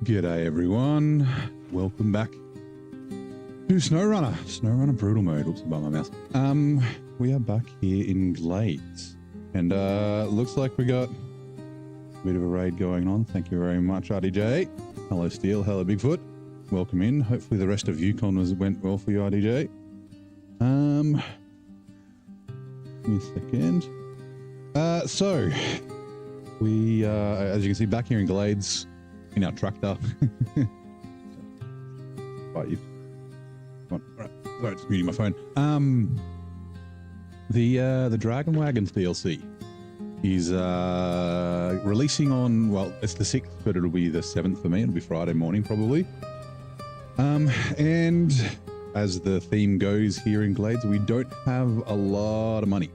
G'day everyone, welcome back to SnowRunner brutal mode. Oops, about my mouse. We are back here in Glades, and looks like we got a bit of a raid going on. Thank you very much, RDJ. Hello Steel, hello Bigfoot, welcome in. Hopefully the rest of Yukon went well for you, RDJ. Give me a second. So we as you can see, back here in Glades in our tractor. Right, sorry, just muting my phone. The Dragon Wagon DLC is releasing on, well, it's the 6th, but it'll be the 7th for me. It'll be Friday morning probably. And as the theme goes here in Glades, we don't have a lot of money.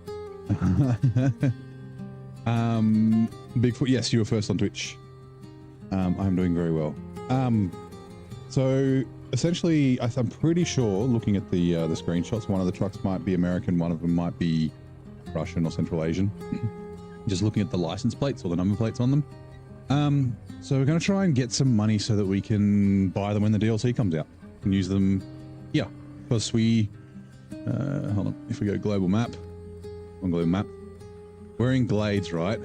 Bigfoot, yes, you were first on Twitch. I'm doing very well. So essentially, I'm pretty sure, looking at the screenshots, one of the trucks might be American, one of them might be Russian or Central Asian. Just looking at the license plates or the number plates on them. So we're going to try and get some money so that we can buy them when the DLC comes out and use them. Yeah, because we, hold on, if we go to global map, on global map, we're in Glades, right?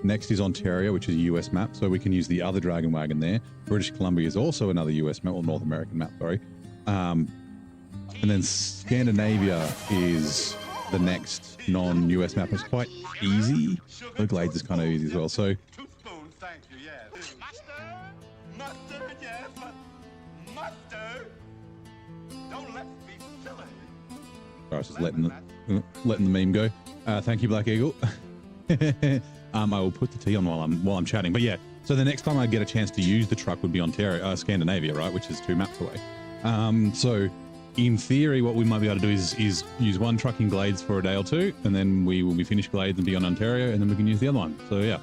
Next is Ontario, which is a US map, so we can use the other Dragon Wagon there. British Columbia is also another US map, or North American map, sorry. And then Scandinavia is the next non-US map. It's quite easy. The Glades is kind of easy as well, so... Sorry, I was just letting the meme go. Thank you, Black Eagle. I will put the tea on while I'm chatting. But yeah, so the next time I get a chance to use the truck would be Ontario, Scandinavia, right, which is 2 maps away. So in theory, what we might be able to do is use one truck in Glades for a day or two, and then we will be finished Glades and be on Ontario, and then we can use the other one. So yeah,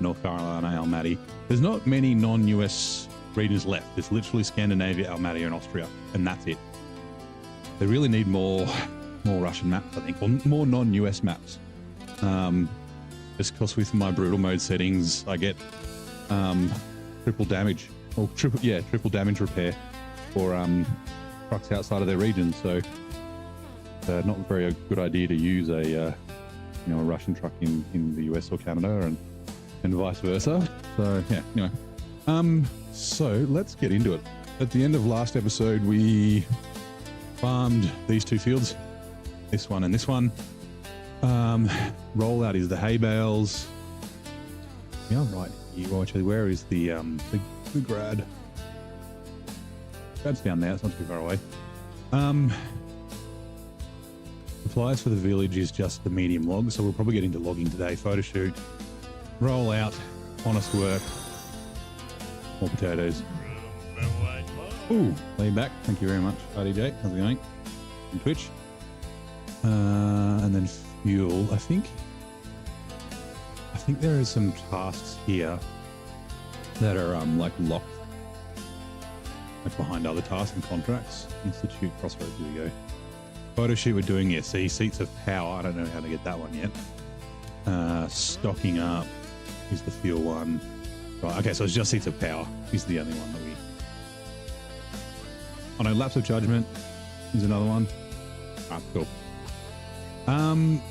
North Carolina, Almaty. There's not many non-US regions left. There's literally Scandinavia, Almaty, and Austria, and that's it. They really need more Russian maps, I think, or more non-US maps. Just because with my brutal mode settings, I get triple damage, or triple damage repair for trucks outside of their region. So not a very good idea to use a a Russian truck in the US or Canada, and vice versa. So yeah, anyway, so let's get into it. At the end of last episode, we farmed these 2 fields, this one and this one. Rollout is the hay bales. Yeah, right here. Well, actually, where is the grad? Grad's down there. It's not too far away. Supplies for the village is just the medium log, so we'll probably get into logging today. Photo shoot, rollout, honest work, more potatoes. Ooh, lay back. Thank you very much, RDJ. How's it going? On Twitch. And then fuel. I think there is some tasks here that are like locked, like behind other tasks and contracts. Institute Crossroads. Here we go. Photo shoot we're doing. Yeah, see, seats of power. I don't know how to get that one yet. Stocking up is the fuel one. Right. Okay, so it's just seats of power is the only one that we. Oh no, lapse of judgment is another one. Ah, cool.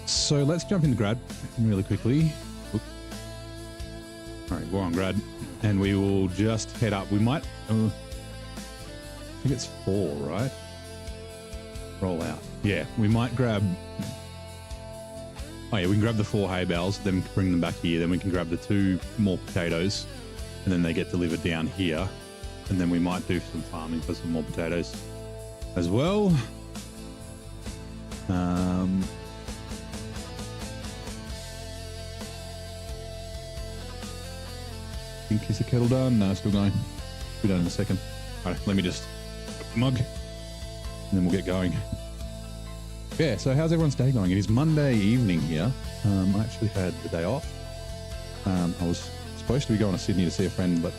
So let's jump into grad really quickly. Oops. All right, we're on grad, and we will just head up. We might, I think it's 4, right? Roll out. Yeah, we might grab. Oh yeah, we can grab the 4 hay bales, then bring them back here. Then we can grab the 2 more potatoes, and then they get delivered down here. And then we might do some farming for some more potatoes as well. Think is the kettle done? No, still going. Be done in a second. All right, let me just mug, and then we'll get going. Yeah, so how's everyone's day going? It is Monday evening here. I actually had the day off. I was supposed to be going to Sydney to see a friend, but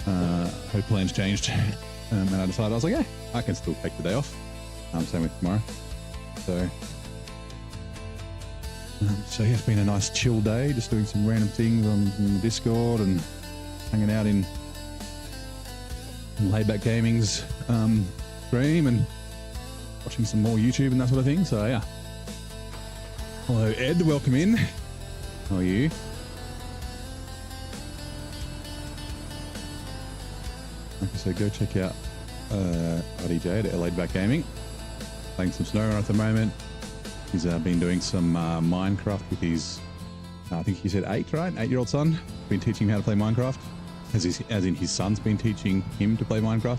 her plans changed. And I decided, I was like, yeah, I can still take the day off. Same with tomorrow. So yeah, it's been a nice chill day, just doing some random things on the Discord and hanging out in Laidback Gaming's stream and watching some more YouTube and that sort of thing. So yeah. Hello Ed, welcome in. How are you? Like I said, go check out RDJ at Laidback Gaming. Playing some SnowRunner at the moment. He's been doing some Minecraft with his, I think he said 8, right? 8-year-old son. Been teaching him how to play Minecraft. As in his son's been teaching him to play Minecraft.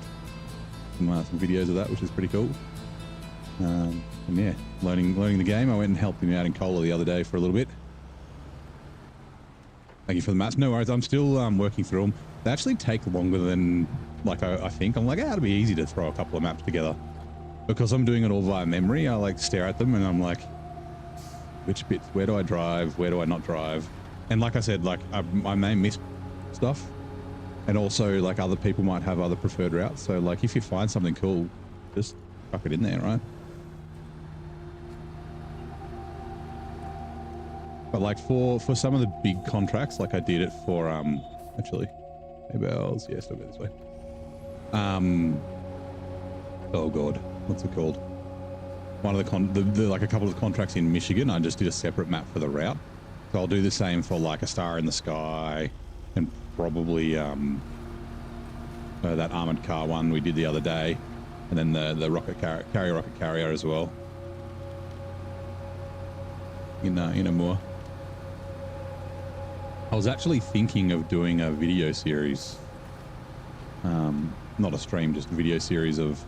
Some videos of that, which is pretty cool. And yeah, learning the game. I went and helped him out in Cola the other day for a little bit. Thank you for the maps. No worries, I'm still working through them. They actually take longer than like I think. I'm like, it'd be easy to throw a couple of maps together. Because I'm doing it all via memory, I like stare at them and I'm like, which bits, where do I drive, where do I not drive? And like I said, like I may miss stuff. And also like other people might have other preferred routes. So like if you find something cool, just chuck it in there, right? But like for some of the big contracts, like I did it for, actually, hey bells, yeah, still go this way. Oh God, what's it called? One of the like a couple of contracts in Michigan, I just did a separate map for the route. So I'll do the same for like a Star in the Sky and probably that armored car one we did the other day, and then the rocket carrier as well. In Moore. I was actually thinking of doing a video series, not a stream, just a video series of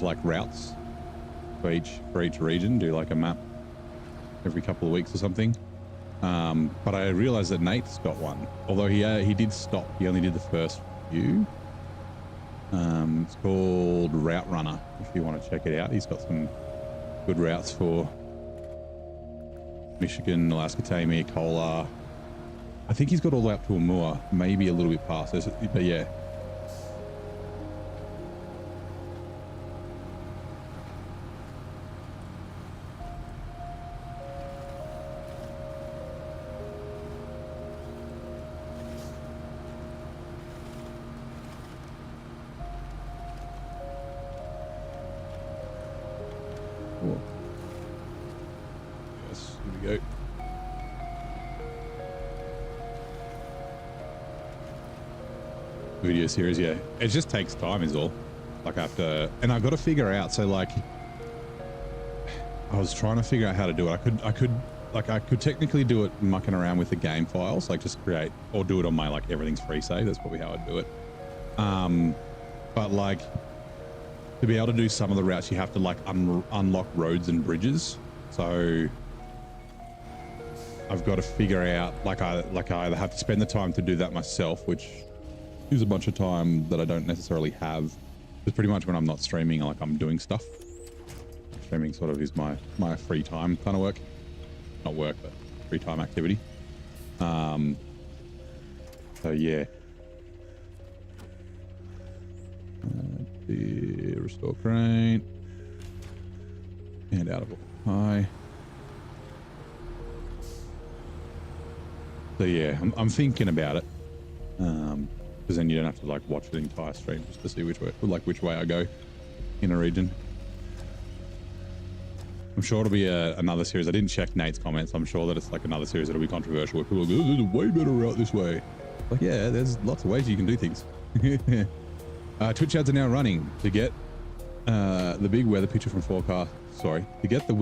like routes for each region. Do like a map every couple of weeks or something. But I realized that Nate's got one, although he did stop. He only did the first few. It's called Route Runner. If you want to check it out, he's got some good routes for Michigan, Alaska, Tamir, Kolar. I think he's got all the way up to Amur, maybe a little bit past this, but yeah. Cool. Yes, here we go. Video series, yeah, it just takes time is all. Like I have to, and I've got to figure out, so like I was trying to figure out how to do it. I could technically do it mucking around with the game files, like just create or do it on my like everything's free save. That's probably how I'd do it. But like to be able to do some of the routes, you have to like unlock roads and bridges. So I've got to figure out, I either have to spend the time to do that myself, which is a bunch of time that I don't necessarily have. It's pretty much when I'm not streaming, like I'm doing stuff. Streaming sort of is my free time kind of work. Not work, but free time activity. So yeah. The restore crane. And out of high. So yeah, I'm thinking about it. Because then you don't have to like watch the entire stream just to see which way I go in a region. I'm sure it'll be another series. I didn't check Nate's comments. I'm sure that it's like another series that'll be controversial where people go, there's a way better route this way. Like, yeah, there's lots of ways you can do things. Twitch ads are now running to get the big weather picture from forecast. Sorry, to get the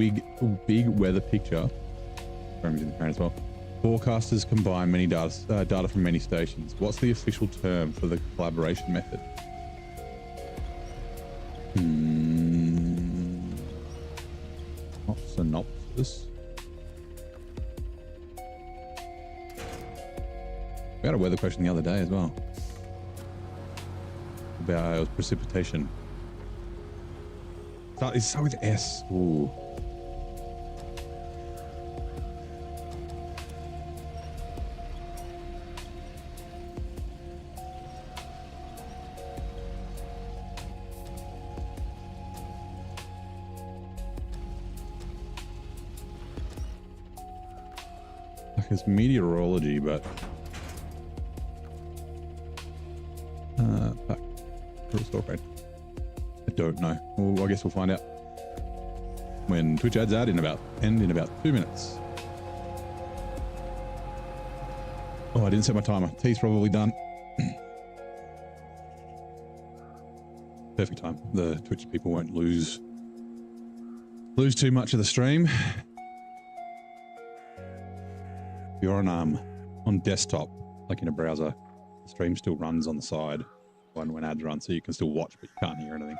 big weather picture. I'm using the crane as well. Forecasters combine many data from many stations. What's the official term for the collaboration method? Not synopsis. We had a weather question the other day as well. About it was precipitation. It's start with S. Ooh. It's meteorology, but store crane? I don't know. Well, I guess we'll find out when Twitch ads end in about 2 minutes. Oh, I didn't set my timer. Tea's probably done. Perfect time. The Twitch people won't lose too much of the stream. If you're on desktop, like in a browser, the stream still runs on the side when ads run, so you can still watch, but you can't hear anything.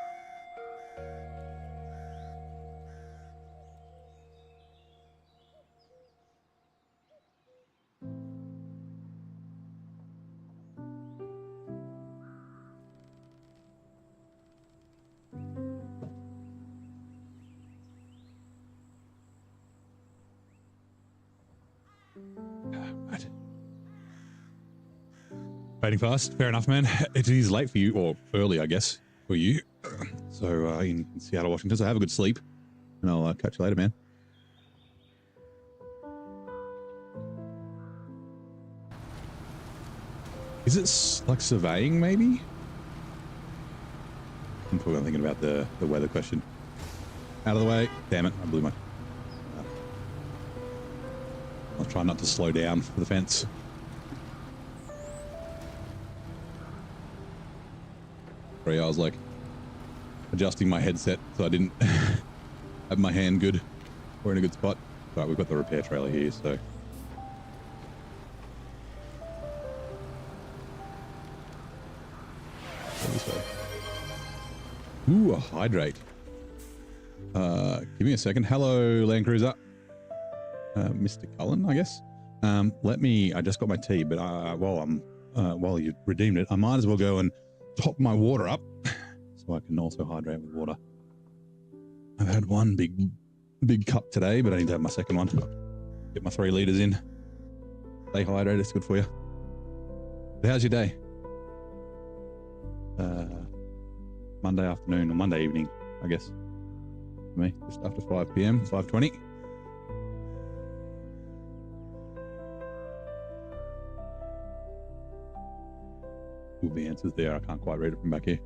Fading fast, fair enough, man. It is late for you, or early, I guess, for you. So in Seattle, Washington. So have a good sleep, and I'll catch you later, man. Is it like surveying, maybe? I'm probably thinking about the weather question. Out of the way. Damn it, I blew my... I'll try not to slow down for the fence. I was like adjusting my headset so I didn't have my hand good or in a good spot. Right, we've got the repair trailer here, so this way. Ooh, a hydrate. Give me a second. Hello, Land Cruiser. Mr. Cullen, I guess. I just got my tea, but while you redeemed it, I might as well go and top my water up so I can also hydrate with water. I've had one big cup today, but I need to have my second one. Get my 3 liters in. Stay hydrated, it's good for you. But how's your day? Monday afternoon or Monday evening, I guess. For me, just after 5 p.m, 5:20. The answers there. I can't quite read it from back here.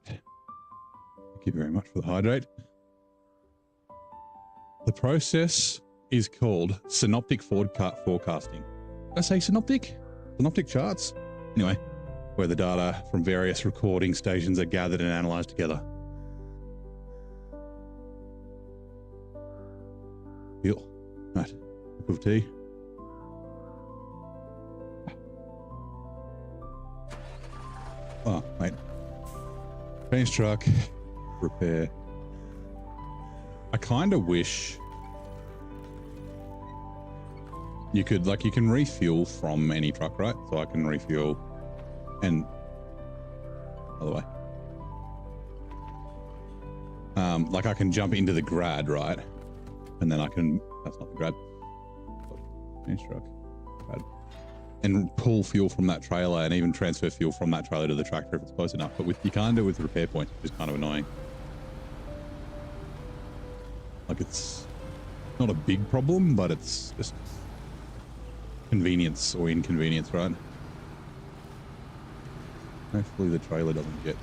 Thank you very much for the hydrate. The process is called synoptic forecasting. Did I say synoptic? Synoptic charts? Anyway, where the data from various recording stations are gathered and analyzed together. Deal. Right. Cup of tea. Oh, wait. Change truck. Repair. I kind of wish you could, like, you can refuel from any truck, right? So I can refuel and other way. Like I can jump into the grad, right? And then I can, that's not the grad. Change truck. Grad. And pull fuel from that trailer and even transfer fuel from that trailer to the tractor if it's close enough. But you can't do it with repair points, which is kind of annoying. Like it's not a big problem, but it's just convenience or inconvenience, right? Hopefully the trailer doesn't get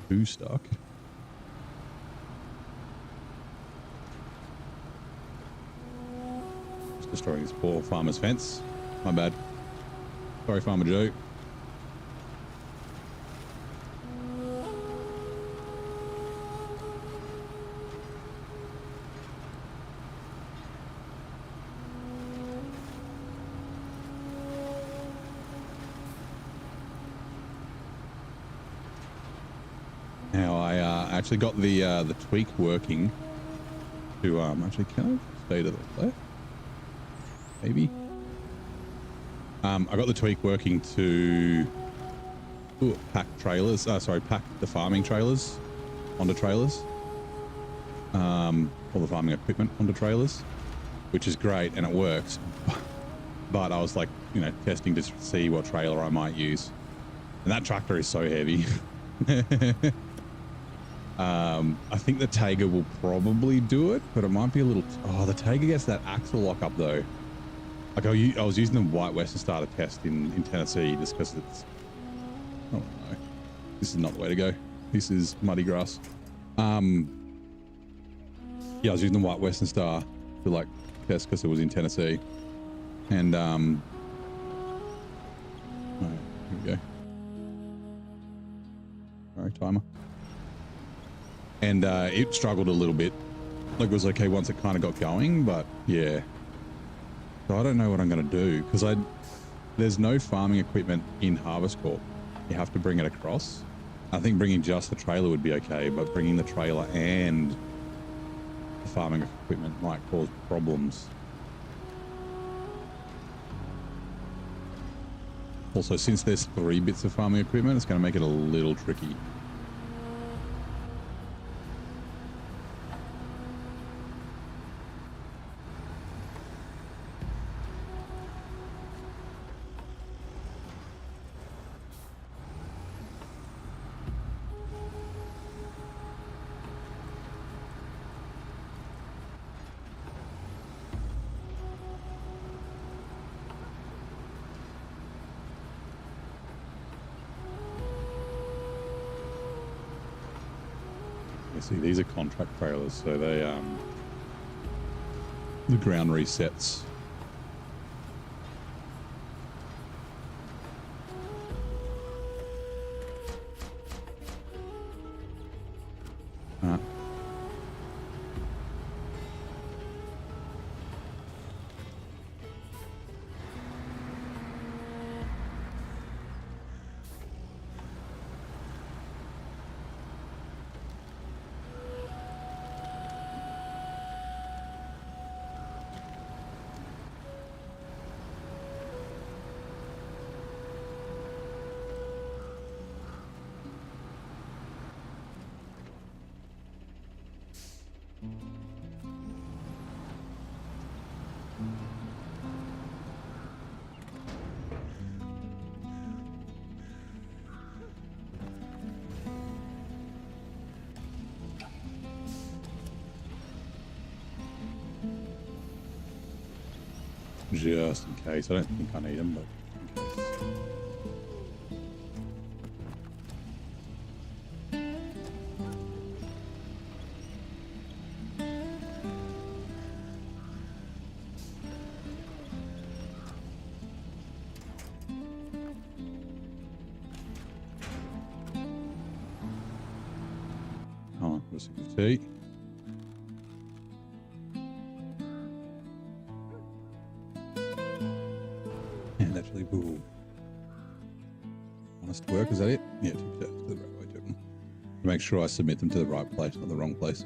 too stuck. Just destroying this poor farmer's fence. My bad. Sorry, Farmer Joe. Now I actually got the tweak working to actually can I stay to the left? Maybe. I got the tweak working to pack trailers. Pack the farming trailers onto trailers. All the farming equipment onto trailers, which is great and it works. But I was like, you know, testing to see what trailer I might use, and that tractor is so heavy. I think the Taiga will probably do it, but it might be a little... Oh, the Taiga gets that axle lock up though. Like I was using the White Western Star to test in Tennessee just because it's... Oh no, this is not the way to go. This is muddy grass. Yeah, I was using the White Western Star to like test because it was in Tennessee. And all right, here we go. Sorry, timer. And it struggled a little bit. Like it was okay once it kind of got going, but yeah. So I don't know what I'm going to do because there's no farming equipment in Harvest Corp. You have to bring it across. I think bringing just the trailer would be okay, but bringing the trailer and the farming equipment might cause problems. Also, since there's 3 bits of farming equipment, it's going to make it a little tricky. See, these are contract trailers, so they the ground resets. Just in case. I don't think I need them, but in case. Oh, what's it? Ooh. Honest work, is that it? Yeah, to the right way, to make sure I submit them to the right place, not the wrong place.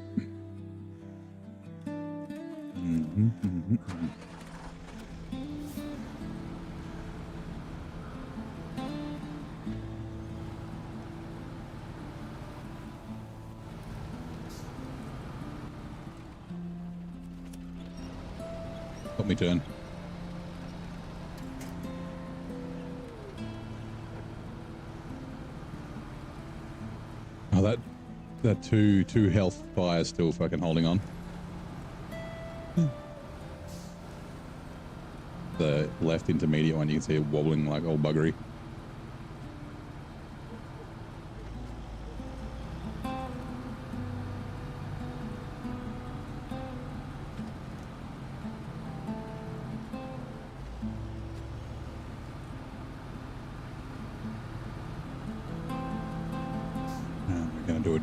Got me turn. Oh, that two health fire still fucking holding on. The left intermediate one, you can see it wobbling like old buggery.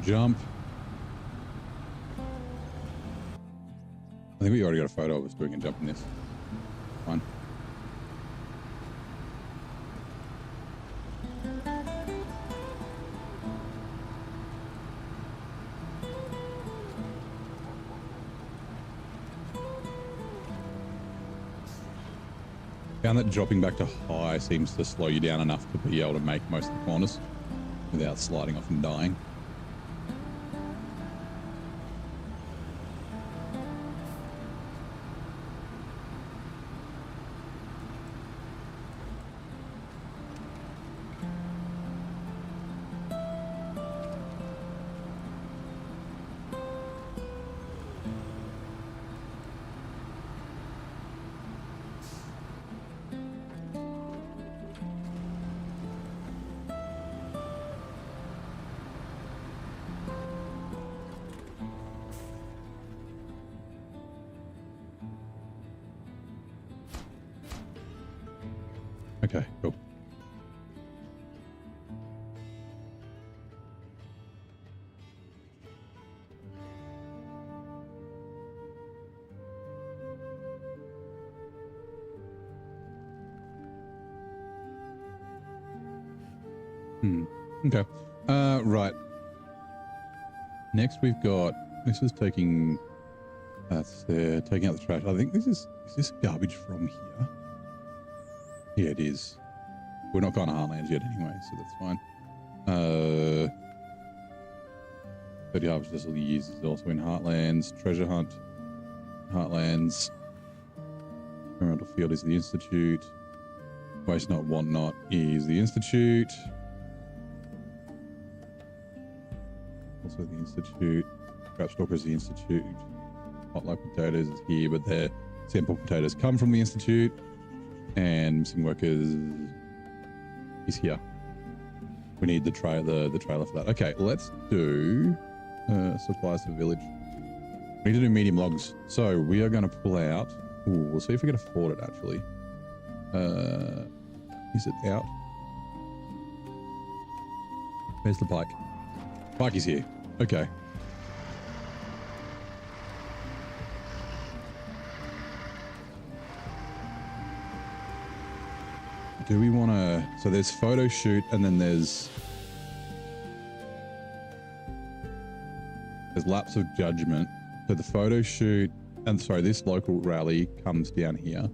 Jump. I think we already got a photo of us doing a jump in this. Fine. Found that dropping back to high seems to slow you down enough to be able to make most of the corners without sliding off and dying. Okay, cool. Okay. Right. Next we've got, this is taking, that's taking out the trash. I think is this garbage from here? Yeah, it is. We're not going to Heartlands yet anyway, so that's fine. 30 Harvest Vessel Years is also in Heartlands. Treasure Hunt, Heartlands. Experimental Field is the Institute. Waste Not, Want Not is the Institute. Also the Institute. Crab Stalker is the Institute. Hot Like Potatoes is here, but their sample potatoes come from the Institute. And Missing Workers is here. We need the trailer for that. Okay, let's do supplies to the village. We need to do medium logs. So we are going to pull out. Ooh, we'll see if we can afford it actually. Is it out? Where's the bike? Bike is here. Okay. Do we want to... So there's photo shoot and then there's lapse of judgment. So the photo shoot, and sorry, this local rally comes down here.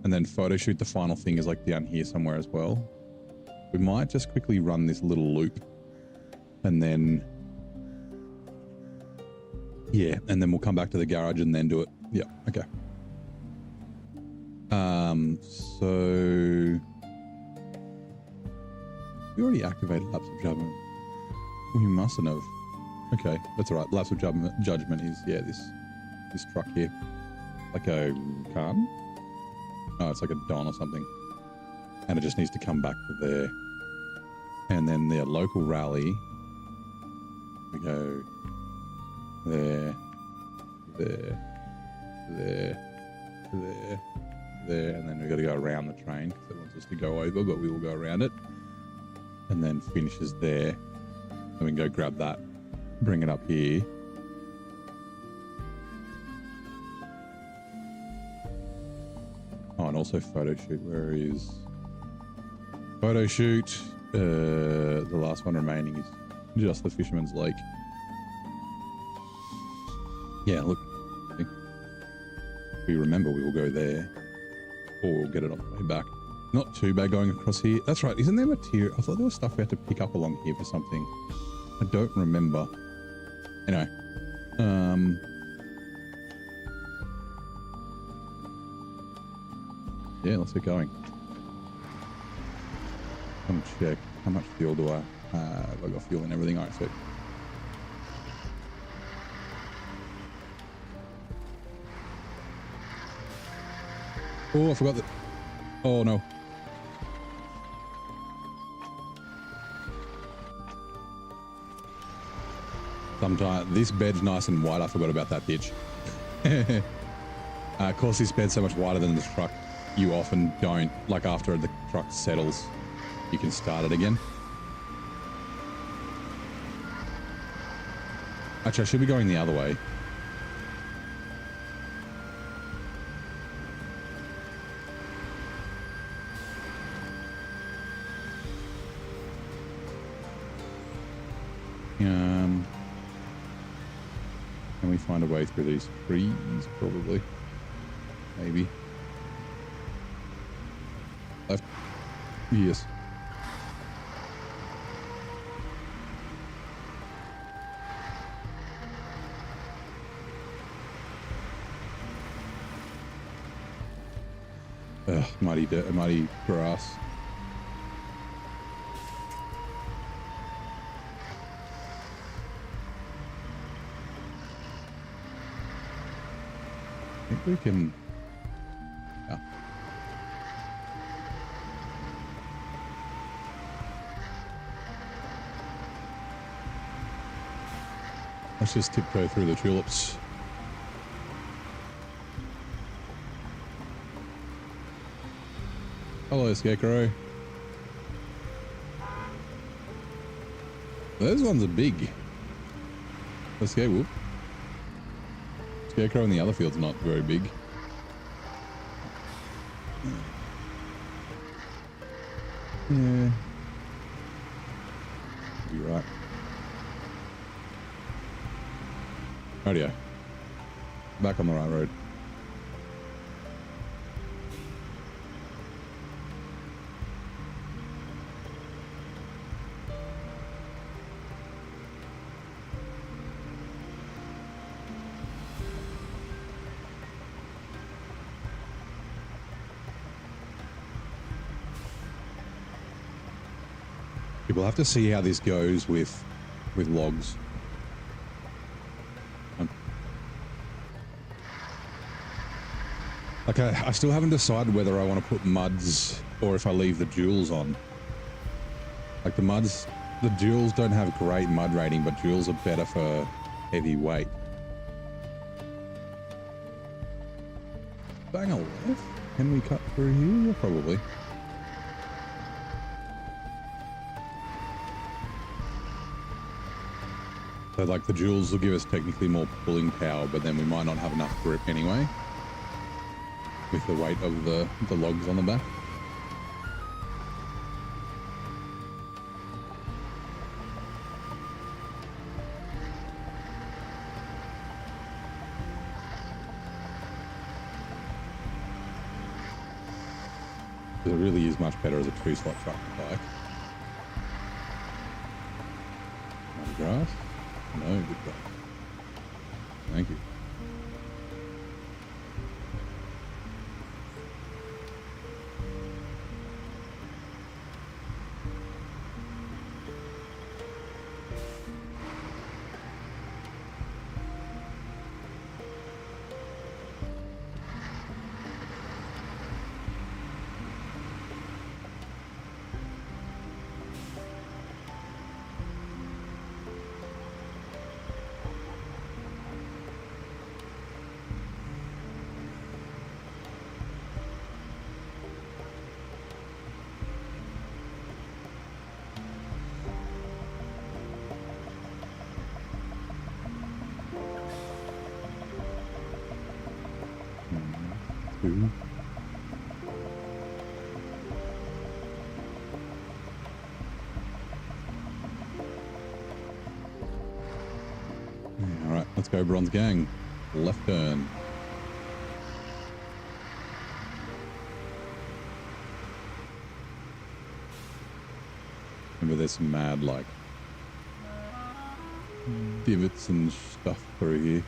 And then photo shoot, the final thing is like down here somewhere as well. We might just quickly run this little loop. And then... Yeah, and then we'll come back to the garage and then do it. Yeah, okay. So... We already activated Lapse of Judgment. We mustn't have. Okay, that's all right. Lapse of Judgment is, yeah, this truck here. Like a car? Oh, it's like a Don or something. And it just needs to come back to there. And then the local rally. We go there, and then we've got to go around the train because it wants us to go over, but we will go around it. And then finishes there. And we can go grab that, bring it up here. Oh, and also photo shoot. Where is photo shoot? The last one remaining is just the Fisherman's Lake. Yeah, look. If we remember, we will go there, or we'll get it on the way back. Not too bad going across here. That's right. Isn't there material? I thought there was stuff we had to pick up along here for something. I don't remember. Anyway. Yeah, let's get going. Come check. How much fuel do I have? I got fuel and everything. All right, so. Oh, I forgot that. Oh, no. Sometimes this bed's nice and wide. I forgot about that bitch. Of course, this bed's so much wider than the truck. You often don't, like after the truck settles, you can start it again. Actually, I should be going the other way. Can we find a way through these trees? Probably. Maybe. Left. Yes. Ugh, muddy grass. I think we can... Yeah. Let's just tiptoe through the tulips. Hello, Scarecrow. Those ones are big. Let's go, whoop. Scarecrow in the other field's not very big. Yeah. You're right. Radio. Back on the right road. We'll have to see how this goes with logs. Like I still haven't decided whether I want to put muds or if I leave the duals on. Like the duals don't have great mud rating, but duals are better for heavy weight. Bang a left? Can we cut through here? Probably. So like the duals will give us technically more pulling power, but then we might not have enough grip anyway with the weight of the logs on the back. It really is much better as a 2-slot truck bike. On grass? No, good grass. Thank you. All right, let's go, Bronze Gang. Left turn. Remember, there's some mad like divots and stuff through here.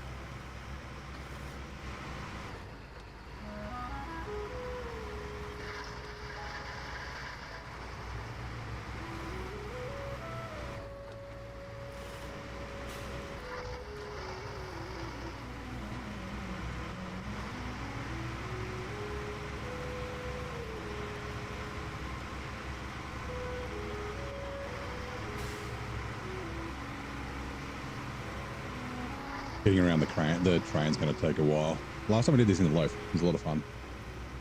Getting around the train's going to take a while. Last time I did this in the loaf, it was a lot of fun.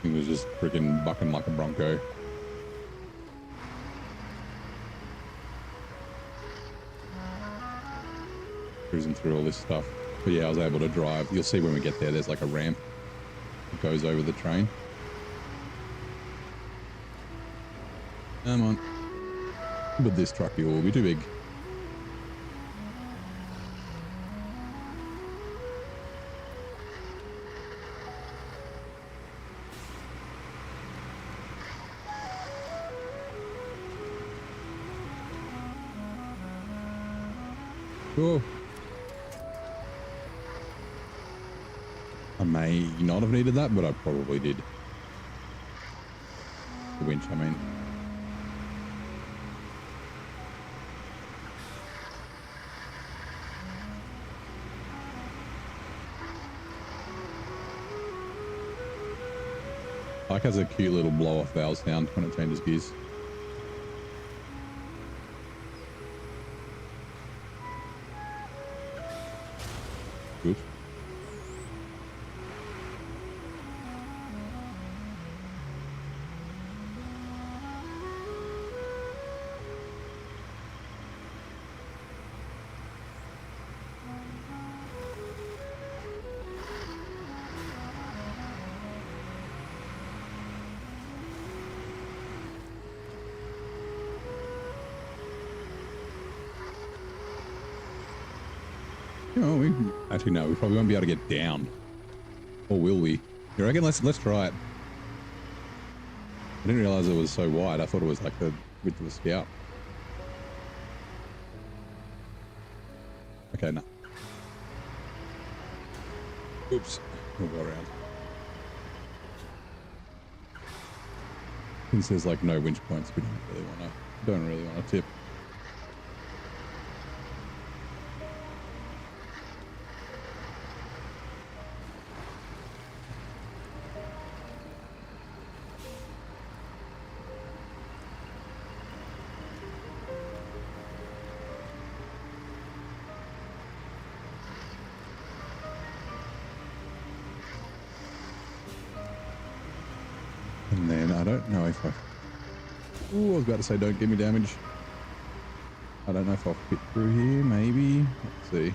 It was just freaking bucking like a bronco. Cruising through all this stuff. But yeah, I was able to drive. You'll see when we get there, there's like a ramp that goes over the train. Come on. But this truck here will be too big. Cool. I may not have needed that, but I probably did. The winch, I mean. Bike has a cute little blow-off valve sound when it changes gears. Good. Oh, actually no, we probably won't be able to get down. Or will we? You reckon? Let's try it. I didn't realize it was so wide. I thought it was like the width of a Scout. Okay, no. Oops. We'll go around. Since there's like no winch points, we don't really want to tip. And then I don't know if I... Ooh, I was about to say don't give me damage. I don't know if I'll fit through here, maybe. Let's see.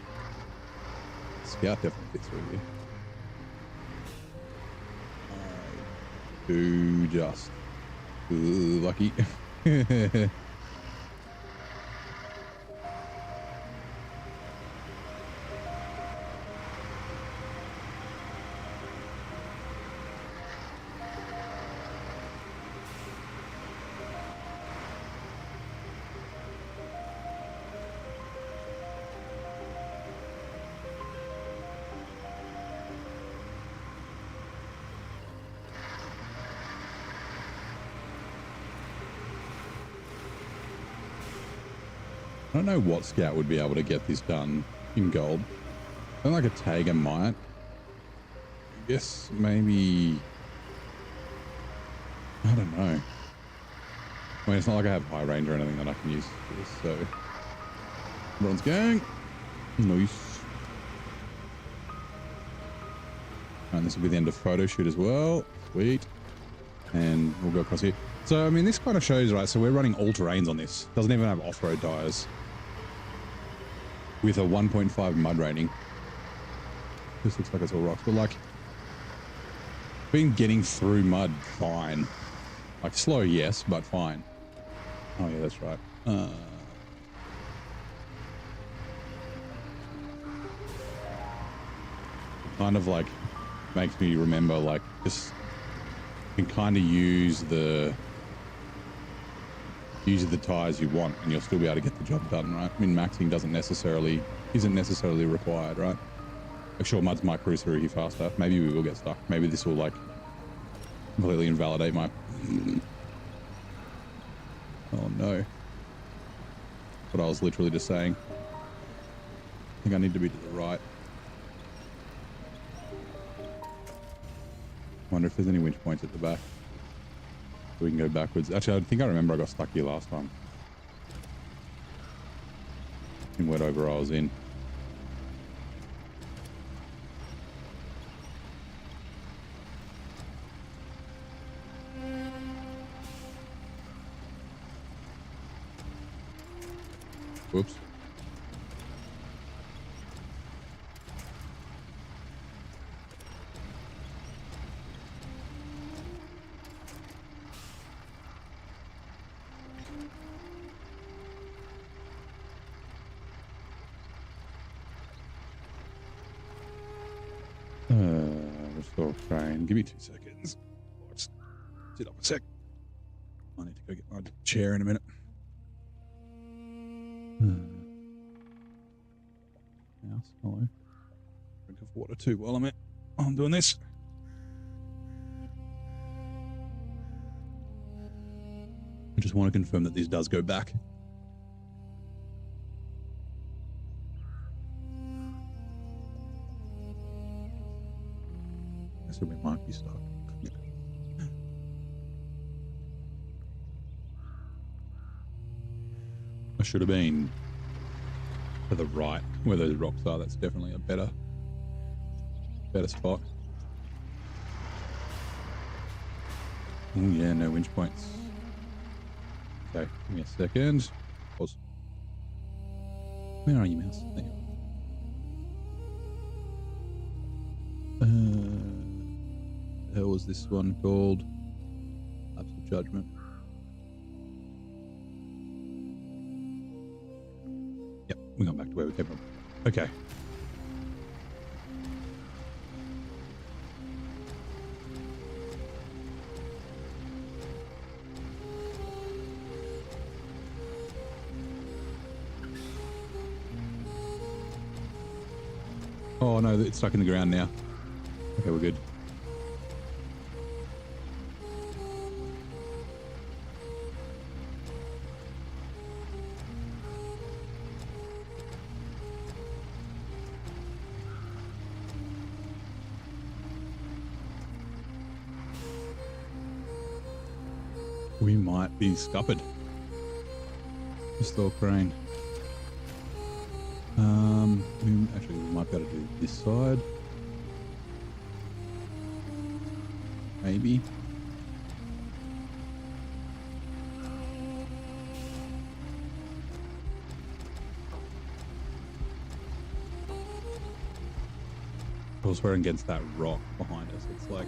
Scout definitely fits through here. I do just... Ooh, lucky. I don't know what Scout would be able to get this done in gold. I think like a Tiger might. I guess maybe... I don't know. I mean, it's not like I have high range or anything that I can use for this, so... Bronze gang! Nice. And this will be the end of photo shoot as well. Sweet. And we'll go across here. So, I mean, this kind of shows, right, so we're running all terrains on this. Doesn't even have off-road tires. With a 1.5 mud rating. This looks like it's all rocks, but like, been getting through mud fine. Like slow, yes, but fine. Oh yeah, that's right. Kind of like makes me remember, like, just you can kind of use the tires you want and you'll still be able to get the job done, right? I mean, maxing isn't necessarily required, right? Like, sure, muds might cruise through here faster. Maybe we will get stuck. Maybe this will like completely invalidate my... Oh no. What I was literally just saying. I think I need to be to the right. Wonder if there's any winch points at the back. So we can go backwards. Actually, I think I remember I got stuck here last time. In whatever I was in. Whoops. Restore train. Give me 2 seconds. Let's sit up a sec. I need to go get my chair in a minute. Mouse, hello. Drink of water too while I'm doing this. I just want to confirm that this does go back. So we might be stuck. I should have been to the right where those rocks are. That's definitely a better spot. Oh yeah, no winch points. Okay, give me a second. Pause. Where are you, mouse? There you are. The hell was this one called? Lapse of Judgment. Yep, we're going back to where we came from. Okay. Oh no, it's stuck in the ground now. Okay, we're good. We might be scuppered. Restore crane. Actually, we might be able to do this side. Maybe. Of course, we're against that rock behind us. It's like...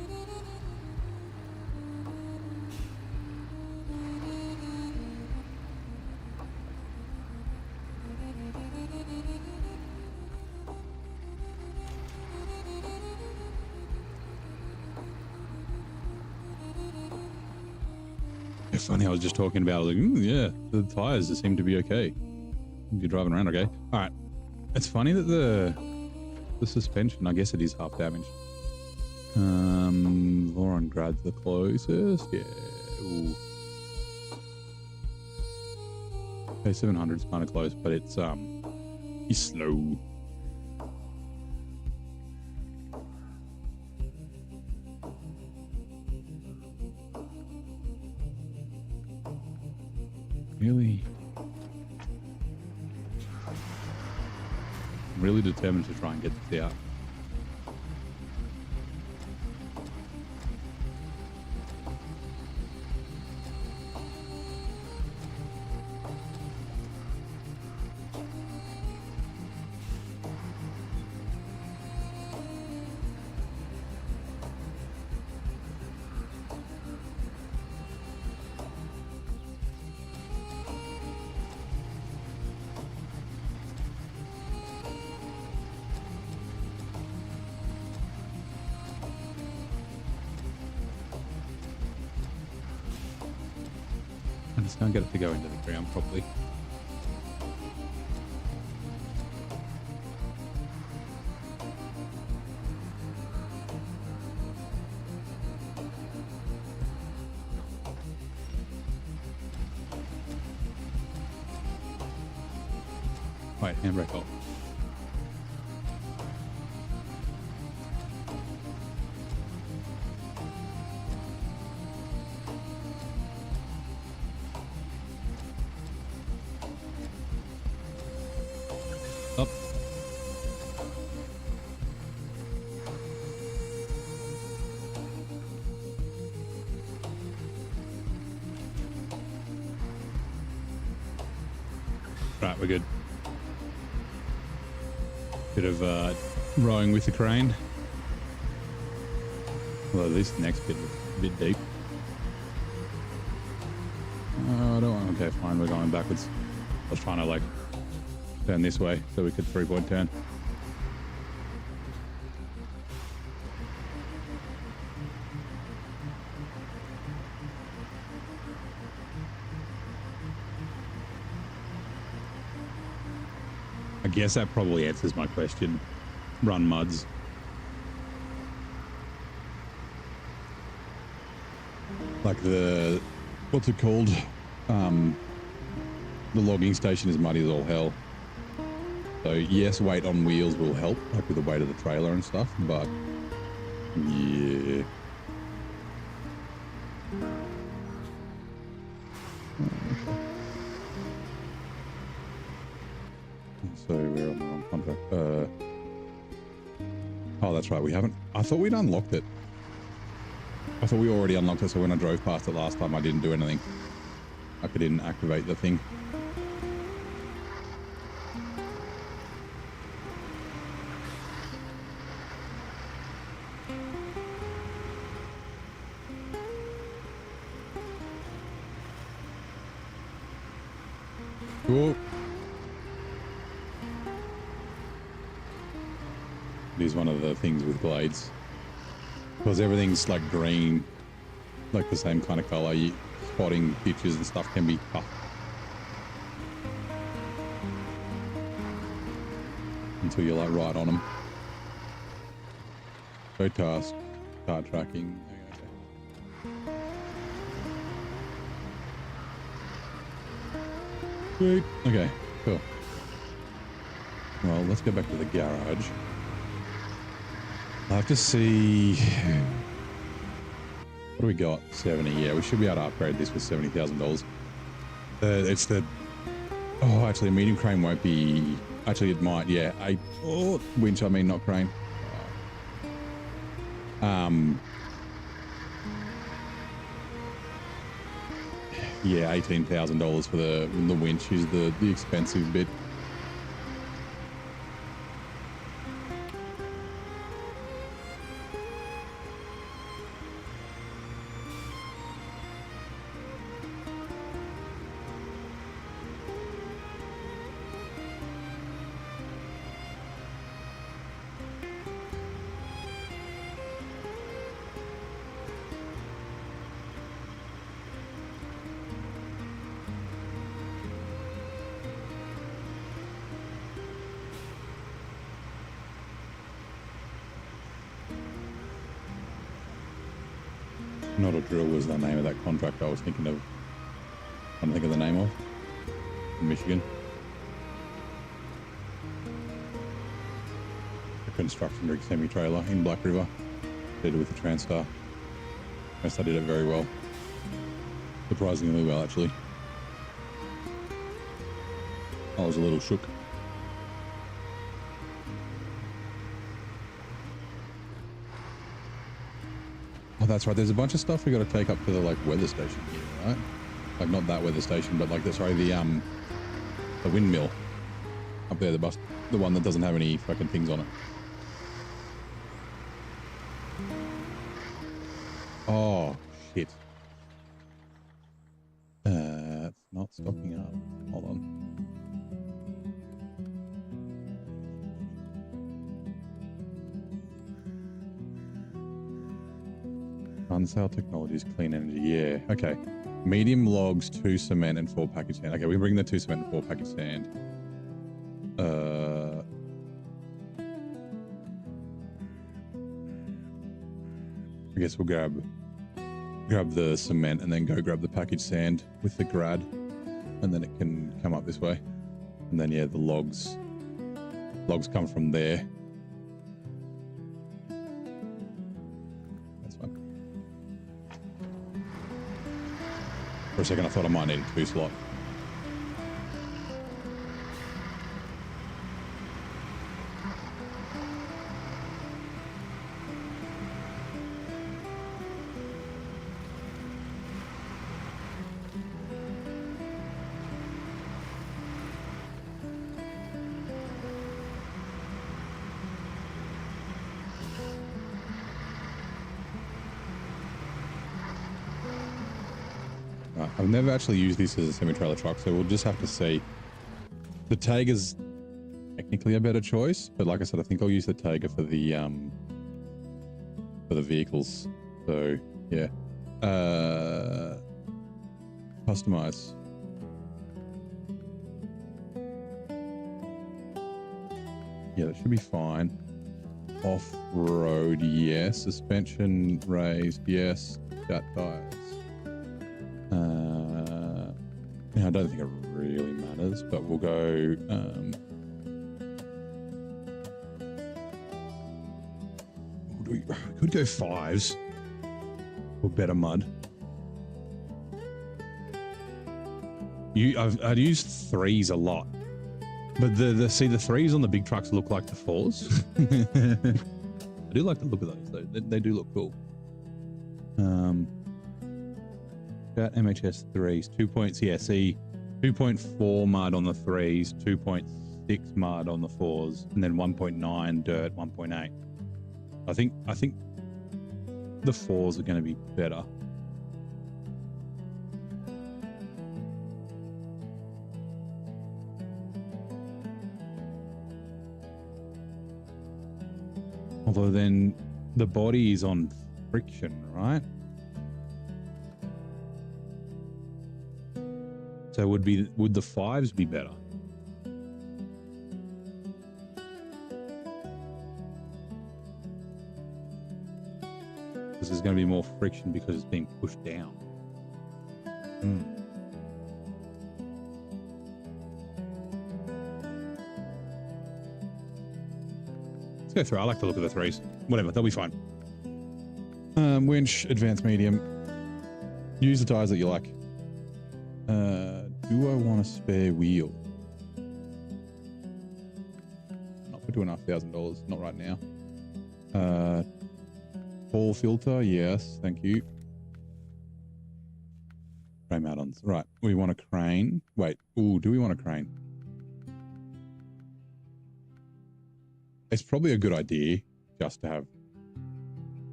It's funny, I was just talking about, like, yeah, the tires seem to be okay. You're driving around okay. All right. It's funny that the suspension, I guess it is half damaged. Voron Grad's the closest. Yeah. Ooh. Okay, 700's kind of close, but it's he's slow. Really? I'm really determined to try and get this out. I just can't get it to go into the ground properly. Wait, handbrake off. Up. Right, we're good. Bit of rowing with the crane. Although this next bit is a bit deep. I don't want. Okay, fine. We're going backwards. I was trying to like turn this way so we could 3-point turn. I guess that probably answers my question. Run muds. Like the, what's it called? The logging station is muddy as all hell. So yes, weight on wheels will help, like with the weight of the trailer and stuff, but yeah. So we're on the wrong contract. Oh, that's right. We haven't. I thought we'd unlocked it. I thought we already unlocked it. So when I drove past it last time, I didn't do anything. Like I didn't activate the thing. Cool. It is one of the things with glades, because everything's like green, like the same kind of color. Spotting pictures and stuff can be tough until you're like right on them. Go task. Car tracking. Sweet. Okay, cool. Well, let's go back to the garage. I have to see. What do we got? 70. Yeah, we should be able to upgrade this with $70,000. It's the. Oh, actually, a medium crane won't be. Actually, it might. Yeah, winch. I mean, not crane. Yeah, $18,000 for the winch is the expensive bit. Not a drill was the name of that contract I was thinking of. I'm thinking of the name of. In Michigan. A construction rig semi-trailer in Black River. Did it with the Transtar. Transtar did it very well. Surprisingly well, actually. I was a little shook. Oh, that's right. There's a bunch of stuff we got to take up to the weather station here, right? Like not that weather station, but the windmill up there, the one that doesn't have any fucking things on it. Oh shit! It's not stocking up. Hold on. Unsale Technologies, clean energy. Yeah, okay. Medium logs, 2 cement, and 4 package sand. Okay, we bring the 2 cement and 4 package sand. I guess we'll grab the cement and then go grab the package sand with the grad, and then it can come up this way. And then yeah, the logs come from there. For a second, I thought I might need a 2 slot. I've never actually used this as a semi-trailer truck, so we'll just have to see. The Tager's technically a better choice, but like I said, I think I'll use the Tager for the vehicles. So yeah, customize. Yeah, that should be fine. Off-road, yes. Suspension raised, yes. Fat tires. Yeah, I don't think it really matters, but we'll go. We could go 5s for better mud. I'd use 3s a lot, but the 3s on the big trucks look like the 4s. I do like the look of those though. They do look cool. That MHS 3s, 2 points. Yeah, see, 2.4 mud on the 3s, 2.6 mud on the 4s, and then 1.9 dirt, 1.8. I think the 4s are going to be better. Although then the body is on friction, right? So would the 5s be better? because there's going to be more friction because it's being pushed down. Let's go through. I like to look at the threes. Whatever, they'll be fine. Winch, advanced, medium. Use the tires that you like. Do I want a spare wheel? Not for $2,500. Not right now. Tall filter, yes, thank you. Frame add-ons. Right, we want a crane. Wait, ooh, do we want a crane? It's probably a good idea just to have,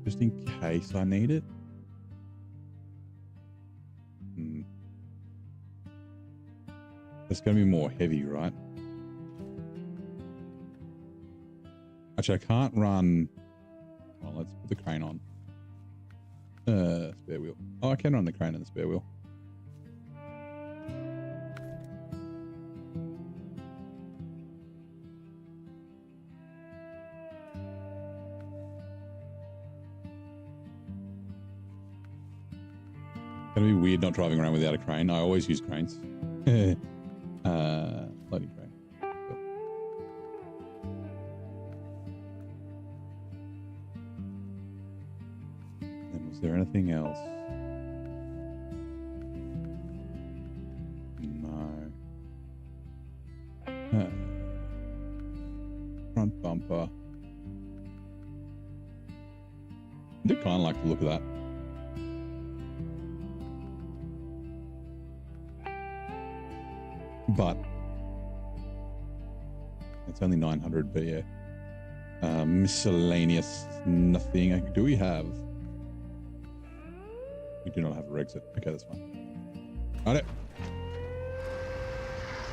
just in case I need it. It's going to be more heavy, right? Actually, I can't run. Well, let's put the crane on. Spare wheel. Oh, I can run the crane and the spare wheel. It's going to be weird not driving around without a crane. I always use cranes. Loading crane. Cool. And was there anything else? No. Front bumper. I do kind of like the look of that. But it's only 900, but yeah. Miscellaneous nothing. Do we have? We do not have a exit. Okay, that's fine. Alright.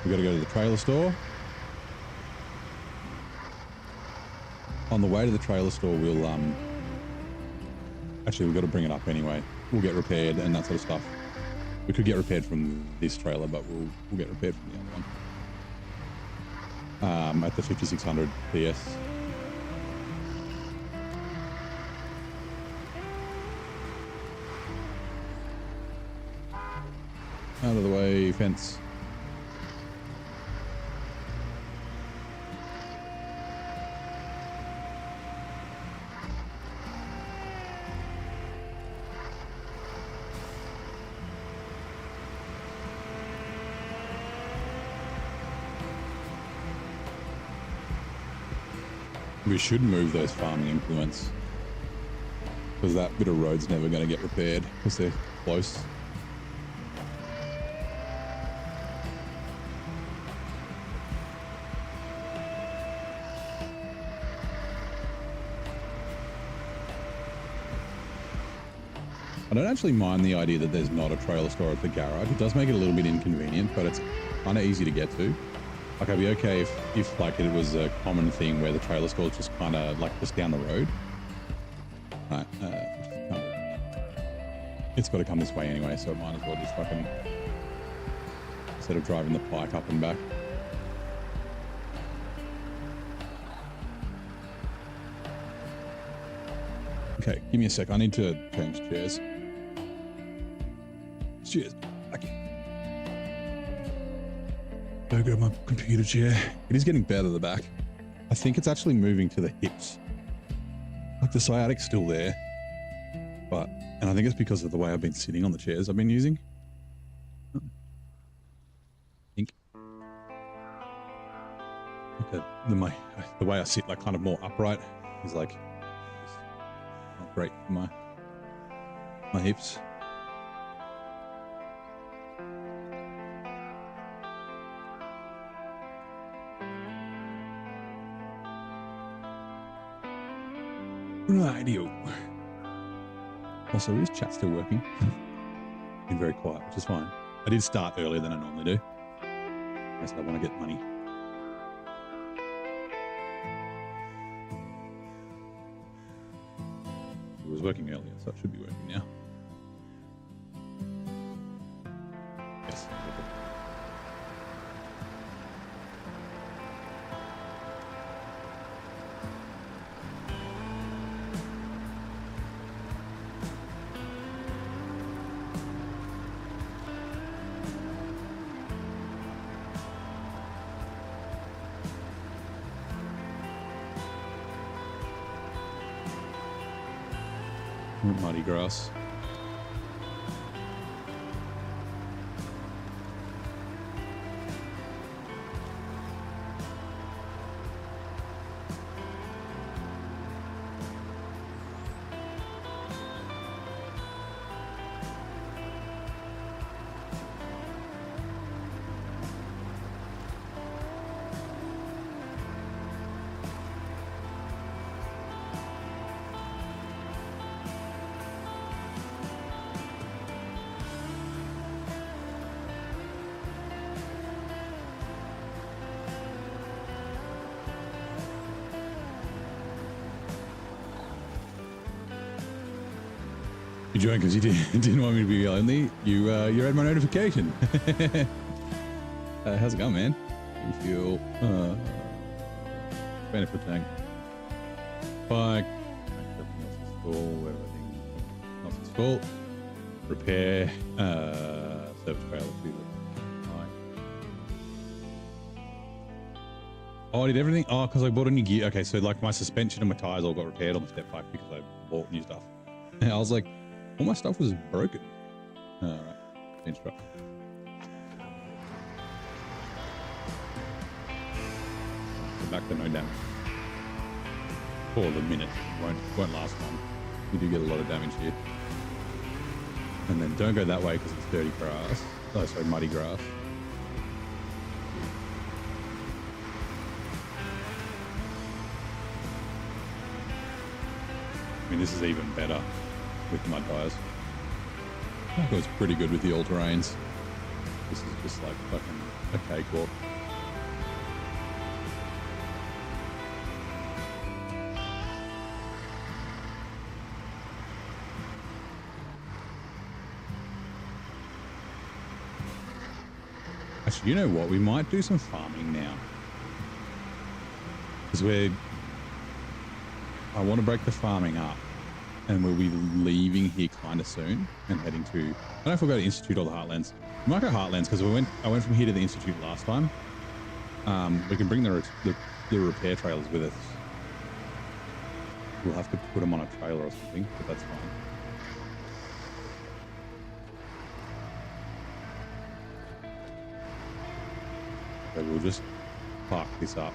We got to go to the trailer store. On the way to the trailer store, we'll actually we've got to bring it up anyway. We'll get repaired and that sort of stuff. We could get repaired from this trailer, but we'll get repaired from the other one. At the 5600 PS. Out of the way, fence. We should move those farming implements because that bit of road's never going to get repaired because they're close. I don't actually mind the idea that there's not a trailer store at the garage. It does make it a little bit inconvenient, but it's kind of easy to get to. Like, I'd be okay if like it was a common thing where the trailer store is just kind of like just down the road. Right, it's got to come this way anyway, so it might as well just fucking, instead of driving the pike up and back. Okay, give me a sec. I need to change chairs. Cheers. Okay. Go grab my computer chair. It is getting better at the back. I think it's actually moving to the hips. Like the sciatic's still there. And I think it's because of the way I've been sitting on the chairs I've been using. I think. Okay, the way I sit, like kind of more upright, is like not great for my hips. Rightio. Also, is chat still working? Been very quiet, which is fine. I did start earlier than I normally do. I said I want to get money. It was working earlier, so it should be working now. Yes. Muddy grass. You joined because you didn't want me to be lonely. You read my notification. How's it going, man? Fuel. Benefit tank. Bike. Everything else is full. Repair. Service trailer. Oh, I did everything? Oh, because I bought a new gear. Okay, so like my suspension and my tires all got repaired on the step 5 because I bought new stuff. And I was like, all my stuff was broken. All right, change truck. Go back to no damage. For the minute, won't last long. You do get a lot of damage here. And then don't go that way because it's dirty grass. Oh, sorry, muddy grass. I mean, this is even better with mud tires. That goes pretty good with the all-terrains. This is just like fucking a cakewalk. Actually, you know what? We might do some farming now. Because I want to break the farming up. And we'll be leaving here kind of soon and heading to, I don't know if we'll go to Institute or the Heartlands. We might go Heartlands because I went from here to the Institute last time. We can bring the repair trailers with us. We'll have to put them on a trailer or something, but that's fine. So we'll just park this up.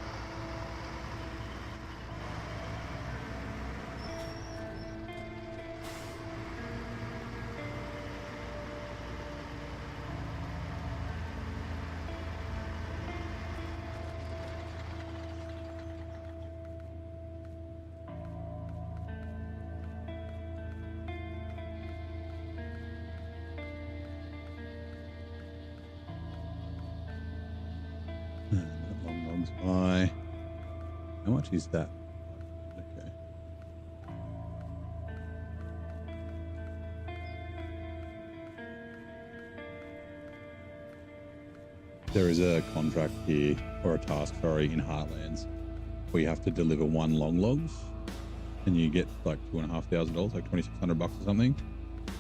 By how much is that? Okay. There is a contract here, or a task, sorry, in Heartlands where you have to deliver 1 long logs and you get like $2,500, like $2,600 or something.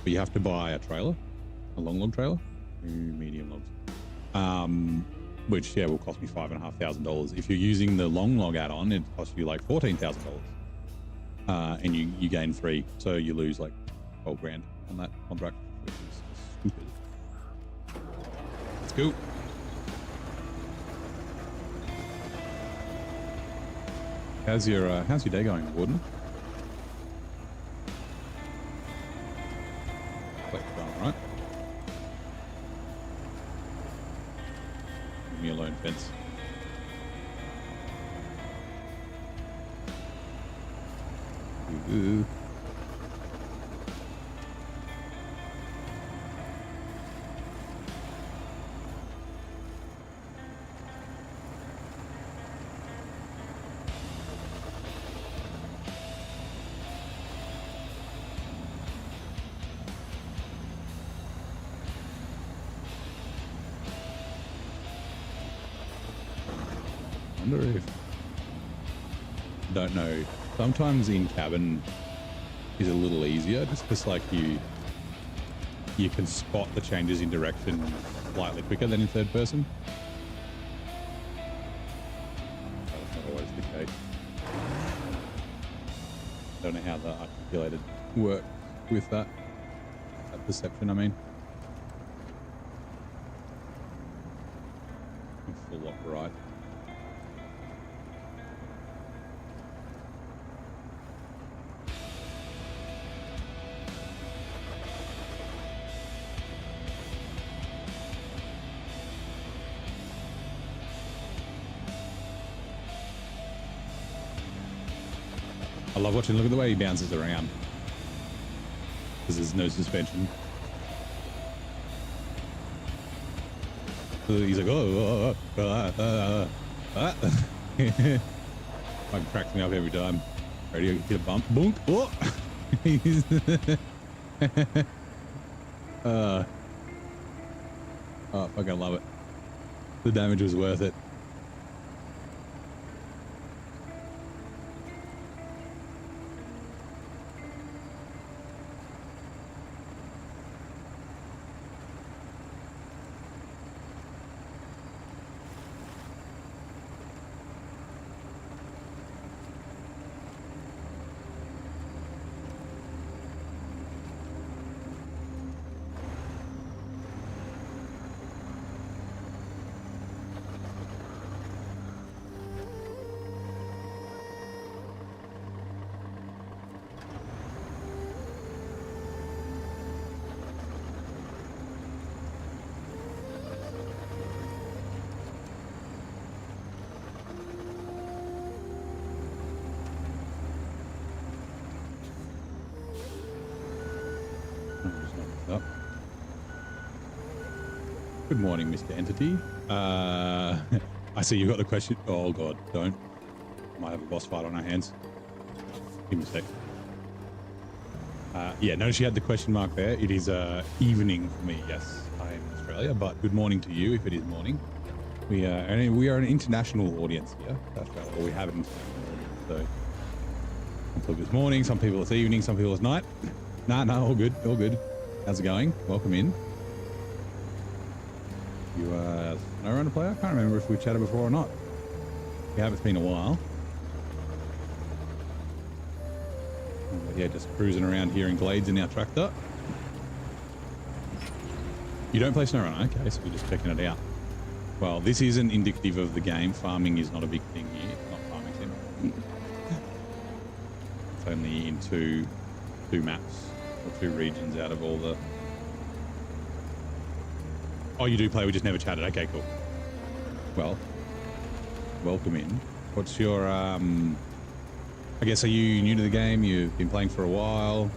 But you have to buy a trailer, a long log trailer, 2 medium logs. Which, yeah, will cost me $5,500. If you're using the long log add-on, it costs you like $14,000. And you gain 3, so you lose like 12 grand on that contract, which is stupid. Let's go. How's your day going, Warden? Right. Me alone, fence. Ooh. If, don't know, sometimes in cabin is a little easier just because like you can spot the changes in direction slightly quicker than in third person. That's not always the case. Don't know how the articulated works. with that perception. I mean, full lock right. I love watching. Look at the way he bounces around because there's no suspension. He's like, Like cracks me up every time. Radio hit a bump, boonk. Oh, oh, fucking love it. The damage was worth it. Good morning, Mr. Entity. I see you got the question. Oh God, don't. Might have a boss fight on our hands. Give me a sec. Yeah, notice you had the question mark there. It is evening for me. Yes, I am in Australia, but good morning to you if it is morning. We are an international audience here. That's right. Or we have an international audience. So some people it's morning, some people it's evening, some people it's night. No, all good, all good. How's it going? Welcome in. You SnowRunner player? I can't remember if we've chatted before or not. We have, it's been a while. But yeah, just cruising around here in Glades in our tractor. You don't play SnowRunner? Okay, so we're just checking it out. Well, this isn't indicative of the game. Farming is not a big thing here. It's not farming sim. It's only in two maps or 2 regions out of all the... Oh, you do play, we just never chatted. Okay, cool. Well, welcome in. What's your, I guess, are you new to the game? You've been playing for a while?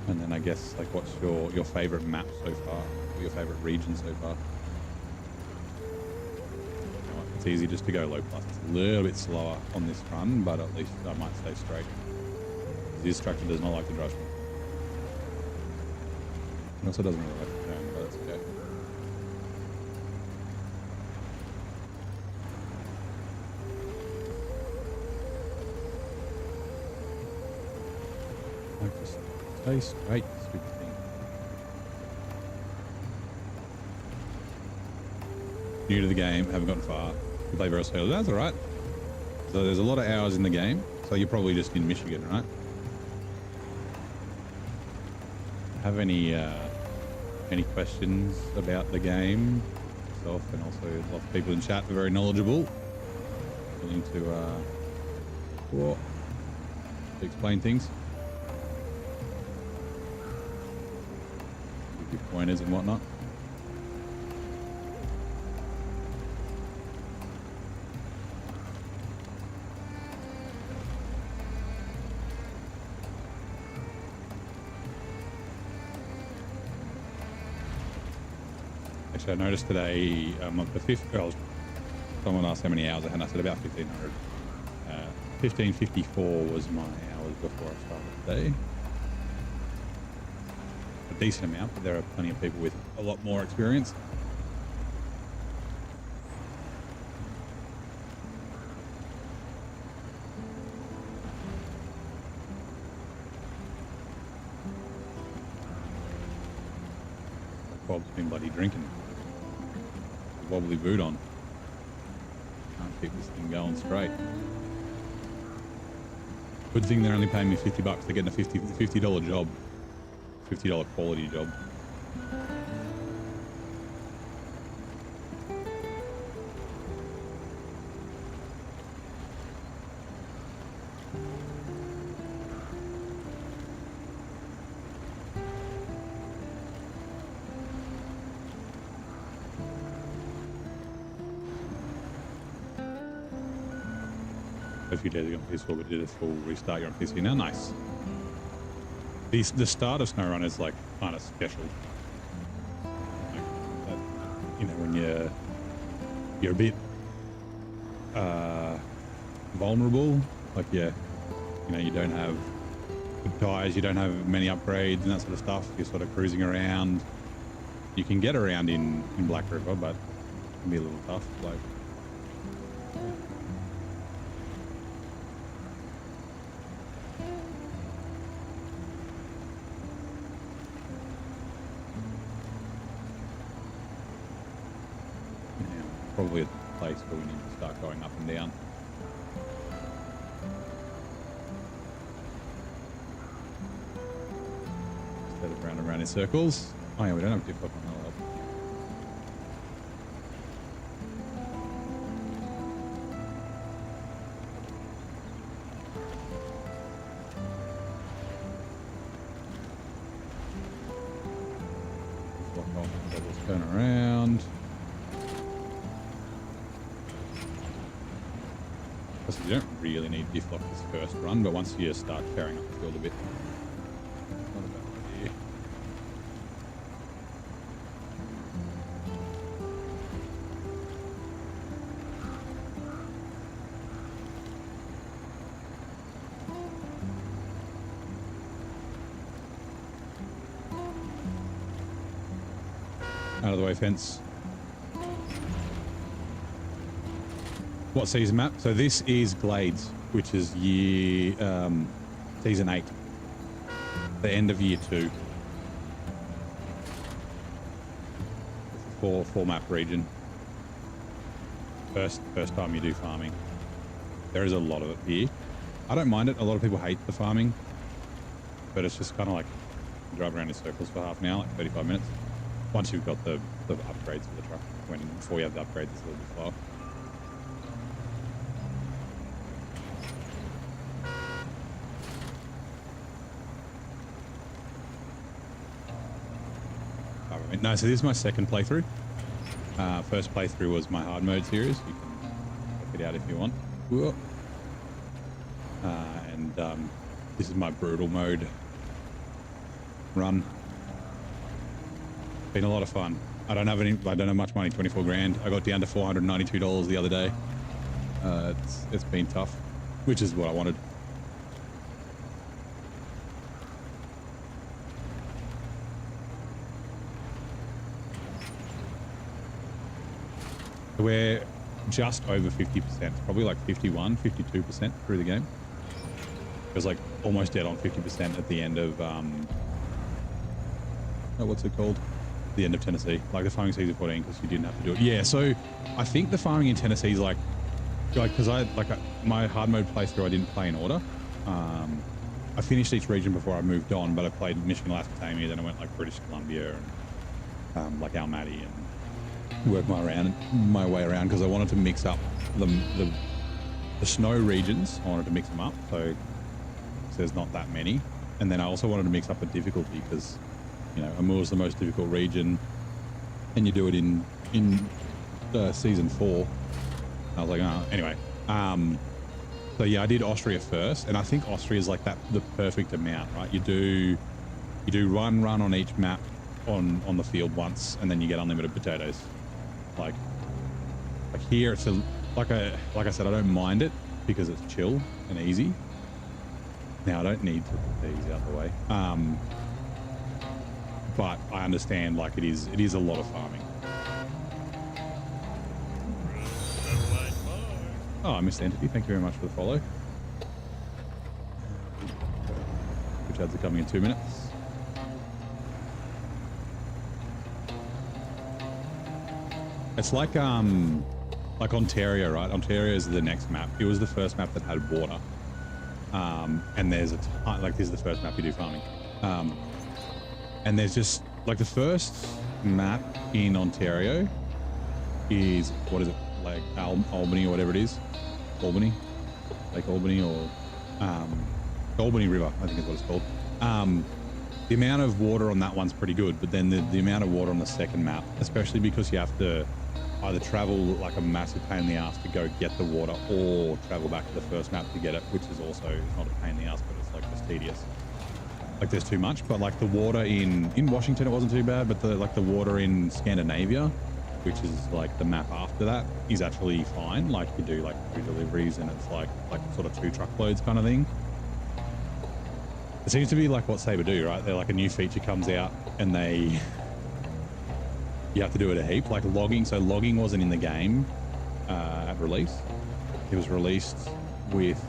And then I guess, like, what's your favorite map so far? Or your favorite region so far? It's easy just to go low plus. It's a little bit slower on this run, but at least I might stay straight. This tractor does not like to drive. It also doesn't really like to turn, but that's okay. Like just stay straight, stupid thing. New to the game, haven't gotten far. You play very slowly. That's alright. So there's a lot of hours in the game. So you're probably just in Michigan, right? Have any questions about the game itself, and also a lot of people in chat are very knowledgeable, willing to explain things, give you pointers and whatnot. I noticed today, the fifth, well, someone asked how many hours I had, and I said about 1,500. 1,554 was my hours before I started today. A decent amount, but there are plenty of people with a lot more experience. Bob's been bloody drinking. Wobbly boot on. Can't keep this thing going straight. Good thing they're only paying me $50. They're getting a $50 job, $50 quality job. A few days ago on PS4, but did a full restart. You're on PC now. Nice. The start of SnowRunner is like kind of special. Like, you know, when you're a bit vulnerable. Like, yeah, you know, you don't have good tires, you don't have many upgrades and that sort of stuff. You're sort of cruising around. You can get around in Black River, but it can be a little tough. Like. Probably a place where we need to start going up and down. Instead of round and round in circles. Oh yeah, we don't have diff lock on that. Let's turn around. You don't really need diff lock this first run, but once you start tearing up the field a bit, not a bad idea. Out of the way, fence. What season map? So this is Glades, which is season 8, the end of year 2. It's a four map region. First time you do farming. There is a lot of it here. I don't mind it. A lot of people hate the farming, but it's just kind of like drive around in circles for half an hour, like 35 minutes. Once you've got the upgrades for the truck. Before you have the upgrades, it's a little bit slower. No, so this is my second playthrough. First playthrough was my hard mode series. You can check it out if you want. This is my brutal mode run. Been a lot of fun. I don't have much money, 24 grand. I got down to $492 the other day. It's been tough, which is what I wanted. We're just over 50%, probably like 51, 52% through the game. It was like almost dead on 50% at the end of, what's it called? The end of Tennessee, like the farming season 14, because you didn't have to do it. Yeah, so I think the farming in Tennessee is like because my hard mode playthrough, I didn't play in order. I finished each region before I moved on, but I played Michigan, Alaska, Tamia, then I went like British Columbia and like Almaty and work my way around because I wanted to mix up the snow regions. I wanted to mix them up so there's not that many, and then I also wanted to mix up the difficulty because Amur is the most difficult region, and you do it in season 4. I was like, oh, anyway. So yeah, I did Austria first, and I think Austria is like the perfect amount, right? You do one run on each map on the field once, and then you get unlimited potatoes. Like here, it's like I said, I don't mind it because it's chill and easy. Now I don't need to put these out the way, but I understand like it is a lot of farming. Oh, I missed Entity. Thank you very much for the follow. Which ads are coming in 2 minutes. It's like Ontario, right? Ontario is the next map. It was the first map that had water. And there's a ton, like this is the first map you do farming. And there's just like the first map in Ontario is, what is it, like Albany or whatever it is, Albany, Lake Albany, or Albany River, I think is what it's called. The amount of water on that one's pretty good, but then the amount of water on the second map, especially because you have to either travel like a massive pain in the ass to go get the water, or travel back to the first map to get it, which is also not a pain in the ass, but it's like just tedious. Like there's too much. But like the water in Washington, it wasn't too bad, but the water in Scandinavia, which is like the map after that, is actually fine. Like you do like 2 deliveries and it's like sort of 2 truckloads kind of thing. It seems to be like what Sabre do, right? They're like a new feature comes out and you have to do it a heap, like logging. So logging wasn't in the game at release. It was released with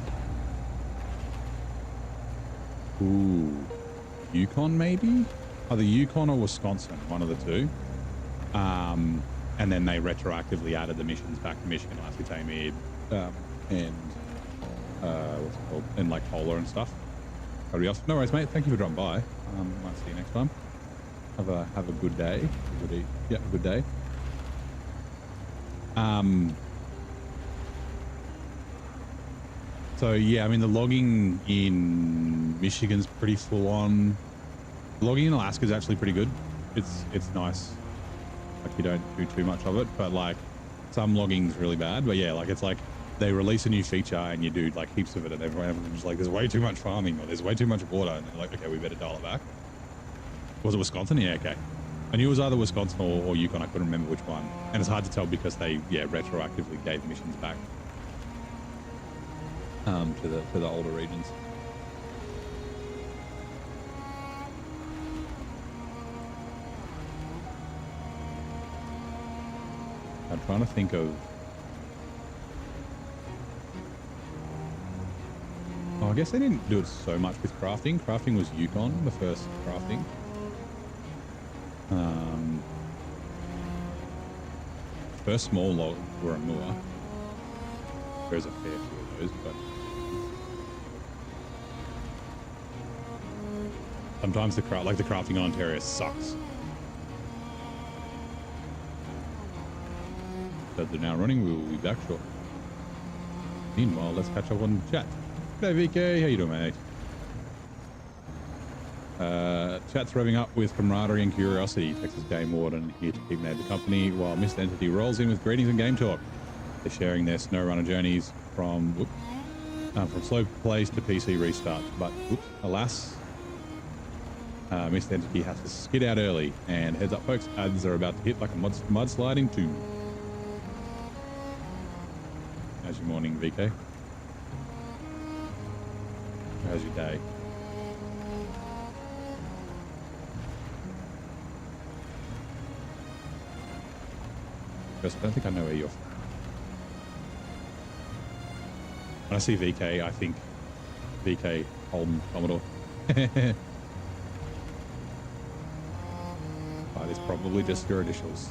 Yukon, maybe either Yukon or Wisconsin, one of the two. And then they retroactively added the missions back to Michigan, Lasky, and what's it called, and like Polar and stuff. That'd be awesome. No worries, mate. Thank you for dropping by. Might see you next time. Have a good day. A good day. So yeah, I mean the logging in Michigan's pretty full on. Logging in Alaska is actually pretty good. It's nice. Like you don't do too much of it, but like some logging's really bad. But yeah, like it's like they release a new feature and you do like heaps of it, and everyone's like, there's way too much farming or there's way too much water, and they're like, okay, we better dial it back. Was it Wisconsin? Yeah, okay. I knew it was either Wisconsin or Yukon. I couldn't remember which one, and it's hard to tell because they retroactively gave missions back to the older regions. I'm trying to think of. Oh, I guess they didn't do it so much with crafting. Crafting was Yukon, the first crafting. First small logs were a Moor. There's a fair few of those, but sometimes the crafting on Ontario sucks. So they're now running. We will be back shortly. Meanwhile, let's catch up on chat. G'day VK, how you doing, mate? Chat's revving up with camaraderie and curiosity. Texas Game Warden here to keep the company while Mr. Entity rolls in with greetings and game talk. They're sharing their SnowRunner journeys from slow plays to PC restarts, but alas, Mr. Entity has to skid out early. And heads up, folks, ads are about to hit like a mudsliding tomb. How's your morning, VK? How's your day? First, I don't think I know where you're from. When I see VK, I think VK Holden Commodore. But it's probably just your initials.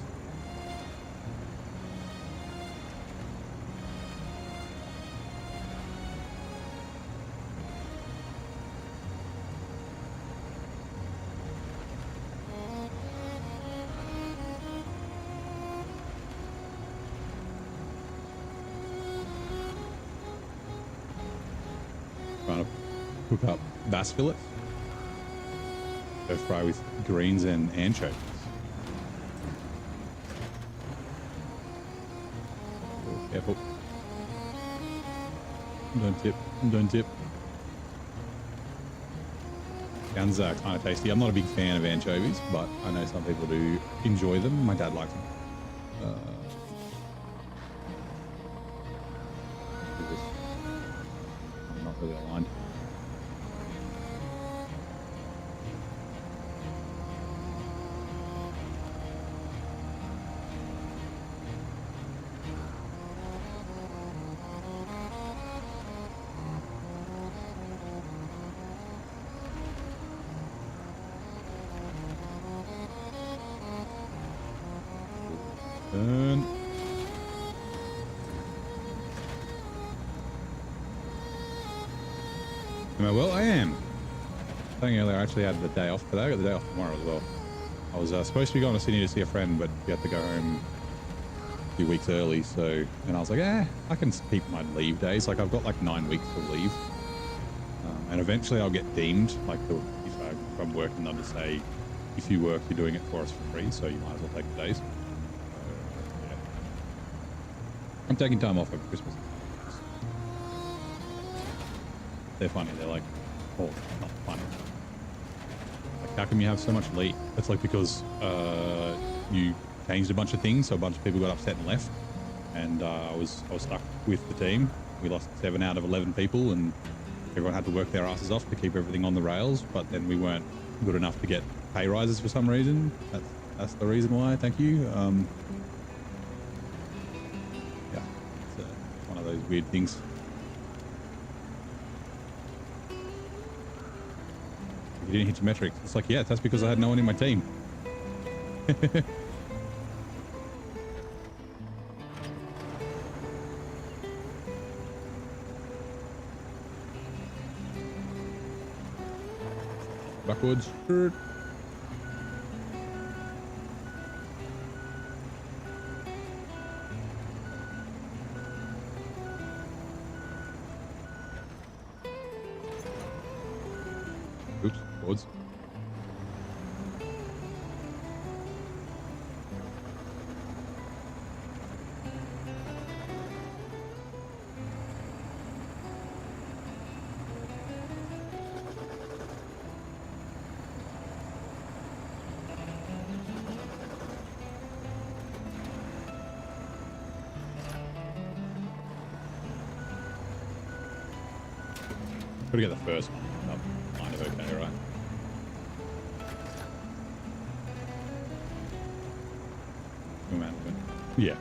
Cook up bass fillets. Go fry with greens and anchovies. Oh, careful. Don't tip. Don't tip. Sounds kind of tasty. I'm not a big fan of anchovies, but I know some people do enjoy them. My dad likes them. I'm not really aligned. Am I well? I am. Saying earlier, I actually had the day off today. I got the day off tomorrow as well. I was supposed to be going to Sydney to see a friend, but we had to go home a few weeks early. So, and I was like, I can keep my leave days. Like I've got like 9 weeks of leave. And eventually I'll get deemed, like if I'm working, they'll just say, if you work, you're doing it for us for free. So you might as well take the days. Yeah. I'm taking time off over Christmas. They're funny. They're like, oh, not funny. Like, how come you have so much leave? It's like because you changed a bunch of things, so a bunch of people got upset and left, and I was stuck with the team. We lost 7 out of 11 people, and everyone had to work their asses off to keep everything on the rails. But then we weren't good enough to get pay rises for some reason. That's the reason why. Thank you. Yeah, it's one of those weird things. You didn't hit your metrics. It's like, yeah, that's because I had no one in my team. Backwards. Oops, forwards. Gotta get the first one. That's kind of okay, right? Yeah.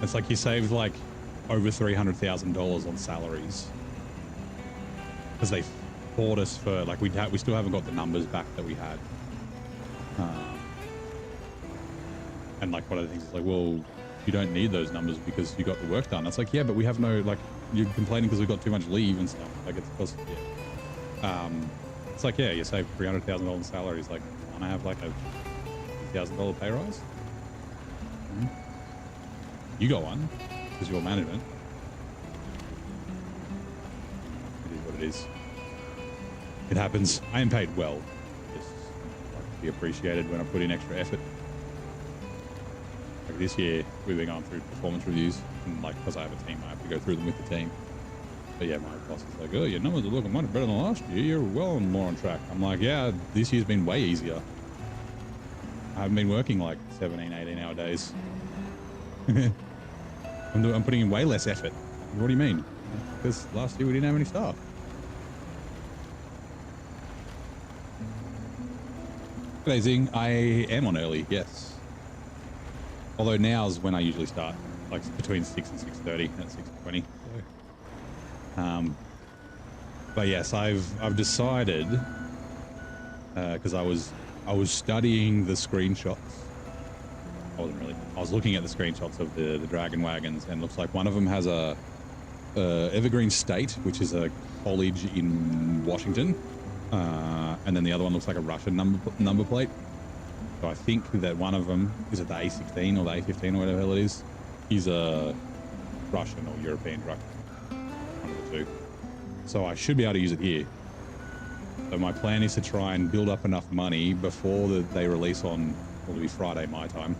It's like you saved like over $300,000 on salaries because they fought us for like we still haven't got the numbers back that we had. And like one of the things is like, well, you don't need those numbers because you got the work done. It's like, yeah, but we have no, like, you're complaining because we've got too much leave and stuff. Like, it's because, yeah. It's like, yeah, you save $300,000 in salaries. Like, want to have like a $1,000 pay rise? Mm-hmm. You got one because you're management. It is what it is. It happens. I am paid well. Just like to be appreciated when I put in extra effort. Like this year, we've been going through performance reviews, and like because I have a team, I have to go through them with the team. But yeah, my boss is like, "Oh, your numbers are looking much better than last year. You're well more on track." I'm like, "Yeah, this year's been way easier. I haven't been working like 17, 18-hour days. I'm putting in way less effort." What do you mean? Because last year we didn't have any staff. Amazing. I am on early, yes. Although now's when I usually start, like between 6 and 6:30, at 6:20. So, but yes, I've decided because I was studying the screenshots. I wasn't really. I was looking at the screenshots of the Dragon Wagons, and it looks like one of them has a Evergreen State, which is a college in Washington, and then the other one looks like a Russian number plate. So I think that one of them, is it the A16 or the A15 or whatever the hell it is? He's a Russian or European truck. One of the two. So I should be able to use it here. So my plan is to try and build up enough money before they release on, well, it'll be Friday my time,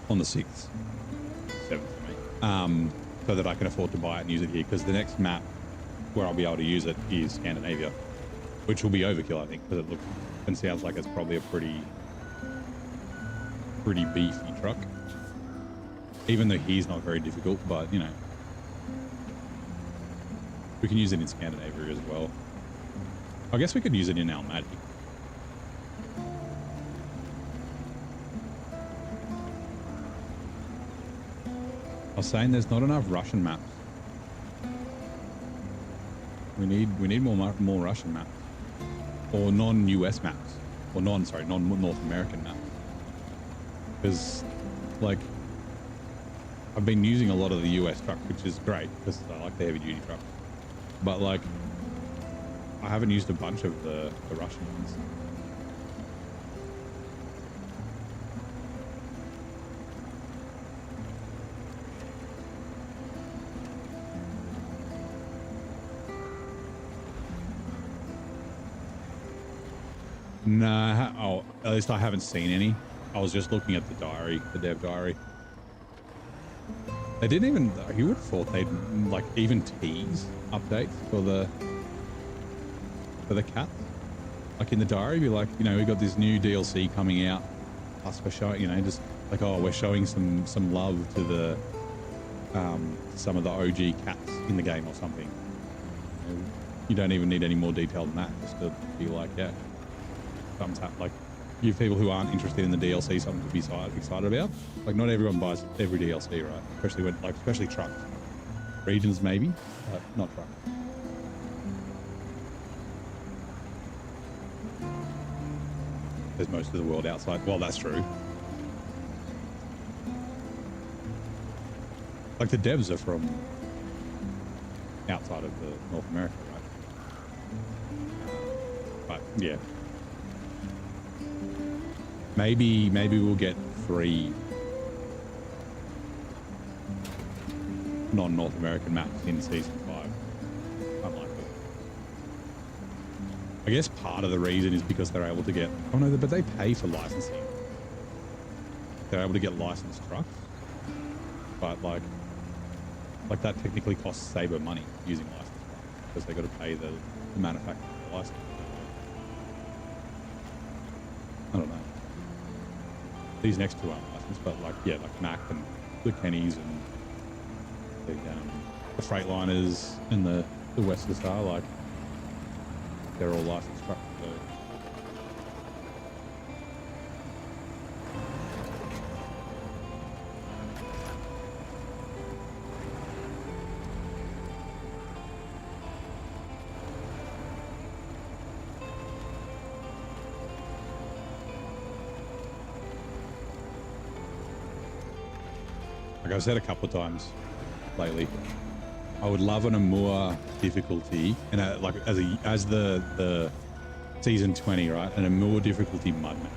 on the 6th, 7th for me, so that I can afford to buy it and use it here. Because the next map where I'll be able to use it is Scandinavia, which will be overkill, I think, because it looks and sounds like it's probably a pretty beefy truck, even though he's not very difficult. But you know, we can use it in Scandinavia as well. I guess we could use it in Almaty. I was saying there's not enough Russian maps. We need more Russian maps, or non-US maps, or non-North American maps. Because, like, I've been using a lot of the US truck, which is great because I like the heavy duty truck. But like, I haven't used a bunch of the Russian ones. Nah, oh, at least I haven't seen any. I was just looking at the diary, the dev diary. They didn't even, you would have thought they'd like even tease updates for the cats. Like in the diary, be like, you know, we got this new DLC coming out. Us for showing, you know, just like, oh, we're showing some love to the some of the OG cats in the game or something. You don't even need any more detail than that, just to be like, yeah, something's happening. Like, you people who aren't interested in the DLC, something to be excited about. Like, not everyone buys every DLC, right? Especially when, like, especially trucks. Regions maybe, but not trucks. There's most of the world outside. Well, that's true. Like, the devs are from outside of the North America, right? But yeah. Maybe we'll get 3 non-North American maps in season 5. Unlikely. I guess part of the reason is because they're able to get, oh no, but they pay for licensing. They're able to get licensed trucks, but like that technically costs Saber money using licensed trucks because they got to pay the manufacturer for the license. I don't know. These next 2 aren't licensed, but like, yeah, like Mac and the Kennys and the Freightliners and the Western Star, like, they're all licensed trucks. So. Like I've said a couple of times lately, I would love an Amur difficulty, and like as the season 20, right? An Amur difficulty mud map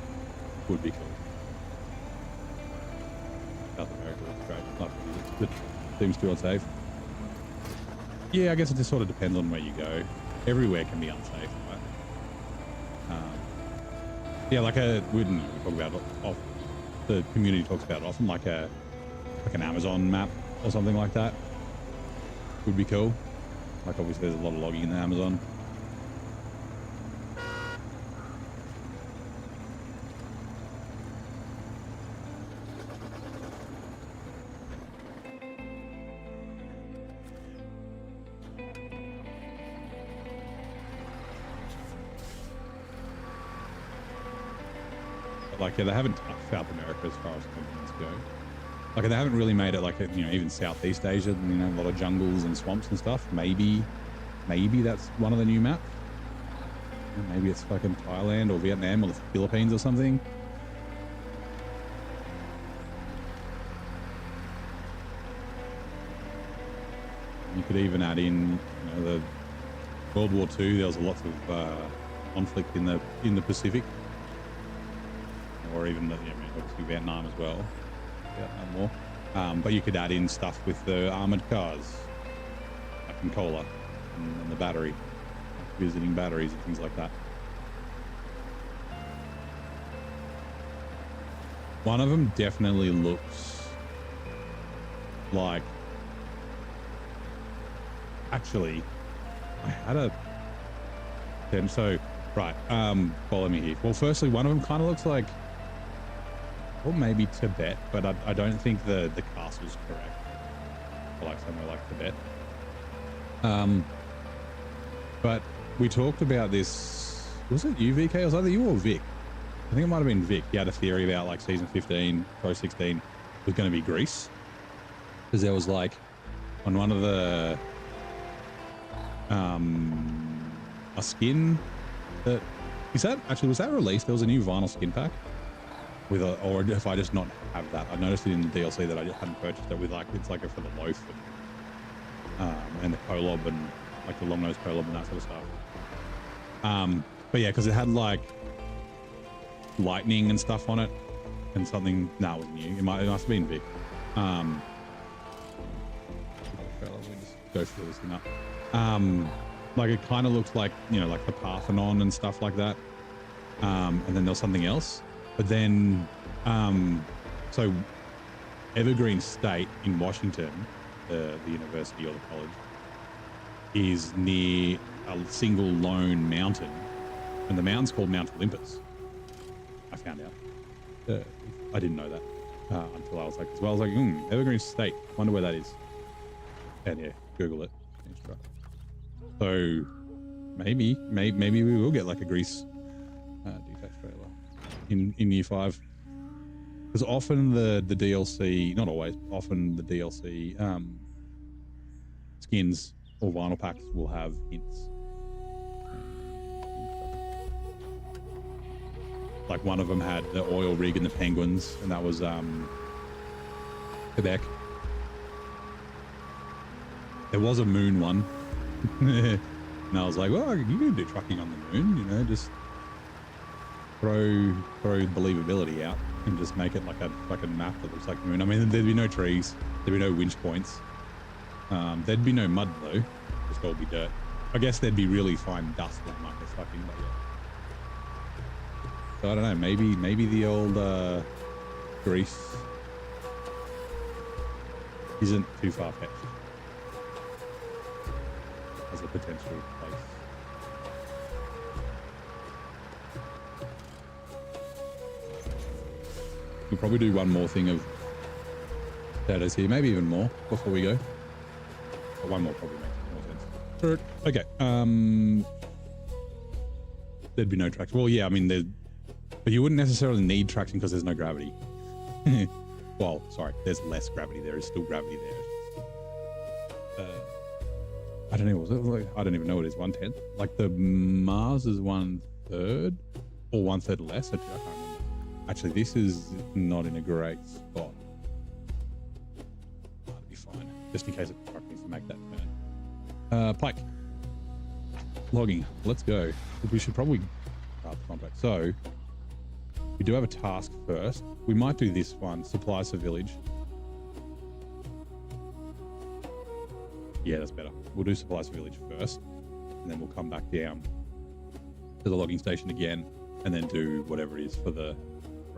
would be cool. South America is great. Not really, but seems too unsafe. Yeah, I guess it just sort of depends on where you go. Everywhere can be unsafe, right? Yeah, like we talk about it, the community talks about it often, like an Amazon map or something like that would be cool. Like, obviously there's a lot of logging in the Amazon. But like, yeah, they haven't touched South America as far as continents go. Like, they haven't really made it like, you know, even Southeast Asia, you know, a lot of jungles and swamps and stuff. Maybe that's one of the new maps. Maybe it's fucking Thailand or Vietnam or the Philippines or something. You could even add in, you know, the World War II. There was lots of conflict in the Pacific, or even obviously Vietnam as well. Vietnam War. But you could add in stuff with the armored cars, like in Cola, and the battery, like visiting batteries and things like that. One of them definitely looks like, actually, I had a, so, right, follow me here. Well, firstly, one of them kind of looks like, or maybe Tibet, but I don't think the castle's correct. Or like somewhere like Tibet. But we talked about this, was it you, VK? Or was either you or Vic? I think it might have been Vic. He had a theory about like season 15, Pro 16 was going to be Greece. Because there was like, on one of the, a skin that, was that released? There was a new vinyl skin pack. with a, or if I just not have that. I noticed it in the DLC that I just hadn't purchased it with, like, it's like for the loaf and the kolob and like the long nose kolob and that sort of stuff. But yeah, because it had like lightning and stuff on it and something that was new. It must have been Vic. Let me just go fill this thing up. Like it kind of looks like, you know, like the Parthenon and stuff like that. And then there's something else. But then, so Evergreen State in Washington, the university or the college, is near a single lone mountain, and the mountain's called Mount Olympus. I found out. I didn't know that until I was like, as well, I was like, Evergreen State. Wonder where that is. And yeah, Google it. So maybe we will get like a Grease detached trailer in year 5, because often the DLC, not always, often the DLC skins or vinyl packs will have hints. Like one of them had the oil rig and the penguins, and that was Quebec. There was a moon one. And I was like, well, you can do trucking on the moon, you know, just throw believability out and just make it like a fucking map that looks like the moon. I mean, there'd be no trees, there'd be no winch points, there'd be no mud though, just all be dirt. I guess there'd be really fine dust that might get stuck in, but yeah. So I don't know, maybe the old Greece isn't too far-fetched as a potential place. We'll probably do one more thing of shadows here, maybe even more before we go. But one more probably makes more sense. Okay. There'd be no traction. Well, yeah, I mean, but you wouldn't necessarily need traction because there's no gravity. Well, sorry, there's less gravity. There is still gravity there. I don't know. I don't even know what it is. 1/10. Like the Mars is 1/3 or 1/3 less. I can't remember. Actually, this is not in a great spot. That'll be fine, just in case the truck needs to make that turn. Pike. Logging. Let's go. We should probably start the contract. So we do have a task first. We might do this one. Supplies for village. Yeah, that's better. We'll do supplies for village first, and then we'll come back down to the logging station again, and then do whatever it is for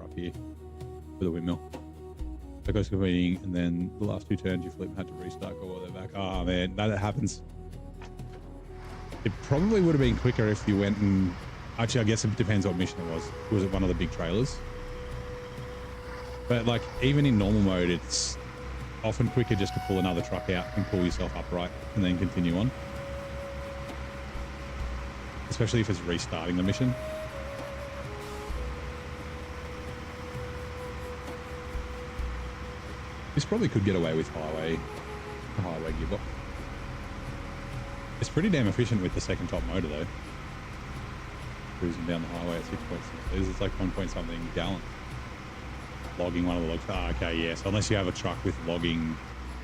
up here for the windmill. So goes convening, and then the last 2 turns you flip and had to restart, go all the way back. Oh man, that happens. It probably would have been quicker if you went and actually, I guess it depends what mission it was. Was it one of the big trailers? But like even in normal mode, it's often quicker just to pull another truck out and pull yourself upright and then continue on. Especially if it's restarting the mission. This probably could get away with highway gearbox. It's pretty damn efficient with the second top motor though. Cruising down the highway at 6.6 liters, it's like 1 point something gallon. Logging one of the logs. Ah, okay, yeah. So unless you have a truck with logging,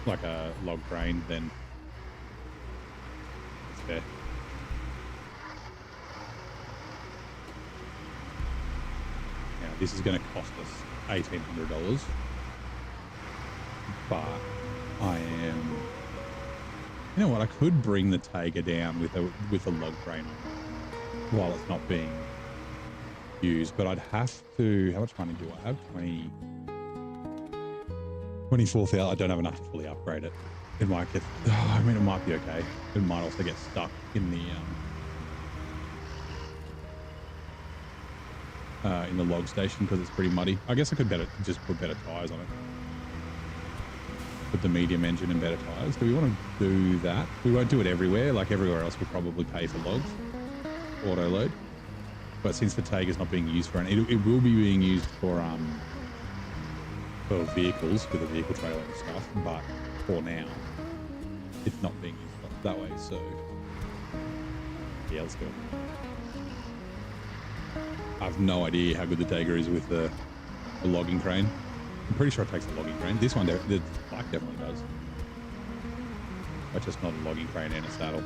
like a log crane, then it's fair. Now this is going to cost us $1,800, but I am. You know what? I could bring the Tiger down with a log crane on while it's not being used, but I'd have to. How much money do I have? 24,000. I don't have enough to fully upgrade it. It might get. I mean, it might be okay. It might also get stuck in the log station because it's pretty muddy. I guess I could just put better tires on it. Put the medium engine and better tires. Do we want to do that? We won't do it everywhere. Like everywhere else, we'll probably pay for logs, auto load. But since the Tiger's not being used for it will be being used for vehicles with a vehicle trailer and stuff. But for now, it's not being used that way. So yeah, let's go. I have no idea how good the Tiger is with the a logging crane. I'm pretty sure it takes a logging crane. This one, the bike definitely does. But just not a logging crane and a saddle.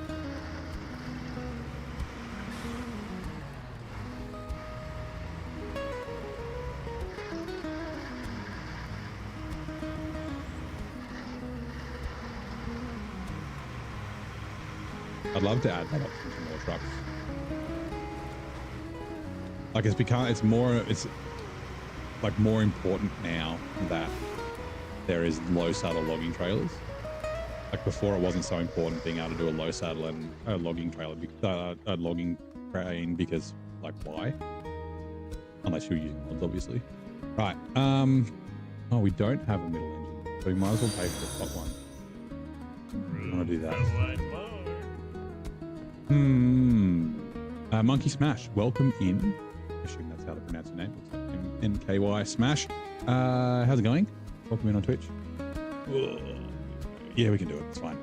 I'd love to add that option to more trucks. Like it's like more important now that there is low saddle logging trailers. Like before, it wasn't so important being able to do a low saddle and a logging trailer, a logging crane, because like why? Unless you're using mods, obviously. Right. Oh, we don't have a middle engine, so we might as well pay for the top one. I want to do that. Monkey Smash, welcome in. I assume that's how to pronounce your name. MKY Smash. How's it going? Welcome in on Twitch. Yeah, we can do it. It's fine.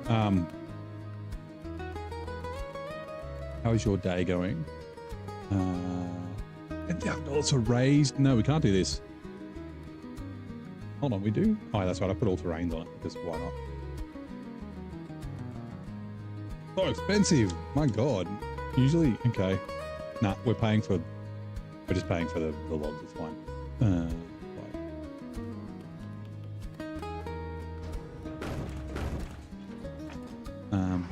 How is your day going? $10,000 are raised. No, we can't do this. Hold on, we do? Oh, that's right. I put all terrains on it because why not? So expensive. My God. Usually, okay. Nah, we're just paying for the logs. It's fine.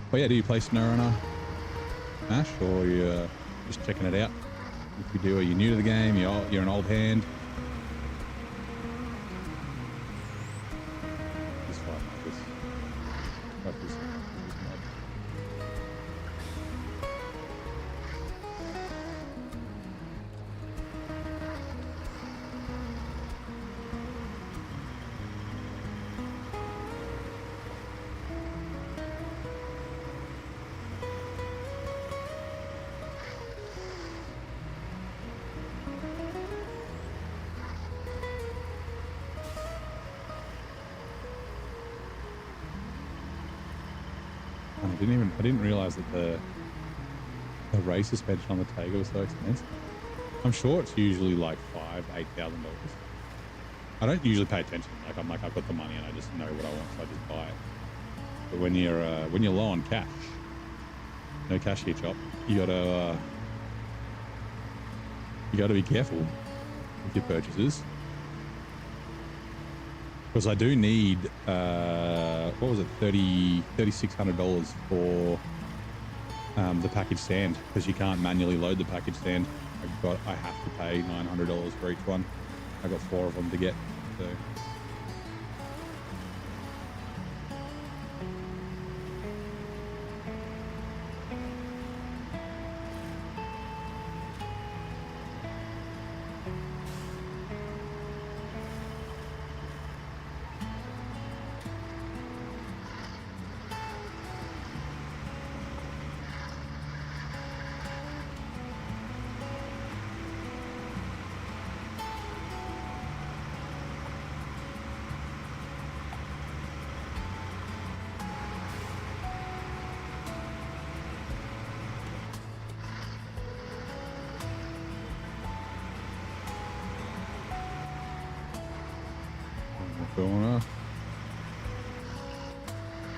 But yeah, do you play SnowRunner Smash, or you're just checking it out? If you do, are you new to the game? You're an old hand? It's fine like this. Like this. I didn't realize that the race suspension on the Taiga was so expensive. I'm sure it's usually like $8,000. I don't usually pay attention. Like I've got the money and I just know what I want, so I just buy it. But when you're low on cash, no cash here, chop. You gotta be careful with your purchases. Because I do need, what was it, $3,600 for the package sand, because you can't manually load the package sand. I have to pay $900 for each one. I got 4 of them to get, so.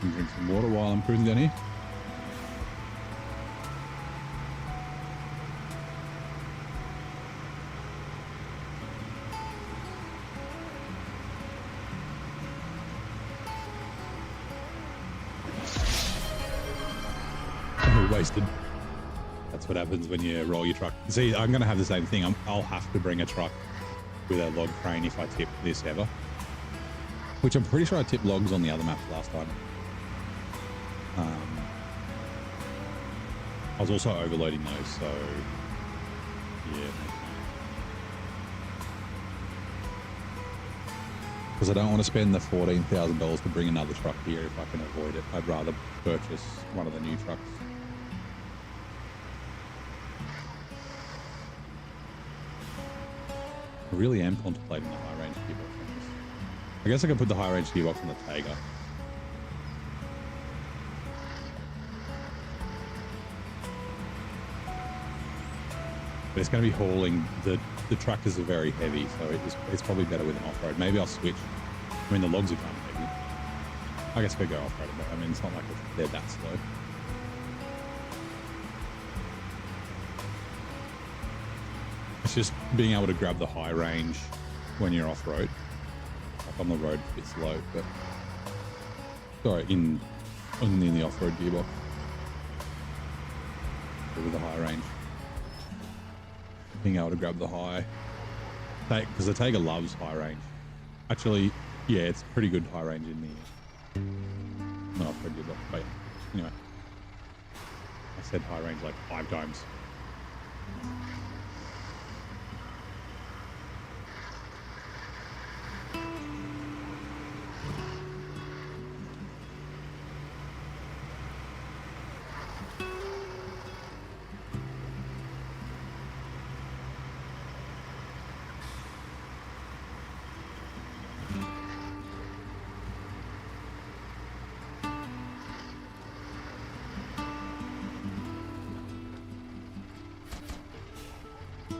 Drink some water while I'm cruising down here. Wasted. That's what happens when you roll your truck. See, I'm going to have the same thing. I'll have to bring a truck with a log crane if I tip this ever. Which I'm pretty sure I tipped logs on the other maps last time. I was also overloading those, so yeah. Because I don't want to spend the $14,000 to bring another truck here if I can avoid it. I'd rather purchase one of the new trucks. I really am contemplating the high range gearbox on this. I guess I could put the high range gearbox on the Taiga. But it's going to be hauling. The tractors are very heavy, so it's probably better with an off-road. Maybe I'll switch. I mean, the logs are kind of heavy. I guess we go off-road, but I mean, it's not like they're that slow. It's just being able to grab the high range when you're off-road. Like on the road, it's a bit slow, but sorry, in the off-road gearbox with the high range. Being able to grab the high, because the Tiger loves high range. Actually, yeah, it's pretty good high range in the off-road gearbox. But anyway, I said high range like 5 times.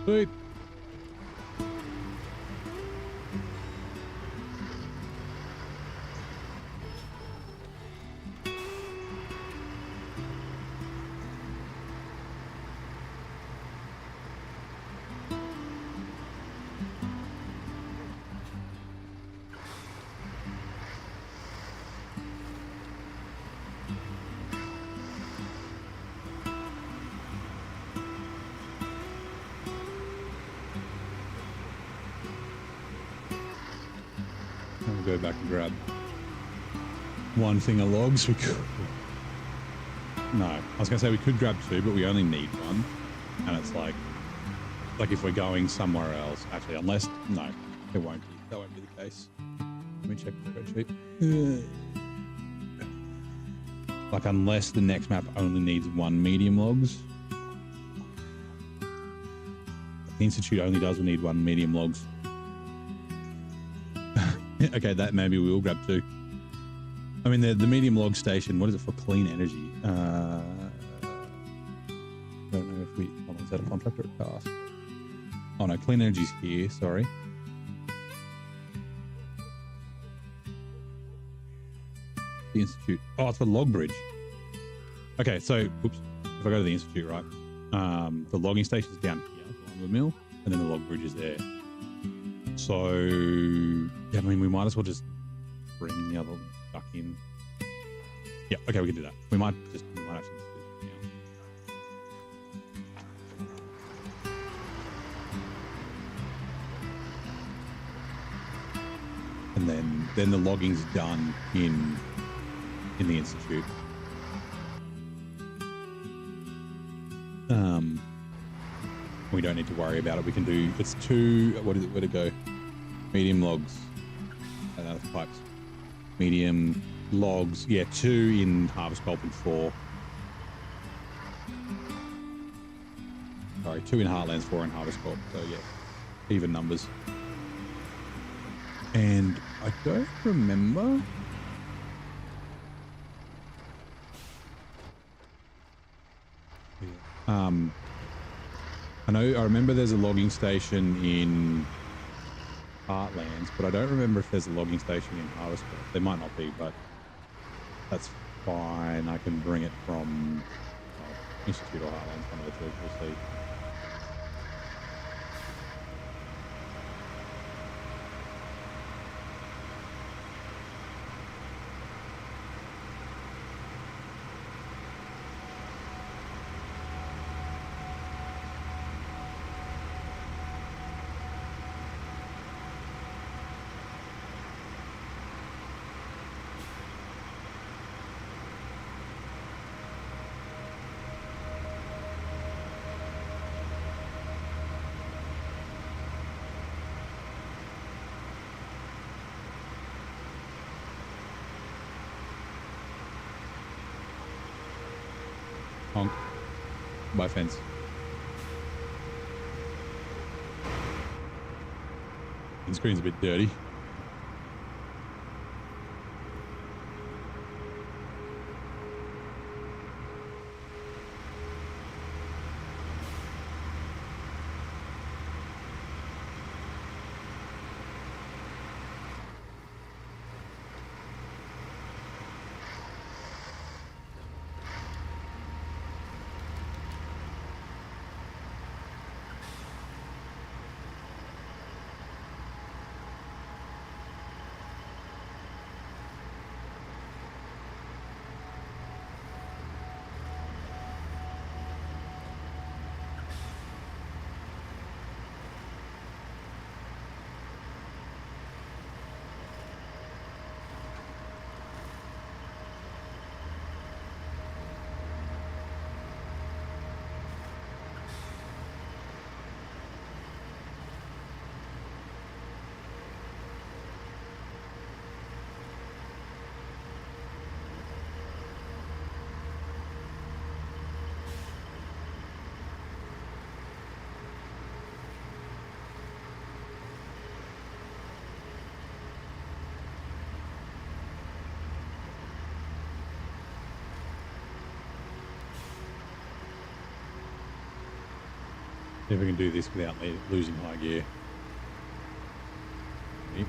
Sweet. Go back and grab one thing of logs. We could, no, I was gonna say we could grab 2, but we only need 1, and it's like if we're going somewhere else, actually, unless no, it won't be. That won't be the case. Let me check the spreadsheet. Like unless the next map only needs 1 medium logs. The Institute only does need 1 medium logs. Okay, that maybe we'll grab 2. I mean, the medium log station, what is it for? Clean energy. I don't know if we... Hold on, is that a contract or a task? Oh no, clean energy's here, sorry. The Institute. Oh, it's for log bridge. Okay, so, oops. If I go to the Institute, right, the logging station's down here, along the mill, and then the log bridge is there. So, yeah, I mean, we might as well just bring the other duck in. Yeah, okay, we can do that. We might actually just do it now. And then the logging's done in the Institute. We don't need to worry about it. We can do, it's 2, what is it, where to go? Medium logs. That's pipes. Medium logs, yeah, 2 in Harvest Pulp and 4. Sorry, 2 in Heartlands, 4 in Harvest Pulp. So yeah, even numbers. And I don't remember. I remember there's a logging station in Heartlands, but I don't remember if there's a logging station in Harvest Pulp. There might not be, but that's fine. I can bring it from Institute or Heartlands, one of the 2, we'll see. Honk. By fence. The screen's a bit dirty. See if we can do this without losing high gear. Yep.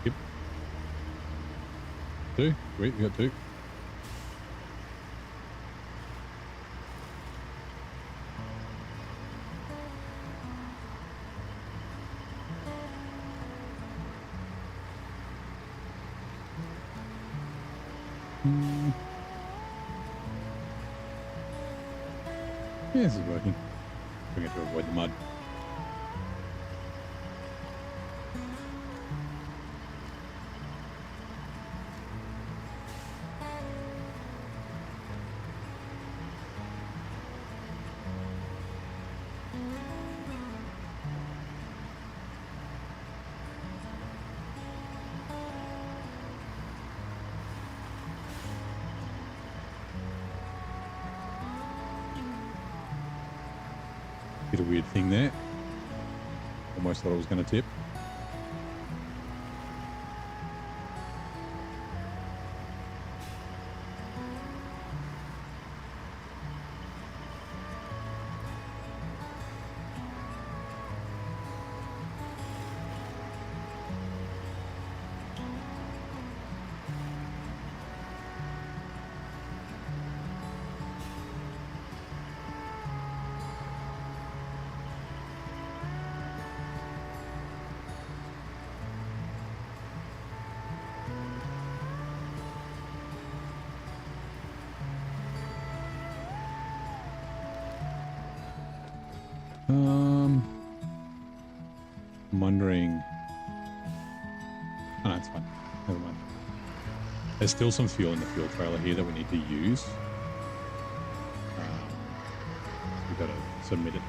Yep. 2. Sweet, we got 2. Yeah, this is working. Bring it to avoid the mud. Did a weird thing there. Almost thought I was going to tip. I'm wondering. Oh, no, it's fine. Never mind. There's still some fuel in the fuel trailer here that we need to use. We've got to submit it.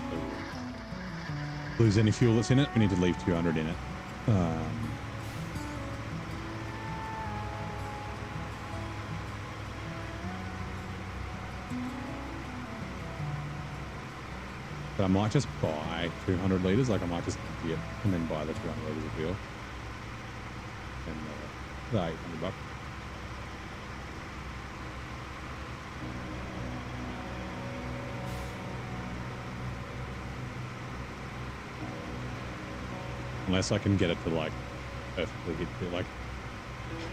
So lose any fuel that's in it. We need to leave 200 in it. But I might just buy 200 litres, like I might just empty it and then buy the 200 litres of fuel. And the 800 bucks. Unless I can get it to like perfectly hit, like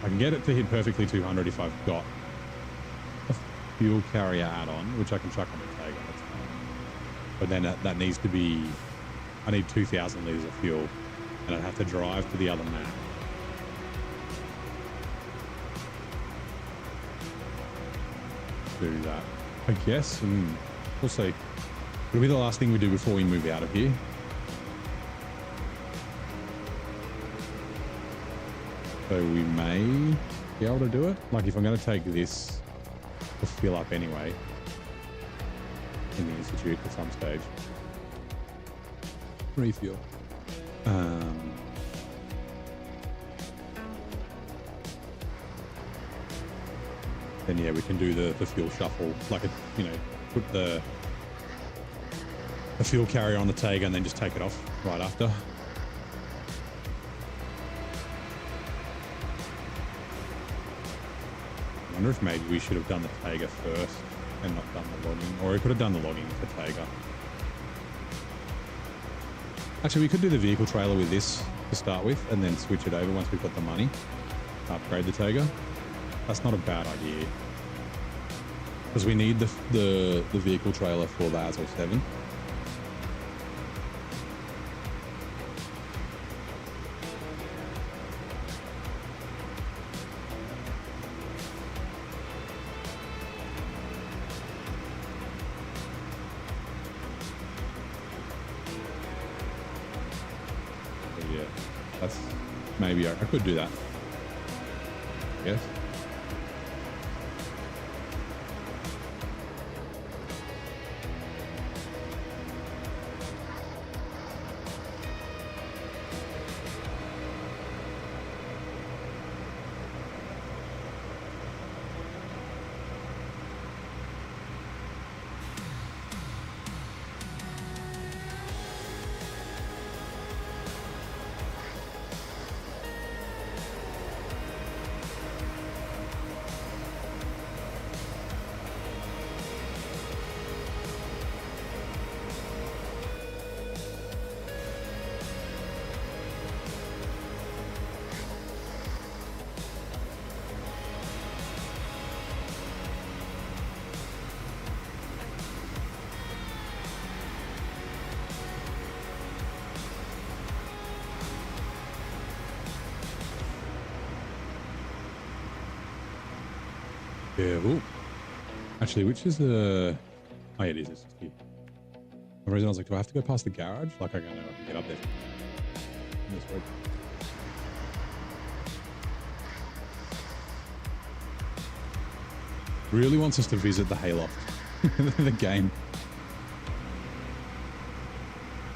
I can get it to hit perfectly 200 if I've got a fuel carrier add-on, which I can chuck on the Tega. That's fine. But then that needs to be, I need 2,000 litres of fuel, and I'd have to drive to the other map. Do that, I guess, and we'll see. It'll be the last thing we do before we move out of here. So we may be able to do it. Like if I'm going to take this to fill up anyway in the Institute at some stage. Refuel. Then yeah, we can do the fuel shuffle, like a, you know, put the fuel carrier on the Tega and then just take it off right after. I wonder if maybe we should have done the Tega first and not done the logging, or we could have done the logging for Tega. Actually, we could do the vehicle trailer with this to start with and then switch it over once we've got the money. Upgrade the Tega. That's not a bad idea. Because we need the vehicle trailer for the ASL 7. Yeah, that's maybe I could do that. Yes. Yeah. Ooh. Actually, which is the... Oh, yeah, it is. It's just here. For some reason, I was like, do I have to go past the garage? Like, I don't know if I can get up there. This way. Really wants us to visit the hayloft. The game.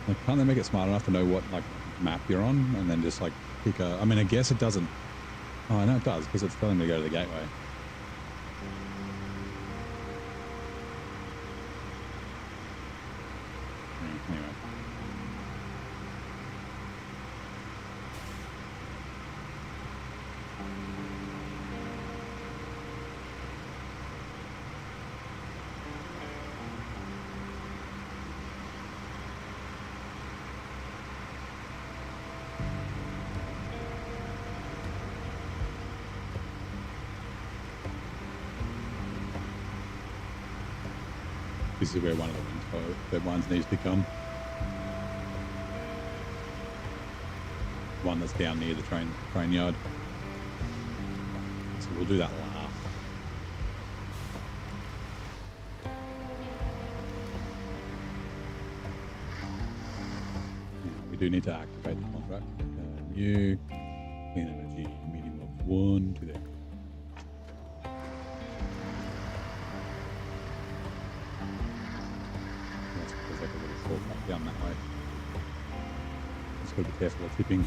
Like, can't they make it smart enough to know what, like, map you're on? And then just, like, pick a... I mean, I guess it doesn't... Oh, I know it does, because it's telling me to go to the gateway. Anyway. This is where one of the ones needs to come. One that's down near the train yard. So we'll do that last. Now, we do need to activate the contract. New clean energy medium of 1 to there. Down that way. Just got to be careful of tipping.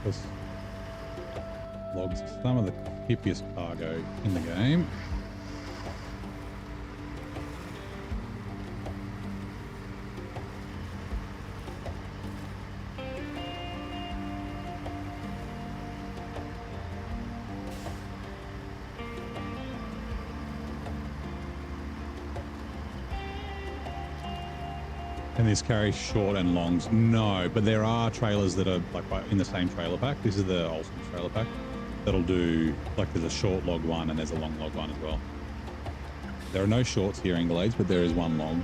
Because logs are some of the hippiest cargo in the game. And these carry short and longs? No, but there are trailers that are like in the same trailer pack. This is the Olsen's trailer pack. That'll do, like there's a short log one and there's a long log one as well. There are no short steering blades, but there is one long.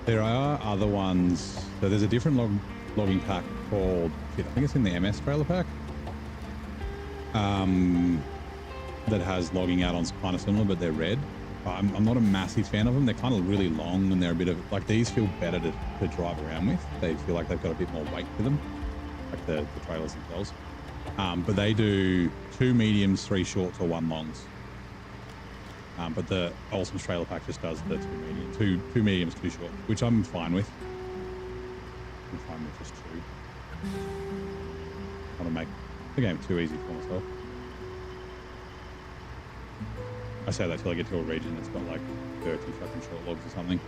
There are other ones. So there's a different logging pack called, I think it's in the MS trailer pack. That has logging add-ons kind of similar, but they're red. I'm not a massive fan of them. They're kind of really long and they're a bit of, like these feel better to drive around with. They feel like they've got a bit more weight to them, like the trailers themselves. But they do 2 mediums, 3 shorts or 1 longs. But the Olsen's trailer pack just does the 2 mediums, 2 shorts, which I'm fine with. I'm fine with just 2. I want to make the game too easy for myself. I say that till I get to a region that's got like 30 fucking short logs or something.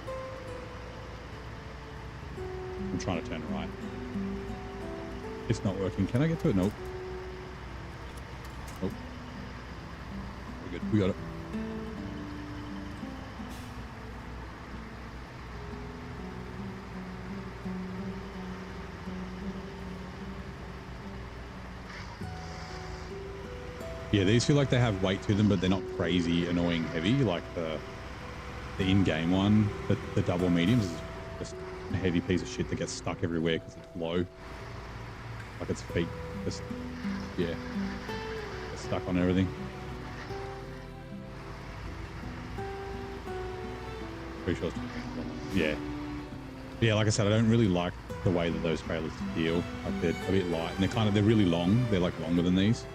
I'm trying to turn it right. It's not working. Can I get to it? Nope. Nope. We're good. We got it. Yeah, these feel like they have weight to them, but they're not crazy, annoying heavy like the in-game one. The double mediums is just a heavy piece of shit that gets stuck everywhere because it's low. Like its feet just, yeah, get stuck on everything. Pretty sure it's, yeah. Yeah, like I said, I don't really like the way that those trailers feel. Like they're a bit light and they're really long. They're like longer than these.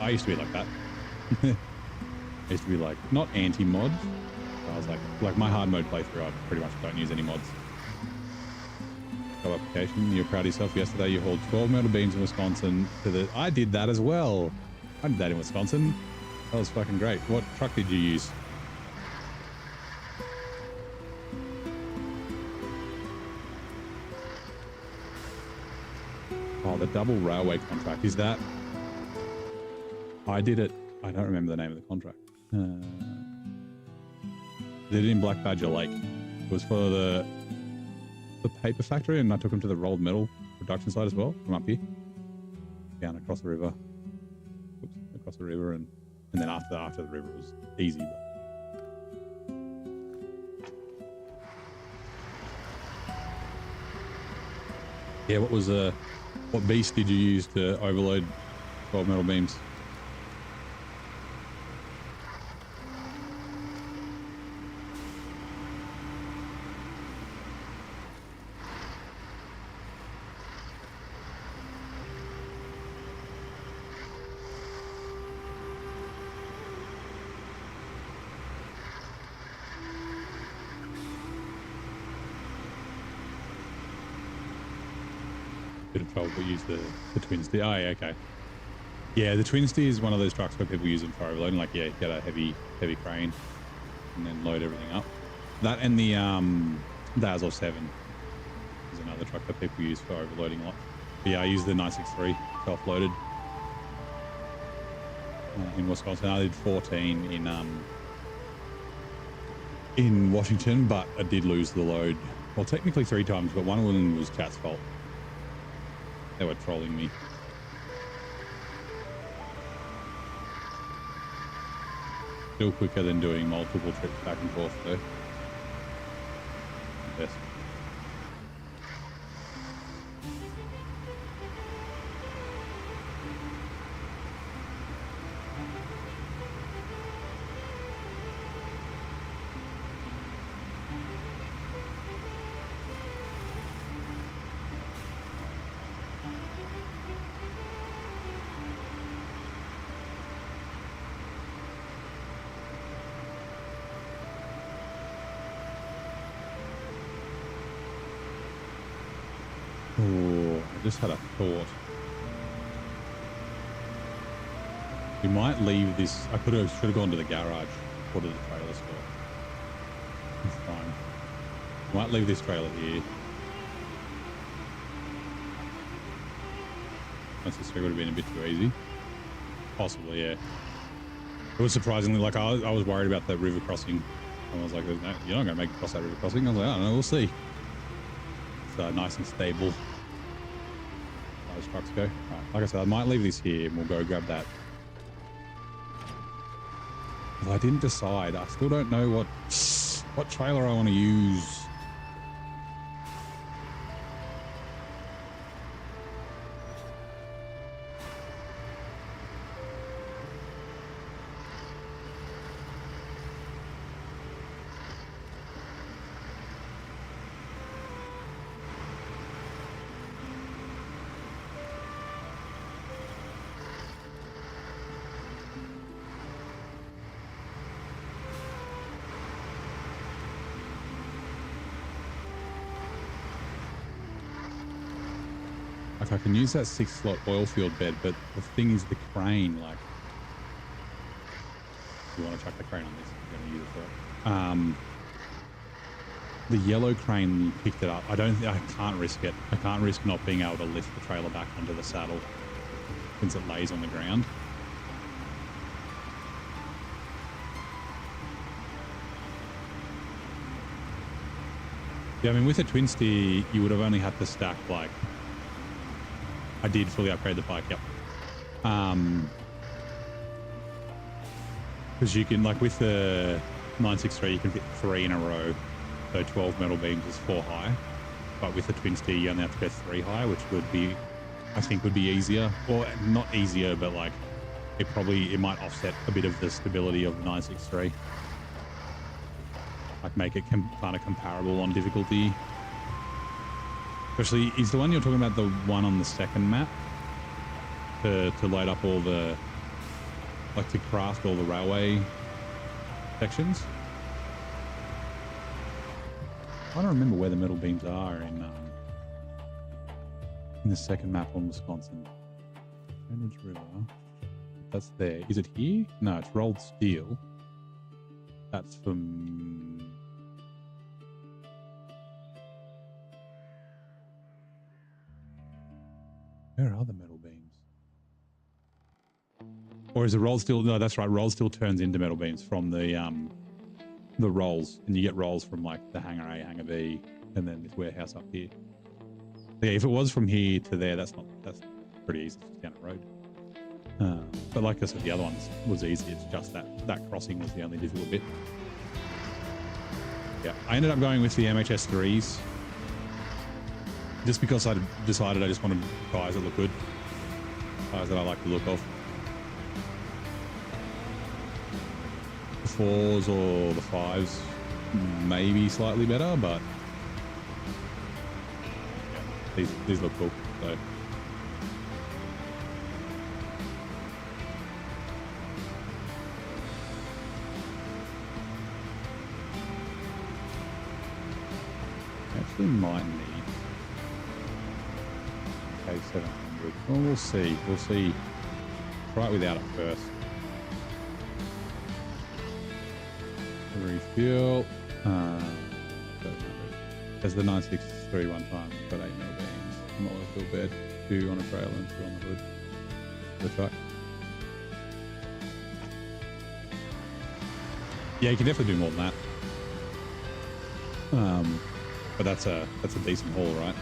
I used to be like that. I used to be like, not anti-mods. I was like my hard mode playthrough, I pretty much don't use any mods. Go application, you're proud of yourself. Yesterday you hauled 12 metal beams in Wisconsin to the... I did that as well. I did that in Wisconsin. That was fucking great. What truck did you use? Oh, the double railway contract. Is that... I did it. I don't remember the name of the contract. Did it in Black Badger Lake. It was for the paper factory, and I took them to the rolled metal production site as well, from up here. Down across the river. Oops, across the river, and then after the river it was easy. Yeah, what beast did you use to overload 12 metal beams? Bit of trouble, but use the twin steer. Oh, yeah, okay. Yeah, the twin steer is one of those trucks where people use them for overloading. Like, yeah, get a heavy crane and then load everything up. That and the Azor 7 is another truck that people use for overloading a lot. But yeah, I use the 963 self-loaded in Wisconsin. I did 14 in Washington, but I did lose the load. Well, technically 3 times, but one of them was chat's fault. They were trolling me. Still quicker than doing multiple trips back and forth though. Yes. Oh, I just had a thought. We might leave this. Should have gone to the garage or to the trailer store. It's fine. We might leave this trailer here. That's just would have been a bit too easy. Possibly, yeah. It was surprisingly, like I was worried about the river crossing. I was like, no, you're not going to make it across that river crossing. I was like, I don't know, we'll see. It's nice and stable. Those trucks go. Right, like I said, I might leave this here and we'll go grab that. Well, I didn't decide. I still don't know what trailer I want to use. Like I can use that 6-slot oil field bed, but the thing is the crane, like, you want to chuck the crane on this, I'm going to use it for it. The yellow crane picked it up. I can't risk it. I can't risk not being able to lift the trailer back onto the saddle since it lays on the ground. Yeah, I mean, with a twin steer, you would have only had to stack, like, I did fully upgrade the bike, yep. Because you can, like with the 963, you can fit 3 in a row. So 12 metal beams is 4 high. But with the twin steer, you only have to go 3 high, which would be, I think would be easier. Or not easier, but like, it might offset a bit of the stability of the 963. Like make it kind of comparable on difficulty. Especially, is the one you're talking about the one on the second map? To load up all the, like to craft all the railway sections. I don't remember where the metal beams are in the second map on Wisconsin. Dragon River. That's there. Is it here? No, it's rolled steel. That's from... Where are the metal beams? Or is it rolled steel? No, that's right. Rolled steel turns into metal beams from the rolls, and you get rolls from like the hangar A, hangar B, and then this warehouse up here. So yeah, if it was from here to there, that's pretty easy. It's just down the road. But like I said, the other one was easy. It's just that crossing was the only difficult bit. Yeah, I ended up going with the MHS3s just because I decided I just wanted cars that look good, cars that I like the look of. The 4s or the 5s maybe slightly better, but yeah, these look cool. So. Actually might need K700. Well, we'll see. We'll see. Try it without it first. Refuel. There's the 963 one time. Got 8 mil beams. Not oil fill bed. 2 on a trailer and 2 on the hood. The truck. Yeah, you can definitely do more than that. But that's a decent haul, right?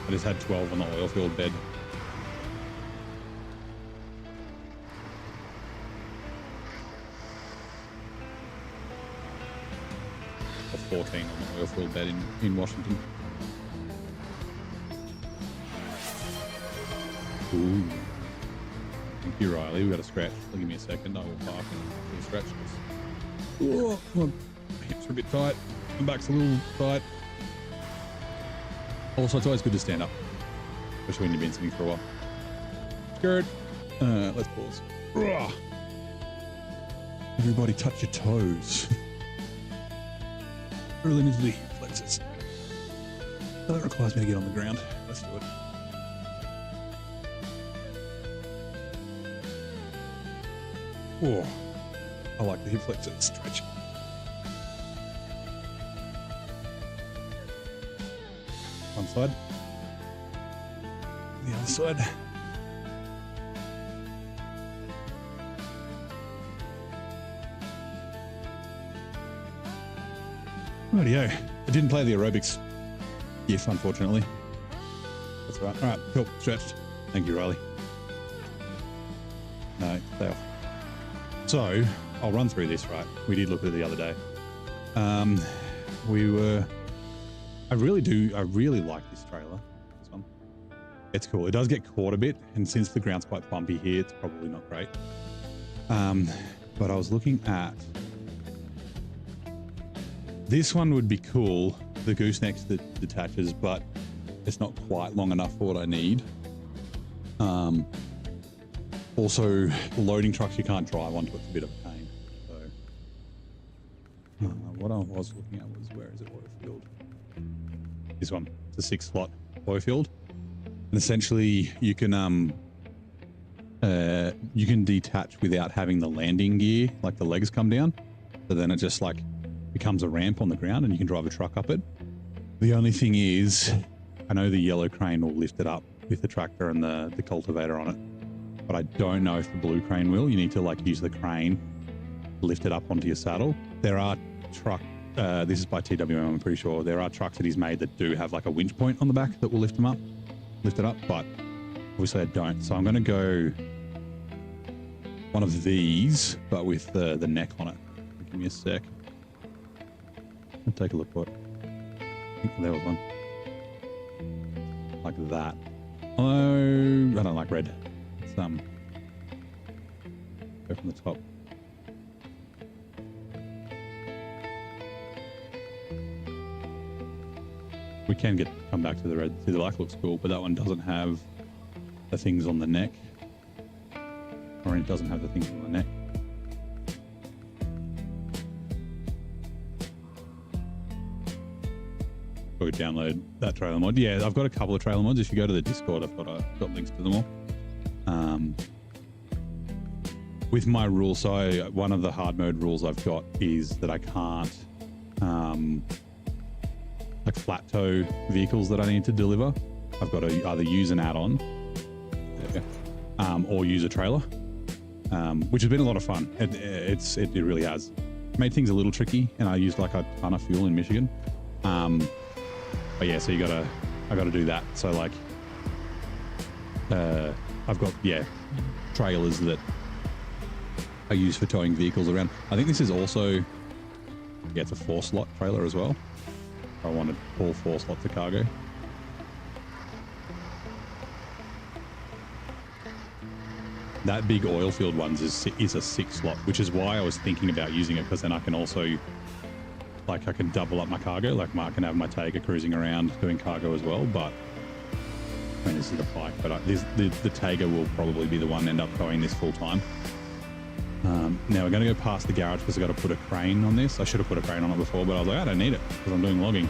I just had 12 on the oil filled bed. Or 14 on the oil filled bed in Washington. Ooh. Thank you, Riley. We got a scratch. Give me a second. I will park and scratch this. Oh, my hips are a bit tight. My back's a little tight. Also, it's always good to stand up, especially when you've been sitting for a while. Skirt. Let's pause. Everybody touch your toes. Really into the hip flexors. That requires me to get on the ground. Let's do it. Oh, I like the hip flexor stretch. One side. The other side. Rightio. I didn't play the aerobics GIF, unfortunately. That's all right. All right, cool. Stretched. Thank you, Riley. No, stay off. So, I'll run through this, right? We did look at it the other day. I really like this trailer, this one. It's cool. It does get caught a bit, and since the ground's quite bumpy here, it's probably not great. But I was looking at... This one would be cool, the goosenecks that detaches, but it's not quite long enough for what I need. Also, loading trucks you can't drive onto it's a bit of a pain. So, what I was looking at was, where is it, oil field? This one, it's a 6-slot oil field, and essentially you can detach without having the landing gear, like the legs come down. So then it just like becomes a ramp on the ground, and you can drive a truck up it. The only thing is, I know the yellow crane will lift it up with the tractor and the cultivator on it. But I don't know if the blue crane will. You need to like use the crane, lift it up onto your saddle. There are this is by TWM, I'm pretty sure. There are trucks that he's made that do have like a winch point on the back that will lift it up, but obviously I don't. So I'm going to go one of these, but with the neck on it. Give me a sec. I'll take a look what. I think there was one. Like that. Oh, I don't like red. Go from the top. We can come back to the red. See, the black looks cool, but that one doesn't have the things on the neck. All and it doesn't have the thing on the neck. Go download that trailer mod. Yeah, I've got a couple of trailer mods. If you go to the Discord, I've got links to them all. With my rules, so one of the hard mode rules I've got is that I can't like flat tow vehicles that I need to deliver. I've got to either use an add-on or use a trailer, which has been a lot of fun. It really has made things a little tricky, and I used like a ton of fuel in Michigan. But yeah, so I gotta do that. So like, I've got trailers that I use for towing vehicles around. I think this is also it's a 4-slot trailer as well. I wanted all 4 slots of cargo. That big oil field ones is a 6-slot, which is why I was thinking about using it, because then I can also, like, I can double up my cargo. Like, I can have my Tiger cruising around doing cargo as well. But I mean, this is the Pike, but the Tiger will probably be the one end up towing this full time. Now we're going to go past the garage because I've got to put a crane on this. I should have put a crane on it before, but I was like, I don't need it because I'm doing logging.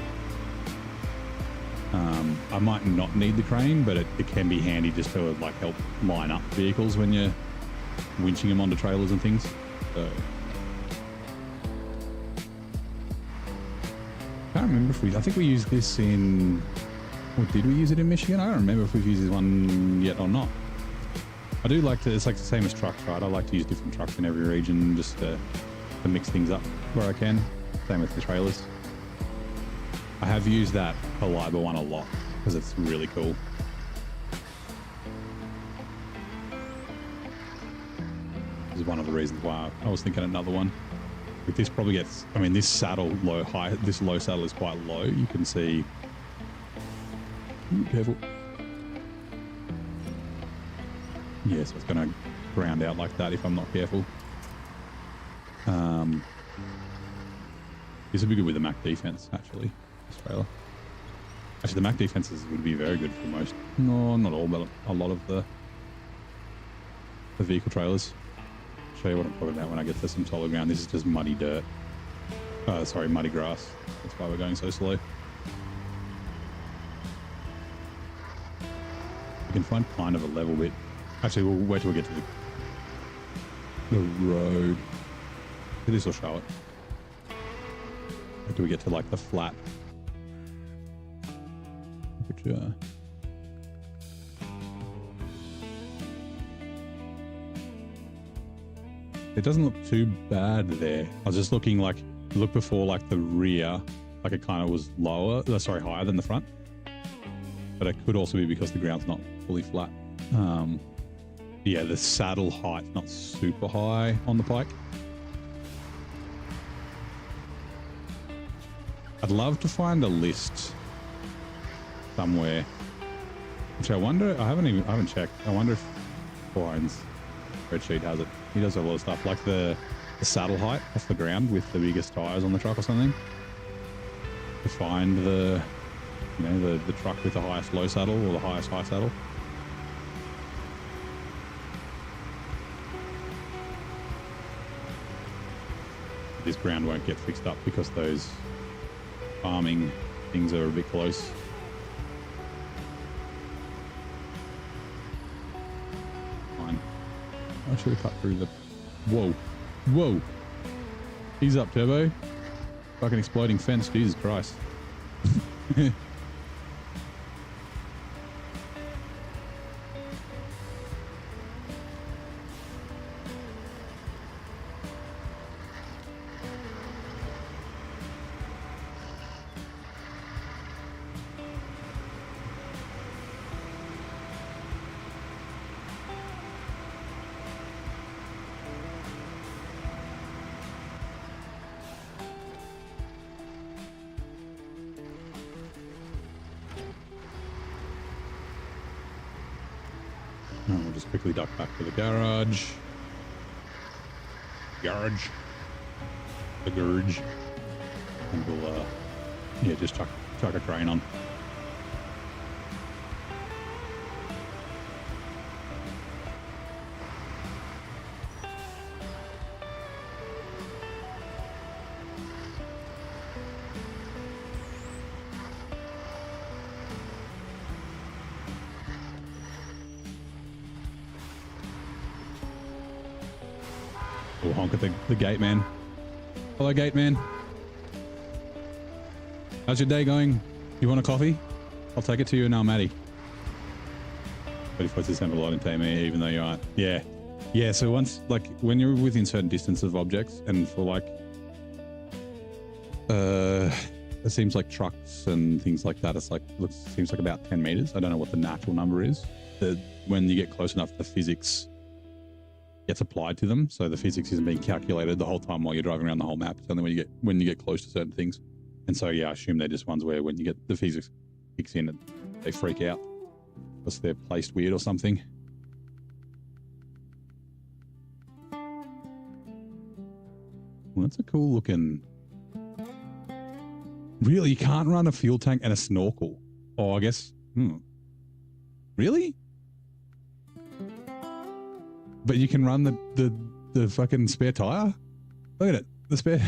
I might not need the crane, but it can be handy just to like help line up vehicles when you're winching them onto trailers and things. So I can't remember if I think we used this in, or did we use it in Michigan? I don't remember if we've used this one yet or not. I do like to, it's like the same as trucks, right? I like to use different trucks in every region just to mix things up where I can. Same with the trailers. I have used that Kaliber one a lot because it's really cool. This is one of the reasons why I was thinking another one. If this probably gets, I mean, this saddle this low saddle is quite low. You can see, careful. Yeah, so it's going to ground out like that if I'm not careful. This would be good with the Mac defense, actually. This trailer. Actually, the Mac defenses would be very good for most. No, not all, but a lot of the vehicle trailers. I'll show you what I'm talking about when I get to some solid ground. This is just muddy dirt. Sorry, muddy grass. That's why we're going so slow. You can find kind of a level bit. Actually, we'll wait till we get to the road. This will show it. Wait till we get to like the flat. Which, it doesn't look too bad there. I was just looking like, look before like the rear, like it kind of was lower, higher than the front. But it could also be because the ground's not fully flat. Yeah, the saddle height's not super high on the Pike. I'd love to find a list somewhere. Which I wonder, I haven't checked. I wonder if Brian's spreadsheet has it. He does a lot of stuff, like the saddle height off the ground with the biggest tires on the truck or something. To find the truck with the highest low saddle or the highest high saddle. This ground won't get fixed up because those farming things are a bit close. Fine. I should have cut through the... Whoa. He's up, Turbo. Fucking exploding fence, Jesus Christ. We'll just quickly duck back to the garage. The garage. And we'll, just chuck a crane on. little honk at the gate man. Hello, gate man. How's your day going? You want a coffee? I'll take it to you now, Maddie. 34th December lighting time, even though you aren't. Yeah. Yeah, so once, like, when you're within certain distance of objects, and for, like, it seems like trucks and things like that, it's like, seems like about 10 meters. I don't know what the natural number is. When you get close enough, the physics gets applied to them. So the physics isn't being calculated the whole time while you're driving around the whole map. It's only when you get close to certain things. And so, yeah, I assume they're just ones where when you get the physics kicks in, they freak out because they're placed weird or something. Well, that's a cool looking... Really? You can't run a fuel tank and a snorkel? Oh, I guess... Really? But you can run the fucking spare tire? Look at it. The spare...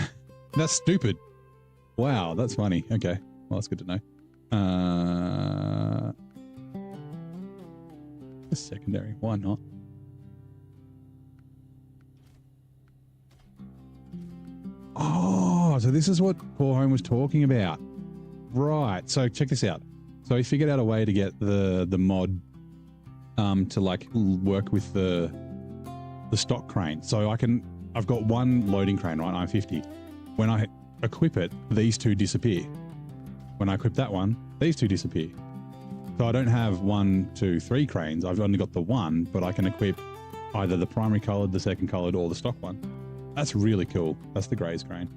That's stupid. Wow, that's funny. Okay. Well, that's good to know. A secondary. Why not? Oh, so this is what Poor Home was talking about. Right. So check this out. So he figured out a way to get the mod to like work with the stock crane. So I've got one loading crane, right? I'm 50. When I equip it, these two disappear. When I equip that one, these two disappear. So I don't have 1, 2, 3 cranes. I've only got the one, but I can equip either the primary colored, the second colored, or the stock one. That's really cool. That's the Grays crane.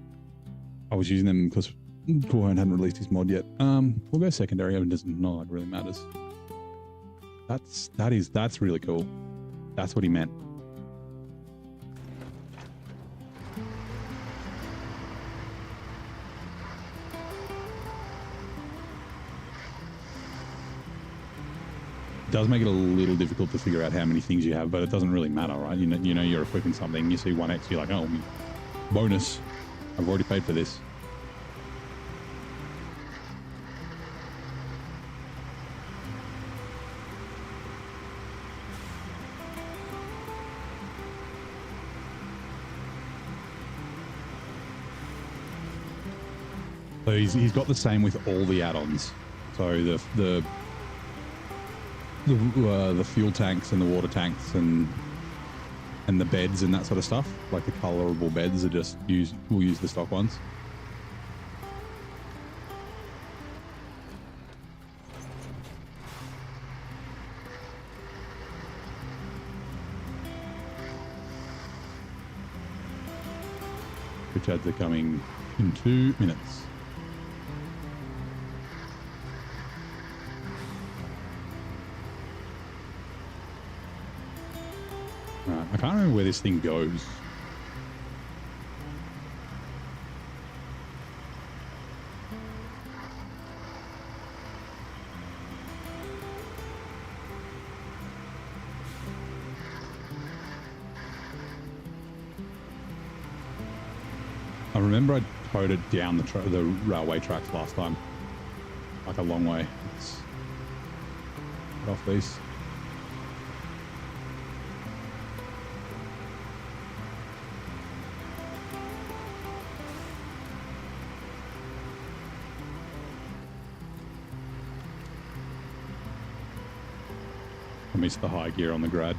I was using them because Poor Home hadn't released his mod yet. We'll go secondary. It doesn't not like really matters. That's really cool. That's what he meant. It does make it a little difficult to figure out how many things you have, but it doesn't really matter, right? You know you're equipping something, you see 1x, you're like, oh, bonus. I've already paid for this. So he's got the same with all the add-ons. So the fuel tanks and the water tanks and the beds and that sort of stuff, like the colorable beds are just we'll use the stock ones. Which ads are coming in 2 minutes. I can't remember where this thing goes. I remember I towed it down the railway tracks last time, like a long way. Let's get off these. I missed the high gear on the grad.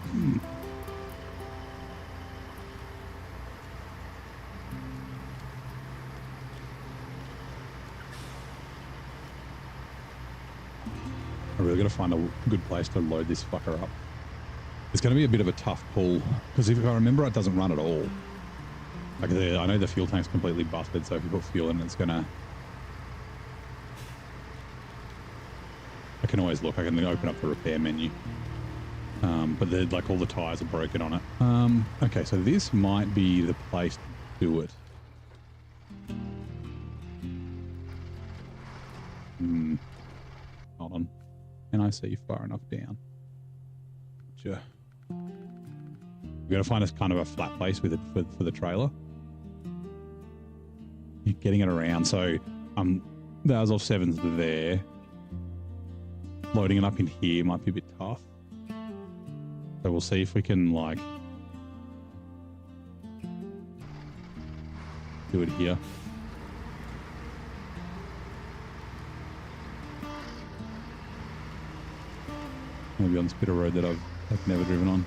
I really got to find a good place to load this fucker up. It's going to be a bit of a tough pull because if I remember, it doesn't run at all. Like I know the fuel tank's completely busted, so if you put fuel in, it's gonna. I can always look. I can open up the repair menu. But like all the tires are broken on it. Okay, so this might be the place to do it. Hold on. Can I see far enough down? Sure. We've got to find us kind of a flat place with it for the trailer. You're getting it around. So the Azov 7's there. Loading it up in here might be a bit tough. So we'll see if we can like do it here. Maybe on this bit of road that I've never driven on.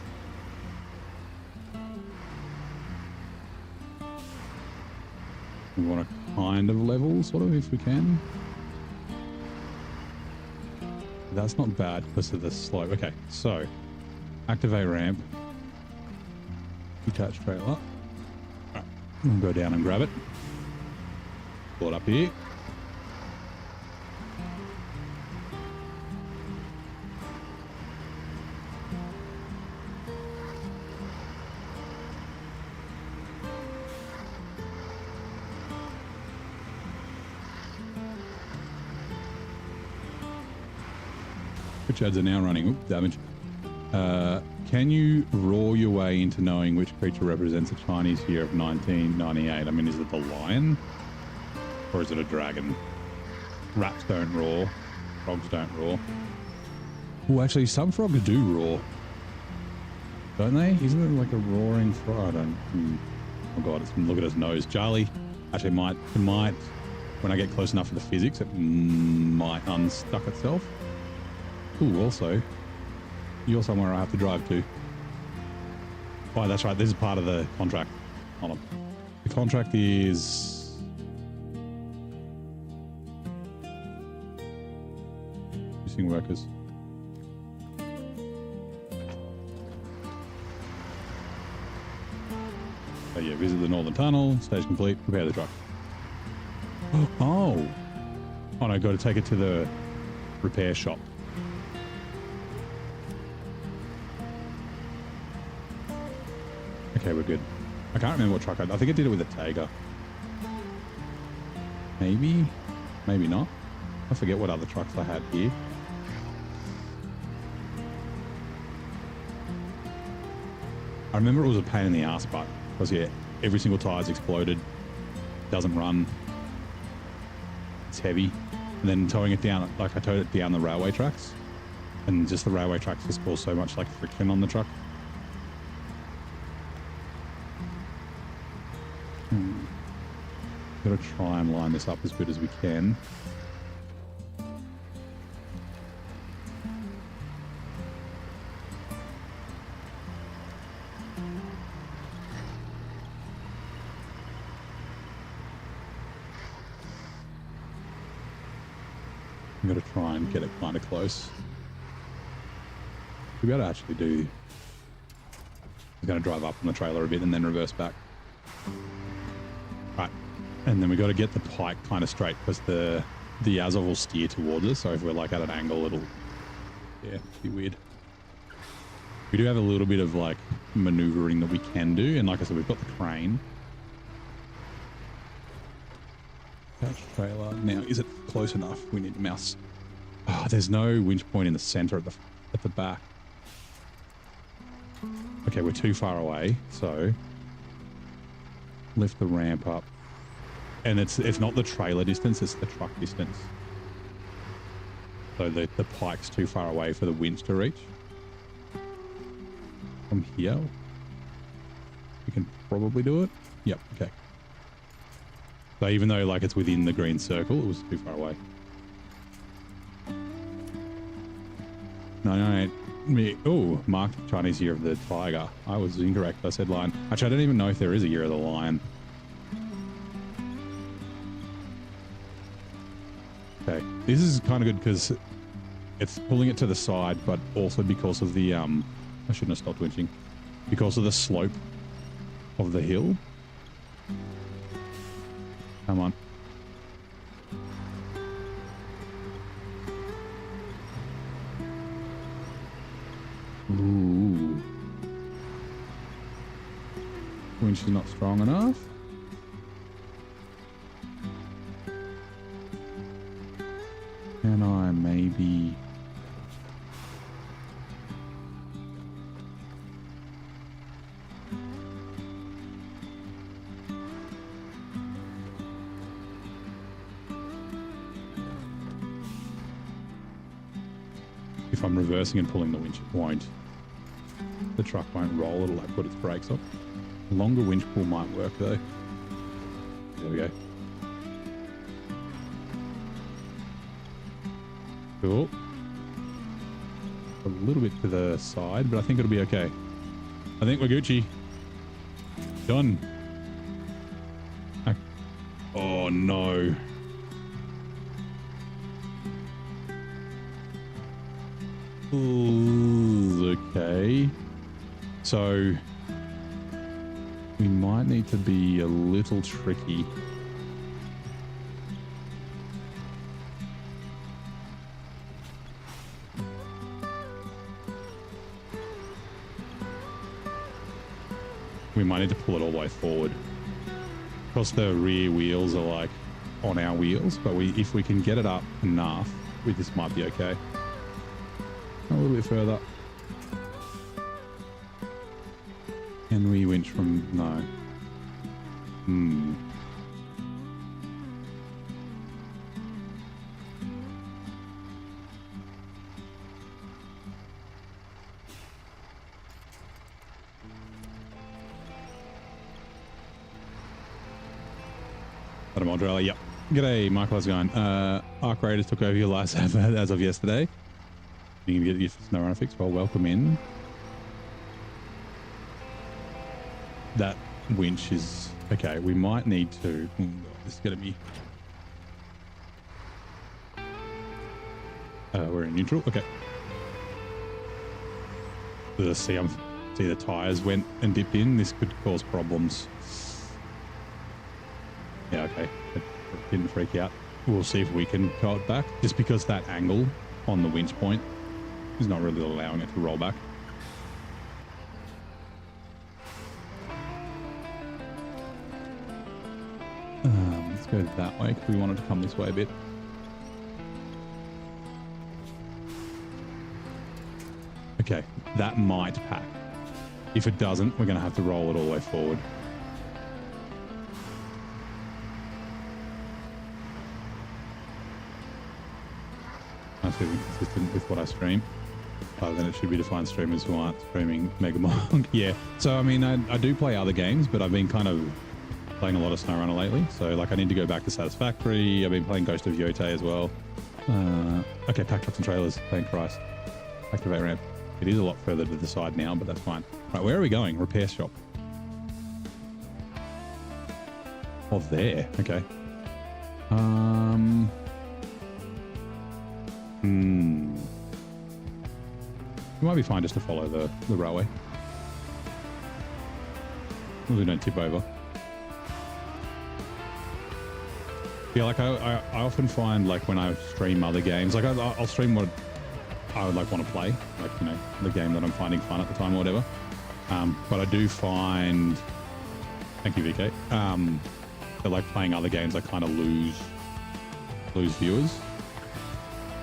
We want to kind of level, sort of, if we can. That's not bad because of the slope. Okay, so activate ramp. Detach trailer. All right, we'll go down and grab it. Pull it up here. Which ads are now running? Oop, damage. Can you roar your way into knowing which creature represents a Chinese year of 1998? I mean, is it the lion? Or is it a dragon? Rats don't roar. Frogs don't roar. Oh, actually, some frogs do roar. Don't they? Isn't it like a roaring frog? I don't... Oh, God, look at his nose. Charlie, actually, it might, when I get close enough to the physics, it might unstuck itself. Ooh, also, you're somewhere I have to drive to. Oh, that's right. This is part of the contract. Hold on. The contract is... missing workers. So yeah, visit the northern tunnel. Stage complete. Repair the truck. Oh. Oh no, got to take it to the repair shop. Okay, we're good. I can't remember what truck I think I did it with a Tagger. Maybe? Maybe not. I forget what other trucks I had here. I remember it was a pain in the ass, but because yeah, every single tire's exploded, doesn't run, it's heavy, and then towing it down, like I towed it down the railway tracks, and just the railway tracks just cause so much like friction on the truck. Got to try and line this up as good as we can. I'm going to try and get it kind of close. We got to actually do... I'm going to drive up on the trailer a bit and then reverse back. Right. And then we got to get the pike kind of straight because the Azov will steer towards us. So if we're like at an angle, it'll, yeah, be weird. We do have a little bit of like maneuvering that we can do. And like I said, we've got the crane. Couch trailer. Now, is it close enough? We need a mouse. Oh, there's no winch point in the center at the back. Okay, we're too far away. So lift the ramp up. And it's not the trailer distance, it's the truck distance. So the pike's too far away for the winch to reach. From here, we can probably do it. Yep, okay. So even though like it's within the green circle, it was too far away. No. Oh, marked Chinese year of the tiger. I was incorrect. I said lion. Actually, I don't even know if there is a year of the lion. Okay, this is kind of good because it's pulling it to the side, but also because of the, I shouldn't have stopped winching, because of the slope of the hill. Come on. Ooh. Winch is not strong enough. Can I maybe... If I'm reversing and pulling the winch, it won't. The truck won't roll, it'll like put its brakes on. A longer winch pull might work though. There we go. Cool. A little bit to the side, but I think it'll be okay. I think we're Gucci. Done. Oh no. Ooh, okay. So we might need to be a little tricky. We might need to pull it all the way forward. Because the rear wheels are like on our wheels, but if we can get it up enough, this might be okay. A little bit further. Can we winch from... no. Yep. G'day, Michael. How's it going? Arc Raiders took over your last advert as of yesterday. You can get your SnowRunner fix. Well, welcome in. That winch is okay. We might need to. Oh God, this is gonna be. We're in neutral. Okay. See the tires went and dipped in. This could cause problems. Yeah, okay. It didn't freak out. We'll see if we can tow it back. Just because that angle on the winch point is not really allowing it to roll back. Let's go that way because we wanted to come this way a bit. Okay, that might pack. If it doesn't, we're going to have to roll it all the way forward. Consistent with what I stream. Then it should be defined streamers who aren't streaming Mega Monk. Yeah. So I mean, I do play other games, but I've been kind of playing a lot of SnowRunner lately. So like, I need to go back to Satisfactory. I've been playing Ghost of Yote as well. Okay, pack trucks and trailers. Thank Christ. Activate ramp. It is a lot further to the side now, but that's fine. Right, where are we going? Repair shop. Oh, there. Okay. It might be fine just to follow the railway. We don't tip over. Yeah, like I often find, like, when I stream other games, like I'll stream what I would like want to play, like, you know, the game that I'm finding fun at the time or whatever. But I do find, thank you, VK, that like playing other games, I kind of lose viewers.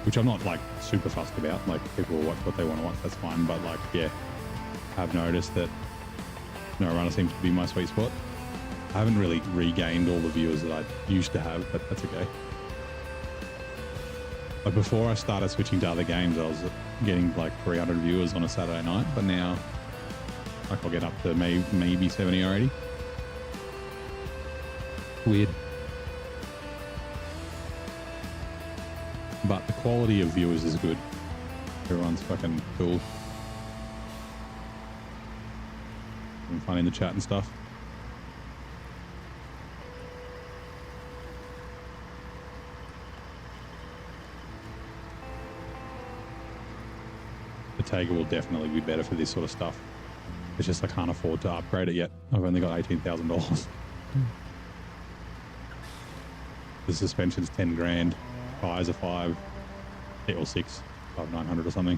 Which I'm not like super fussed about. Like, people will watch what they want to watch, that's fine. But like, yeah, I've noticed that SnowRunner seems to be my sweet spot. I haven't really regained all the viewers that I used to have, but that's okay. But before I started switching to other games, I was getting like 300 viewers on a Saturday night. But now, like, I'll get up to maybe 70 or 80. Weird. But the quality of viewers is good. Everyone's fucking cool. Having fun in the chat and stuff. The Taiga will definitely be better for this sort of stuff. It's just I can't afford to upgrade it yet. I've only got $18,000. The suspension's 10 grand. Tires are 5, or 6, 5,900 or something.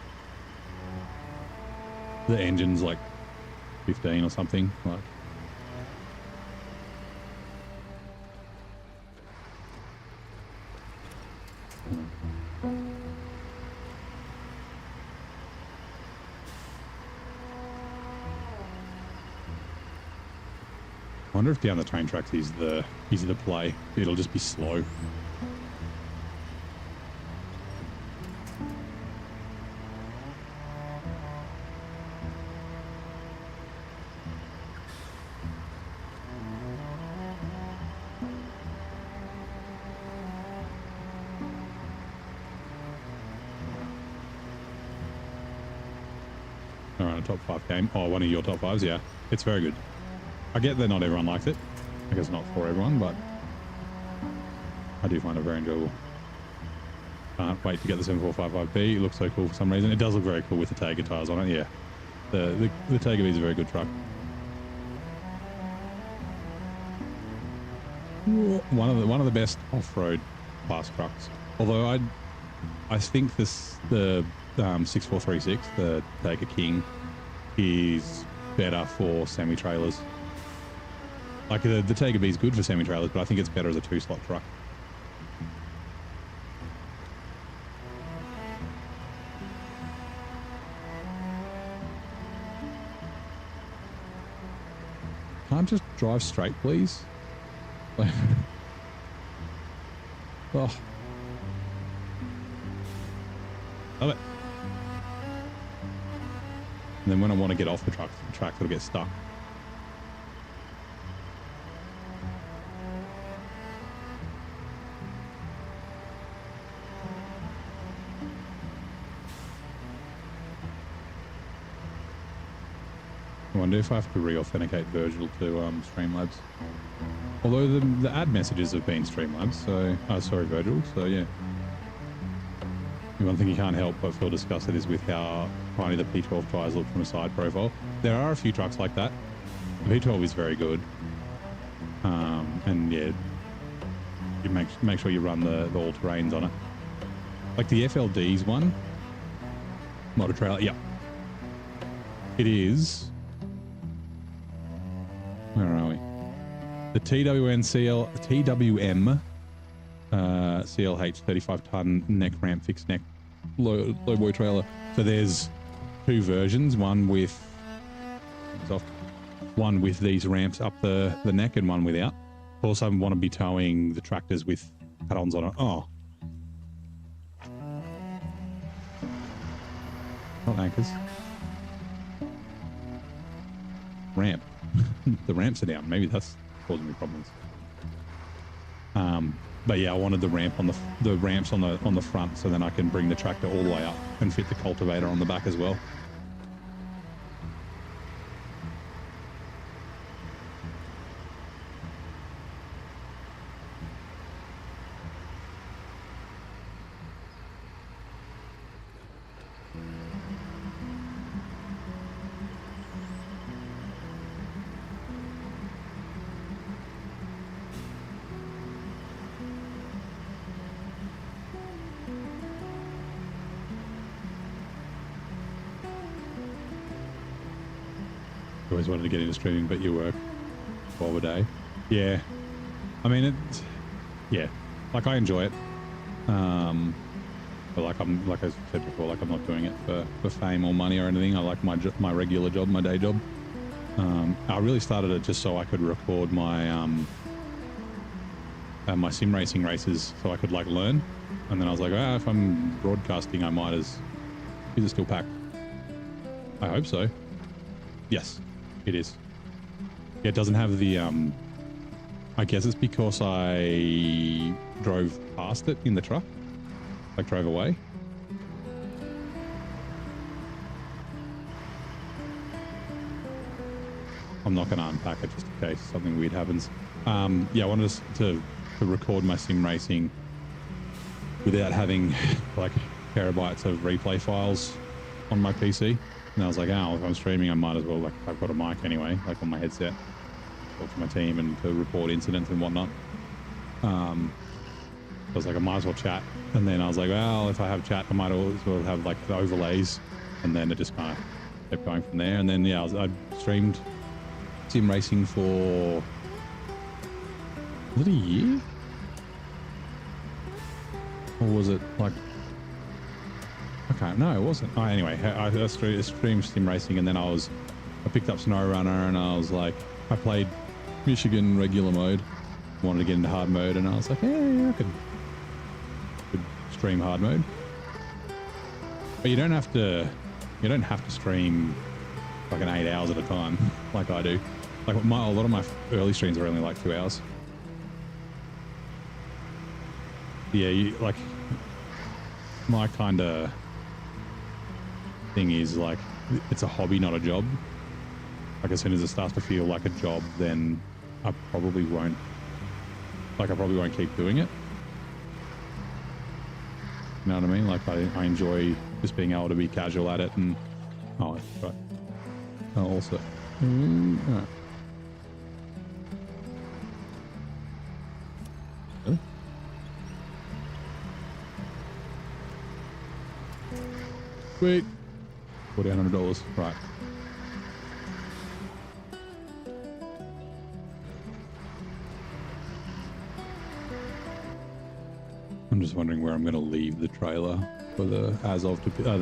The engine's like 15 or something. Like, I wonder if down the train tracks is easy to play. It'll just be slow. a top 5 game. Oh, one of your top 5s, yeah. It's very good. I get that not everyone likes it. I guess not for everyone, but I do find it very enjoyable. Can't wait to get the 7455B. It looks so cool for some reason. It does look very cool with the Taiga tires on it, yeah. The Taiga B is a very good truck. One of the best off-road class trucks. Although I think the 6436, the Taiga King, is better for semi-trailers. Like the Taiga B is good for semi-trailers, but I think it's better as a 2-slot truck. Can't just drive straight, please? Oh. Love it. And then when I want to get off the track it'll get stuck. I wonder if I have to re-authenticate Virgil to Streamlabs. Although the ad messages have been Streamlabs, so... Oh, sorry, Virgil. So, yeah. One thing you can't help but feel disgusted is with how tiny the P12 tires look from a side profile. There are a few trucks like that. The P12 is very good. And, yeah, you make sure you run the all-terrains on it. Like the FLD's one. Motor trailer, yeah. It is... Where are we? The TWM CLH 35-ton neck ramp fixed neck low boy trailer. So there's 2 versions, one with these ramps up the neck and one without. Also, I want to be towing the tractors with add-ons on it. Oh, not anchors. Ramp. The ramps are down. Maybe that's causing me problems. But yeah, I wanted the ramp on the ramps on the front, so then I can bring the tractor all the way up and fit the cultivator on the back as well. Always wanted to get into streaming, but you work 12 a day. Yeah, I mean yeah, like I enjoy it, but like I said before, like I'm not doing it for fame or money or anything. I like my regular job, my day job. I really started it just so I could record my my sim racing races, so I could like learn. And then I was like, if I'm broadcasting, I might as... Is it still packed? I hope so. Yes. It is. Yeah, it doesn't have the, I guess it's because I drove past it in the truck. Like, drove away. I'm not going to unpack it just in case something weird happens. Yeah, I wanted us to record my sim racing without having, like, terabytes of replay files on my PC. And I was like, if I'm streaming, I might as well, like, I've got a mic anyway, like on my headset, talk to my team and to report incidents and whatnot. I was like, I might as well chat. And then I was like, well, if I have chat, I might as well have like the overlays. And then it just kind of kept going from there. And then, yeah, I streamed sim racing for, was it a year? Or was it like, okay, no, it wasn't. Oh, anyway, I streamed sim racing, and then I picked up SnowRunner, and I was like, I played Michigan regular mode, wanted to get into hard mode, and I was like, yeah, I could stream hard mode. But you don't have to stream like an 8 hours at a time, like I do. Like a lot of my early streams are only like 2 hours. Yeah, my kind of thing is like it's a hobby, not a job. Like as soon as it starts to feel like a job, then I probably won't keep doing it. You know what I mean? Like I enjoy just being able to be casual at it. And oh, right. Oh, also, right. Really? Sweet. $4,100. Right. I'm just wondering where I'm going to leave the trailer for the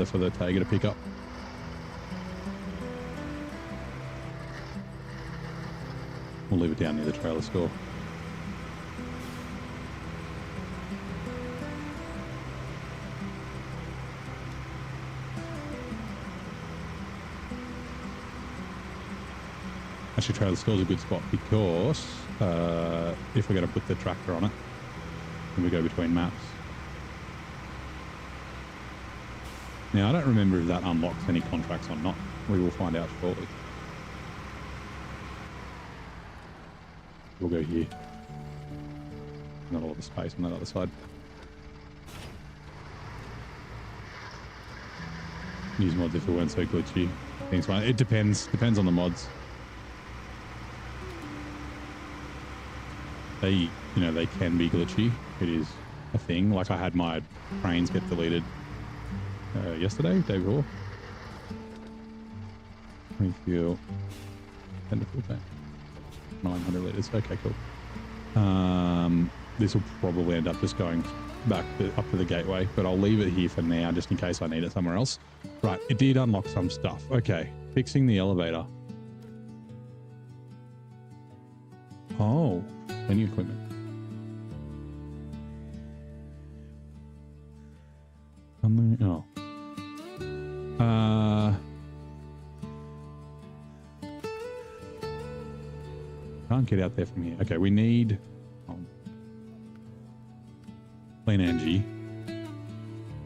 for the Tiger to pick up. We'll leave it down near the trailer store. Actually, trailer store's a good spot because if we're going to put the tractor on it, then we go between maps. Now, I don't remember if that unlocks any contracts or not. We will find out shortly. We'll go here. Not a lot of space on that other side. Use mods if it weren't so glitchy. Things fine. It depends on the mods. They can be glitchy. It is a thing. Like I had my trains get deleted yesterday, day before. Refuel. 10 to full tank. 900 liters. Okay, cool. This will probably end up just going back up to the gateway, but I'll leave it here for now just in case I need it somewhere else. Right, it did unlock some stuff. Okay, fixing the elevator. Oh, any equipment. Oh. Can't get out there from here. Okay, we need clean energy,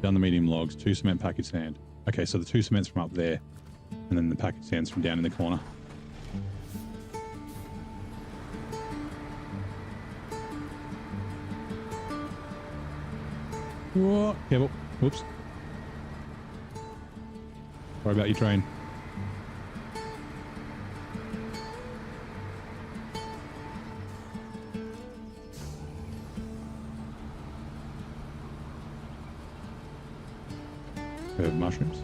down the medium logs, 2 cement package sand. Okay, so the 2 cements from up there, and then the package sand's from down in the corner. Whoa, careful. Whoops. Sorry about your train. Mushrooms.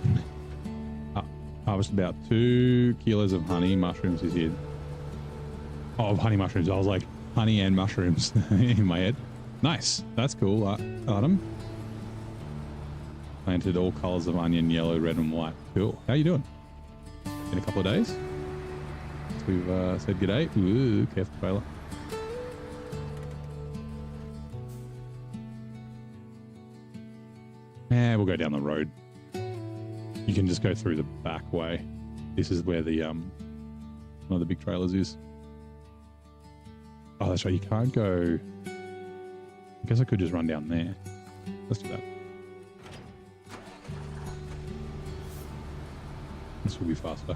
Harvest about 2 kilos of honey. Mushrooms is here. Oh, honey mushrooms. I was like, honey and mushrooms in my head. Nice. That's cool. Adam. Planted all colors of onion, yellow, red, and white. Cool. How you doing? In a couple of days? So we've said good day. Ooh, careful, trailer. We'll go down the road. You can just go through the back way. This is where the one of the big trailers is. Oh, that's right. You can't go. I guess I could just run down there. Let's do that. This will be faster.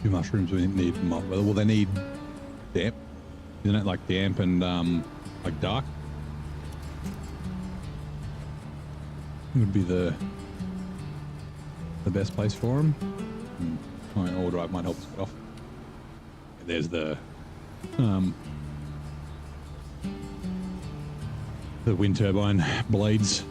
Mushrooms we need mild weather. Well, they need damp, isn't it? Like damp and like dark would be the best place for them. My all drive might help us get off. There's the wind turbine blades.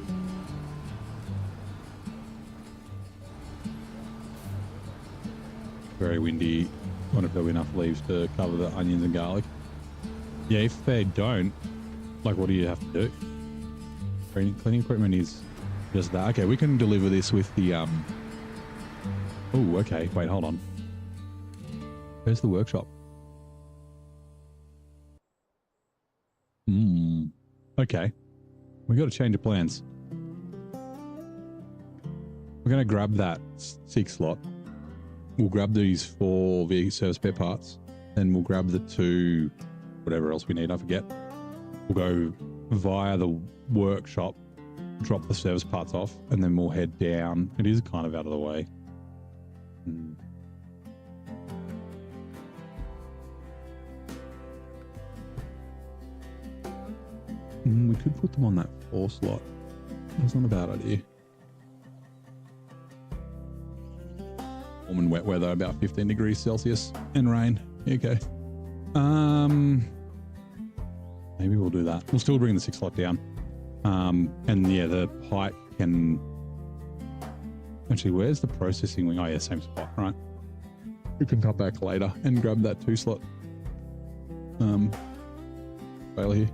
Very windy wonder if there'll be enough leaves to cover the onions and garlic. Yeah, if they don't, like, what do you have to do? Cleaning equipment is just that. Okay, we can deliver this with the oh, okay. Wait, hold on. Where's the workshop? Okay. We got to change the plans. We're going to grab that 6 slot. We'll grab these 4 vehicle service spare parts. Then we'll grab the 2, whatever else we need, I forget. We'll go via the workshop, drop the service parts off, and then we'll head down. It is kind of out of the way. We could put them on that 4 slot. That's not a bad idea. Warm and wet weather, about 15 degrees Celsius, and rain. Okay. Maybe we'll do that. We'll still bring the 6 slot down. And yeah, the pike can... Actually, where's the processing wing? Oh yeah, same spot, right? We can cut back later and grab that 2 slot. Fail here.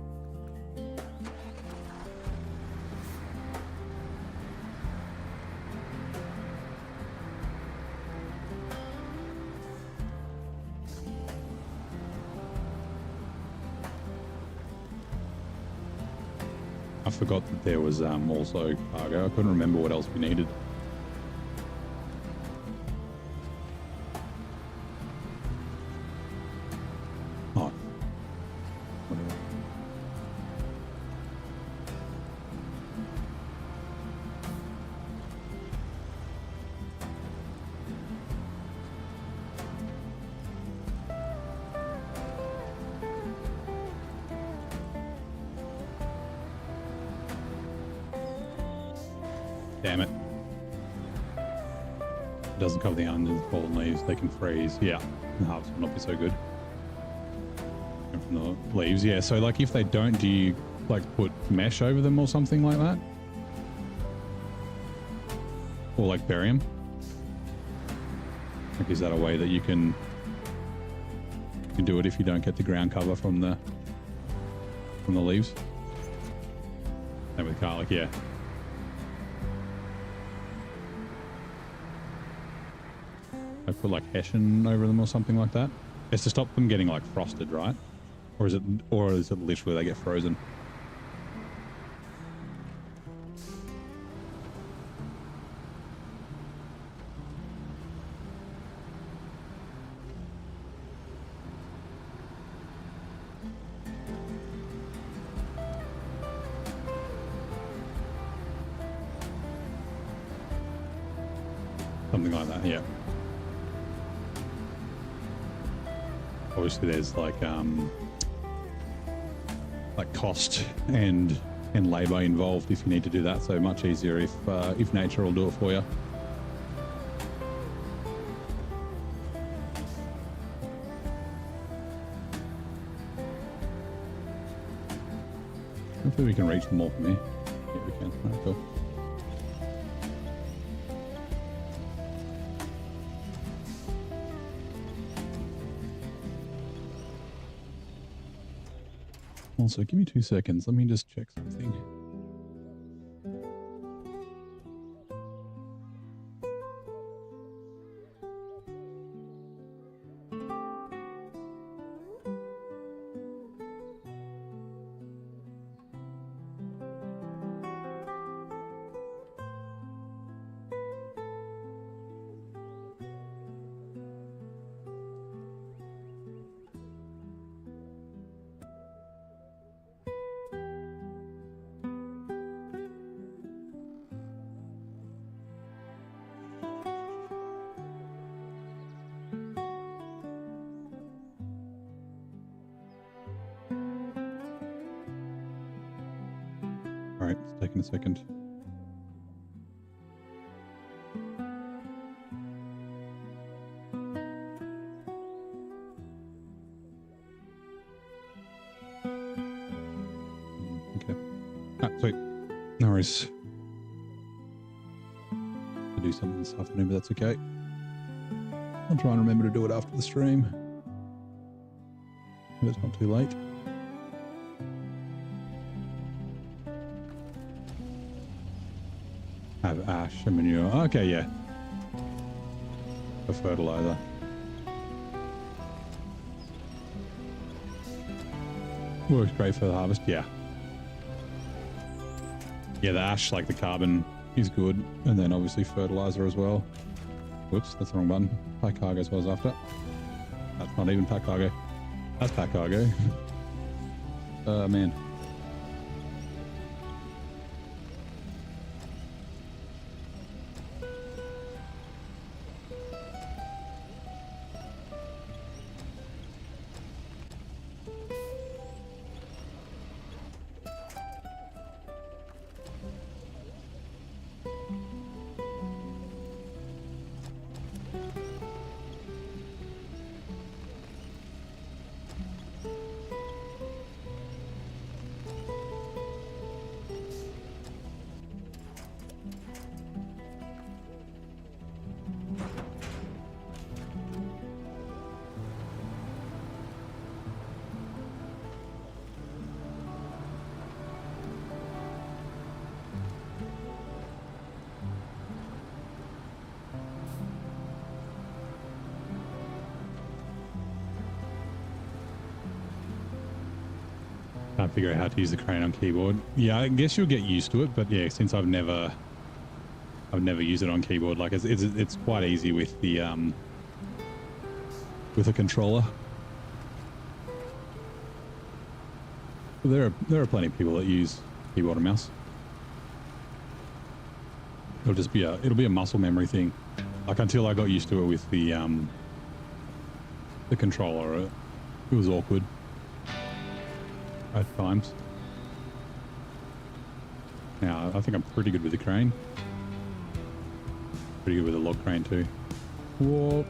I forgot that there was also cargo. I couldn't remember what else we needed. Oh. Whatever. Damn it. It doesn't cover the onions, fallen leaves. They can freeze. Yeah. The harvest will not be so good. And from the leaves, yeah. So, like, if they don't, do you, like, put mesh over them or something like that? Or, like, bury them? Like, is that a way that you can do it if you don't get the ground cover from the leaves? And with garlic, yeah. I put like hessian over them or something like that. It's to stop them getting like frosted, right? Or is it literally they get frozen? Something like that, yeah. Obviously there's like cost and labor involved if you need to do that, so much easier if nature will do it for you. Hopefully we can reach them all from here. Yeah, we can. Alright, cool. Also, give me 2 seconds. Let me just check something. All right, it's taking a second. Okay. Ah, sweet. No worries. To do something this afternoon, but that's okay. I'll try and remember to do it after the stream. If it's not too late. Have ash and manure. Okay, yeah. For fertilizer. Works great for the harvest, yeah. Yeah, the ash, like the carbon, is good. And then obviously fertilizer as well. Whoops, that's the wrong button. Pack cargo is what I was after. That's not even pack cargo. That's pack cargo. Man. Can't figure out how to use the crane on keyboard. Yeah, I guess you'll get used to it, but yeah, since I've never used it on keyboard. Like it's quite easy with the with a controller. There are plenty of people that use keyboard and mouse. It'll be a muscle memory thing. Like until I got used to it with the controller, it was awkward at times. Now I think I'm pretty good with the crane. Pretty good with the log crane too. Whoa.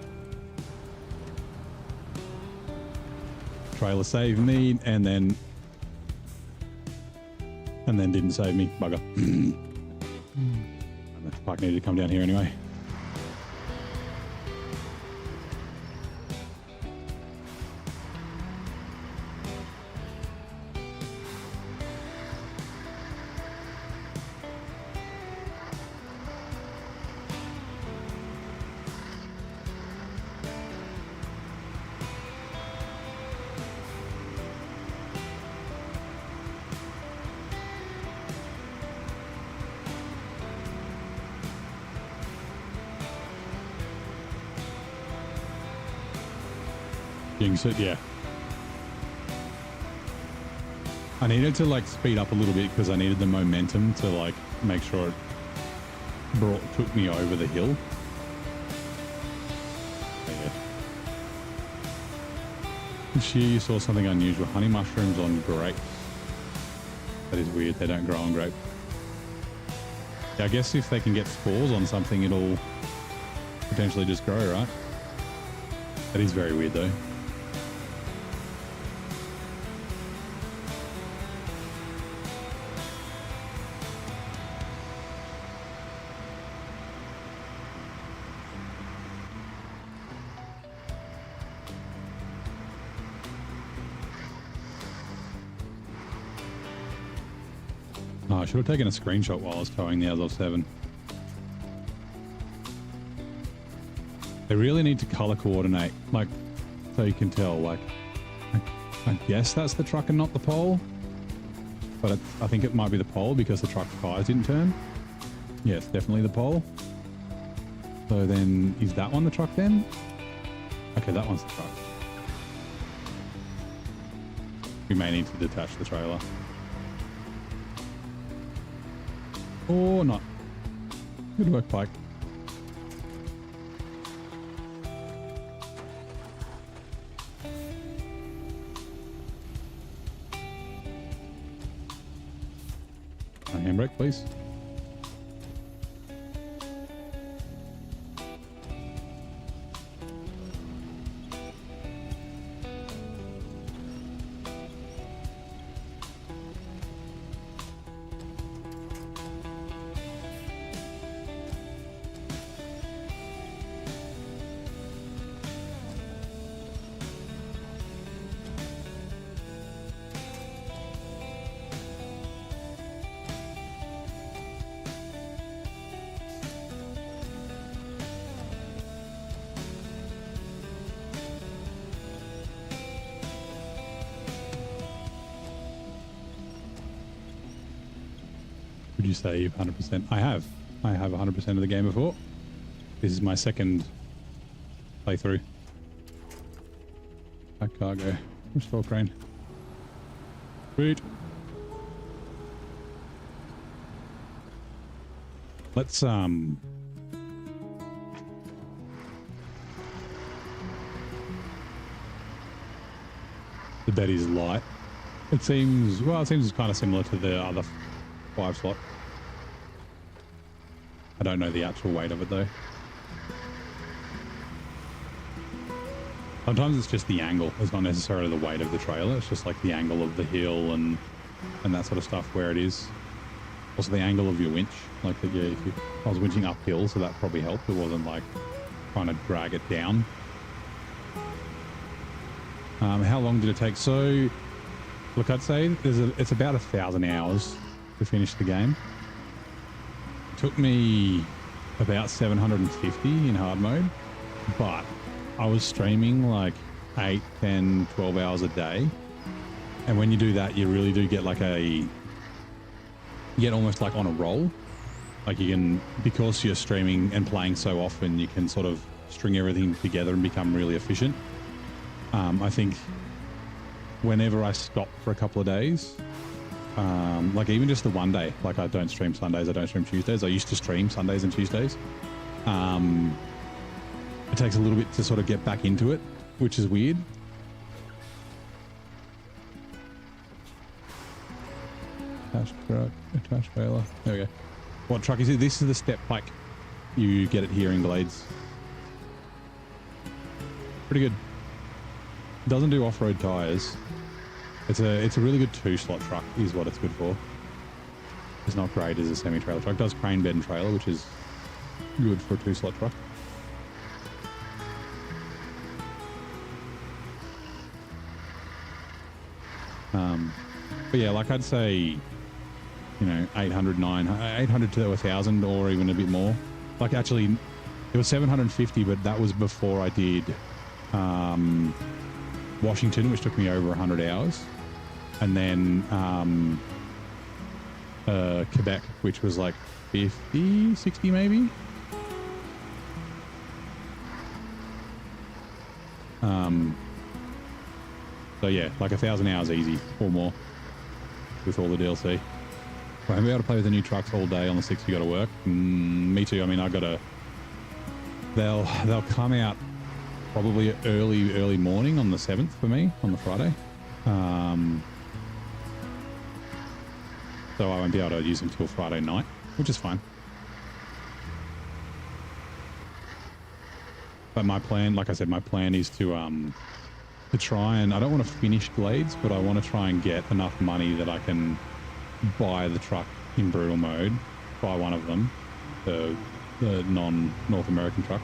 Trailer saved me and then didn't save me. Bugger. And the truck needed to come down here anyway. So yeah, I needed to like speed up a little bit because I needed the momentum to like make sure it took me over the hill. Yeah. Here you saw something unusual: honey mushrooms on grapes. That is weird. They don't grow on grape. Yeah, I guess if they can get spores on something, it'll potentially just grow, right? That is very weird though. I should have taken a screenshot while I was towing the Azov 7. They really need to color coordinate, like, so you can tell, like, I guess that's the truck and not the pole, but I think it might be the pole because the truck tires didn't turn. Yes, definitely the pole. So then, is that one the truck then? Okay, that one's the truck. We may need to detach the trailer. Or not. Good work, Pike. Handbrake, please. Could you save 100%? I have 100% of the game before. This is my second playthrough. That cargo. Restore crane. Sweet. Let's the Betty's light. It seems kind of similar to the other 5 slot. I don't know the actual weight of it though. Sometimes it's just the angle. It's not necessarily the weight of the trailer. It's just like the angle of the hill and that sort of stuff where it is. Also the angle of your winch. Like that, yeah, I was winching uphill, so that probably helped. It wasn't like trying to drag it down. How long did it take? So, look, I'd say it's about 1,000 hours to finish the game. It took me about 750 in hard mode, but I was streaming like 8, 10, 12 hours a day. And when you do that, you really do get like you get almost like on a roll. Like you can, because you're streaming and playing so often, you can sort of string everything together and become really efficient. I think whenever I stop for a couple of days, like even just the one day, like I don't stream Sundays, I don't stream Tuesdays. I used to stream Sundays and Tuesdays. It takes a little bit to sort of get back into it, which is weird. Attached truck, attached trailer. There we go. What truck is it? This is the step pike. You get it here in Glades. Pretty good. Doesn't do off-road tires. It's a really good 2-slot truck is what it's good for. It's not great as a semi-trailer truck. It does crane bed and trailer, which is good for a 2-slot truck. But yeah, like I'd say, you know, 800 to 1,000 or even a bit more. Like actually, it was 750, but that was before I did Washington, which took me over 100 hours. And then Quebec, which was like 50, 60 maybe. So yeah, like 1,000 hours easy or more with all the DLC. Well, I'll be able to play with the new trucks all day on the 6th. You got to work. Me too. I mean, I got to. They'll come out probably early morning on the 7th for me on the Friday. So I won't be able to use them till Friday night, which is fine. But my plan, like I said, my plan is to try and, I don't want to finish Glades, but I want to try and get enough money that I can buy the truck in brutal mode, buy one of them, the non-North American truck,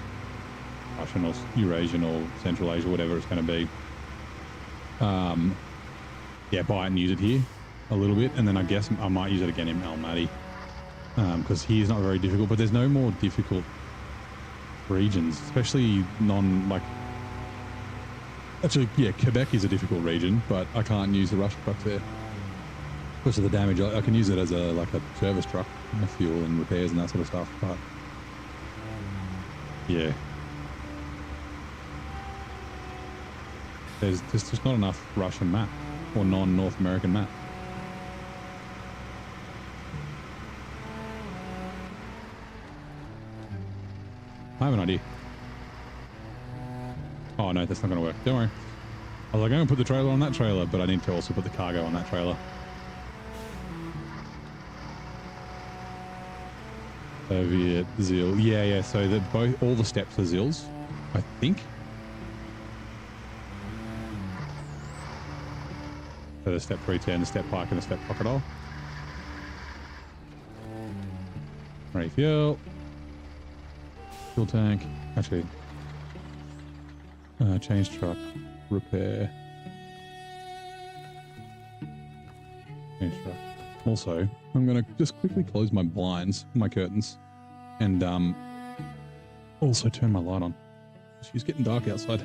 Russian or Eurasian or Central Asia, whatever it's going to be. Yeah, buy it and use it here a little bit, and then I guess I might use it again in Almaty, because here's not very difficult, but there's no more difficult regions, especially actually, yeah, Quebec is a difficult region, but I can't use the Russian truck there because of the damage. I can use it as a service truck, fuel and repairs and that sort of stuff, but yeah, there's just not enough Russian map or non-North American map. I have an idea. Oh no, that's not going to work. Don't worry. I was like, I'm going to put the trailer on that trailer, but I need to also put the cargo on that trailer. Soviet, Zil. Yeah. So all the steps are Zils, I think. So the step 310, the step pike, and the step crocodile. Ready fuel. Fuel tank. Actually, change truck, repair. Change truck. Also, I'm going to just quickly close my blinds, my curtains, and also turn my light on. It's getting dark outside.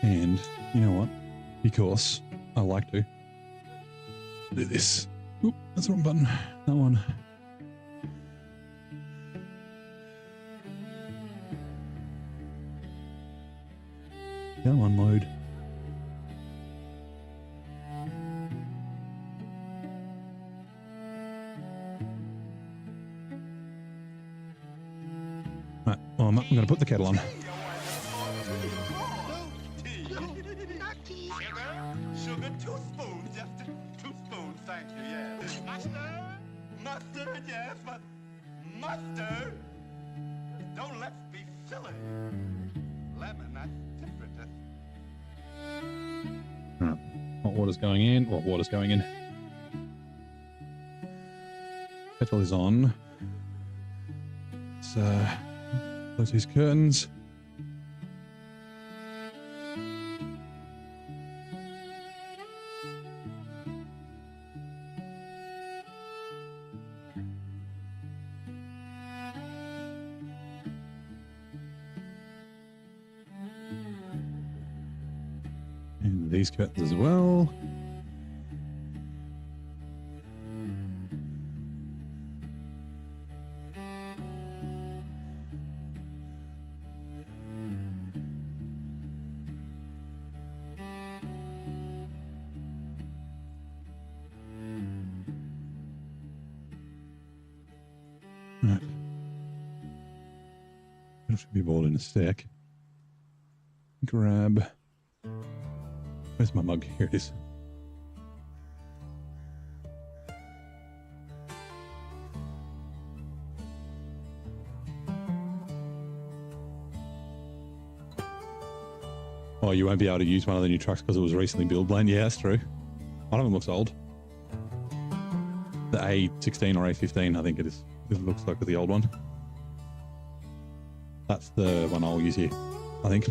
And you know what? Because I like to do this. Oop, that's the wrong button. That one. Come on, load. Right, well, I'm going to put the kettle on. Sugar, 2 spoons, just 2 spoons, thank you, yes. Mustard, yes, but mustard. Don't let's be silly. Lemon, that's different. Right. Hot water's going in. Well, water's going in. Kettle is on. So, close these curtains. And these curtains as well. Right. It should be boiled in a sec. Grab. Where's my mug? Here it is. Oh, you won't be able to use one of the new trucks because it was recently built, Blaine. Yeah, that's true. One of them looks old. The A16 or A15, I think it is. It looks like the old one. That's the one I'll use here, I think.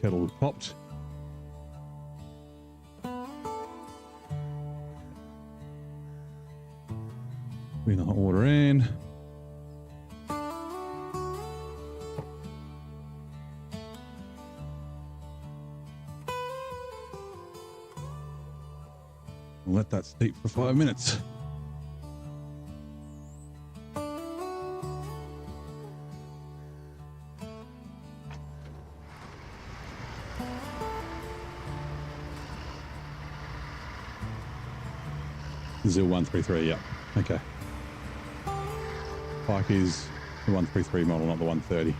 Kettle popped. Bring the hot water in. Let that steep for 5 minutes. Zil 133, yeah. Okay. Bike is the 133 model, not the 130.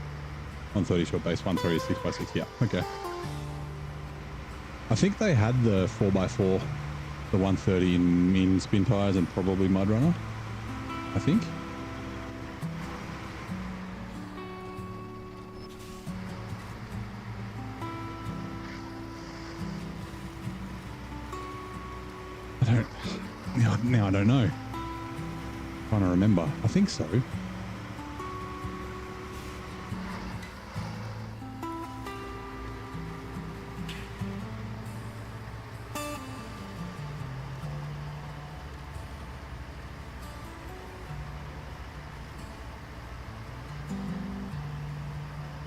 130 short base, 130 6x6, yeah. Okay. I think they had the 4x4, the 130 in spin tires and probably Mud Runner, I think. Now I don't know. Trying to remember. I think so.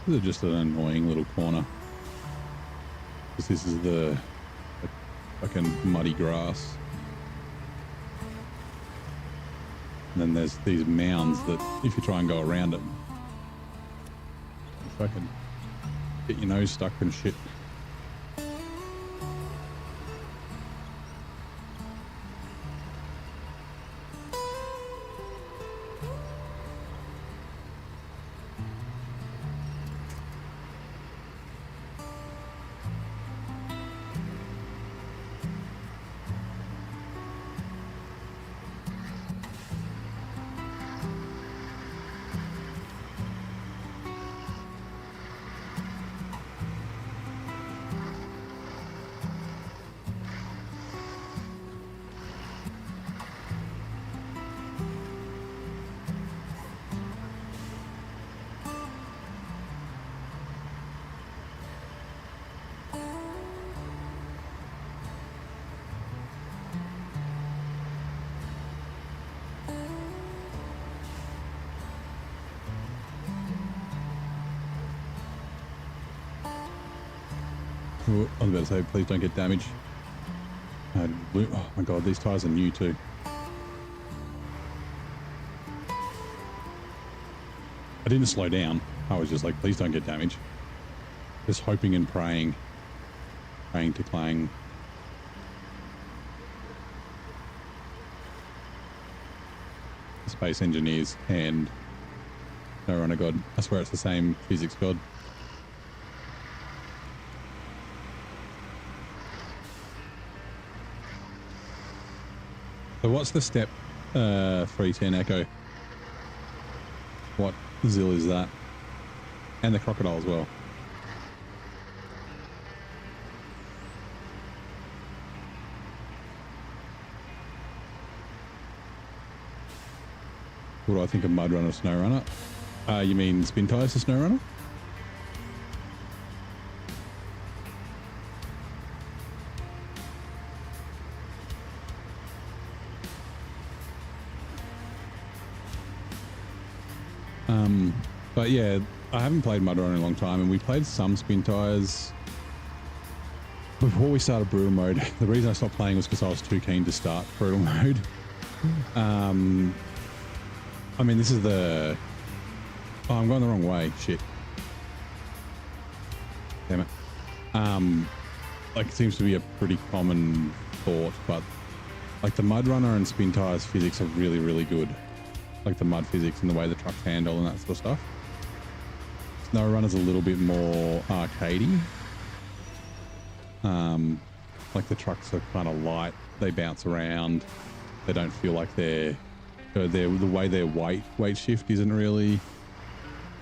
This is just an annoying little corner. Because this is the fucking muddy grass. And then there's these mounds that if you try and go around it, you fucking get your nose stuck and shit. I was about to say, please don't get damaged. Oh my god, these tires are new too. I didn't slow down. I was just like, please don't get damaged. Just hoping and praying to clang. Space engineers and SnowRunner god. I swear it's the same physics god. So what's the step 310 Echo? What Zill is that? And the crocodile as well. What do I think of Mudrunner, SnowRunner? You mean spin tires to SnowRunner? But yeah, I haven't played Mudrunner in a long time, and we played some spin tires before we started brutal mode. The reason I stopped playing was because I was too keen to start brutal mode. I mean, this is the... Oh, I'm going the wrong way. Shit. Damn it. Like, it seems to be a pretty common thought, but like the Mudrunner and spin tires physics are really, really good. Like the mud physics and the way the trucks handle and that sort of stuff. SnowRunner's a little bit more arcadey. Like the trucks are kind of light. They bounce around. They don't feel like the way their weight shift isn't really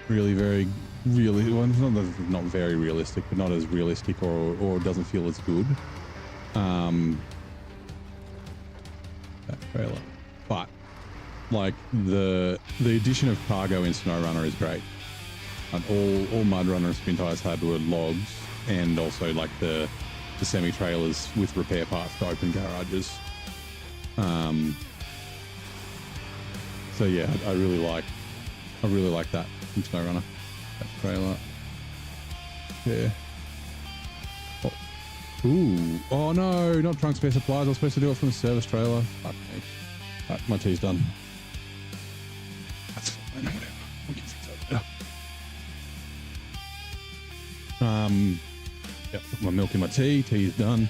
very well, it's not very realistic, but not as realistic or doesn't feel as good. That trailer, but like the addition of cargo in SnowRunner is great. And all Mudrunner and spin tires had were logs, and also like the semi trailers with repair parts to open garages. So yeah, I really like that from SnowRunner. That trailer. Yeah. Oh. Ooh. Oh no, not trunk spare supplies. I was supposed to do it from the service trailer. Fuck me. Right, my tea's done. That's fine. Whatever. I'll get things over later. Yep, put my milk in my tea. Tea's done.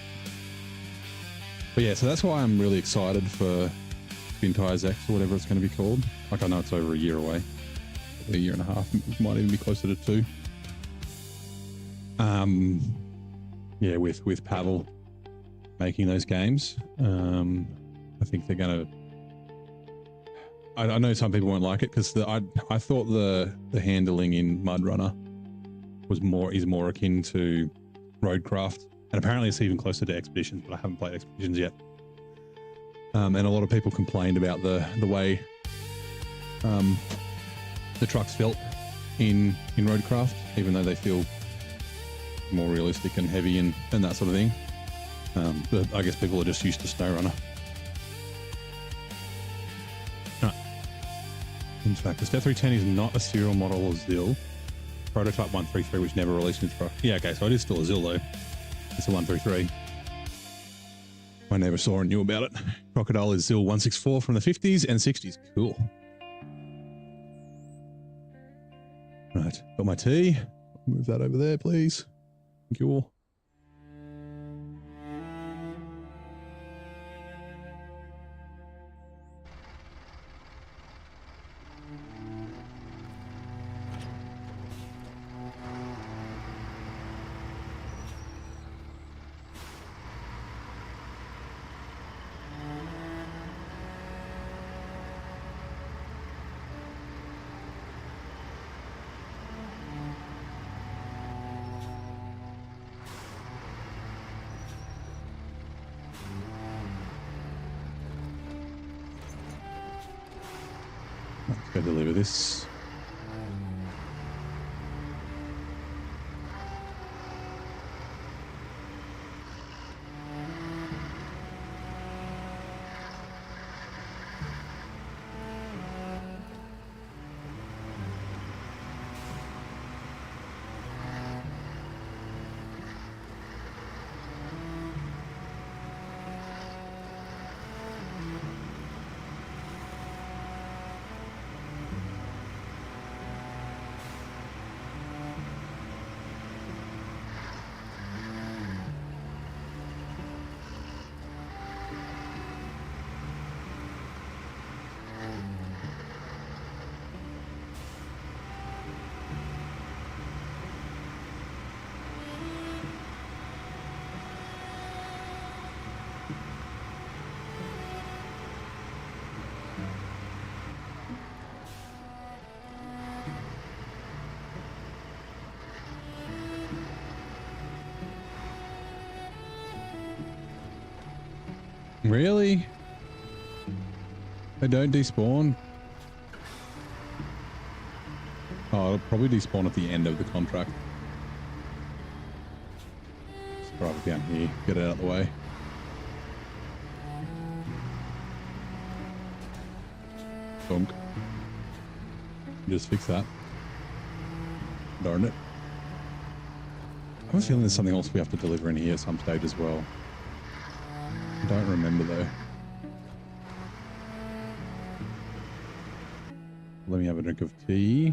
But yeah, so that's why I'm really excited for Spin Tires X or whatever it's going to be called. Like, I know it's over a year away. Probably a year and a half. It might even be closer to 2. Yeah, with Paddle making those games, I think they're going to... I know some people won't like it because I thought the handling in Mudrunner is more akin to Roadcraft, and apparently it's even closer to Expeditions, but I haven't played Expeditions yet. And a lot of people complained about the way the trucks felt in Roadcraft, even though they feel more realistic and heavy and that sort of thing. But I guess people are just used to SnowRunner. In fact, the Step 310 is not a serial model of ZIL. Prototype 133 was never released in Pro. Yeah, okay, so it is still a ZIL though. It's a 133. My neighbor saw and knew about it. Crocodile is ZIL 164 from the 50s and 60s. Cool. Right, got my tea. Move that over there, please. Thank you all. Let's go deliver this. Really? They don't despawn? Oh, it'll probably despawn at the end of the contract. Let's drive it down here, get it out of the way. Bonk. Just fix that. Darn it. I have a feeling there's something else we have to deliver in here at some stage as well. I don't remember though. Let me have a drink of tea.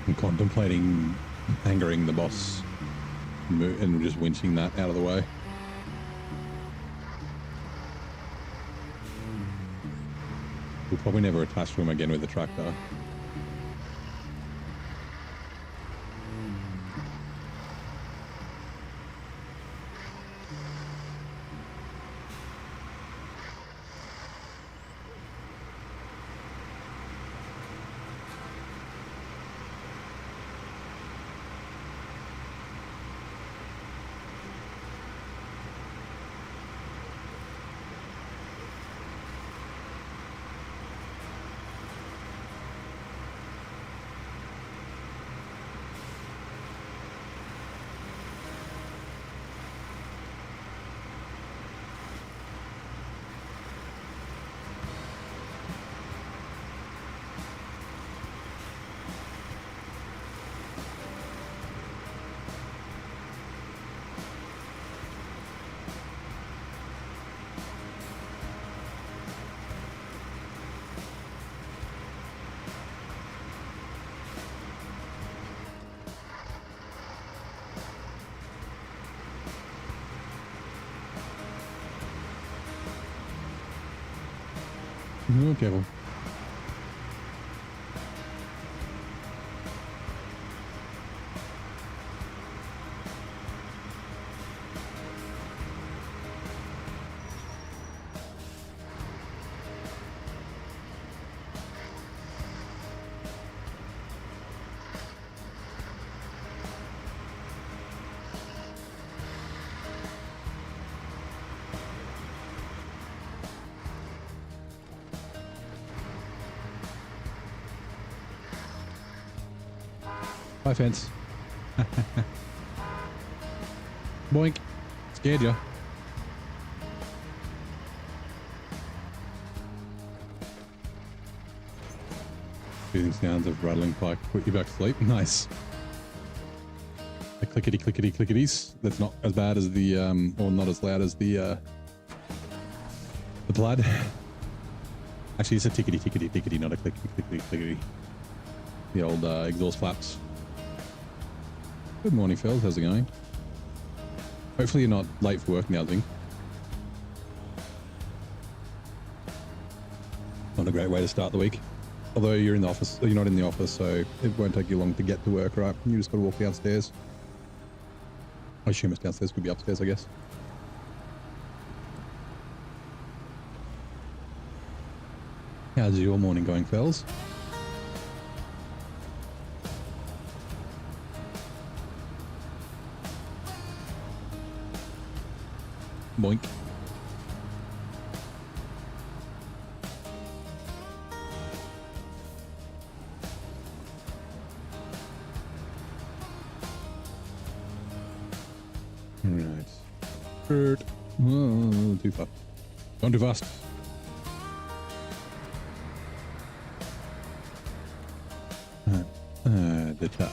I'm contemplating angering the boss and just winching that out of the way. We'll probably never attach to him again with the tractor. Oh, careful. Bye, fence. Boink. Scared ya. Soothing sounds of rattling pike put you back to sleep. Nice. The clickety clickety clicketies. That's not as bad as the or not as loud as the plaid. Actually, it's a tickety tickety tickety, not a clickety clickety clickety. The old exhaust flaps. Good morning, fellas. How's it going? Hopefully you're not late for work now, Zing. Not a great way to start the week. Although you're in the office, you're not in the office, so it won't take you long to get to work, right? You just got to walk downstairs. I assume it's downstairs, could be upstairs, I guess. How's your morning going, fellas? Boink. Right. Oh, too fast. Gone too fast. Detach.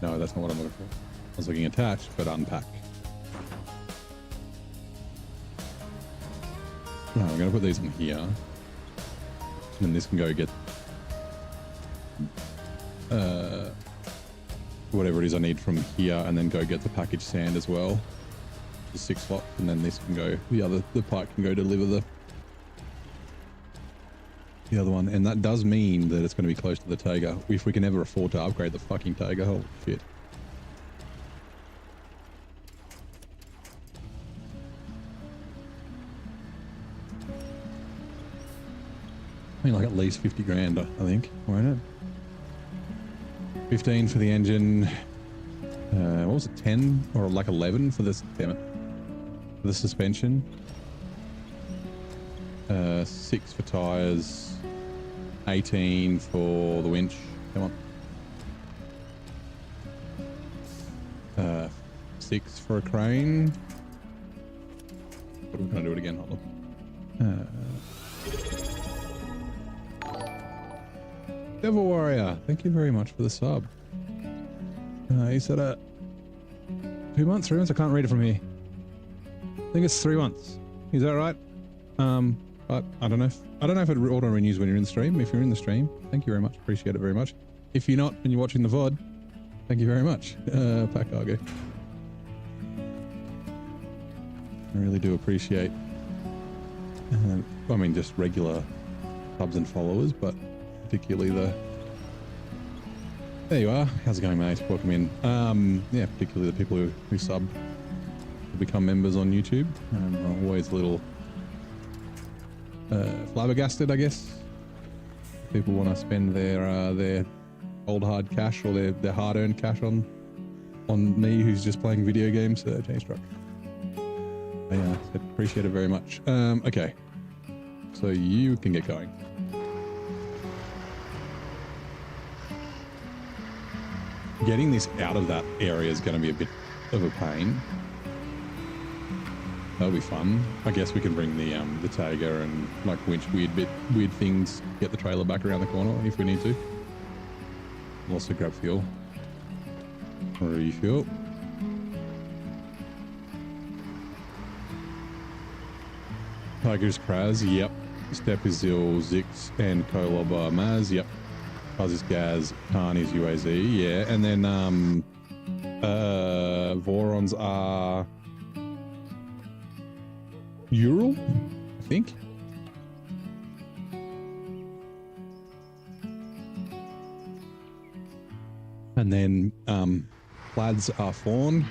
No, that's not what I'm looking for. I was looking attach, but unpack. No, we're going to put these in here. And then this can go get whatever it is I need from here, and then go get the packaged sand as well. The 6 slots, and then this can go. The part can go deliver the other one, and that does mean that it's going to be close to the Taiga. If we can ever afford to upgrade the fucking Taiga, holy shit. I mean, like at least 50 grand, I think, won't it? 15 for the engine. What was it, 10 or like 11 for this? Damn it. For the suspension. 6 for tires. 18 for the winch. Come on. 6 for a crane. What are we going to do it again? Hold on. Devil Warrior, thank you very much for the sub. He said 2 months, 3 months? I can't read it from here. I think it's 3 months. Is that right? But I don't know if it auto renews when you're in the stream. If you're in the stream, thank you very much. Appreciate it very much. If you're not and you're watching the VOD, thank you very much. Pack Cargo. I really do appreciate I mean just regular subs and followers, but particularly there you are. How's it going, mate? Welcome in. Yeah, particularly the people who sub, who become members on YouTube. I'm always a little flabbergasted, I guess. People want to spend their old hard cash or their hard-earned cash on me, who's just playing video games. James Truck. Yeah, appreciate it very much. Okay, so you can get going. Getting this out of that area is going to be a bit of a pain. That'll be fun. I guess we can bring the Taiga and like winch weird things, get the trailer back around the corner if we need to. We'll also grab fuel. Refuel. Tiger's Kraz, yep. Step is Zil, Zix, and Kolob are Maz, yep. Buzz is Gaz, Khan is UAZ, yeah. And then Vorons are Ural, I think. And then Plaids are Fawn.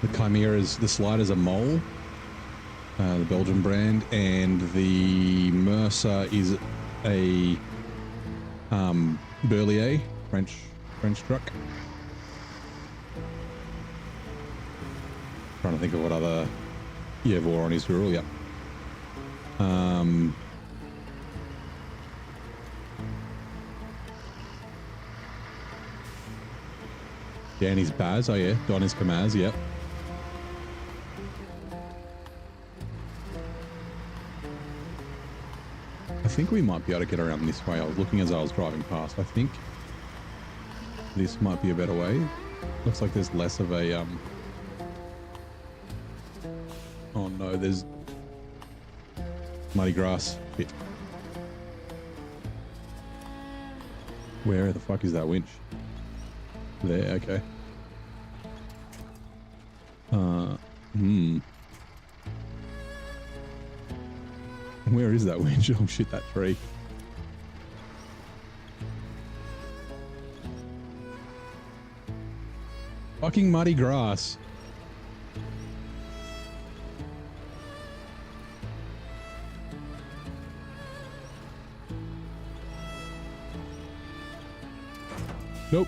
The Chimeras, the Sliders are Mole, the Belgian brand, and the Mercer is a Berlier, French truck. Trying to think of what other, yeah, Voron is rural, yeah. Danny's Baz, oh yeah, Don is Kamaz, yep. I think we might be able to get around this way. I was looking as I was driving past. I think this might be a better way. Looks like there's less of a oh no, there's muddy grass. Shit. Where the fuck is that winch? There, okay. Where is that winch? Oh shit, that tree. Fucking muddy grass. Nope.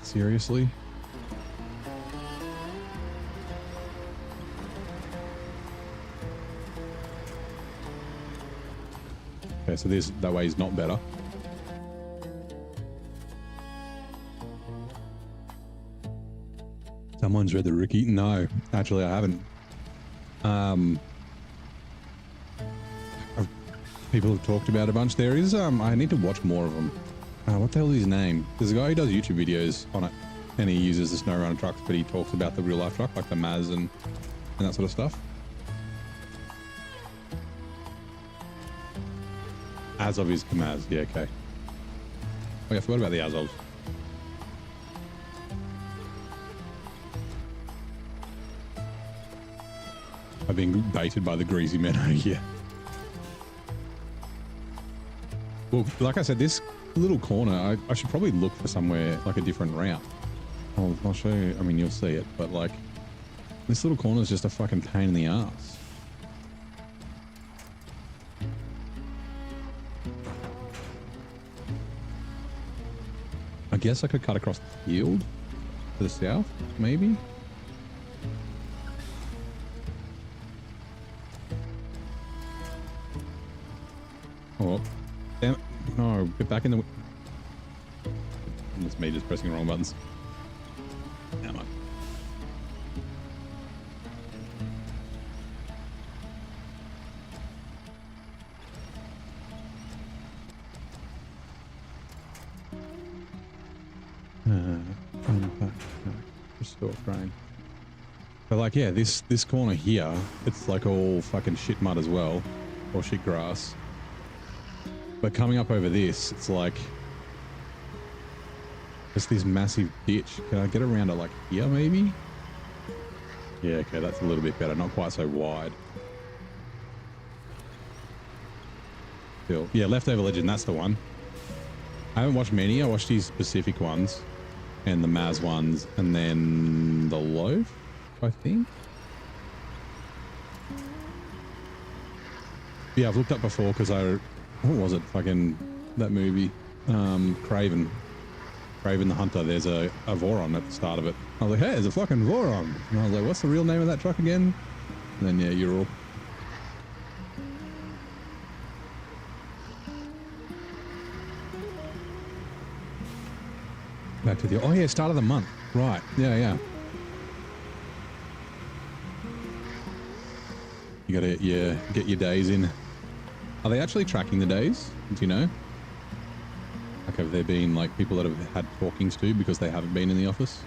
Seriously? Okay, so that way is not better. Someone's read the Ricky. No, actually, I haven't. People have talked about a bunch. There is, I need to watch more of them. What the hell is his name? There's a guy who does YouTube videos on it, and he uses the SnowRunner trucks, but he talks about the real life truck, like the Maz and that sort of stuff. Azov is Kamaz, yeah, okay. Oh, yeah, I forgot about the Azovs. I've been baited by the greasy meadow here. Well, like I said, this little corner, I should probably look for somewhere like a different route. I'll show you, I mean, you'll see it, but like this little corner is just a fucking pain in the ass. I guess I could cut across the field to the south, maybe? Oh, damn it. No, get back in the... It's me just pressing the wrong buttons. Come on. Restore frame. But like, yeah, this corner here, it's like all fucking shit mud as well, or shit grass. But coming up over this, it's like just this massive ditch. Can I get around it like here maybe? Yeah, okay, that's a little bit better. Not quite so wide. Still, yeah, Leftover Legend, that's the one. I haven't watched many. I watched these specific ones and the Maz ones, and then the Loaf, I think. Yeah, I've looked up before because what was it? Fucking that movie, Craven the Hunter. There's a Voron at the start of it. I was like, hey, there's a fucking Voron. And I was like, what's the real name of that truck again? And then yeah, you're all. Back to the, oh yeah, start of the month. Right, yeah. You gotta, yeah, get your days in. Are they actually tracking the days? Do you know? Like, have there been like people that have had talkings to because they haven't been in the office?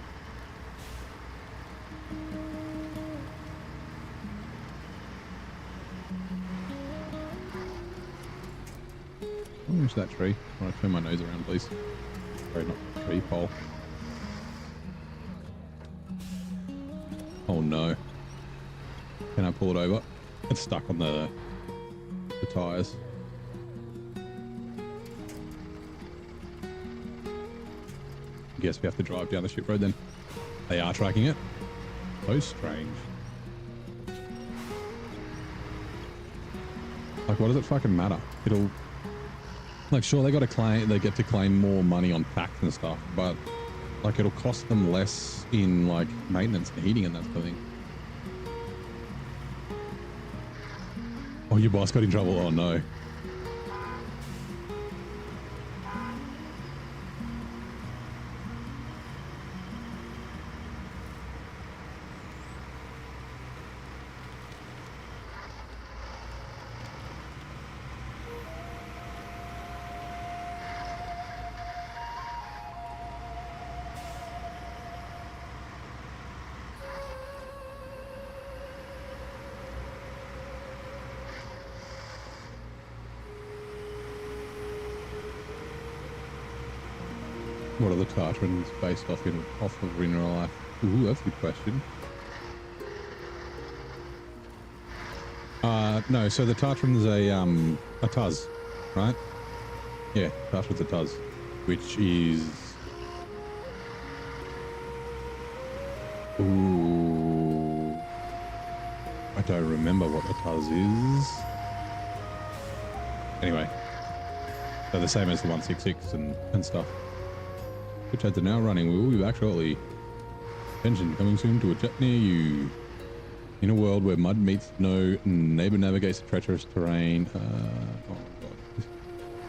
How much that tree? I want to turn my nose around, please. Sorry, not tree, pole. Oh no. Can I pull it over? It's stuck on the tires. Guess we have to drive down the ship road then. They are tracking it. So strange. Like, what does it fucking matter? It'll, like, sure, they got to claim, they get to claim more money on tax and stuff, but like, it'll cost them less in like maintenance and heating and that sort of thing. Oh, your boss got in trouble. Oh no. What are the Tartarans based off of in real life? Ooh, that's a good question. No, so the Tartaran's a Tuz, right? Yeah, Tartaran's a Tuz, which is... Ooh... I don't remember what the Tuz is. Anyway, they're the same as the 166 and stuff. Which ads are now running. We will be back shortly. Attention, coming soon to a chat near you. In a world where mud meets snow, neighbor navigates the treacherous terrain. Oh my god.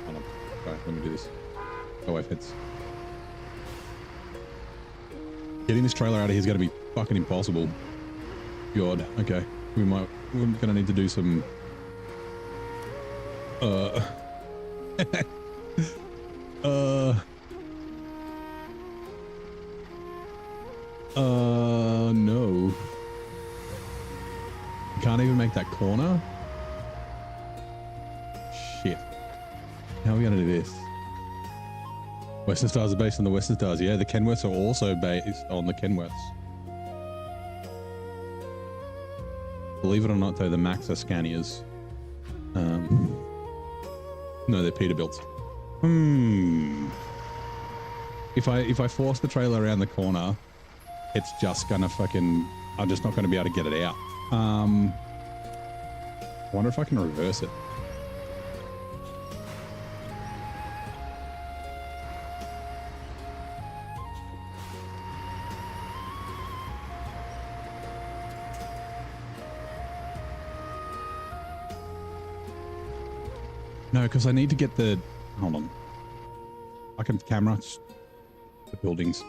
Hold on. Right, let me do this. Go away, fence. Getting this trailer out of here is going to be fucking impossible. God, okay. We're gonna need to do some no. Can't even make that corner? Shit. How are we gonna do this? Western Stars are based on the Western Stars. Yeah, the Kenworths are also based on the Kenworths. Believe it or not, though, the Max are Scanias. No, they're Peterbilts. If I force the trailer around the corner, it's just gonna fucking... I'm just not gonna be able to get it out. I wonder if I can reverse it. No, because I need to get the... Hold on. I can camera the buildings.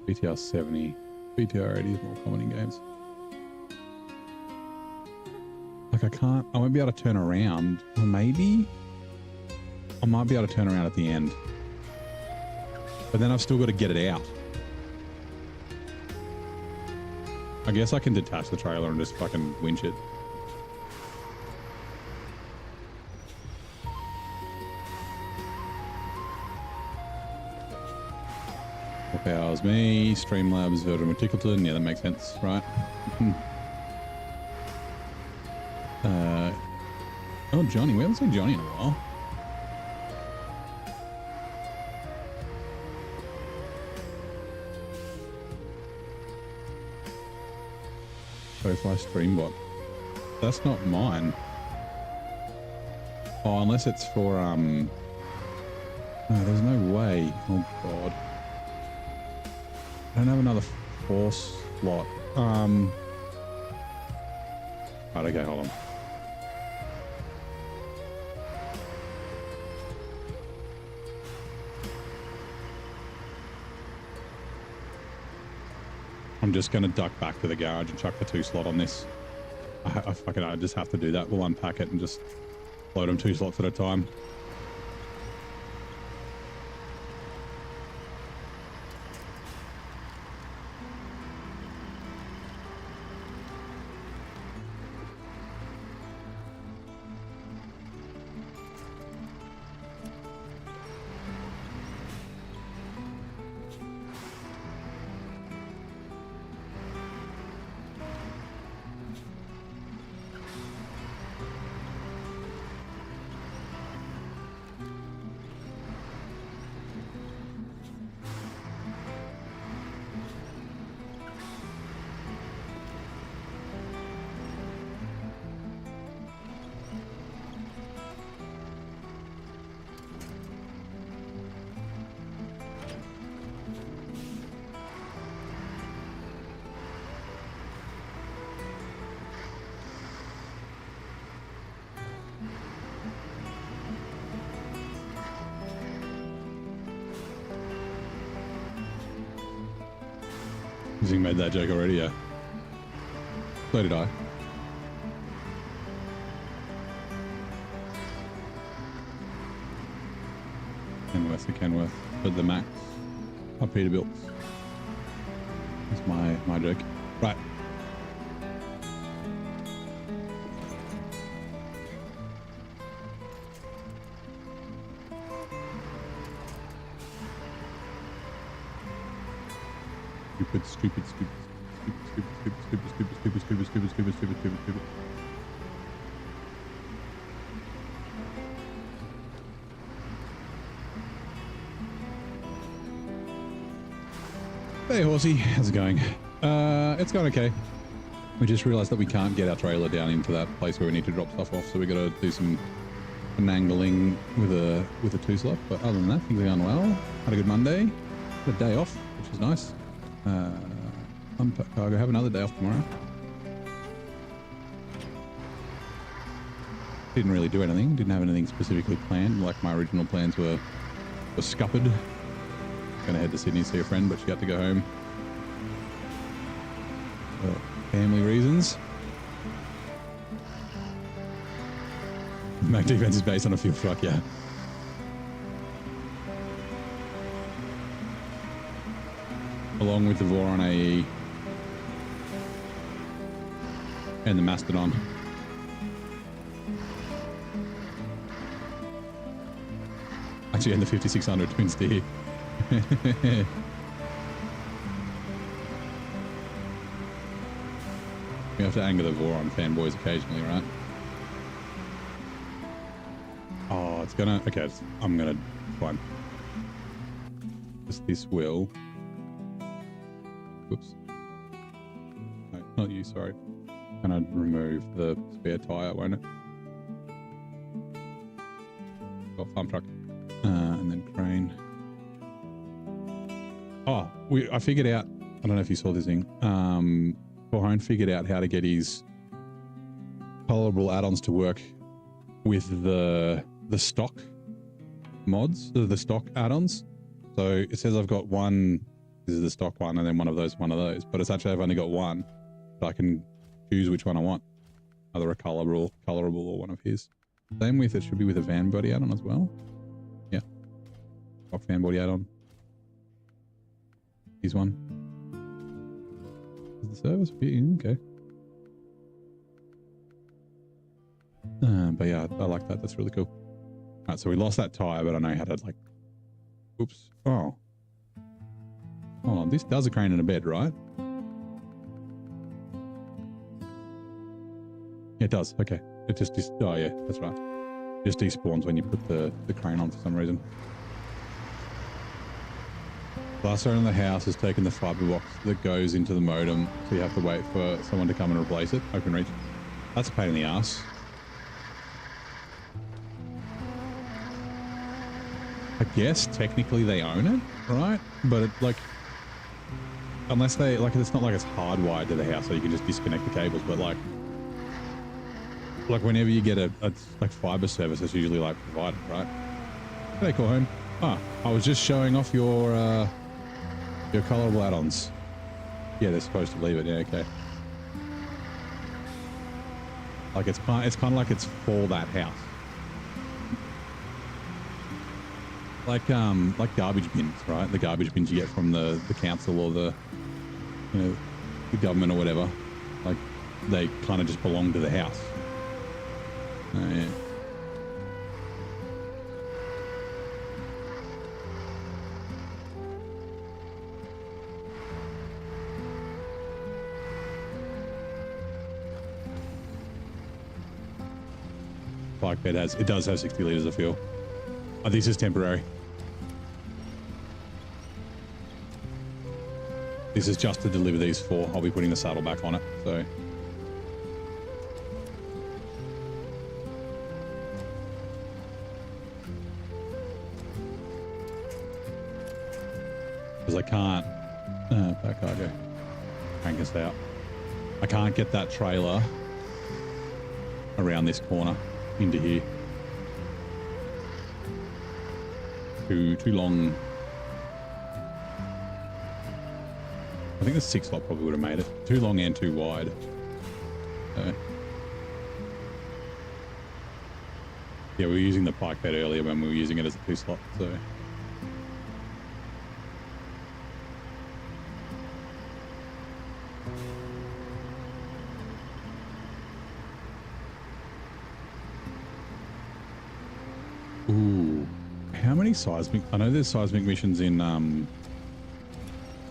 BTR 70. BTR 80 is more common in games. Like I can't... I won't be able to turn around. Or maybe... I might be able to turn around at the end. But then I've still got to get it out. I guess I can detach the trailer and just fucking winch it. Powers me, Streamlabs, Virgil Meticulton. Yeah, that makes sense, right? Oh, Johnny. We haven't seen Johnny in a while. Showfly Streambot. That's not mine. Oh, unless it's for, No, there's no way. Oh, God. I don't have another force slot. Right, okay, hold on. I'm just going to duck back to the garage and chuck the 2 slot on this. I just have to do that. We'll unpack it and just load them 2 slots at a time. You made that joke already, yeah. So did I. Kenworth to Kenworth, but the Max are Peterbilts. That's my joke. Right. Stupid. Hey horsey, how's it going? It's going okay. We just realized that we can't get our trailer down into that place where we need to drop stuff off, so we got to do some finagling with a 2 slot. But other than that, things are going well. Had a good Monday, had a day off, which is nice. Unpack cargo, have another day off tomorrow. Didn't really do anything, didn't have anything specifically planned, like my original plans were scuppered. gonna head to Sydney to see a friend, but she had to go home for family reasons. Mac defense is based on a fuel truck, yeah. Along with the Voron AE and the Mastodon. Actually, and the 5600 twin steer. We have to anger the Voron fanboys occasionally, right? Oh, it's gonna... Okay, I'm gonna... Fine. This will... Whoops. No, not you, sorry. Gonna remove the spare tire, won't it? Oh, farm truck. And then crane. Oh, I figured out... I don't know if you saw this thing. Corhone figured out how to get his colorable add-ons to work with the stock mods, the stock add-ons. So it says I've got one, this is the stock one, and then one of those, but it's actually I've only got one, but I can choose which one I want, either a colorable or one of his. Same with, it should be with a van body add-on as well. Yeah, stock van body add-on. Here's one. Is the service okay? But yeah, I like that. That's really cool. All right, so we lost that tire, but I know how to like. Oops. Oh. Hold on. This does a crane and a bed, right? Yeah, it does. Okay. It just oh yeah, that's right. It just despawns when you put the crane on for some reason. Last owner in the house has taken the fiber box that goes into the modem, so you have to wait for someone to come and replace it. Open reach. That's a pain in the ass. I guess technically they own it, right? But it, like, unless they like, it's not like it's hardwired to the house, so you can just disconnect the cables. But like whenever you get a like fiber service, it's usually like provided, right? Hey, Corhone. Ah, I was just showing off your colorable add-ons. Yeah, they're supposed to leave it. Yeah, okay. Like it's kind of like it's for that house. Like garbage bins, right? The garbage bins you get from the council or the government or whatever. Like they kind of just belong to the house. Oh, yeah. Bike bed does have 60 litres of fuel. Oh, this is temporary. This is just to deliver these four. I'll be putting the saddle back on it, so. Because I can't, back cargo, crank us out. I can't get that trailer around this corner into here. Too long. I think the 6 slot probably would have made it. Too long and too wide. Yeah, we were using the pike bed earlier when we were using it as a 2 slot, so. Ooh, how many seismic? I know there's seismic missions in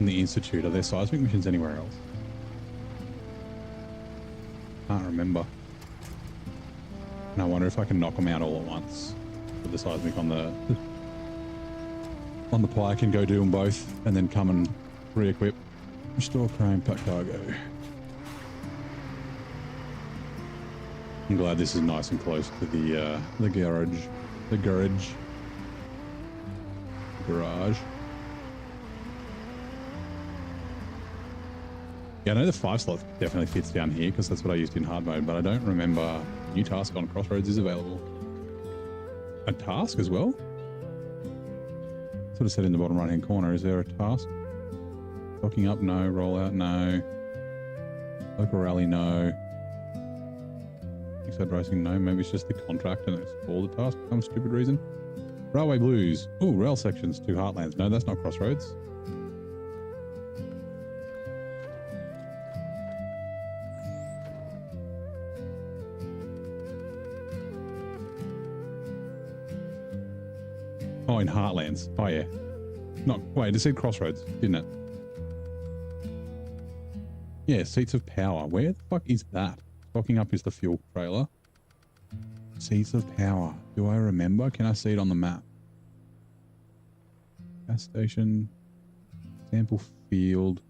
the Institute. Are there seismic missions anywhere else? Can't remember. And I wonder if I can knock them out all at once. Put the seismic on the pike and go do them both, and then come and re-equip. Restore crane, pack cargo. I'm glad this is nice and close to the garage. The garage. Yeah, I know the 5 slot definitely fits down here because that's what I used in hard mode, but I don't remember new task on Crossroads is available. A task as well? Sort of said in the bottom right hand corner. Is there a task? Docking up, no. Rollout, no. Local rally, no. Except racing, no. Maybe it's just the contract and it's all the task for some stupid reason. Railway Blues. Ooh, rail sections to Heartlands. No, that's not Crossroads. Oh, in Heartlands. Oh, yeah. Not, wait, it said Crossroads, didn't it? Yeah, Seats of Power. Where the fuck is that? Stocking up is the fuel trailer. Seats of Power. Do I remember? Can I see it on the map? Gas station. Sample field.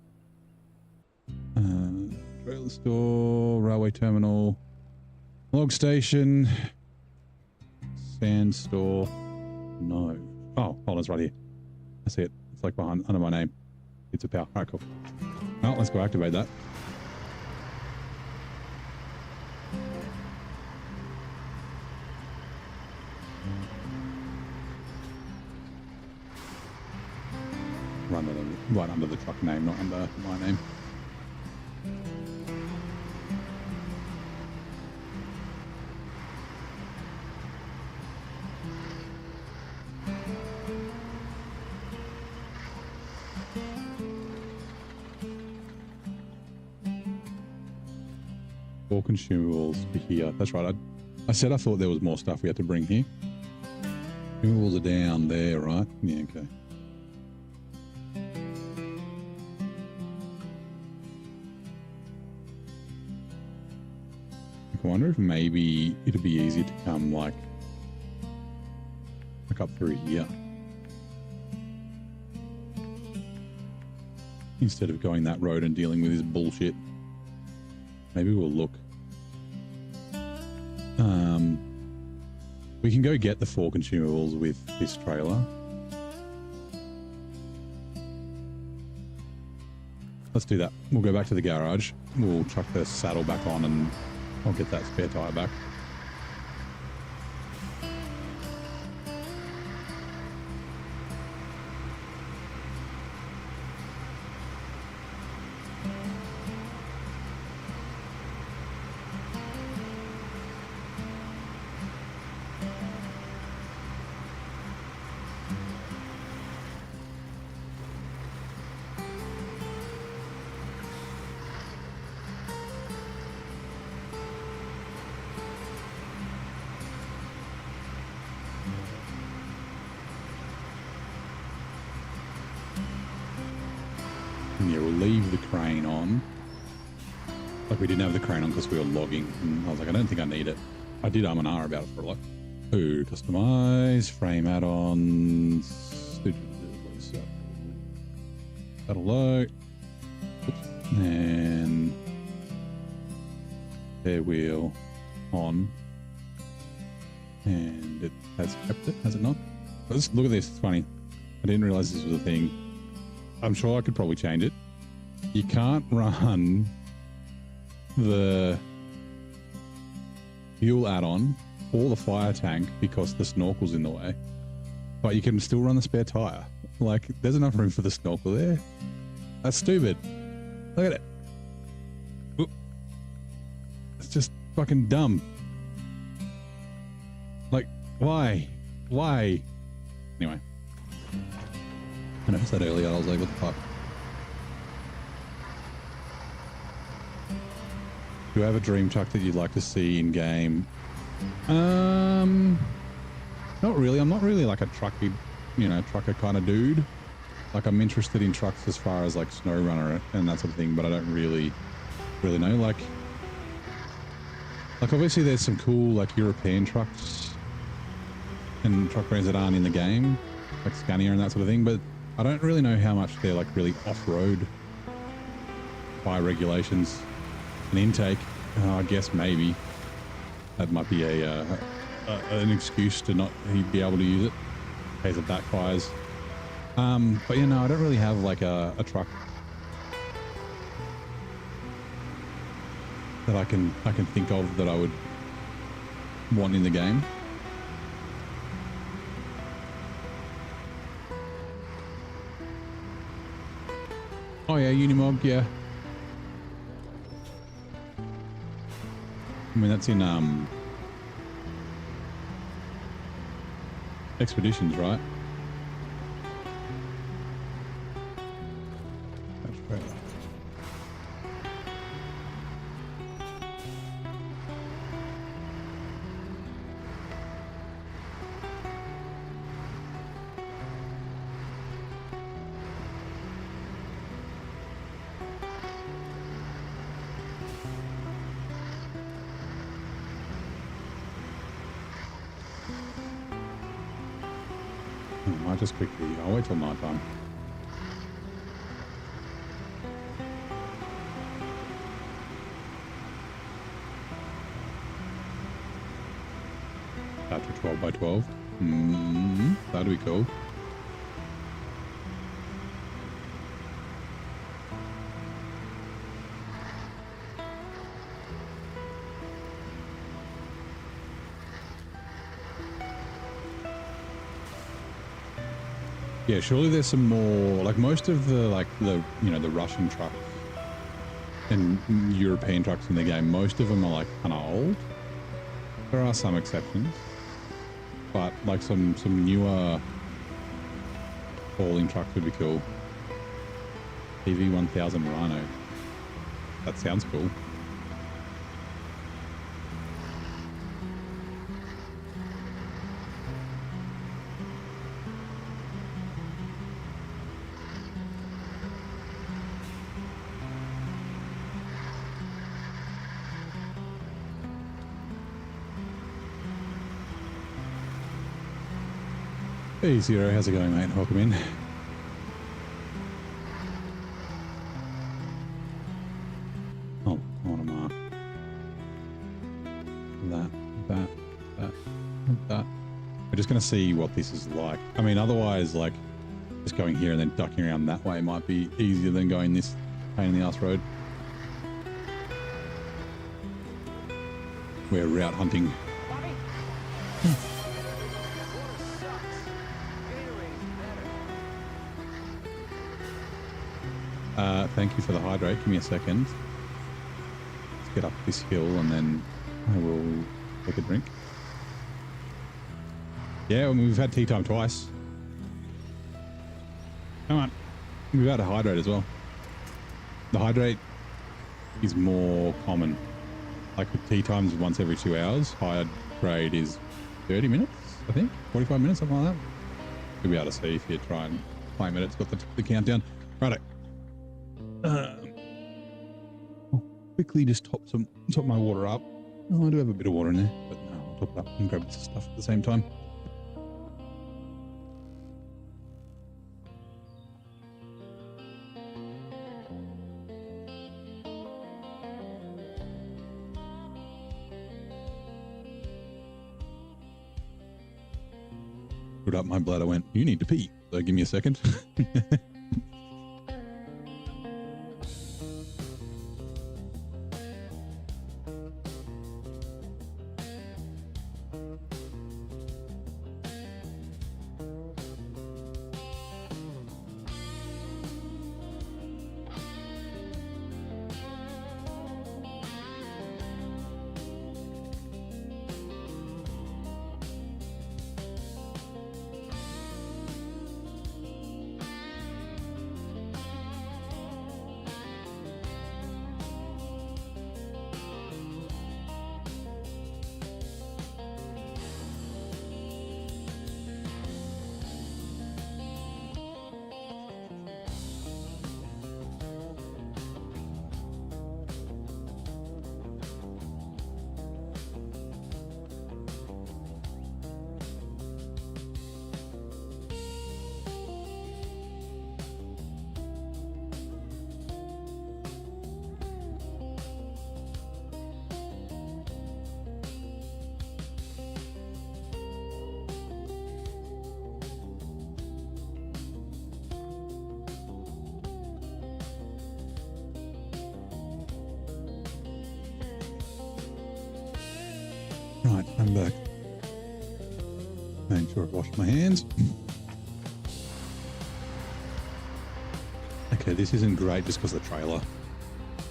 Trailer store. Railway terminal. Log station. Sand store. No. Oh, hold on, it's right here. I see it. It's like behind, under my name. It's a power. All right, cool. Well, let's go activate that. Right under the truck name, not under my name. All consumables to here. That's right. I said I thought there was more stuff we had to bring here. Consumables are down there, right? Yeah, okay. I wonder if maybe it'd be easier to come like up through here instead of going that road and dealing with this bullshit. Maybe we'll look. We can go get the 4 consumables with this trailer. Let's do that. We'll go back to the garage. We'll chuck the saddle back on and I'll get that spare tire back. Yeah, we'll leave the crane on. Like we didn't have the crane on because we were logging. And I was like, I don't think I need it. I did R about it for a lot. Ooh, customize, frame add-ons. That'll load. And air wheel on. And it has kept it, has it not? Let's look at this, it's funny. I didn't realize this was a thing. I'm sure I could probably change it. You can't run the fuel add-on or the fire tank because the snorkel's in the way. But you can still run the spare tire. Like, there's enough room for the snorkel there. That's stupid. Look at it. Oop. It's just fucking dumb. Like, why? Why? Anyway. I noticed that earlier. I was like, what the fuck? Do you have a dream truck that you'd like to see in game? Not really. I'm not really like a trucker kind of dude. Like, I'm interested in trucks as far as like SnowRunner and that sort of thing, but I don't really know. Like obviously there's some cool like European trucks and truck brands that aren't in the game, like Scania and that sort of thing, but I don't really know how much they're like really off-road by regulations and intake. I guess maybe that might be an excuse to not be able to use it in case it backfires. But you know, I don't really have like a truck that I can think of that I would want in the game. Oh yeah, Unimog, yeah. I mean, that's in Expeditions, right? That's great. I might just quickly, I'll wait till night time. After 12 by 12. That'd be cool. Yeah, surely there's some more, like most of the, you know, the Russian trucks and European trucks in the game, most of them are like kind of old. There are some exceptions, but like some newer hauling trucks would be cool. PV1000 Rhino. That sounds cool. Hey Zero, how's it going, mate? Welcome in. Oh, I want to mark that. We're just going to see what this is like. I mean, otherwise, like, just going here and then ducking around that way might be easier than going this pain in the ass road. We're route hunting. Thank you for the hydrate. Give me a second. Let's get up this hill and then I will take a drink. Yeah, well, we've had tea time twice. Come on. We've had a hydrate as well. The hydrate is more common. Like with tea times once every 2 hours, hydrate is 30 minutes, I think. 45 minutes, something like that. You'll be able to see if you try and claim it. It's got the countdown. Righto. I'll quickly just top my water up. Oh, I do have a bit of water in there, but no, I'll top it up and grab some stuff at the same time. Put up my bladder went, you need to pee. So give me a second. Right, I'm back. Make sure I wash my hands. Okay, Okay, this isn't great just because of the trailer,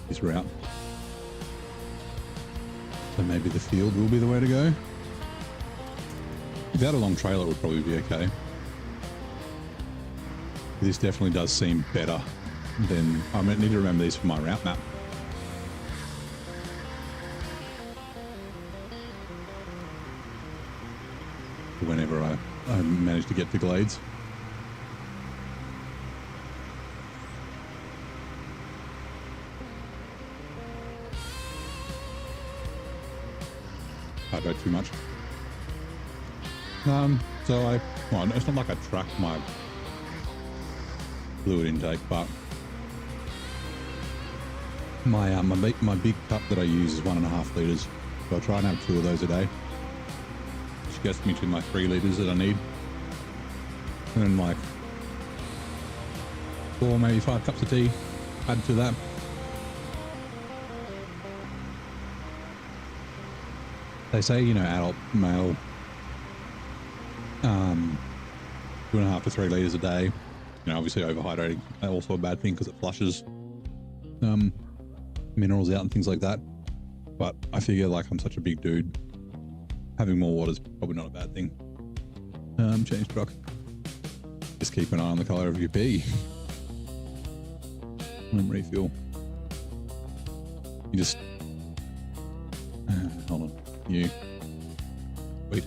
this route. So maybe the field will be the way to go. Without a long trailer, it would probably be okay. This definitely does seem better than... I need to remember these for my route map. Whenever I manage to get to Glades. I don't too much. So well, it's not like I track my fluid intake, but my big cup that I use is 1.5 liters. So I try and have 2 of those a day, which gets me to my 3 liters that I need, and then like 4, maybe 5 cups of tea add to that. They say, you know, adult male, 2.5 to 3 liters a day. You know, obviously overhydrating, also a bad thing because it flushes minerals out and things like that. But I figure, like, I'm such a big dude, having more water is probably not a bad thing. Change truck. Just keep an eye on the color of your pee. And refuel. You just hold on. You wait.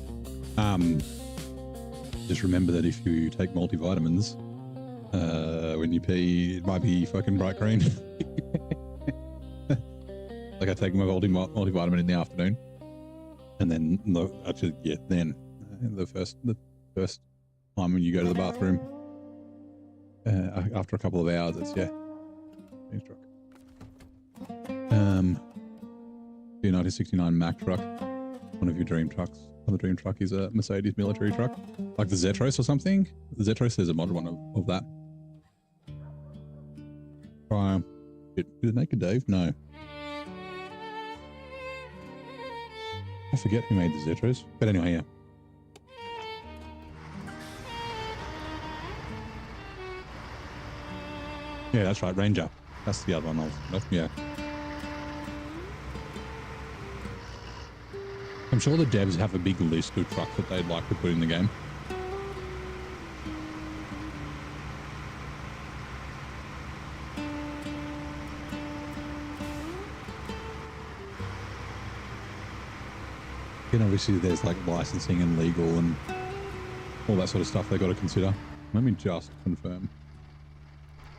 Just remember that if you take multivitamins, when you pee, it might be fucking bright green. Like I take my multivitamin in the afternoon, and then the first time when you go to the bathroom, after a couple of hours, it's change truck. The 1969 Mack truck, one of your dream trucks. The dream truck is a Mercedes military truck, like the Zetros or something. The Zetros is a modern one of that. Did it Naked Dave? No. I forget who made the Zetros. But anyway, yeah. Yeah, that's right, Ranger. That's the other one I was thinking of, yeah. I'm sure the devs have a big list of trucks that they'd like to put in the game. And obviously there's like licensing and legal and all that sort of stuff they got to consider. Let me just confirm.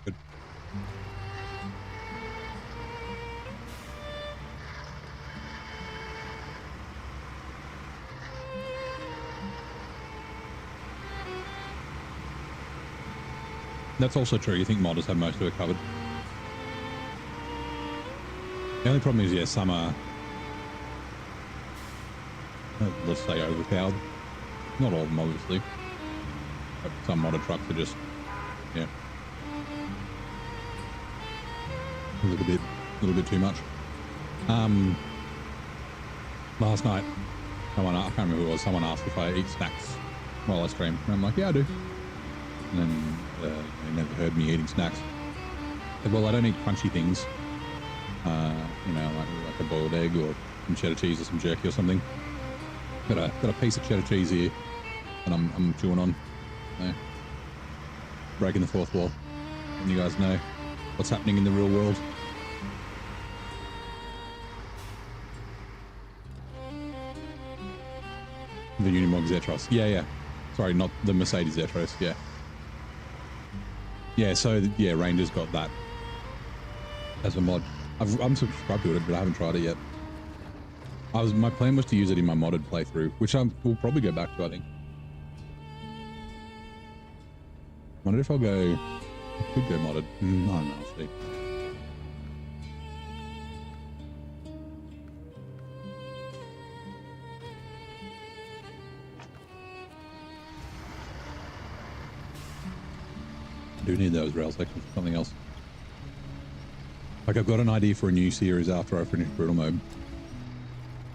Good. That's also true. You think modders have most of it covered. The only problem is, yeah, some are, let's say, overpowered. Not all of them, obviously. But some modded trucks are just, yeah, a little bit too much. Last night, I can't remember who it was, someone asked if I eat snacks while I stream. And I'm like, yeah, I do. And then they never heard me eating snacks. Well, I don't eat crunchy things. You know, like a boiled egg or some cheddar cheese or some jerky or something. Got a piece of cheddar cheese here, and I'm chewing on. Breaking the fourth wall. And you guys know what's happening in the real world. The Unimog Zetros. Yeah. Sorry, not the Mercedes Zetros. Yeah. Yeah, so, yeah, Ranger's got that as a mod. I'm subscribed to it, but I haven't tried it yet. My plan was to use it in my modded playthrough, which we'll probably go back to, I think. Wonder if I'll go... I could go modded. I don't know, I'll see. I do need those rail sections for something else. Like, I've got an idea for a new series after I finish Brutal Mode.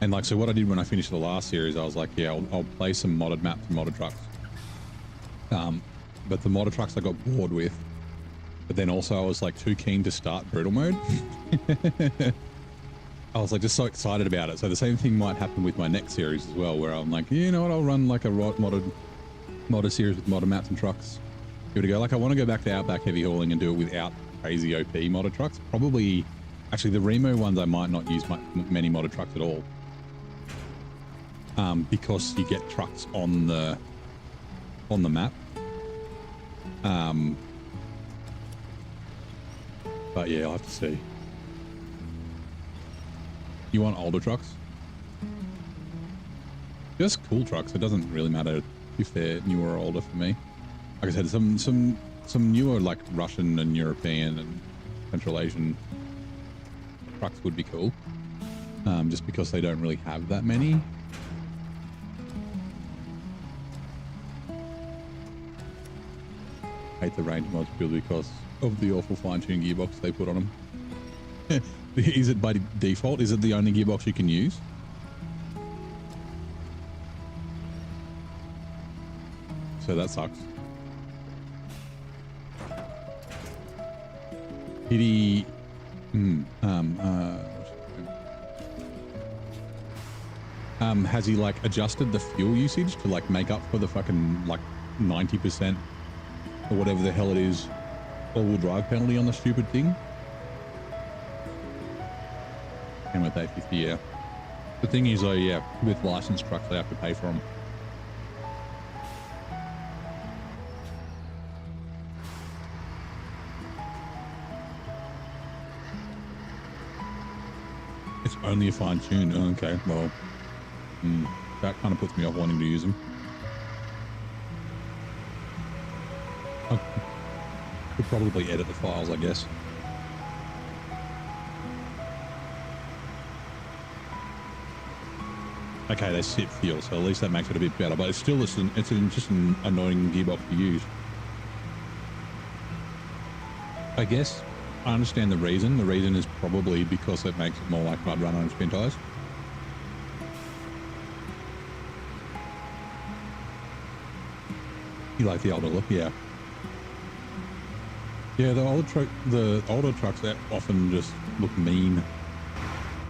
And like, so what I did when I finished the last series, I was like, yeah, I'll play some modded maps and modded trucks. But the modded trucks I got bored with But then also I was like too keen to start brutal mode. I was like just so excited about it. So the same thing might happen with my next series as well, where I'm like, you know what, I'll run like a modded series with modded mats and trucks. Give it a go. Like I want to go back to Outback heavy hauling and do it without crazy OP modded trucks. Probably, actually the Remo ones I might not use many modded trucks at all. Because you get trucks on the map. But yeah, I'll have to see. You want older trucks? Just cool trucks. It doesn't really matter if they're newer or older for me. Like I said, some newer like Russian and European and Central Asian trucks would be cool. Just because they don't really have that many. Hate the range mods purely because of the awful fine-tuned gearbox they put on them. Is it by default? Is it the only gearbox you can use? So that sucks. Pity. Has he like adjusted the fuel usage to like make up for the fucking like 90% or whatever the hell it is all-wheel drive penalty on the stupid thing? And with 850, yeah. The thing is, though, yeah, with licensed trucks, they have to pay for them. It's only a fine tune. Oh, okay, well, that kind of puts me off wanting to use them. I could probably edit the files, I guess. Okay, they sip fuel, so at least that makes it a bit better. But it's still just an annoying gearbox to use. I guess I understand the reason. The reason is probably because it makes it more like Mud Runner and spin tires. You like the older look, yeah. Yeah, the older trucks that often just look mean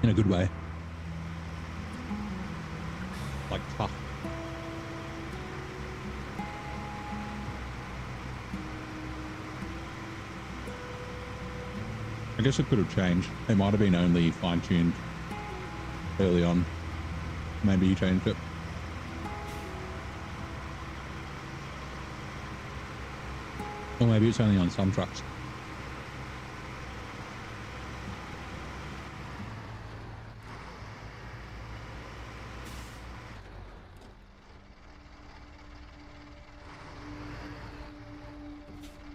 in a good way. Like tough. I guess it could have changed. It might have been only fine-tuned early on. Maybe he changed it. Or maybe it's only on some trucks.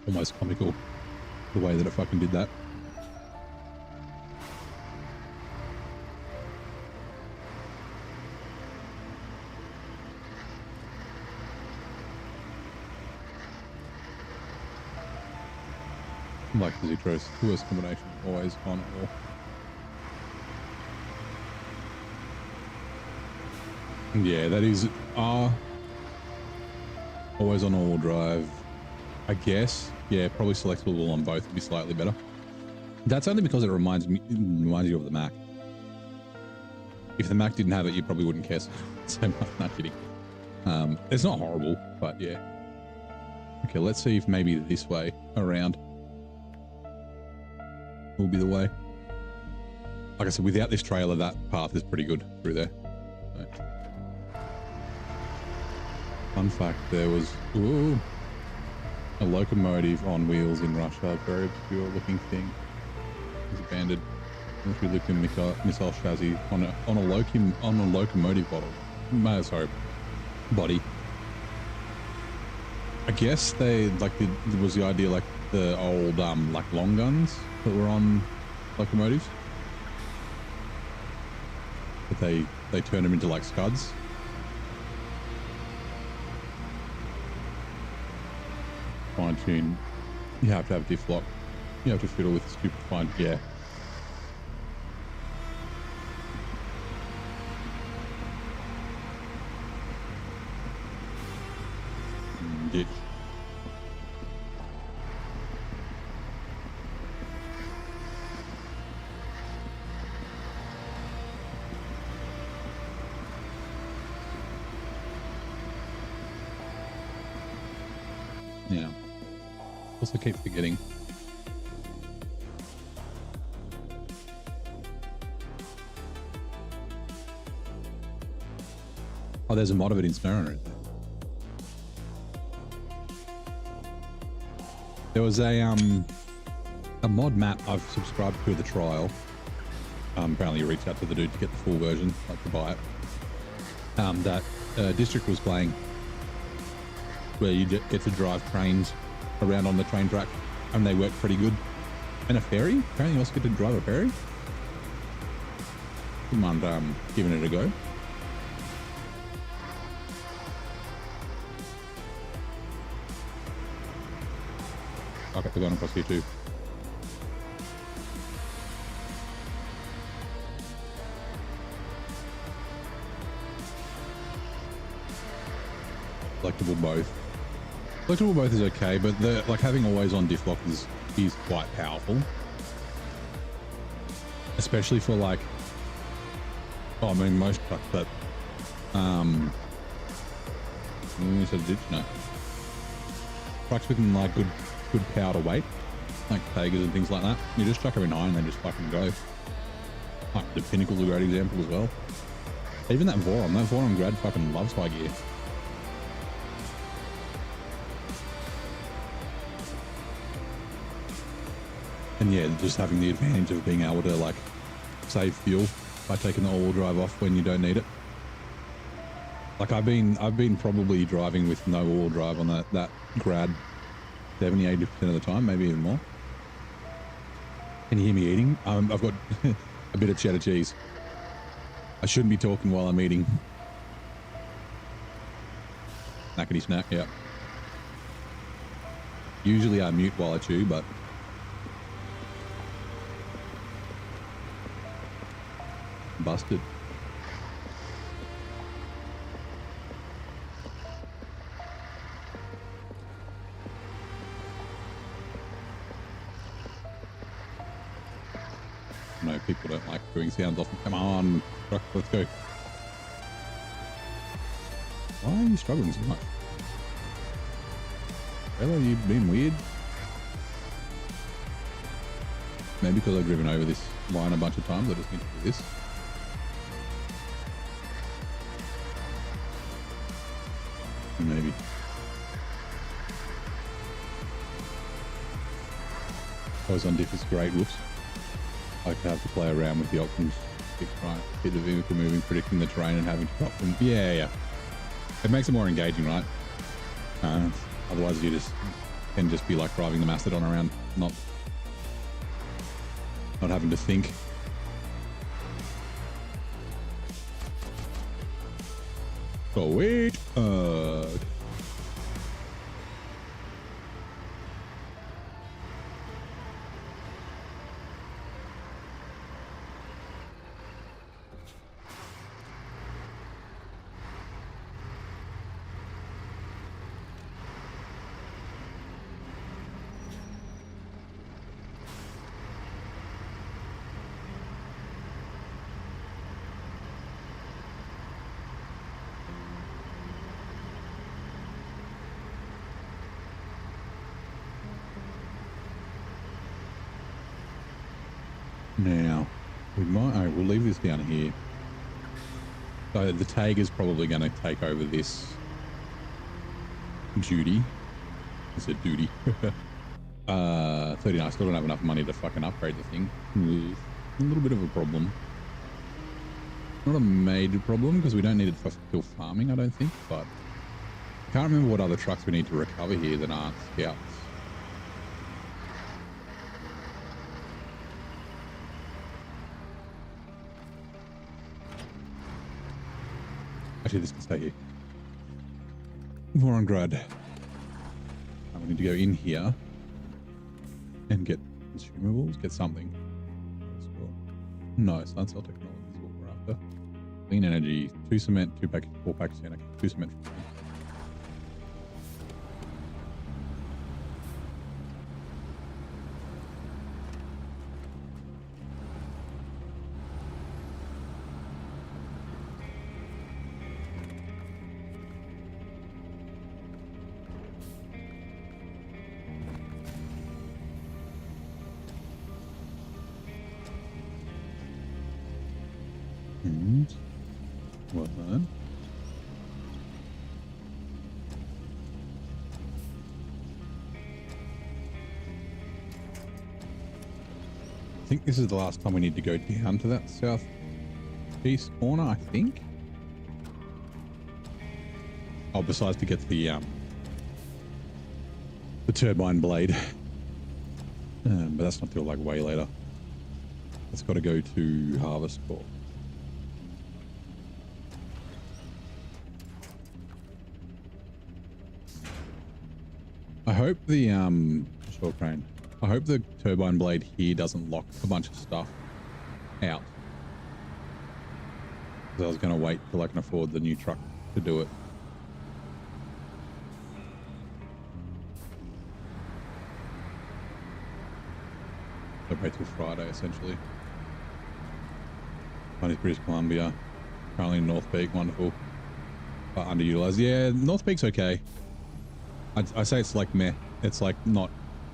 Almost comical, the way that it fucking did that. Like the Zitros, worst combination, always on or. Yeah, that is always on all drive. I guess, yeah, probably selectable on both would be slightly better. That's only because it reminds you of the Mac. If the Mac didn't have it, you probably wouldn't care so much. Not kidding. It's not horrible, but yeah. Okay, let's see if maybe this way around will be the way. Like I said, without this trailer, that path is pretty good through there. So. Fun fact, there was a locomotive on wheels in Russia, a very obscure looking thing. It was abandoned. Military lithium missile chassis on a locomotive body. I guess there was the idea like the old like long guns that were on locomotives, but they turned them into like scuds. Fine tune. You have to have diff lock. You have to fiddle with the stupid fine. Yeah. Ditch. Yeah. Also keep forgetting. Oh, there's a mod of it in SnowRunner, isn't there? There was a mod map I've subscribed to the trial. Apparently you reached out to the dude to get the full version, like to buy it. That District was playing, where you get to drive trains around on the train track, and they work pretty good. And a ferry? Apparently you also get to drive a ferry? Wouldn't mind giving it a go. I'll get the gun across here too. Selectable both. Selectable both is okay, but the like having always on diff lock is quite powerful. Especially for like, oh, I mean most trucks, but it's a ditch, no. Trucks with like good power to weight, like Tigers and things like that. You just chuck them in high and they just fucking go. Like the Pinnacle's a great example as well. Even that Voron grad fucking loves high gear. And yeah, just having the advantage of being able to like save fuel by taking the all-wheel drive off when you don't need it. Like I've been probably driving with no all-wheel drive on that grad 70-80% of the time, maybe even more. Can you hear me eating? I've got a bit of cheddar cheese. I shouldn't be talking while I'm eating. Snackety snack, yeah. Usually I mute while I chew, but busted. No, people don't like doing sounds often. Come on, truck, let's go. Why are you struggling so much? Hello, you've been weird. Maybe because I've driven over this line a bunch of times, I just need to do this. Maybe. Always on diff is great, whoops. I like to have to play around with the options, right? Hit the vehicle moving, predicting the terrain and having to drop them. Yeah. It makes it more engaging, right? Otherwise you just can just be like driving the Mastodon around, not having to think. Oh wait, now we'll leave this down here. So the tag is probably going to take over this duty. I said duty. 39. I still don't have enough money to fucking upgrade the thing. A little bit of a problem. Not a major problem because we don't need it for still farming, I don't think, but I can't remember what other trucks we need to recover here that aren't scouts. Actually, this can stay here. Vorongrad. We need to go in here and get consumables, get something. No, Sun Cell Technology is what we're after. Clean energy, 2 cement, 2 package, 4 package, 2 cement. Well done. I think this is the last time we need to go down to that southeast corner, I think. Oh, besides to get to the turbine blade. But that's not till like way later. It's got to go to Harvest Corp. I hope the short crane. I hope the turbine blade here doesn't lock a bunch of stuff out. 'Cause I was going to wait till I can afford the new truck to do it. So pay till Friday essentially. Mine is British Columbia. Currently in North Peak, wonderful. But underutilized. Yeah, North Peak's okay. I say it's like meh. It's like not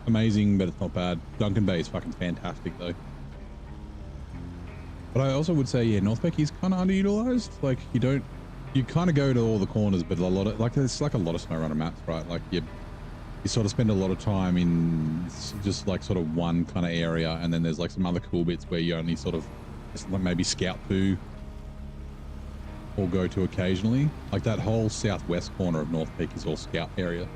amazing, but it's not bad. Duncan Bay is fucking fantastic though. But I also would say, yeah, North Peak is kind of underutilized. Like you kind of go to all the corners, but a lot of, like, it's like a lot of SnowRunner maps, right? Like you sort of spend a lot of time in just like sort of one kind of area, and then there's like some other cool bits where you only sort of just like maybe scout to or go to occasionally. Like that whole southwest corner of North Peak is all scout area.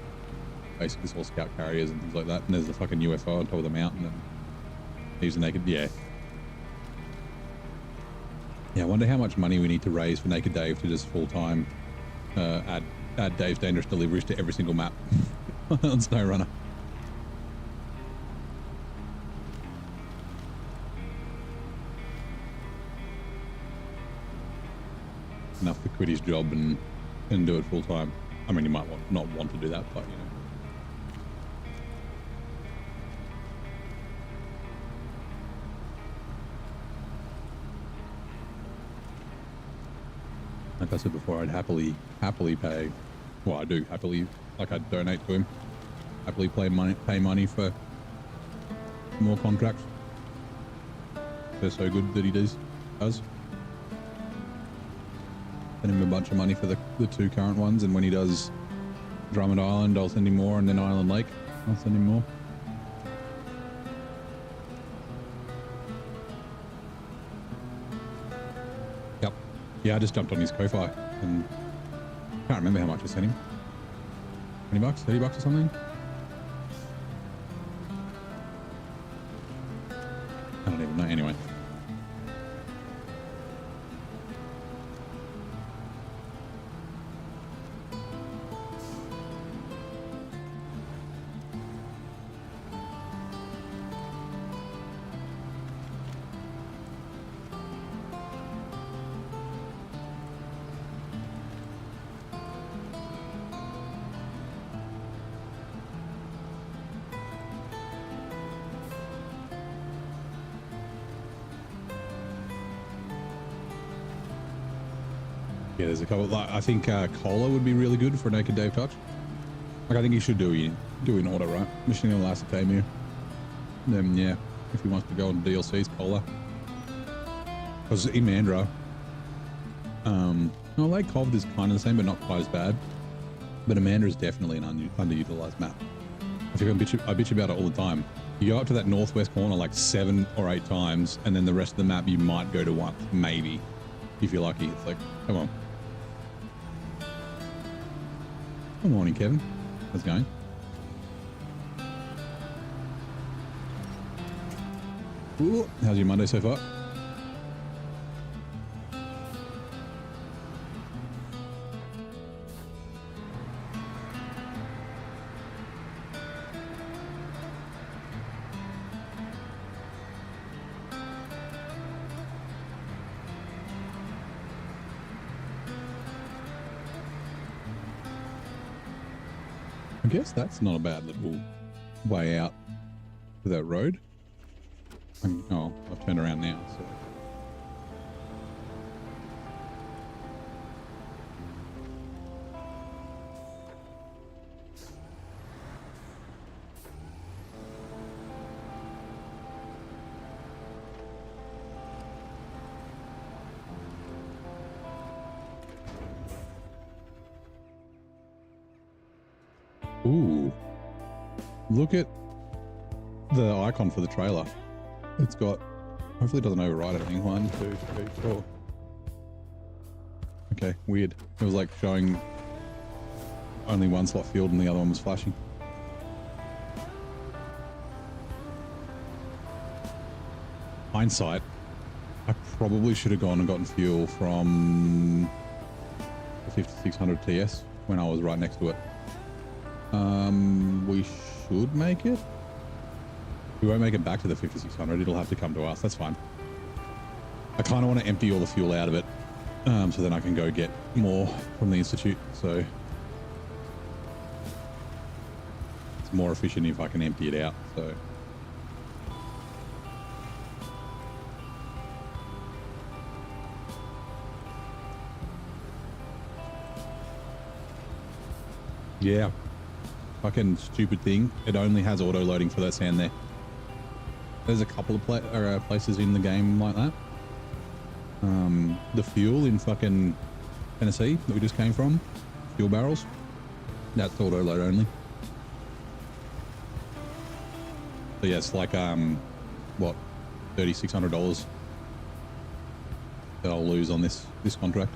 Basically it's all scout carriers and things like that. And there's a fucking UFO on top of the mountain and he's a naked, yeah. Yeah, I wonder how much money we need to raise for Naked Dave to just full-time add Dave's Dangerous Deliveries to every single map on SnowRunner. Enough to quit his job and do it full-time. I mean, you might not want to do that, but you know. Like I said before, I'd happily pay. Well, I do happily, like I'd donate to him. Happily pay money for more contracts. They're so good that he does. Send him a bunch of money for the two current ones, and when he does Drummond Island, I'll send him more, and then Island Lake, I'll send him more. Yep. Yeah, I just jumped on his Ko-Fi, and can't remember how much I sent him. 20 bucks, 30 bucks or something? I don't even know. Anyway. Yeah, there's a couple. Like, I think Cola would be really good for Naked Dave Touch. Like, I think he should do in order, right? Mission in Elastotamia. Then yeah, if he wants to go on DLCs, Cola. Because Imandra, no, Lake Coved is kind of the same, but not quite as bad. But Imandra is definitely an underutilized map. I think I bitch about it all the time. You go up to that northwest corner like 7 or 8 times, and then the rest of the map you might go to once, maybe, if you're lucky. It's like, come on. Good morning, Kevin. How's it going? Ooh, how's your Monday so far? I guess that's not a bad little way out to that road. Oh, I've turned around now, so. Ooh. Look at the icon for the trailer. It's got, hopefully it doesn't override anything. 1, 2, 3, 4. Okay, weird. It was like showing only one slot filled and the other one was flashing. Hindsight, I probably should have gone and gotten fuel from the 5600 TS when I was right next to it. We should make it. We won't make it back to the 5600. It'll have to come to us. That's fine. I kind of want to empty all the fuel out of it, so then I can go get more from the Institute. So it's more efficient if I can empty it out. So yeah, fucking stupid thing. It only has auto loading for that sand there. There's a couple of places in the game like that. The fuel in fucking Tennessee that we just came from, fuel barrels, that's auto load only. So yeah, it's like what, $3,600 that I'll lose on this contract.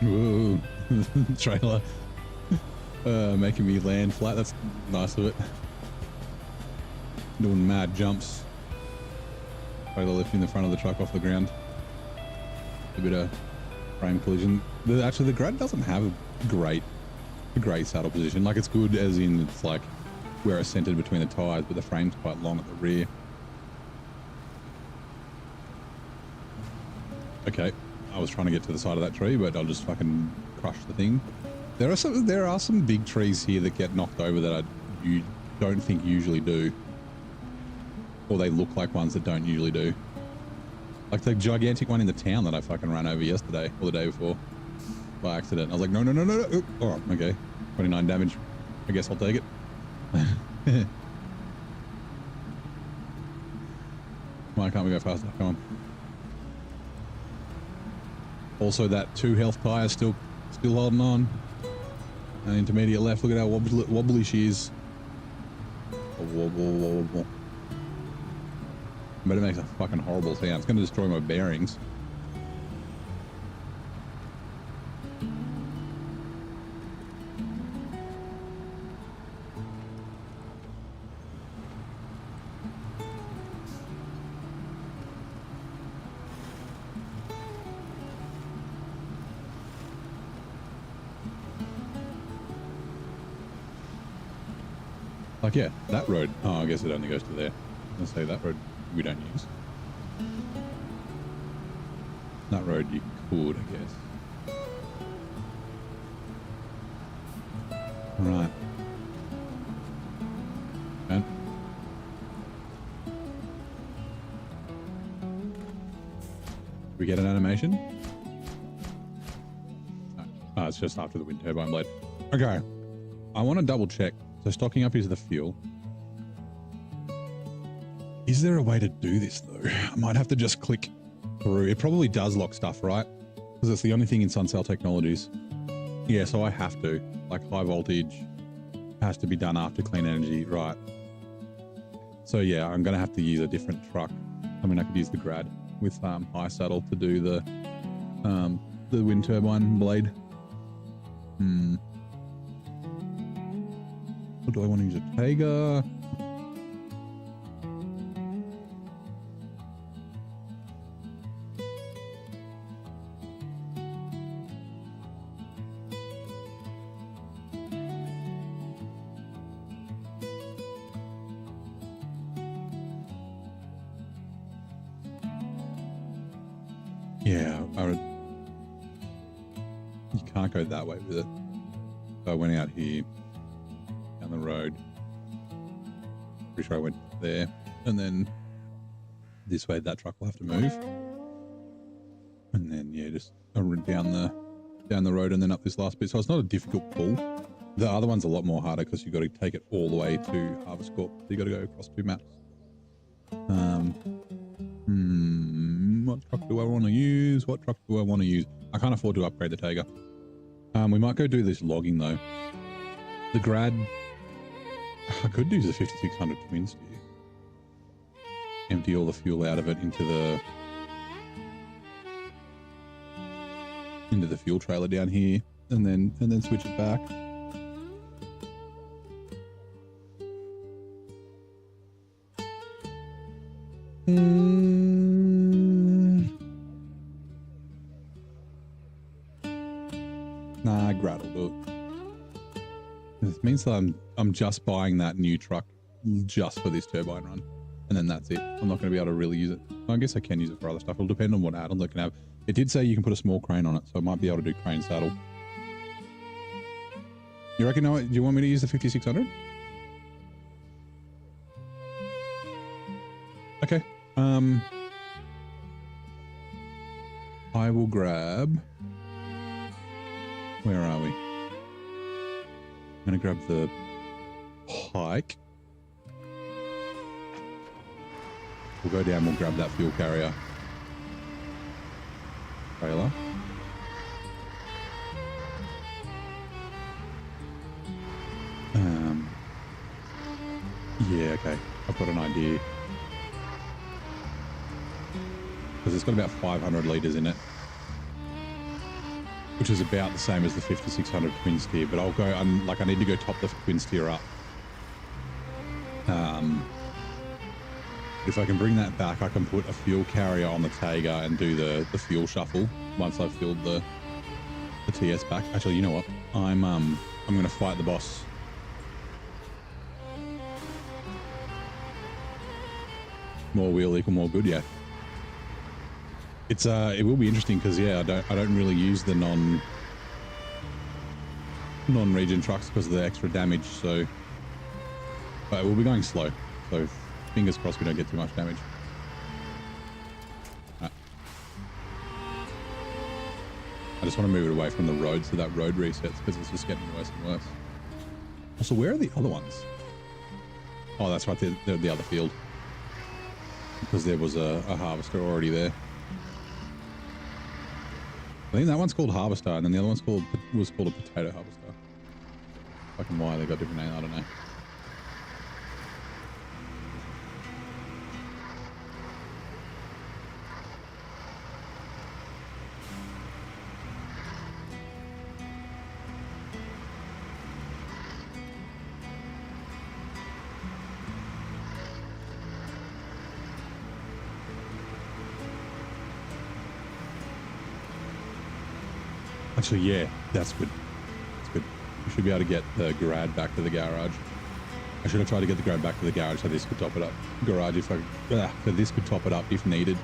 Whoa, trailer making me land flat. That's nice of it. Doing mad jumps. Trailer lifting the front of the truck off the ground. A bit of frame collision. Actually, the Grad doesn't have a great saddle position. Like, it's good as in it's like where it's centered between the tires, but the frame's quite long at the rear. Okay. I was trying to get to the side of that tree, but I'll just fucking crush the thing. There are some big trees here that get knocked over that you don't think usually do, or they look like ones that don't usually do. Like the gigantic one in the town that I fucking ran over yesterday or the day before by accident. I was like, no. Oh, all right, okay, 29 damage. I guess I'll take it. Why can't we go faster? Come on. Also, that 2 health tire still holding on. And intermediate left. Look at how wobbly she is. Wobble. But it makes a fucking horrible sound. It's going to destroy my bearings. Like, yeah, that road. Oh, I guess it only goes to there. Let's say that road we don't use. That road you could, I guess. Right. And we get an animation? Oh, it's just after the wind turbine blade. Okay. I want to double check. So stocking up is the fuel. Is there a way to do this though? I might have to just click through. It probably does lock stuff, right? Because it's the only thing in Suncell Technologies. Yeah, so I have to. Like high voltage has to be done after clean energy, right? So yeah, I'm going to have to use a different truck. I mean, I could use the Grad with high saddle to do the the wind turbine blade. Or do I want to use a Tega? Yeah, you can't go that way with it. So I went out here, down the road. Pretty sure I went there, and then this way that truck will have to move. And then yeah, just down the road and then up this last bit. So it's not a difficult pull. The other one's a lot more harder because you got to take it all the way to Harvest Corp. So you got to go across 2 maps. What truck do I want to use? What truck do I want to use? I can't afford to upgrade the Tega. We might go do this logging though. The Grad, I could use the 5600 twin steer. Empty all the fuel out of it into the fuel trailer down here, and then switch it back. Nah, Grad will do it. It means that I'm just buying that new truck just for this turbine run, and then that's it. I'm not going to be able to really use it. I guess I can use it for other stuff. It'll depend on what add-ons I can have. It did say you can put a small crane on it, so I might be able to do crane saddle. You reckon? Do you want me to use the 5600? Okay. I will grab. Where are we? I'm gonna grab the Pike. We'll go down. We'll grab that fuel carrier trailer. Yeah, okay. I've got an idea. Because it's got about 500 litres in it, which is about the same as the 5600 twin steer, but I'll go, I need to go top the twin steer up. If I can bring that back, I can put a fuel carrier on the Tega and do the fuel shuffle once I've filled the TS back. Actually, you know what? I'm going to fight the boss. More wheel equal more good, yeah. It's it will be interesting because yeah, I don't really use the non-region trucks because of the extra damage, so but we'll be going slow, so fingers crossed we don't get too much damage. Right. I just want to move it away from the road so that road resets because it's just getting worse and worse. Also, where are the other ones? Oh, that's right, they're the other field because there was a harvester already there. I think that one's called Harvester, and then the other one's was called a Potato Harvester. Fucking why they got different names, I don't know. Actually, yeah, that's good. That's good. We should be able to get the Grad back to the garage. I should have tried to get the Grad back to the garage so this could top it up. Garage, if I so this could top it up if needed.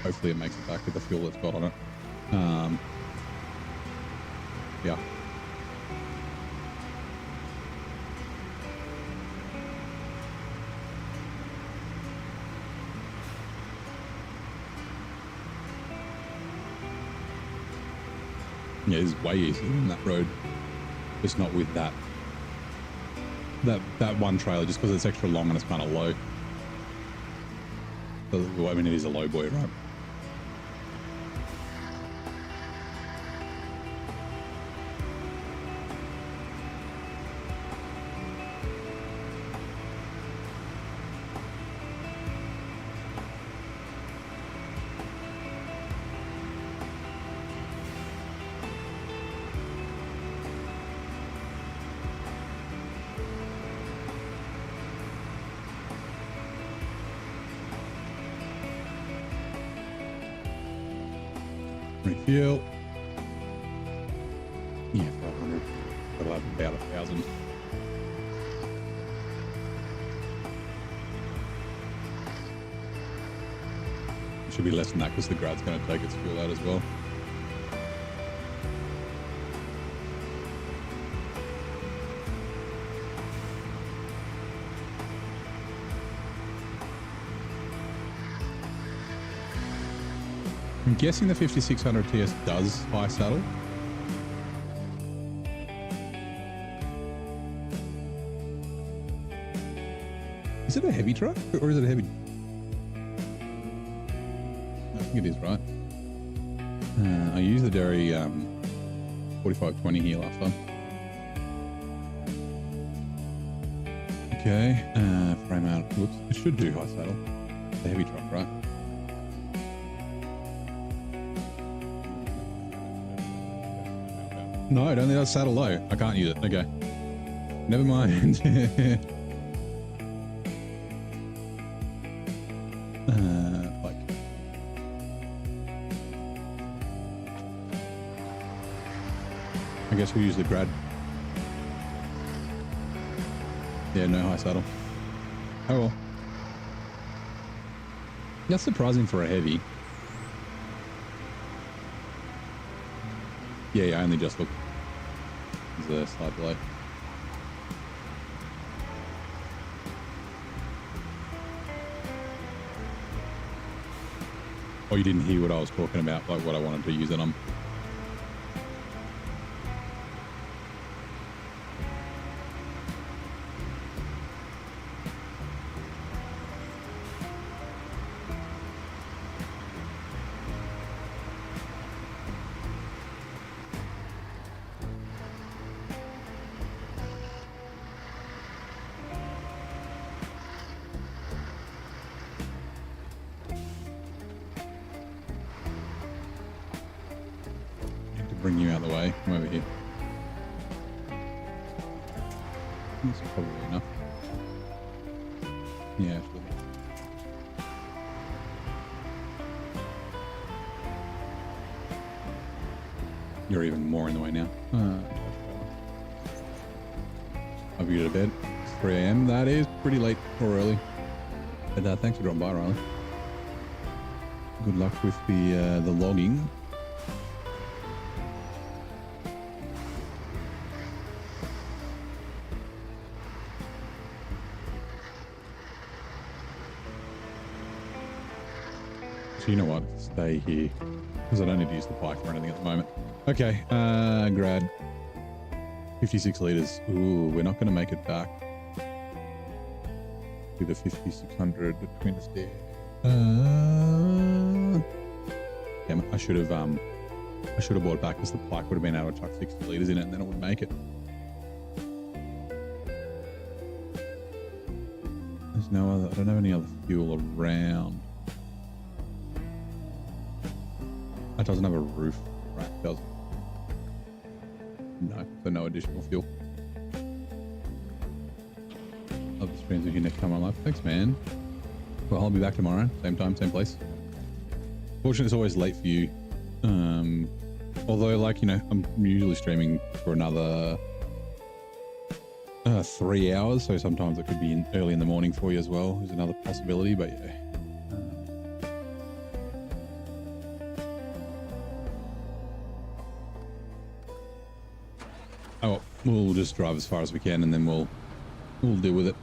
Hopefully it makes it back with the fuel it's got on it. Yeah. Yeah, it's way easier than that road. Just not with that one trailer, just because it's extra long and it's kind of low. Well, I mean, it is a low boy, right? Refuel. Yeah, 500. That'll have about 1,000. Should be less than that because the Grad's going to take its fuel out as well. I'm guessing the 5600 TS does high saddle. Is it a heavy truck or is it a heavy? I think it is, right? I used the Derry 4520 here last time. Okay, frame out. Whoops, it should do high saddle. It's a heavy truck, right? No, it only does saddle low. I can't use it. Okay. Never mind. Like. I guess we'll use the Grad. Yeah, no high saddle. Oh well. That's surprising for a heavy. Yeah, I only just looked. There's a slight delay. Oh, you didn't hear what I was talking about, like what I wanted to use it on. Bring you out of the way. Come over here. That's probably enough. Yeah, actually. You're even more in the way now. I'll be to bed. It's 3 a.m. That is pretty late or early. But thanks for dropping by, Riley. Good luck with the logging. So you know what? Stay here because I don't need to use the bike or anything at the moment. Okay, Grad. 56 litres. Ooh, we're not going to make it back to the 5600 between the stairs. Damn it, I should have bought it back because the Pike would have been able to chuck 60 litres in it and then it would make it. There's no other, I don't have any other fuel around. That doesn't have a roof rack, does it? No, so no additional fuel. Love the streams with you next time on live. Thanks, man. Well, I'll be back tomorrow, same time, same place. Fortunately, it's always late for you. Although, like, you know, I'm usually streaming for another 3 hours, so sometimes it could be early in the morning for you as well. Is another possibility, but yeah. Oh, well, we'll just drive as far as we can, and then we'll deal with it.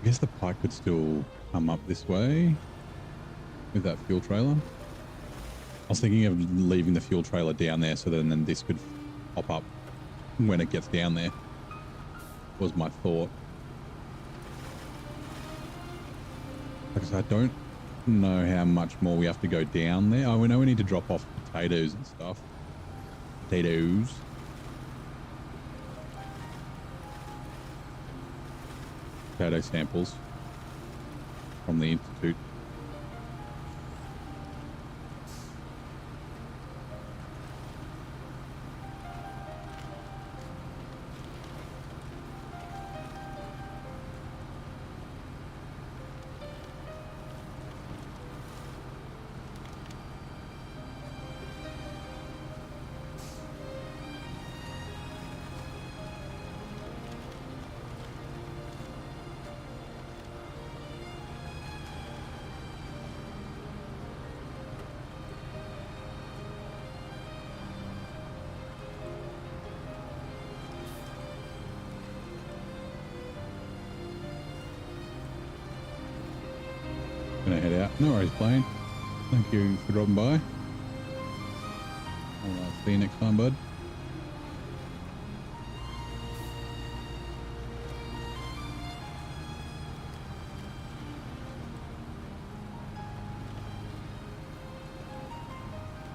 I guess the Pike could still come up this way with that fuel trailer. I was thinking of leaving the fuel trailer down there so then this could pop up when it gets down there. Was my thought. Because I don't know how much more we have to go down there. Oh, we know we need to drop off potatoes and stuff. Potatoes. Potato samples from the Institute. Gonna head out. No worries, plane. Thank you for dropping by. I'll see you next time, bud.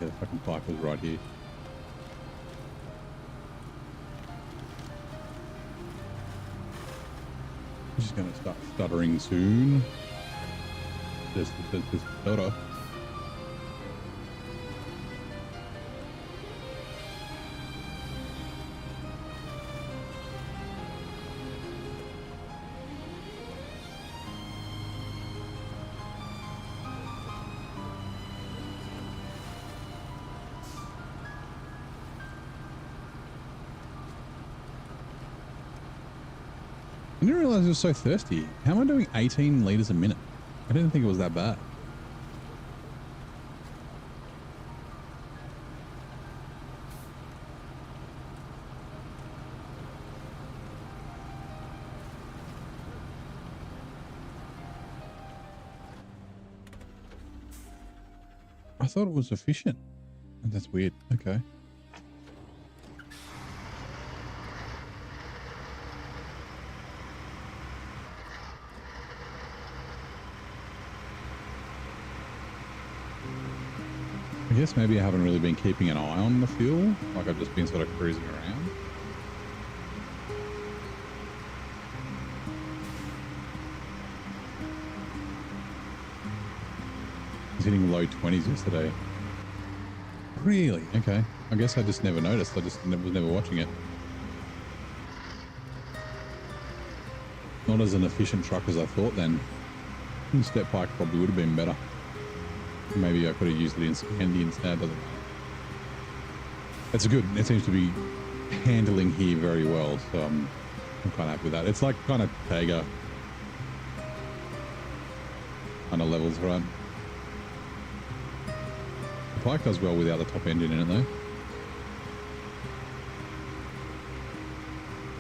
Yeah, the fucking pipe was right here. She's gonna start stuttering soon. Just stutter. I didn't realize it was so thirsty. How am I doing 18 liters a minute? I didn't think it was that bad. I thought it was efficient. That's weird. Okay. I guess maybe I haven't really been keeping an eye on the fuel. Like I've just been sort of cruising around. I was hitting low 20s yesterday. Really? Okay. I guess I just never noticed. I just was never watching it. Not as an efficient truck as I thought then. Step pike probably would have been better. Maybe I could have used it in Sandy instead. Doesn't matter. It's good. It seems to be handling here very well, so I'm quite happy with that. It's like kind of Tega kind of levels, right? The Pike does well without the top engine in it, though.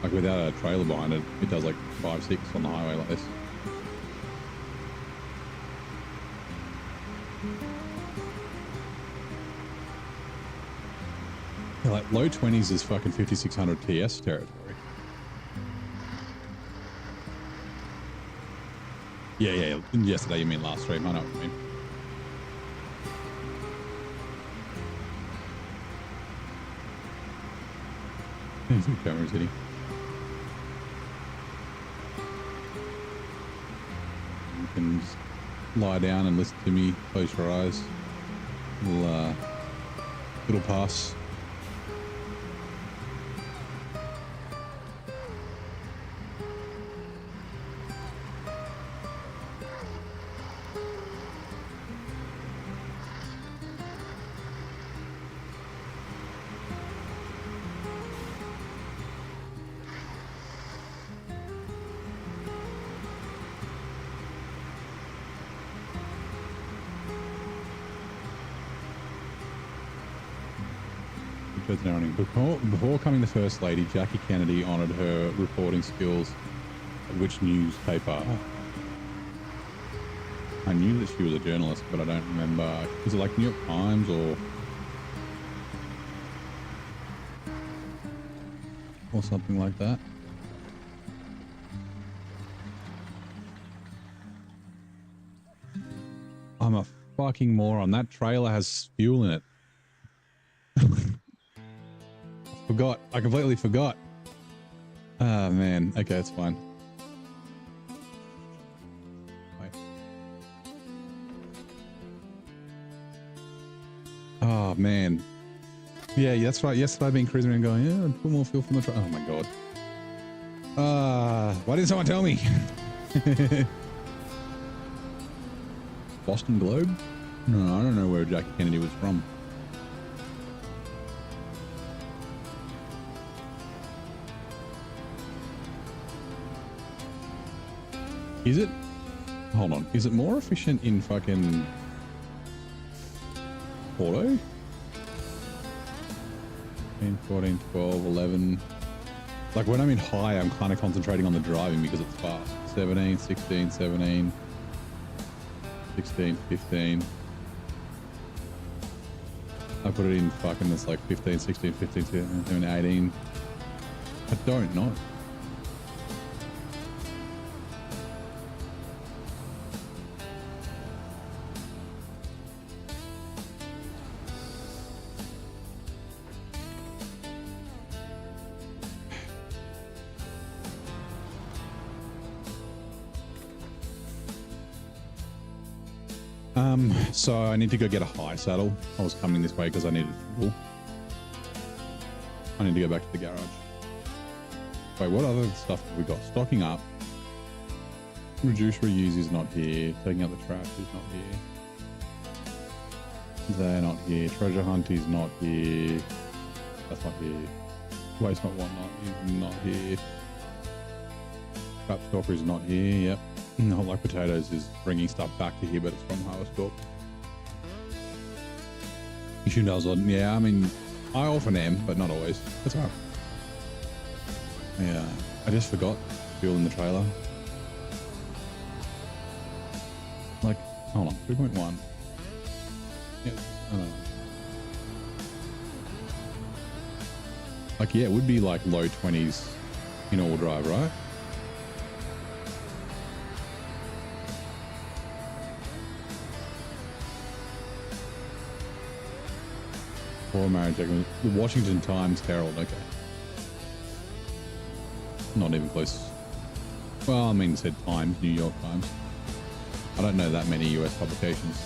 Like without a trailer behind it, it does like 5-6 on the highway like this. Yeah, like low 20s is fucking 5600 TS territory. Yeah. Yesterday, you mean last stream? I know what you mean. There's some cameras hitting. You can just lie down and listen to me. Close your eyes. Little pass. Before becoming the First Lady, Jackie Kennedy honoured her reporting skills at which newspaper? I knew that she was a journalist, but I don't remember. Was it like New York Times or something like that? I'm a fucking moron. That trailer has fuel in it. Forgot. I completely forgot. Ah, man. Okay, it's fine. Wait. Oh, man. Yeah, that's right. Yesterday I've been cruising around going, yeah, put more fuel from the truck. Oh, my God. Why didn't someone tell me? Boston Globe? No, I don't know where Jackie Kennedy was from. Is it? Hold on. Is it more efficient in fucking auto? 10, 14, 12, 11. Like when I'm in high, I'm kind of concentrating on the driving because it's fast. 17, 16, 17. 16, 15. I put it in fucking this like 15, 16, 15, 17, 18. I don't know. So I need to go get a high saddle. I was coming this way because I needed fuel. I need to go back to the garage. Wait, what other stuff have we got? Stocking up. Reduce, reuse is not here. Taking out the trash is not here. They're not here. Treasure hunt is not here. That's not here. Waste not whatnot is not here. Crap stalker is not here. Yep. Not like potatoes is bringing stuff back to here, but it's from Harvest Corp. Issue does on, yeah. I mean, I often am, but not always. That's all right. Yeah, I just forgot fuel in the trailer. Like, hold on, 3.1. Yeah, I don't know. Like, yeah, it would be like low 20s in all drive, right? Or marriage, the Washington Times Herald, okay. Not even close. Well, I mean, it said Times, New York Times. I don't know that many US publications.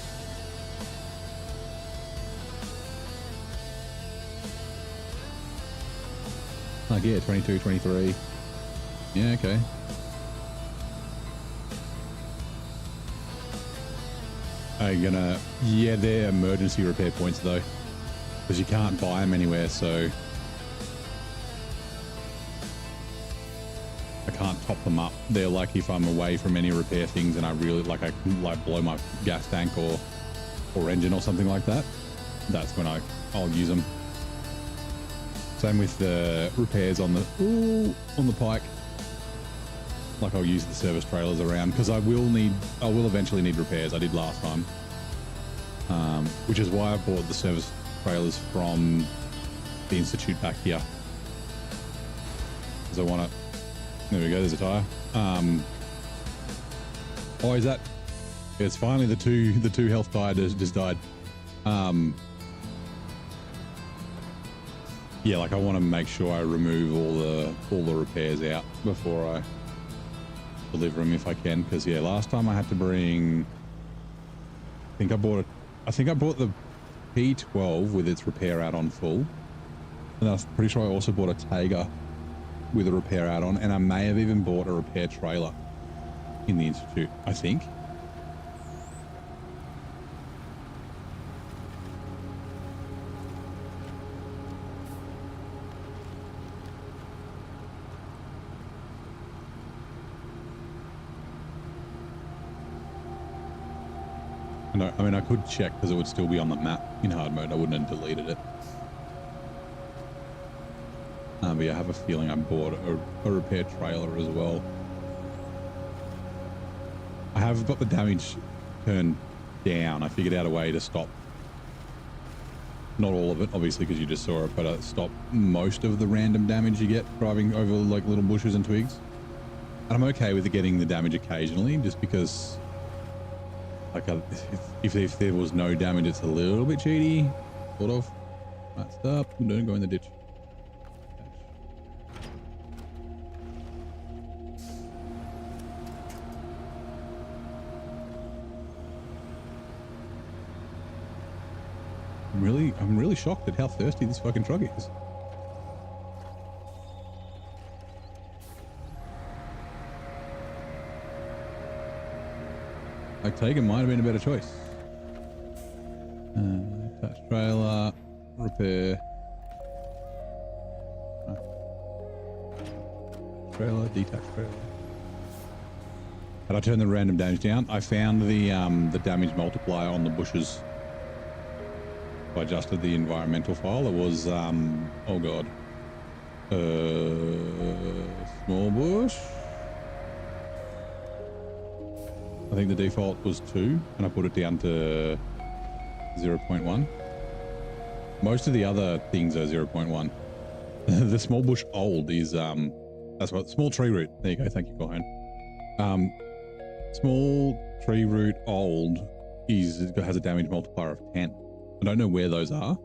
Like, yeah, 22, 23. Yeah, okay. Are you gonna... Yeah, they're emergency repair points, though. Because you can't buy them anywhere, so... I can't top them up. They're like if I'm away from any repair things and I really like I blow my gas tank or engine or something like that. That's when I'll use them. Same with the repairs on the pike. Like I'll use the service trailers around because I will eventually need repairs. I did last time, which is why I bought the service trailers from the Institute back here because I want to. There we go, there's a tire. Oh, is that? It's finally the two health tire just died. Yeah, like I want to make sure I remove all the repairs out before I deliver them if I can. Because yeah, last time I had to bring. I think I bought the P12 with its repair add-on full, and I was pretty sure I also bought a Tiger with a repair add-on, and I may have even bought a repair trailer in the Institute, I think. I mean, I could check because it would still be on the map in hard mode. I wouldn't have deleted it. But yeah, I have a feeling I bought a repair trailer as well. I have got the damage turned down. I figured out a way to stop, not all of it, obviously, because you just saw it, but stop most of the random damage you get driving over like little bushes and twigs. And I'm okay with getting the damage occasionally, just because, like, if there was no damage, it's a little bit cheaty, sort of. Right, stop. Don't go in the ditch. I'm really shocked at how thirsty this fucking truck is. Like, Tegan might have been a better choice. Attached trailer, repair. Trailer, detached trailer. Had I turned the random damage down? I found the damage multiplier on the bushes. I adjusted the environmental file. It was oh god, small bush. I think the default was 2 and I put it down to 0.1. Most of the other things are 0.1. The small bush old is, that's what, small tree root. There you go. Thank you, Corhone. Small tree root old has a damage multiplier of 10. I don't know where those are.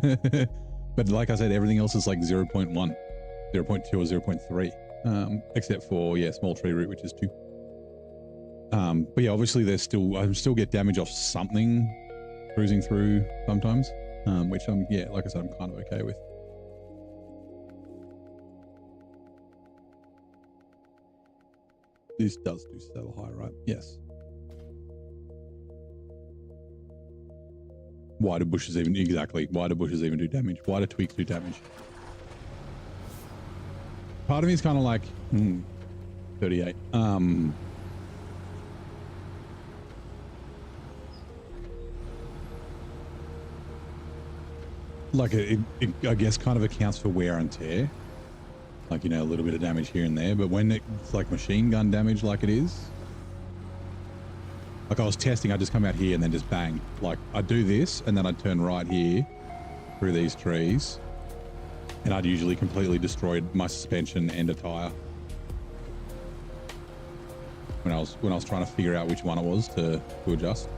But like I said, everything else is like 0.1, 0.2 or 0.3. Except for, yeah, small tree root, which is 2. But yeah, obviously I still get damage off something cruising through sometimes, which yeah, like I said, I'm kind of okay with. This does do saddle high, right? Yes. Why do bushes even, exactly, why do bushes even do damage? Why do twigs do damage? Part of me is kind of like, 38. Like it, I guess kind of accounts for wear and tear. Like, you know, a little bit of damage here and there, but when it's like machine gun damage like it is, like I was testing, I just come out here and then just bang. Like I'd do this and then I'd turn right here through these trees and I'd usually completely destroyed my suspension and a tire. When I was trying to figure out which one it was to adjust.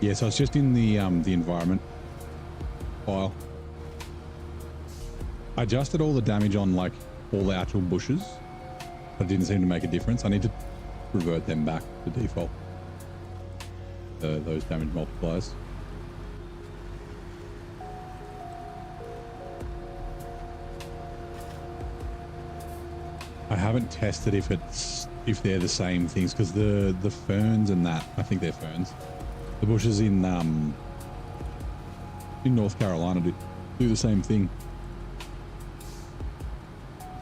Yeah, so it's just in the environment file. I adjusted all the damage on like all the actual bushes, but it didn't seem to make a difference. I need to revert them back to default. Those damage multipliers. I haven't tested if they're the same things, because the ferns and that, I think they're ferns. The bushes in North Carolina do the same thing.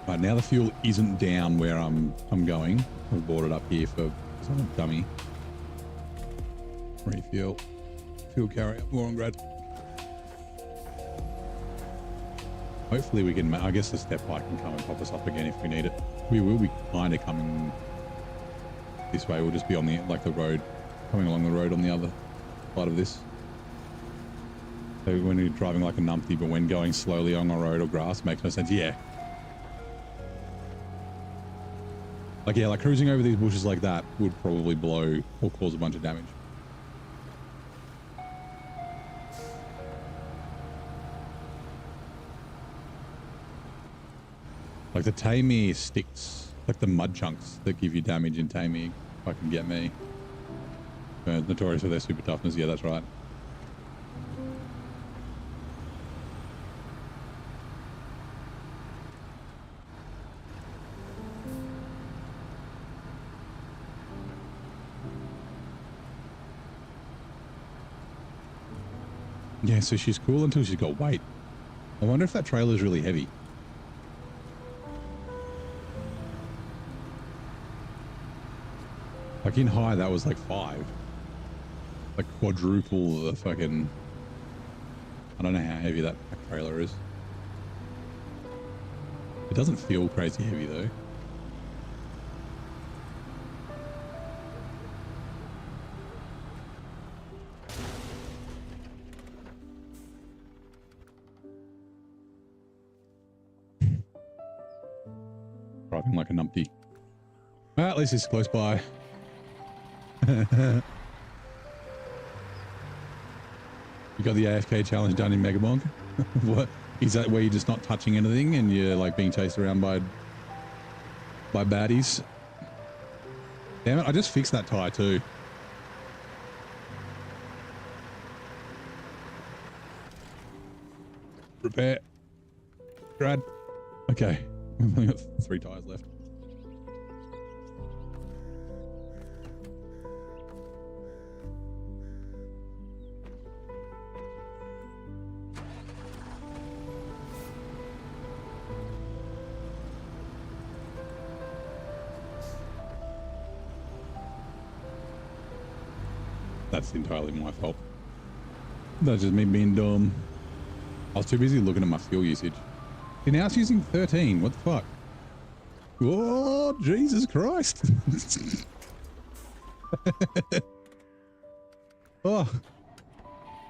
Right, now the fuel isn't down where I'm going. I've bought it up here for some dummy. Refuel. Fuel carrier. More on grad. Hopefully we can, I guess the step bike can come and pop us up again if we need it. We will be kind of coming this way. We'll just be on the, like the road, coming along the road on the other side of this. So when you're driving like a numpty, but when going slowly on a road or grass, makes no sense. Yeah. Like, yeah, like cruising over these bushes like that would probably blow or cause a bunch of damage. Like the Tamir sticks, like the mud chunks that give you damage in Tamir, if I can get me. Notorious for their super toughness, yeah, that's right. Yeah, so she's cool until she's got weight. I wonder if that trailer is really heavy. Like in high, that was like 5. Like quadruple the fucking... I don't know how heavy that trailer is. It doesn't feel crazy heavy though. Driving like a numpty. Well, at least it's close by. You got the AFK challenge done in Megabonk? What is that, where you're just not touching anything and you're like being chased around by baddies? Damn it, I just fixed that tire too. Repair. Grad. Okay, we've only got 3 tires left. That's entirely my fault. That's just me being dumb. I was too busy looking at my fuel usage. See, now it's using 13. What the fuck? Oh, Jesus Christ. Oh,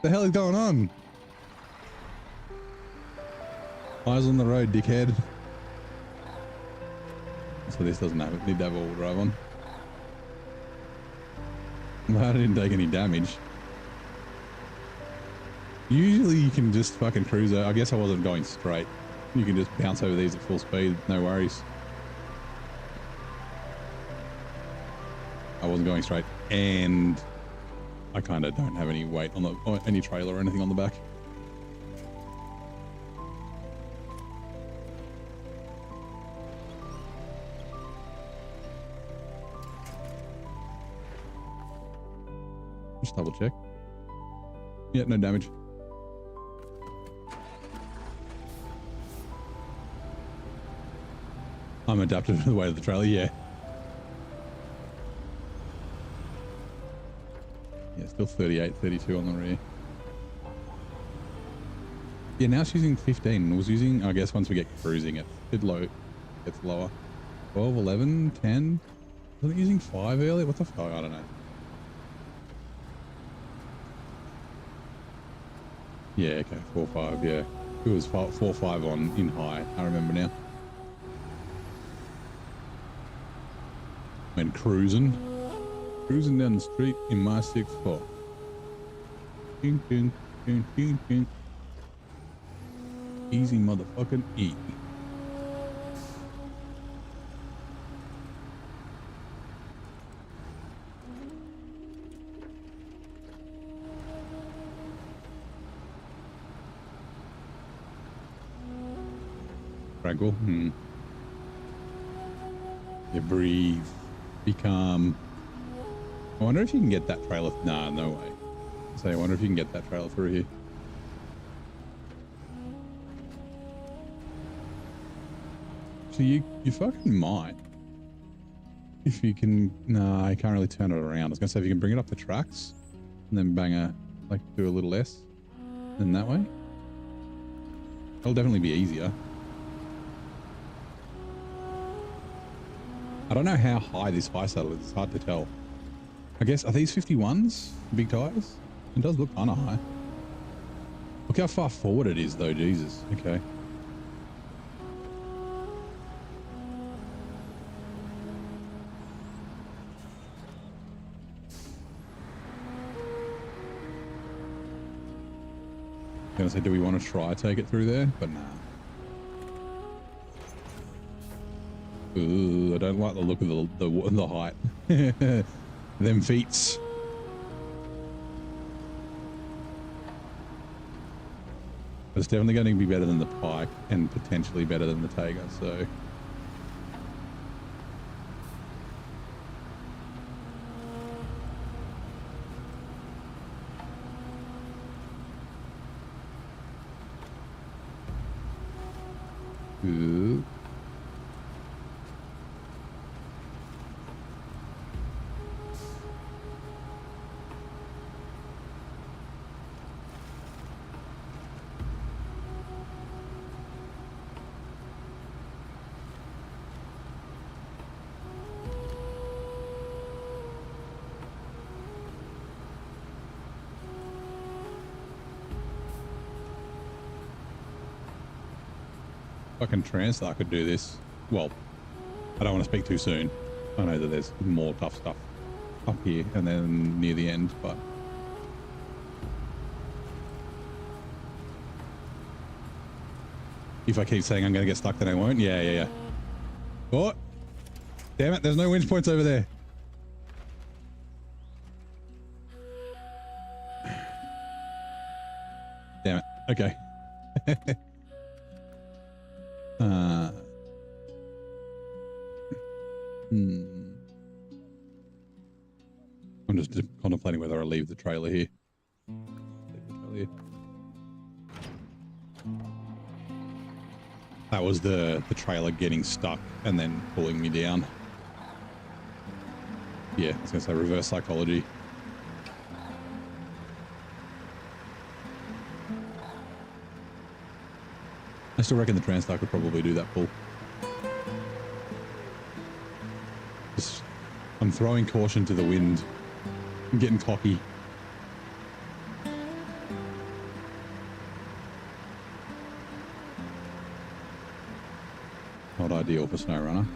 the hell is going on? Eyes on the road, dickhead. So this doesn't have it. Need to have all-wheel drive on. I'm glad I didn't take any damage. Usually you can just fucking cruise. I guess I wasn't going straight. You can just bounce over these at full speed. No worries. I wasn't going straight, and I kind of don't have any weight on the, or any trailer or anything on the back. Just double check. Yeah, no damage. I'm adapted to the weight of the trailer, yeah. Yeah, still 38, 32 on the rear. Yeah, now it's using 15. It was using, I guess once we get cruising, it's a bit low. It's lower. 12, 11, 10. Wasn't it using 5 earlier? What the fuck? I don't know. Yeah, okay, 4, 5, yeah. It was 4, 5 on in high. I remember now. And cruising down the street in my 6'4". Ding, ding, ding, ding, ding. Easy motherfucking E. Tranquil. You breathe. Be calm. I wonder if you can get that trailer. Nah, no way. So I wonder if you can get that trailer through here. So you fucking might. If you can. Nah, I can't really turn it around. I was gonna say if you can bring it up the tracks and then bang a, like, do a little less. Then that way. It'll definitely be easier. I don't know how high this high saddle is. It's hard to tell. I guess, are these 51s? Big tires? It does look kind of high. Look how far forward it is though, Jesus. Okay. I was gonna say, do we want to try take it through there? But nah. Ooh, I don't like the look of the height. Them feets. But it's definitely going to be better than the Pike and potentially better than the Taiga, so. Ooh. Fucking Transstar could do this. Well, I don't want to speak too soon. I know that there's more tough stuff up here and then near the end, but if I keep saying I'm going to get stuck, then I won't. Yeah. Oh, damn it. There's no winch points over there. Damn it. Okay. I'm just contemplating whether I leave the trailer here. That was the trailer getting stuck and then pulling me down. Yeah, I was gonna say reverse psychology. I still reckon the Transtar could probably do that pull. Just, I'm throwing caution to the wind. I'm getting cocky. Not ideal for SnowRunner.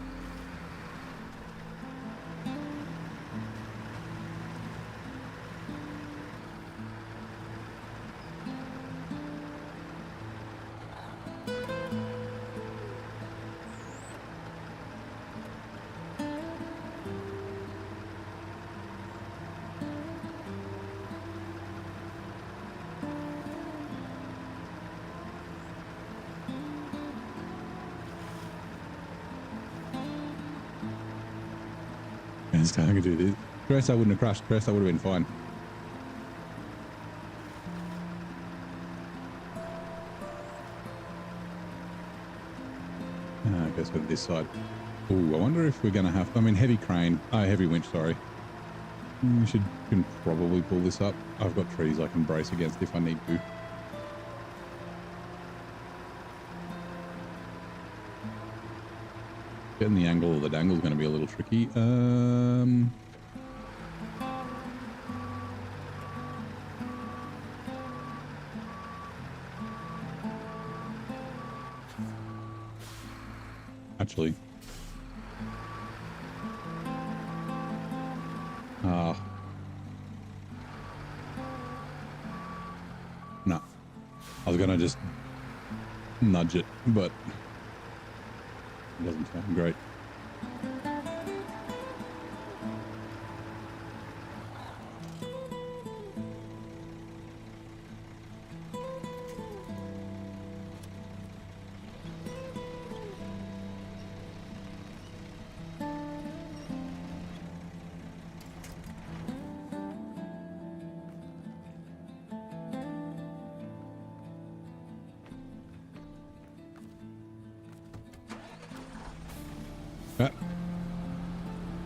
This guy could do this. Crest, I wouldn't have crashed. Crest, I would have been fine. I guess go to this side. Ooh, I wonder if we're going to have... I mean, heavy crane. Heavy winch, sorry. We can probably pull this up. I've got trees I can brace against if I need to. Getting the angle of the dangle is going to be a little tricky. Actually. No. I was going to just nudge it, but it doesn't sound great.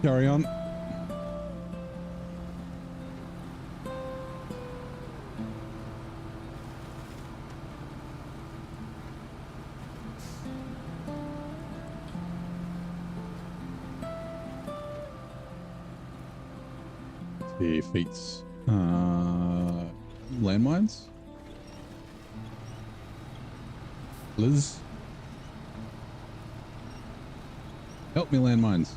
Carry on. See feats. Landmines. Liz. Help me, landmines.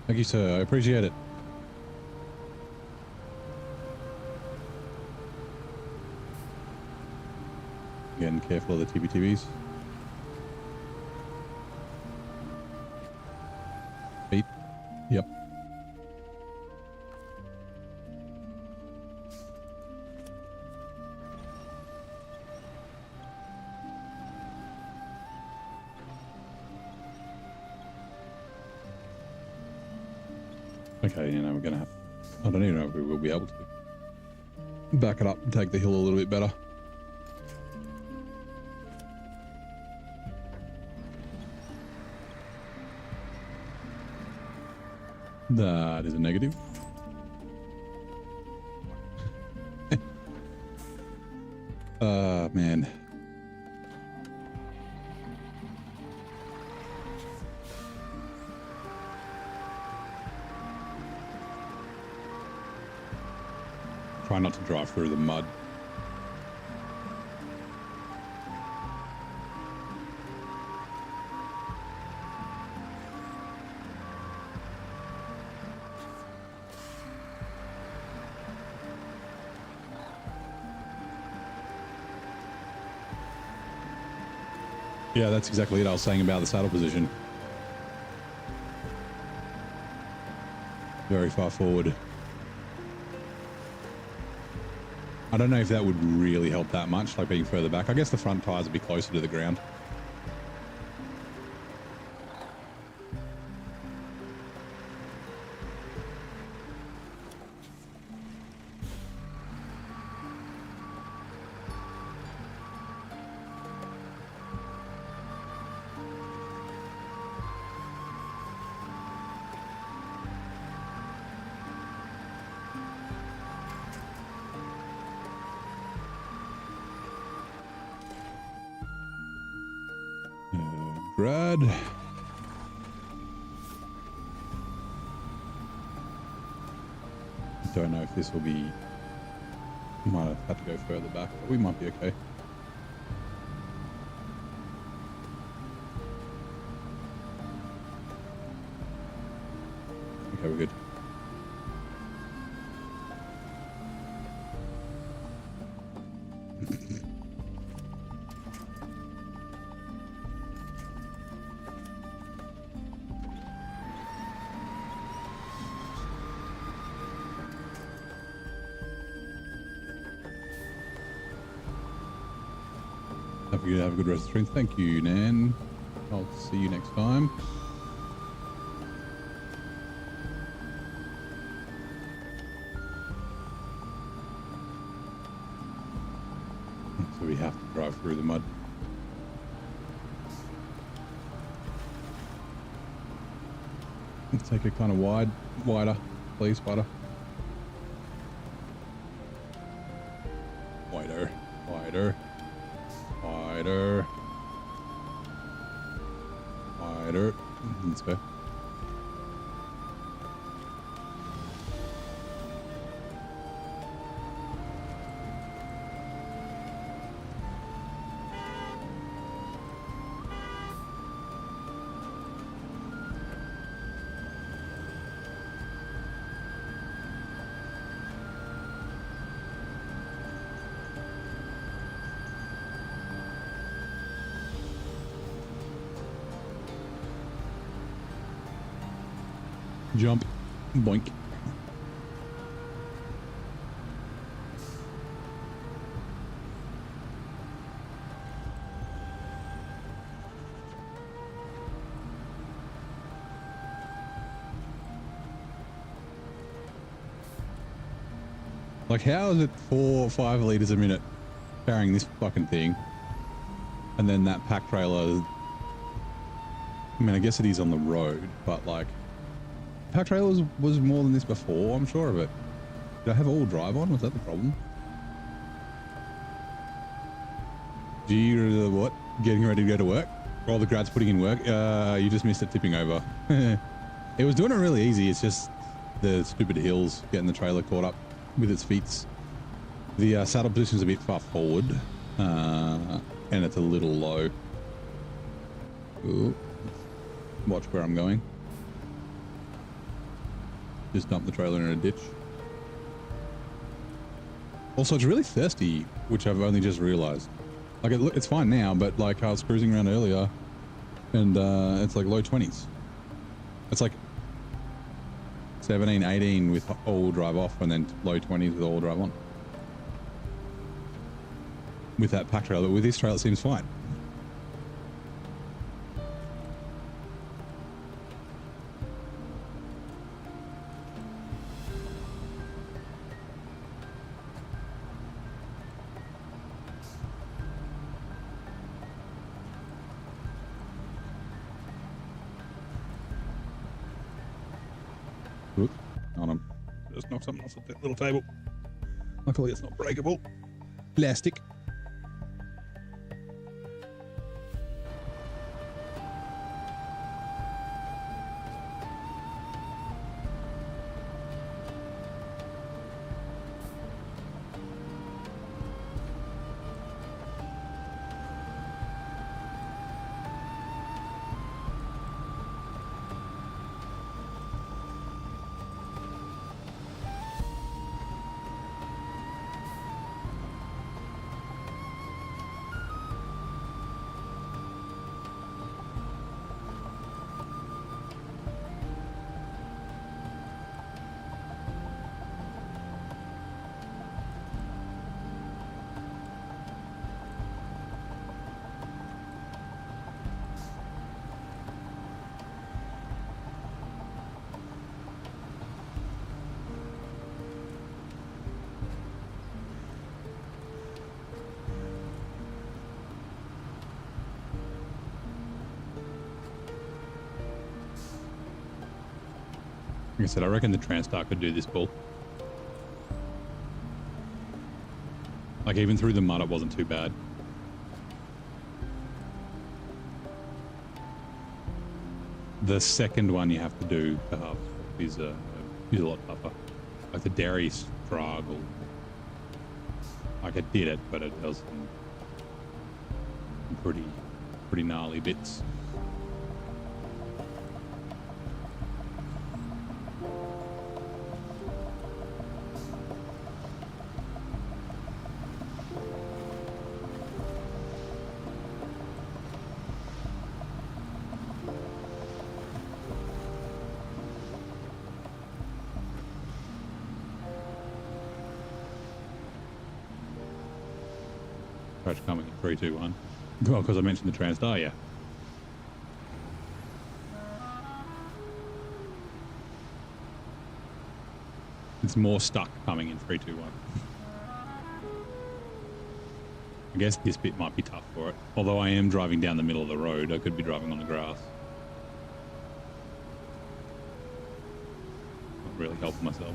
Thank you, sir. I appreciate it. Again, careful of the TBTBs. Feet. Yep. Okay, you know, we're gonna have... I don't even know if we will be able to back it up and take the hill a little bit better. That is a negative. Man. Try not to drive through the mud. Yeah, that's exactly it I was saying about the saddle position. Very far forward. I don't know if that would really help that much, like being further back. I guess the front tires would be closer to the ground. grad. Don't know if this will be... Might have had to go further back, but we might be okay. Okay, we're good. Have a good rest of the stream. Thank you, Nan. I'll see you next time. So we have to drive through the mud. Let's take it kind of wider, please, wider. Wider. Let's go. Jump. Boink. Like, how is it 4 or 5 liters a minute carrying this fucking thing? And then that pack trailer, I mean, I guess it is on the road, but like, pack trailer was more than this before, I'm sure of it. Did I have all drive on? Was that the problem? Gee, what? Getting ready to go to work? All the grads putting in work? You just missed it tipping over. It was doing it really easy. It's just the stupid hills getting the trailer caught up with its feet. The saddle position is a bit far forward, and it's a little low. Ooh. Watch where I'm going. Just dump the trailer in a ditch. Also, it's really thirsty, which I've only just realized. Like, it's fine now, but like I was cruising around earlier, and it's like low 20s. It's like 17, 18 with all drive off, and then low 20s with all drive on. With that pack trailer, but with this trailer, it seems fine. Oop, hold on. Just knock something off of that little table. Luckily it's not breakable. Plastic. Like I said, I reckon the Transtar could do this bull. Like, even through the mud, it wasn't too bad. the second one you have to do the hub is a lot tougher. Like the dairy struggle. Like I did it, but it does some pretty gnarly bits. Coming in 3, 2, 1. Well, because I mentioned the Transdar, yeah. It's more stuck coming in 3, 2, 1. I guess this bit might be tough for it. Although I am driving down the middle of the road, I could be driving on the grass. Not really helping myself.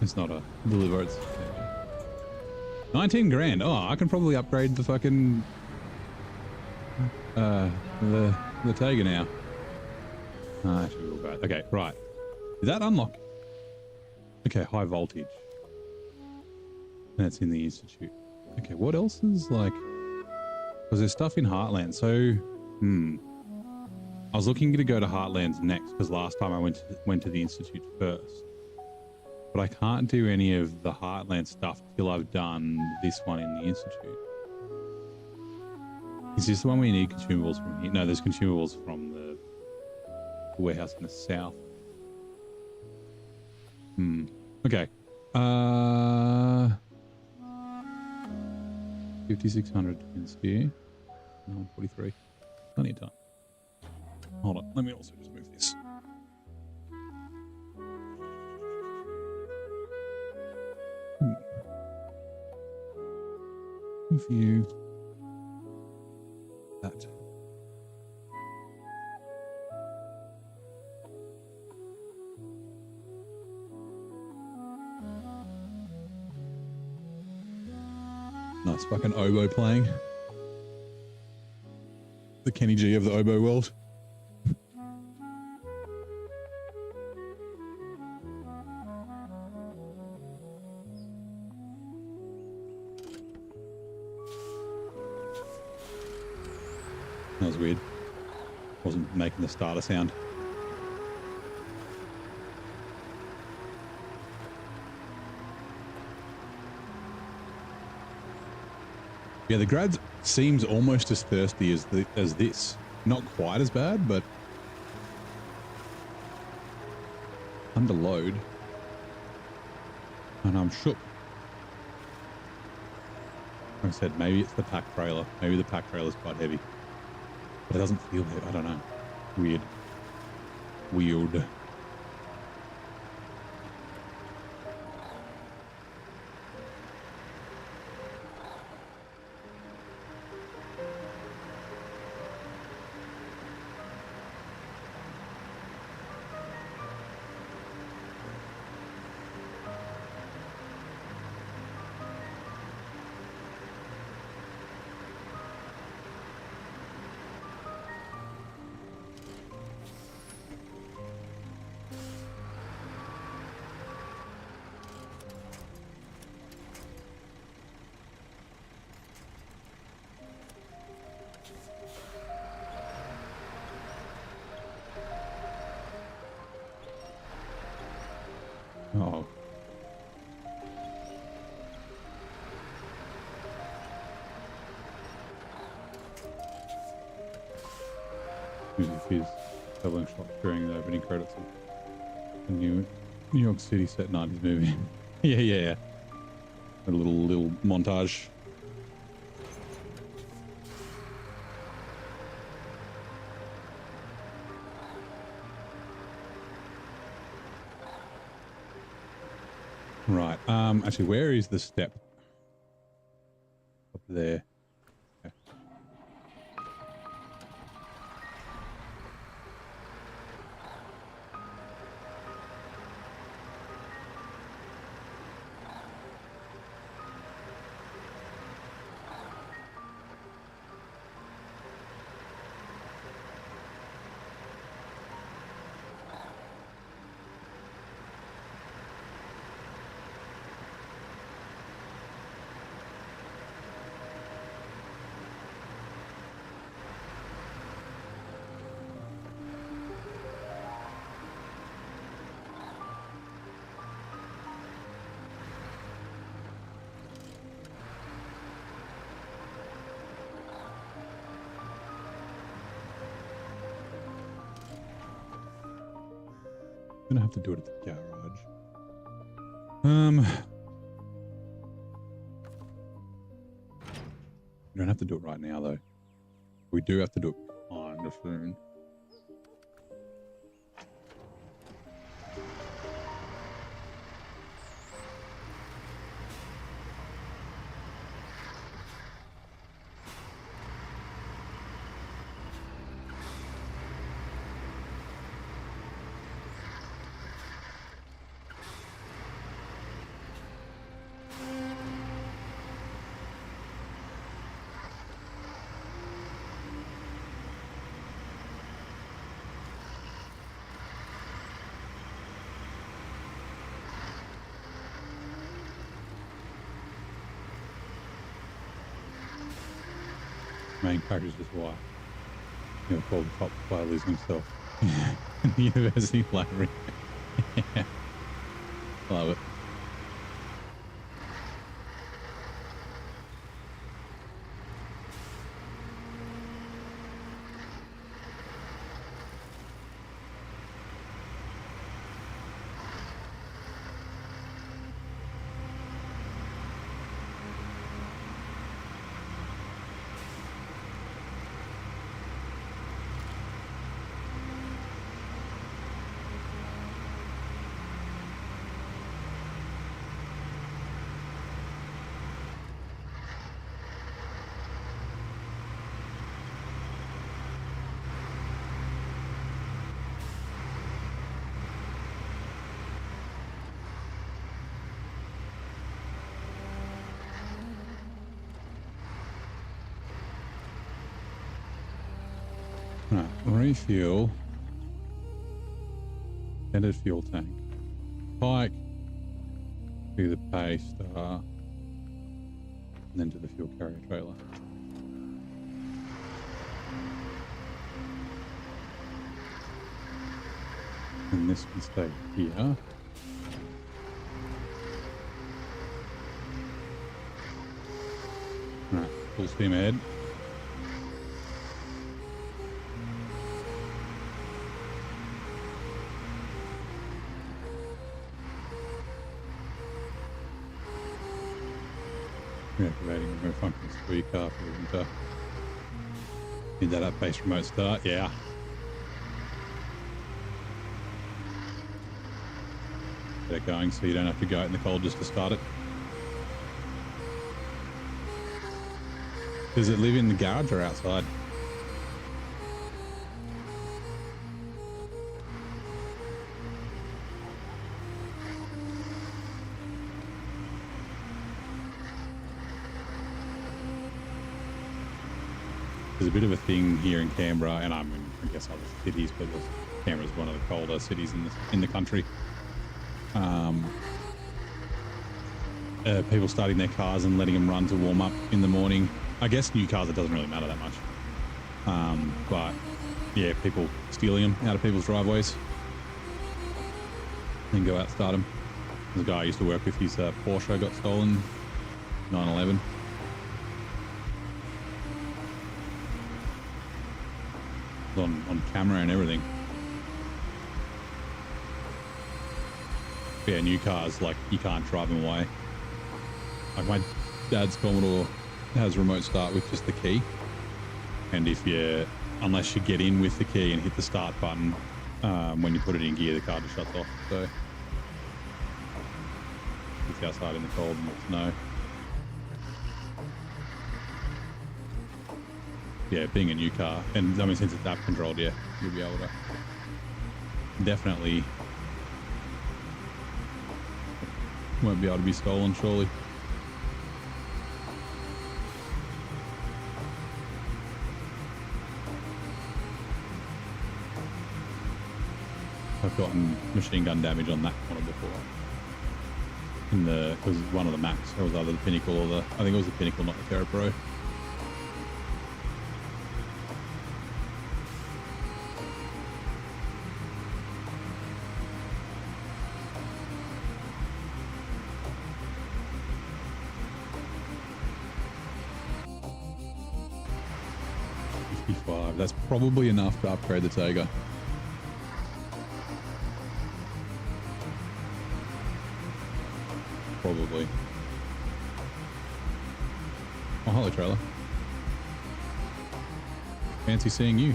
It's not a deliver. It's 19 grand. Oh, I can probably upgrade the fucking the Tiger now. Actually, we'll go. Okay, right. Did that unlock? Okay, high voltage. That's in the Institute. Okay, what else is like? Because there's stuff in Heartland. So, I was looking to go to Heartlands next because last time I went to the Institute first. But I can't do any of the Heartland stuff till I've done this one in the Institute. Is this the one where you need consumables from here? No, there's consumables from the warehouse in the south. Okay. 5,600 in here. 943. Plenty of time. Hold on. Let me also just move this. View that. Nice fucking oboe playing. The Kenny G of the oboe world. That was weird. Wasn't making the starter sound. Yeah, the Grad seems almost as thirsty as this. Not quite as bad, but under load. And I'm shook. Like I said, maybe it's the pack trailer. Maybe the pack trailer is quite heavy. But it doesn't feel heavy. I don't know. Weird. Weird. Oh. Music is doubling shot during the opening credits of the New York City set 90s movie. yeah. A little montage. Right. Actually, where is the step? Up there. Okay. gonna have to do it at the garage. We don't have to do it right now though. We do have to do it kind of soon. Main character is just why. You know, called the top player losing himself. The university library. Yeah. Love it. Right, refuel. Standard fuel tank. Pike. To the pay star. And then to the fuel carrier trailer. And this can stay here. Right, full steam ahead. Reactivating remote functions for your car for the winter. Need that app-based remote start, yeah. Get it going so you don't have to go out in the cold just to start it. Does it live in the garage or outside? There's a bit of a thing here in Canberra, and I guess other cities, but Canberra's one of the colder cities in the country. People starting their cars and letting them run to warm up in the morning. I guess new cars, it doesn't really matter that much. But yeah, people stealing them out of people's driveways, then go out and start them. There's a guy I used to work with, his Porsche got stolen, 911. On camera and everything. Yeah, new cars, like, you can't drive them away. Like, my dad's Commodore has remote start with just the key, and unless you get in with the key and hit the start button, when you put it in gear, the car just shuts off. So it's outside in the cold and it's snow. Yeah, being a new car, and I mean, since it's app controlled, yeah, you'll be able to definitely won't be able to be stolen, surely. I've gotten machine gun damage on that one before. It was one of the Macs. It was either the Pinnacle or I think it was the Pinnacle, not the Terra Pro. That's probably enough to upgrade the Tega. probably. Oh, hello, trailer. Fancy seeing you.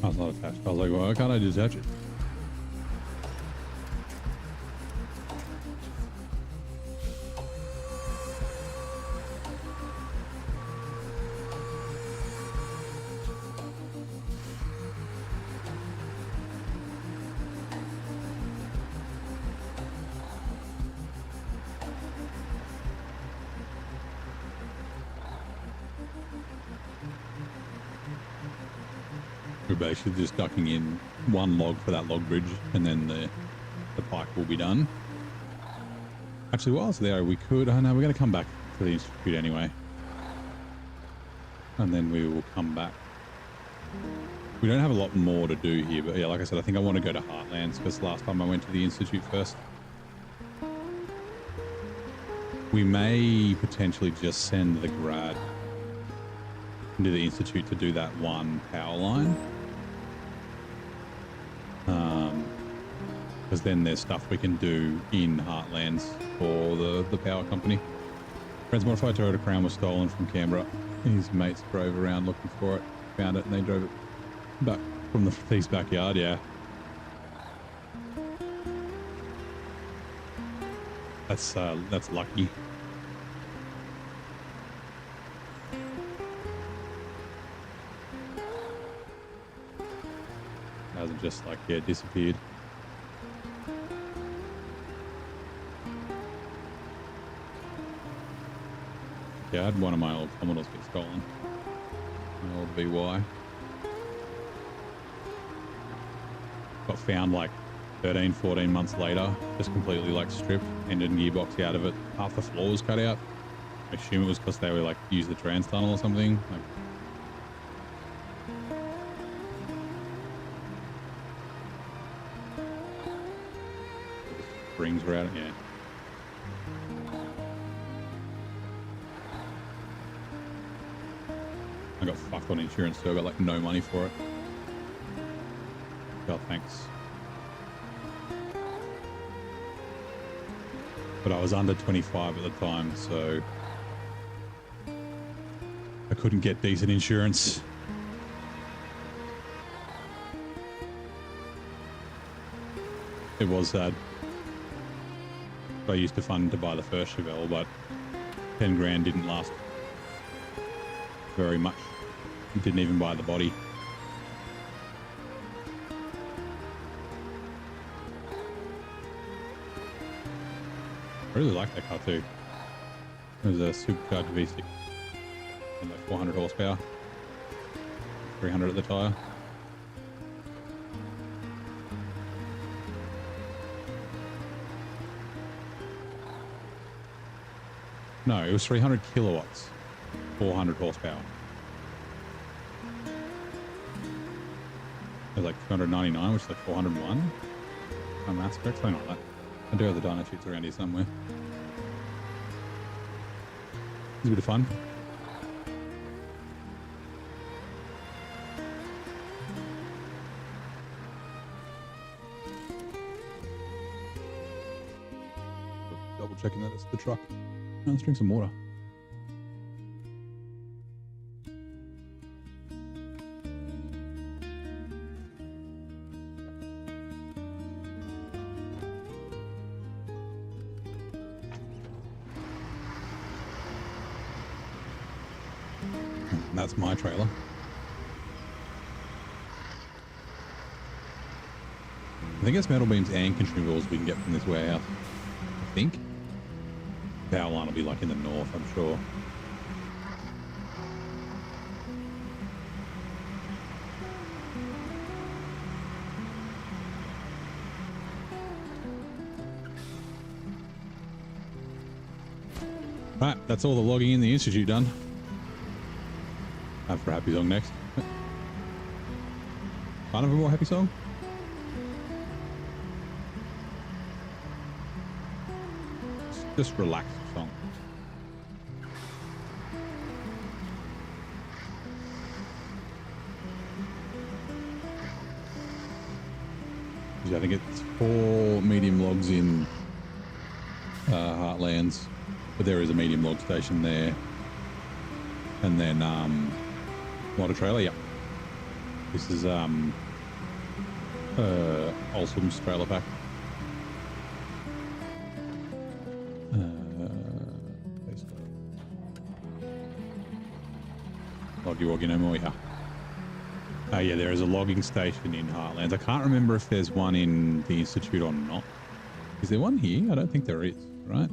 I was not attached. I was like, well, why can't I detach it? We're basically just ducking in one log for that log bridge, and then the pike will be done. Actually, while it's there, we could... Oh no, we're going to come back to the institute anyway. And then we will come back. We don't have a lot more to do here, but yeah, like I said, I think I want to go to Heartlands, because last time I went to the institute first. We may potentially just send the grad into the institute to do that one power line. Because then there's stuff we can do in Heartlands for the power company. Friend's modified Toyota Crown was stolen from Canberra. His mates drove around looking for it, found it, and they drove it back from the thief's backyard. Yeah, that's lucky. Hasn't just like disappeared. Yeah, I had one of my old Commodores get stolen. My old VY. Got found like 13, 14 months later, just completely like stripped, engine gearbox out of it. Half the floor was cut out. I assume it was because they were like use the trans tunnel or something. Like, springs were out. Yeah. I got fucked on insurance, so I got like no money for it. God, thanks. But I was under 25 at the time, so I couldn't get decent insurance. It was sad. I used to fund to buy the first Chevelle, but 10 grand didn't last very much. Didn't even buy the body. I really like that car too. It was a supercharged V6 and like 400 horsepower, 300 at the tyre. No, it was 300 kilowatts, 400 horsepower. It was like 299, which is like 401. My maths correct, something like that. I do have the dyno sheets around here somewhere. It's a bit of fun. Double checking that it's the truck. Now let's drink some water. That's my trailer. I think it's metal beams and consumables we can get from this warehouse. I think. Power line will be like in the north, I'm sure. Right, that's all the logging in the institute done. Have for Happy Song next. kind of a more happy song. Just relaxed song. I think it's 4 medium logs in Heartlands, but there is a medium log station there, and then not a trailer. Yeah, this is Olsom's trailer pack. Loggy woggy no more. Yeah. Yeah, there is a logging station in Heartlands. I can't remember if there's one in the Institute or not. Is there one here? I don't think there is, right?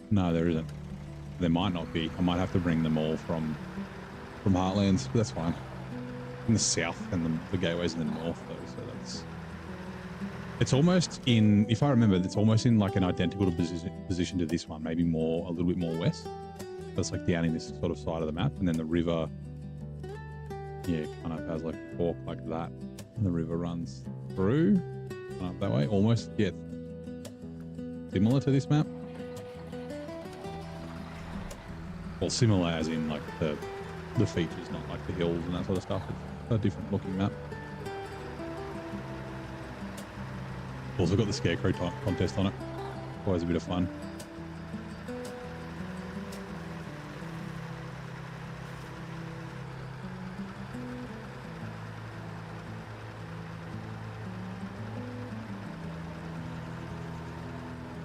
No, there isn't. There might not be. I might have to bring them all from Heartlands, but that's fine. In the south, and the gateway's in the north, though, so that's... It's almost in, if I remember, it's almost in like an identical position to this one, maybe more, a little bit more west. That's like down in this sort of side of the map, and then the river... Yeah, kind of has like a fork like that, and the river runs through that way. Almost, yeah, similar to this map. Well, similar as in like the features, not like the hills and that sort of stuff. It's a different looking map. Also got the scarecrow contest on it. Always a bit of fun.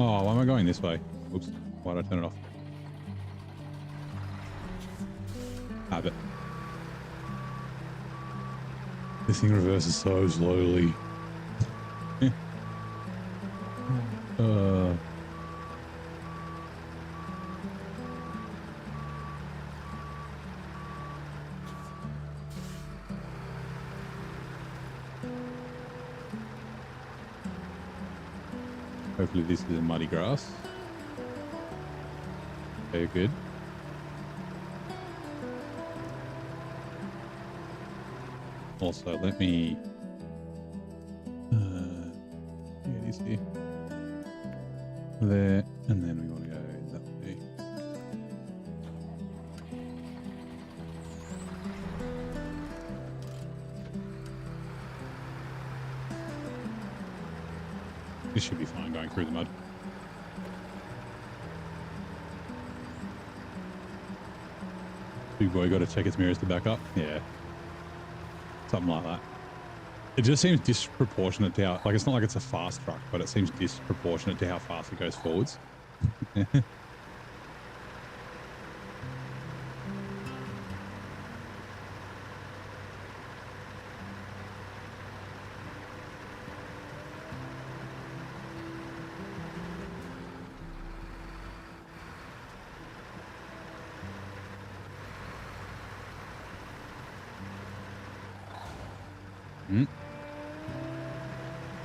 Oh, why am I going this way? Oops, why did I turn it off? Habit. This thing reverses so slowly. Hopefully this is in muddy grass. Okay, good. Also, let me... yeah, it is here. There, and then we want to go that way. This should be fine going through the mud. Big boy got to check its mirrors to back up. Yeah. Something like that. It just seems disproportionate to how, like, it's not like it's a fast truck, but it seems disproportionate to how fast it goes forwards.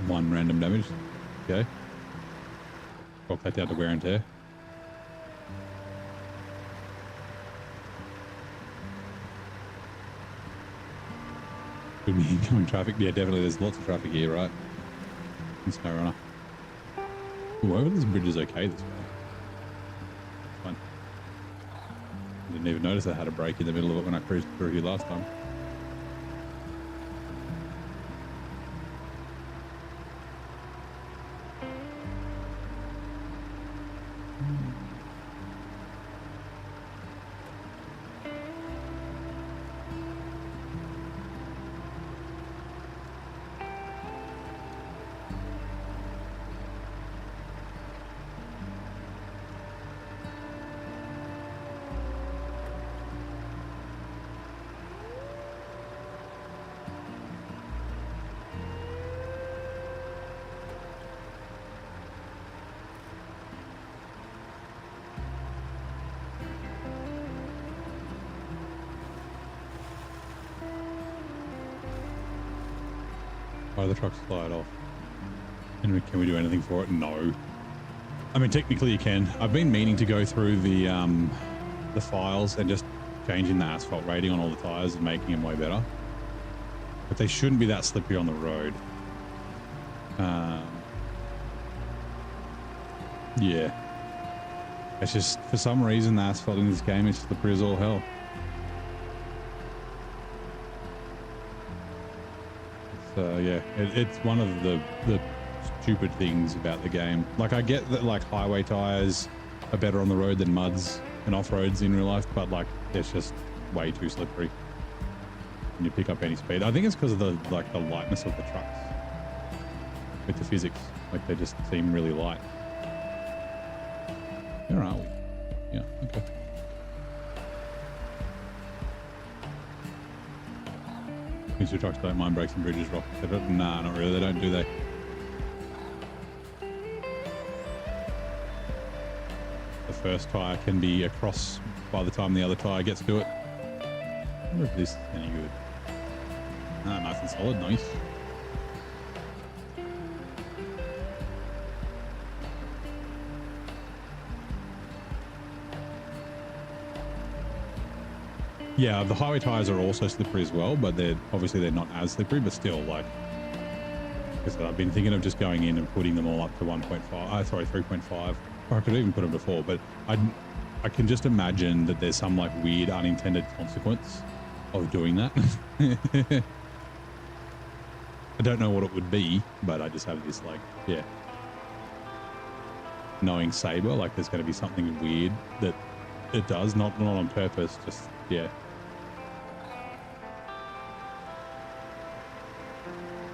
One random damage. Okay. Rock that down to wear and tear. Could be incoming traffic. Yeah, definitely. There's lots of traffic here, right? In SnowRunner. Ooh, over this bridge is okay this way. Fine. Didn't even notice I had a break in the middle of it when I cruised through here last time. Why do the trucks slide off? And can we do anything for it? No. I mean, technically you can. I've been meaning to go through the files and just changing the asphalt rating on all the tires and making them way better. But they shouldn't be that slippery on the road. Yeah. It's just, for some reason, the asphalt in this game is slippery as all hell. So yeah, it's one of the stupid things about the game. Like, I get that like highway tires are better on the road than muds and off-roads in real life, but like it's just way too slippery when you pick up any speed. I think it's because of the lightness of the trucks with the physics. Like, they just seem really light. Where are we? Yeah, okay. These two trucks don't mind brakes and bridges, rock. Nah, not really. They don't, do they? The first tyre can be across by the time the other tyre gets to it. I wonder if this is any good. Ah, nice and solid. Nice. Yeah, the highway tires are also slippery as well, but they're not as slippery, but still, like I said, I've been thinking of just going in and putting them all up to 3.5, or I could even put them to 4, but I can just imagine that there's some like weird unintended consequence of doing that. I don't know what it would be, but I just have this like, yeah, knowing Saber, like there's going to be something weird that it does, not on purpose, just, yeah.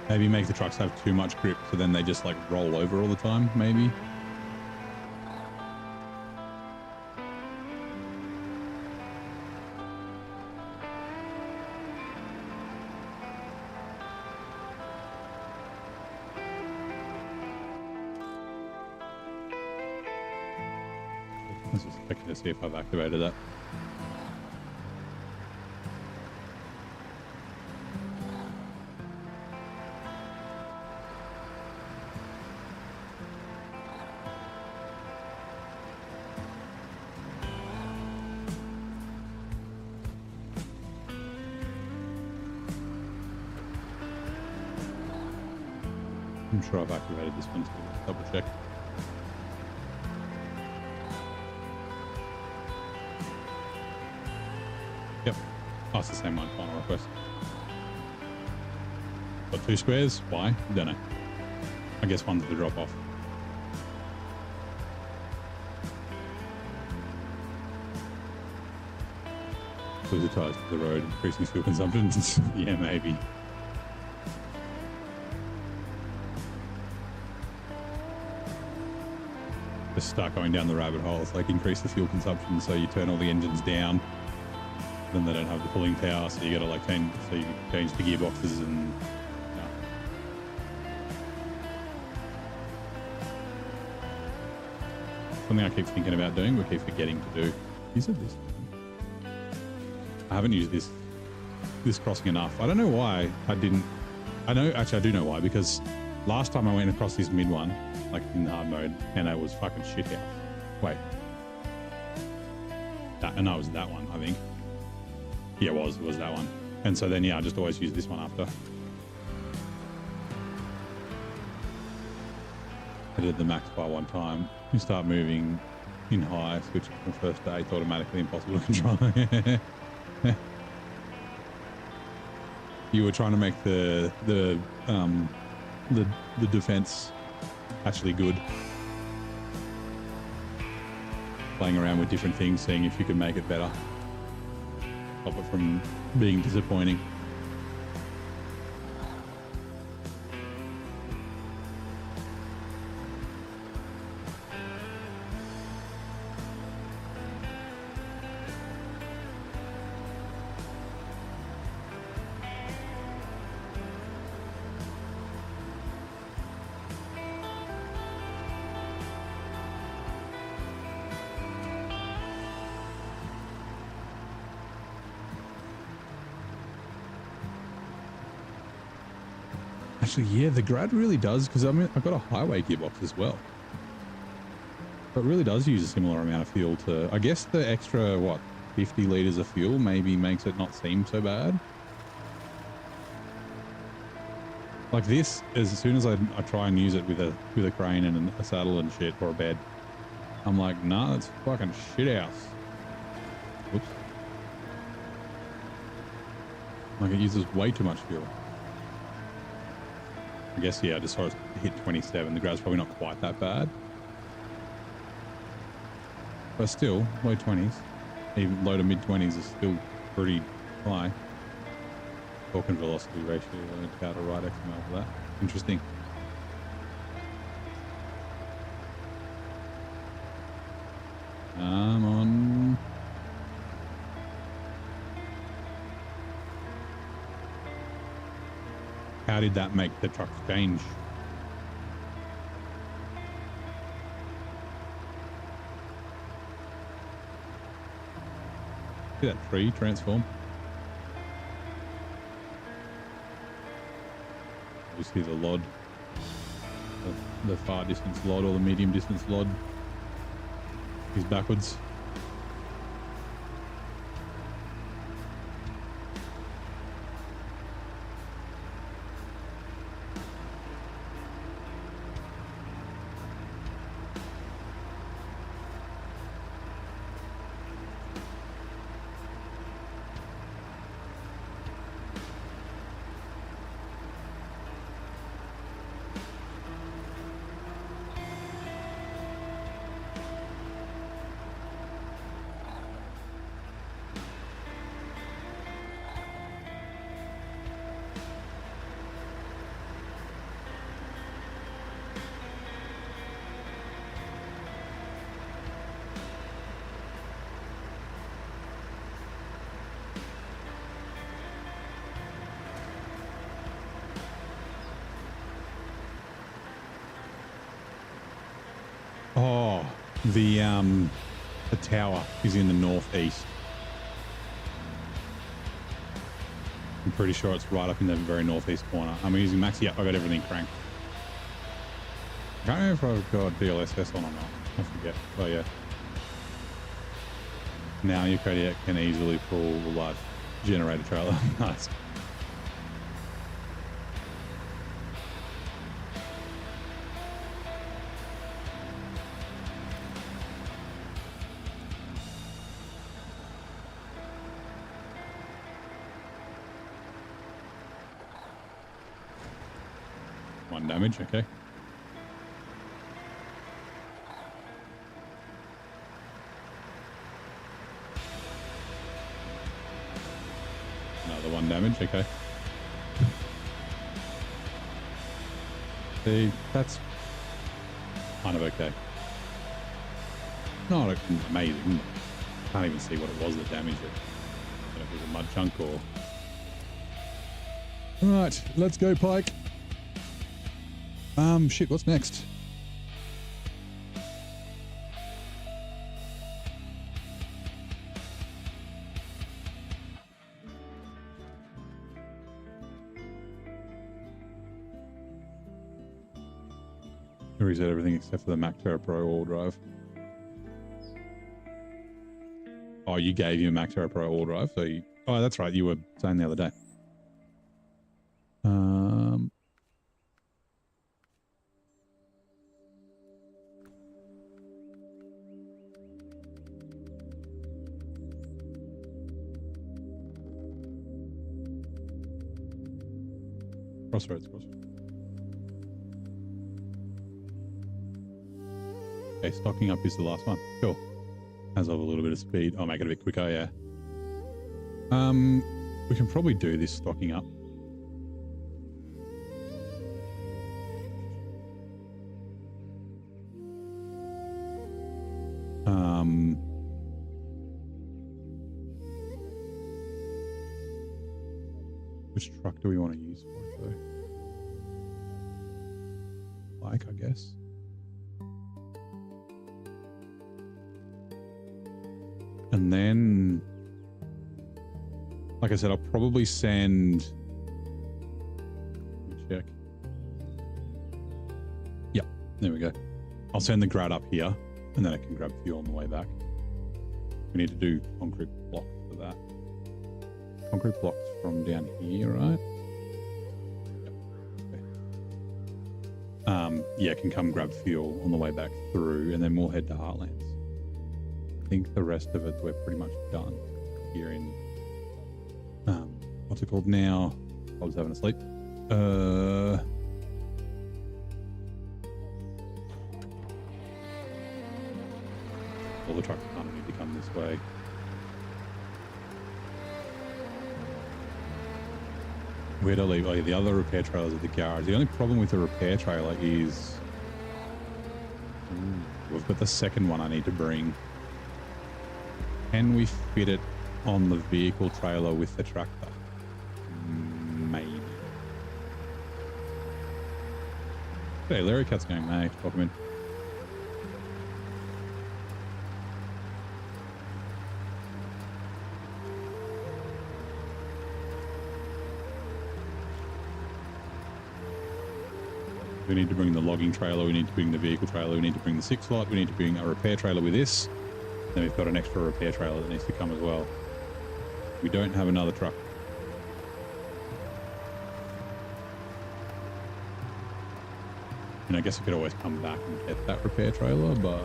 Maybe make the trucks have too much grip, so then they just like roll over all the time, maybe. Let's just check to see if I've activated that. I'm sure I've activated this one, so let's double check. Yep. Oh, it's the same one. Final request. Got 2 squares. Why? Don't know. I guess one's the drop off. Lose the tires to the road, increasing fuel consumption. Yeah, maybe. Just start going down the rabbit hole. It's like increase the fuel consumption, so you turn all the engines down. Then they don't have the pulling power, so you got to like change the gearboxes and. Yeah. Something I keep thinking about doing, but keep forgetting to do. You said this. I haven't used this crossing enough. I don't know why I didn't. I do know why, because last time I went across this mid one, like in hard mode, and it was fucking shit house. Wait. And that was that one, I think. Yeah, it was that one. And so then, yeah, I just always use this one after. I did the max by one time. You start moving in high, switch from first to 8, automatically impossible to control. You were trying to make the defense actually good. Playing around with different things, seeing if you could make it better. Stop it from being disappointing. Actually, yeah, the Grad really does, because I mean, I've got a highway gearbox as well. But it really does use a similar amount of fuel to, I guess the extra, what, 50 litres of fuel maybe makes it not seem so bad. Like this, as soon as I try and use it with a crane and a saddle and shit or a bed, I'm like, nah, that's fucking shit house. Whoops. Like it uses way too much fuel. I guess, yeah, I just saw it hit 27. The grav's probably not quite that bad. But still, low 20s, even low to mid 20s is still pretty high. Torque and velocity ratio, how to write XML for that. Interesting. Come on. How did that make the trucks change? See that tree transform? You see the LOD, the far distance LOD or the medium distance LOD is backwards. Oh, the tower is in the northeast. I'm pretty sure it's right up in the very northeast corner. I'm using Max. Yep, I got everything cranked. I can't remember if I've got DLSS on or not. I forget. Oh yeah. Now your Kodiak can easily pull a large generator trailer. Nice. One damage, okay. Another one damage, okay. See, that's kind of okay. Not amazing. Can't even see what it was that damaged it. I don't know if it was a mud chunk or... Right, let's go, Pike. Shit, what's next? Reset everything except for the Mactera Pro all drive. Oh, you gave you a Mactera Pro all drive, so you... Oh, that's right, you were saying the other day. Crossroads. Okay, stocking up is the last one. Cool. As of a little bit of speed. I'll make it a bit quicker, yeah. We can probably do this stocking up. Which truck do we want to use for it though? Like, I guess. And then, like I said, I'll probably send... Let me check. Yep, there we go. I'll send the grad up here, and then I can grab fuel on the way back. We need to do concrete blocks for that. Concrete blocks from down here, right? Yep. Okay. yeah, can come grab fuel on the way back through, and then we'll head to Heartlands. I think the rest of it we're pretty much done here in what's it called now? I was having a sleep. All the trucks kind of need to come this way. Where to leave? Oh, yeah, the other repair trailers at the garage. The only problem with the repair trailer is we've got the second one I need to bring. Can we fit it on the vehicle trailer with the tractor? Maybe. Hey, Larry Cat's going, mate. Pop him in. We need to bring the logging trailer, we need to bring the vehicle trailer, we need to bring the 6-slot, we need to bring a repair trailer with this. Then we've got an extra repair trailer that needs to come as well. We don't have another truck. And I guess I could always come back and get that repair trailer, but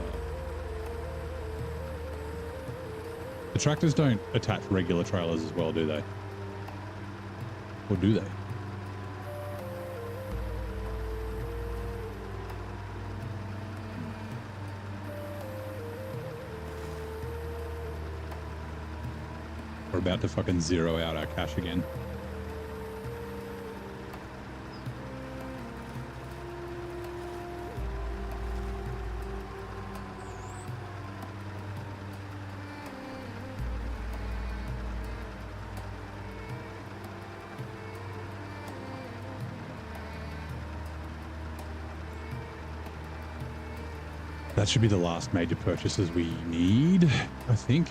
the tractors don't attach regular trailers as well, do they? Or do they? We're about to fucking zero out our cash again. That should be the last major purchases we need, I think.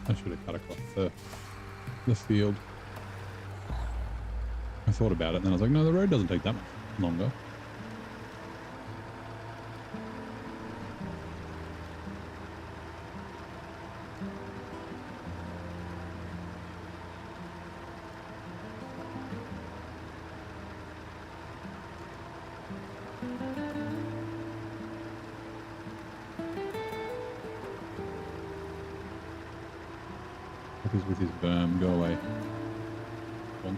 I should have cut across the field. I thought about it and then I was like, no, the road doesn't take that much longer. With his berm, go away. Bonk.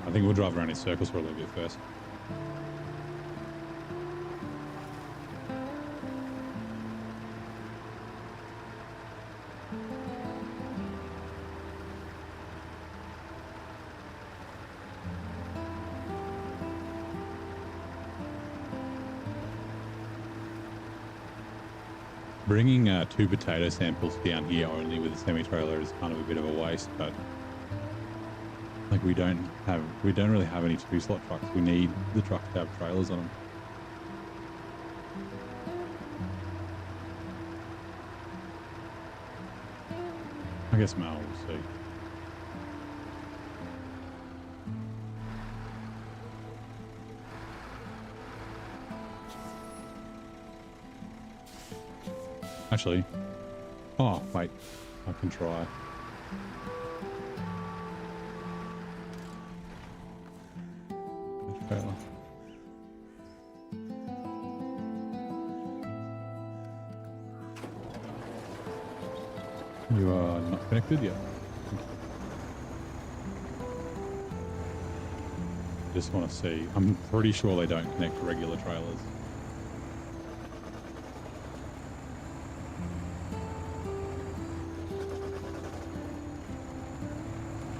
I think we'll drive around in circles for a little bit first. Bringing 2 potato samples down here only with a semi-trailer is kind of a bit of a waste, but like we don't really have any 2-slot trucks. We need the trucks to have trailers on them. I guess Mal will see. Actually, oh wait, I can try. You are not connected yet. Just want to see. I'm pretty sure they don't connect to regular trailers.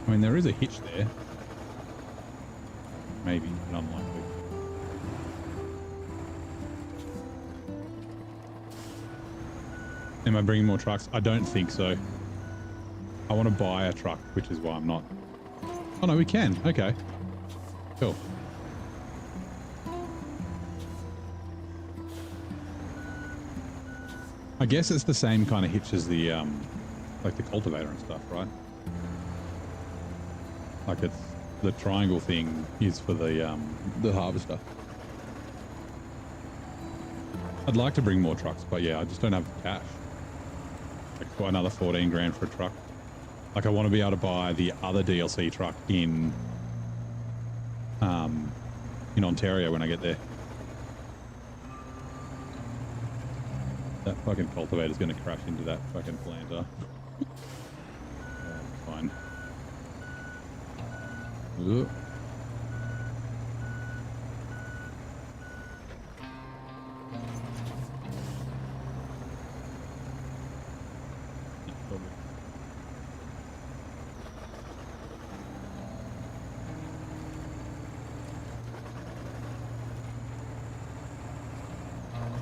I mean, there is a hitch there. Maybe, but unlikely. Am I bringing more trucks? I don't think so. I want to buy a truck, which is why I'm not. Oh no, we can. Okay. Cool. I guess it's the same kind of hitch as the, like the cultivator and stuff, right? Like it's the triangle thing is for the harvester. I'd like to bring more trucks, but yeah, I just don't have the cash. Like for another 14 grand for a truck. Like I want to be able to buy the other DLC truck in Ontario when I get there. That fucking cultivator's going to crash into that fucking planter. Fine. Ugh.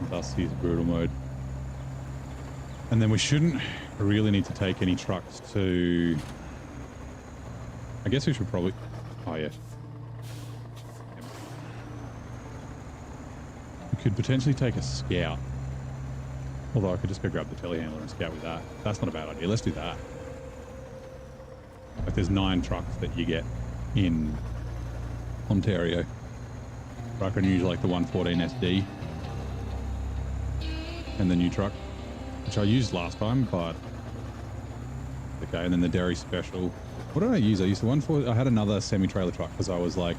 Thus use brutal mode. And then we shouldn't really need to take any trucks to... I guess we should probably... Oh, yeah. We could potentially take a scout. Although I could just go grab the telehandler and scout with that. That's not a bad idea. Let's do that. Like there's 9 trucks that you get in Ontario. But I can use like the 114 SD and the new truck, which I used last time, but okay. And then the dairy special. What did I use? I used the 114. I had another semi-trailer truck because I was like,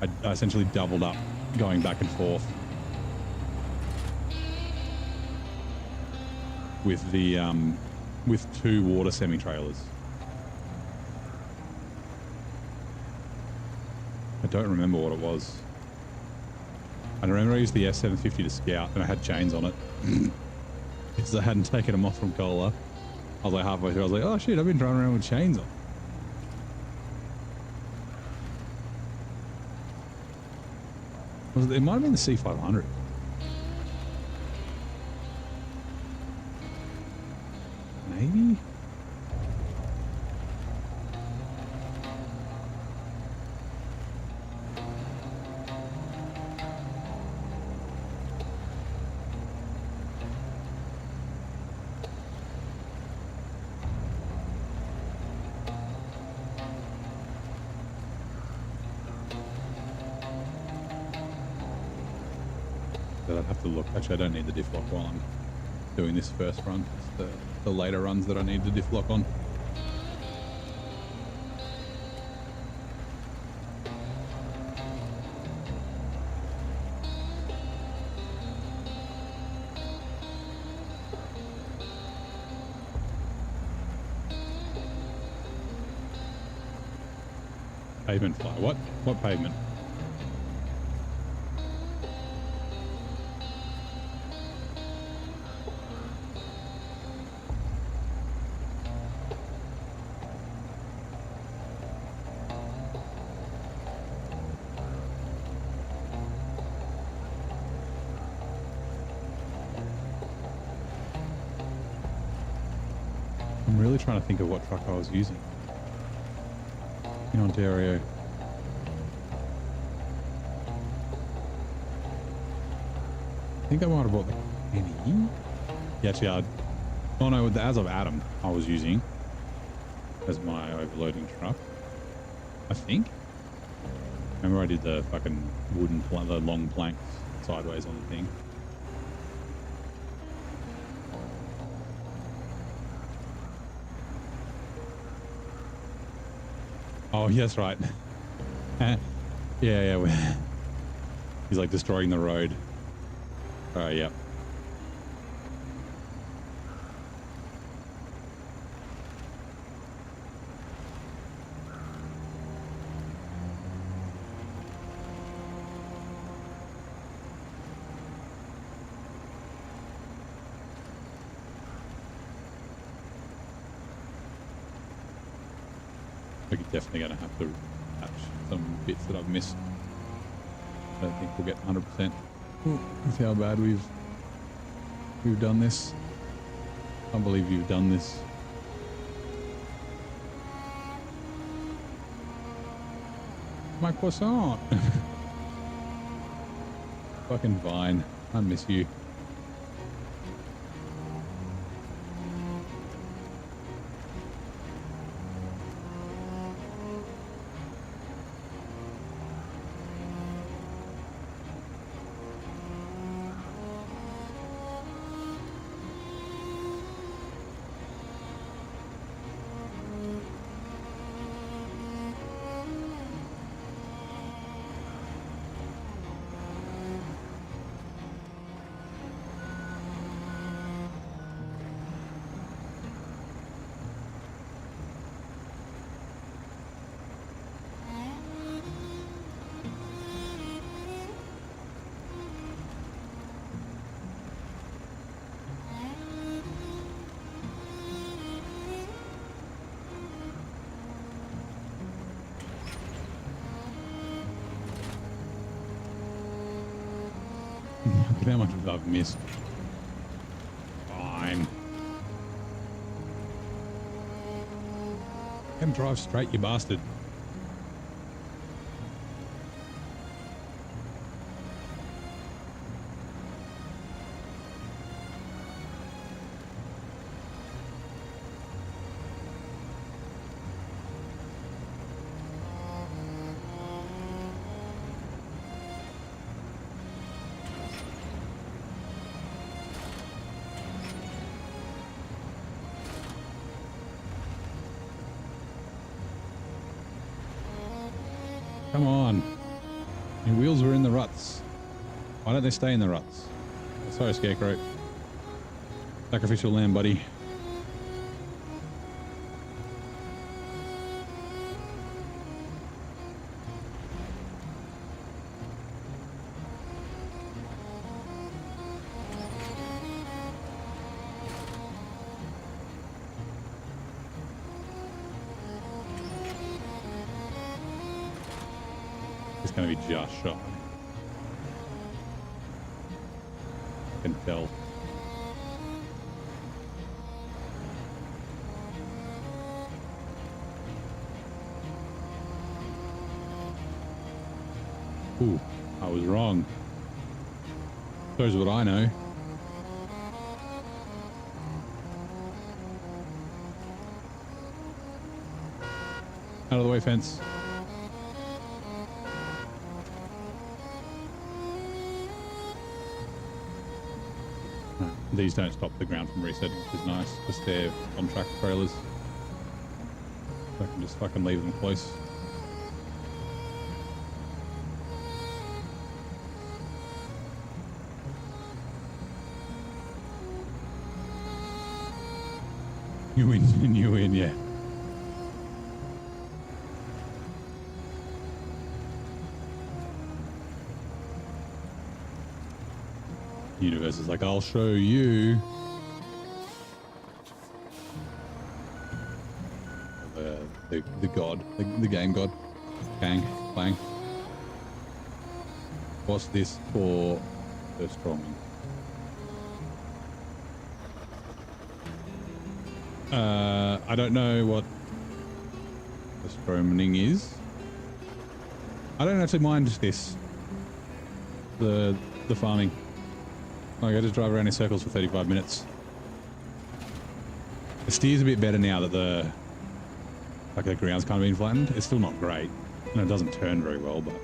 I essentially doubled up going back and forth with the with 2 water semi-trailers. I don't remember what it was. I remember I used the S750 to scout and I had chains on it because I hadn't taken them off from Cola. I was like halfway through, I was like, oh shit, I've been driving around with chains on. It might have been the C500. Maybe? I'd have to look. Actually, I don't need the diff lock while I'm doing this first run. It's the later runs that I need the diff lock on. Pavement fly. What? What pavement? I'm really trying to think of what truck I was using in Ontario. I think I might have bought the Kenny. Yeah, actually, oh no, the As of Adam I was using as my overloading truck. I think. Remember I did the fucking wooden, the long planks sideways on the thing. Oh, yes, right. yeah. He's like destroying the road. Yep. We're definitely going to have to patch some bits that I've missed. I don't think we'll get 100% with how bad we've done this. I can't believe you've done this. My croissant. Fucking Vine. I miss you. Look at how much I've missed. Fine. Can drive straight, you bastard. Come on. Your wheels were in the ruts. Why don't they stay in the ruts? Sorry, Scarecrow. Sacrificial lamb, buddy. It's going to be just shy. I can tell. Ooh, I was wrong. Shows what I know. Out of the way, fence. These don't stop the ground from resetting, which is nice, because they're on track trailers. So I can just fucking leave them close. You win, you win, yeah. Universe is like, I'll show you. The god, the game god. Gang, clang. What's this for the strongman? I don't know what the stroming is. I don't actually mind this. The farming. Like, I just drive around in circles for 35 minutes. The steer's a bit better now that the ground's kind of been flattened. It's still not great, and it doesn't turn very well, but.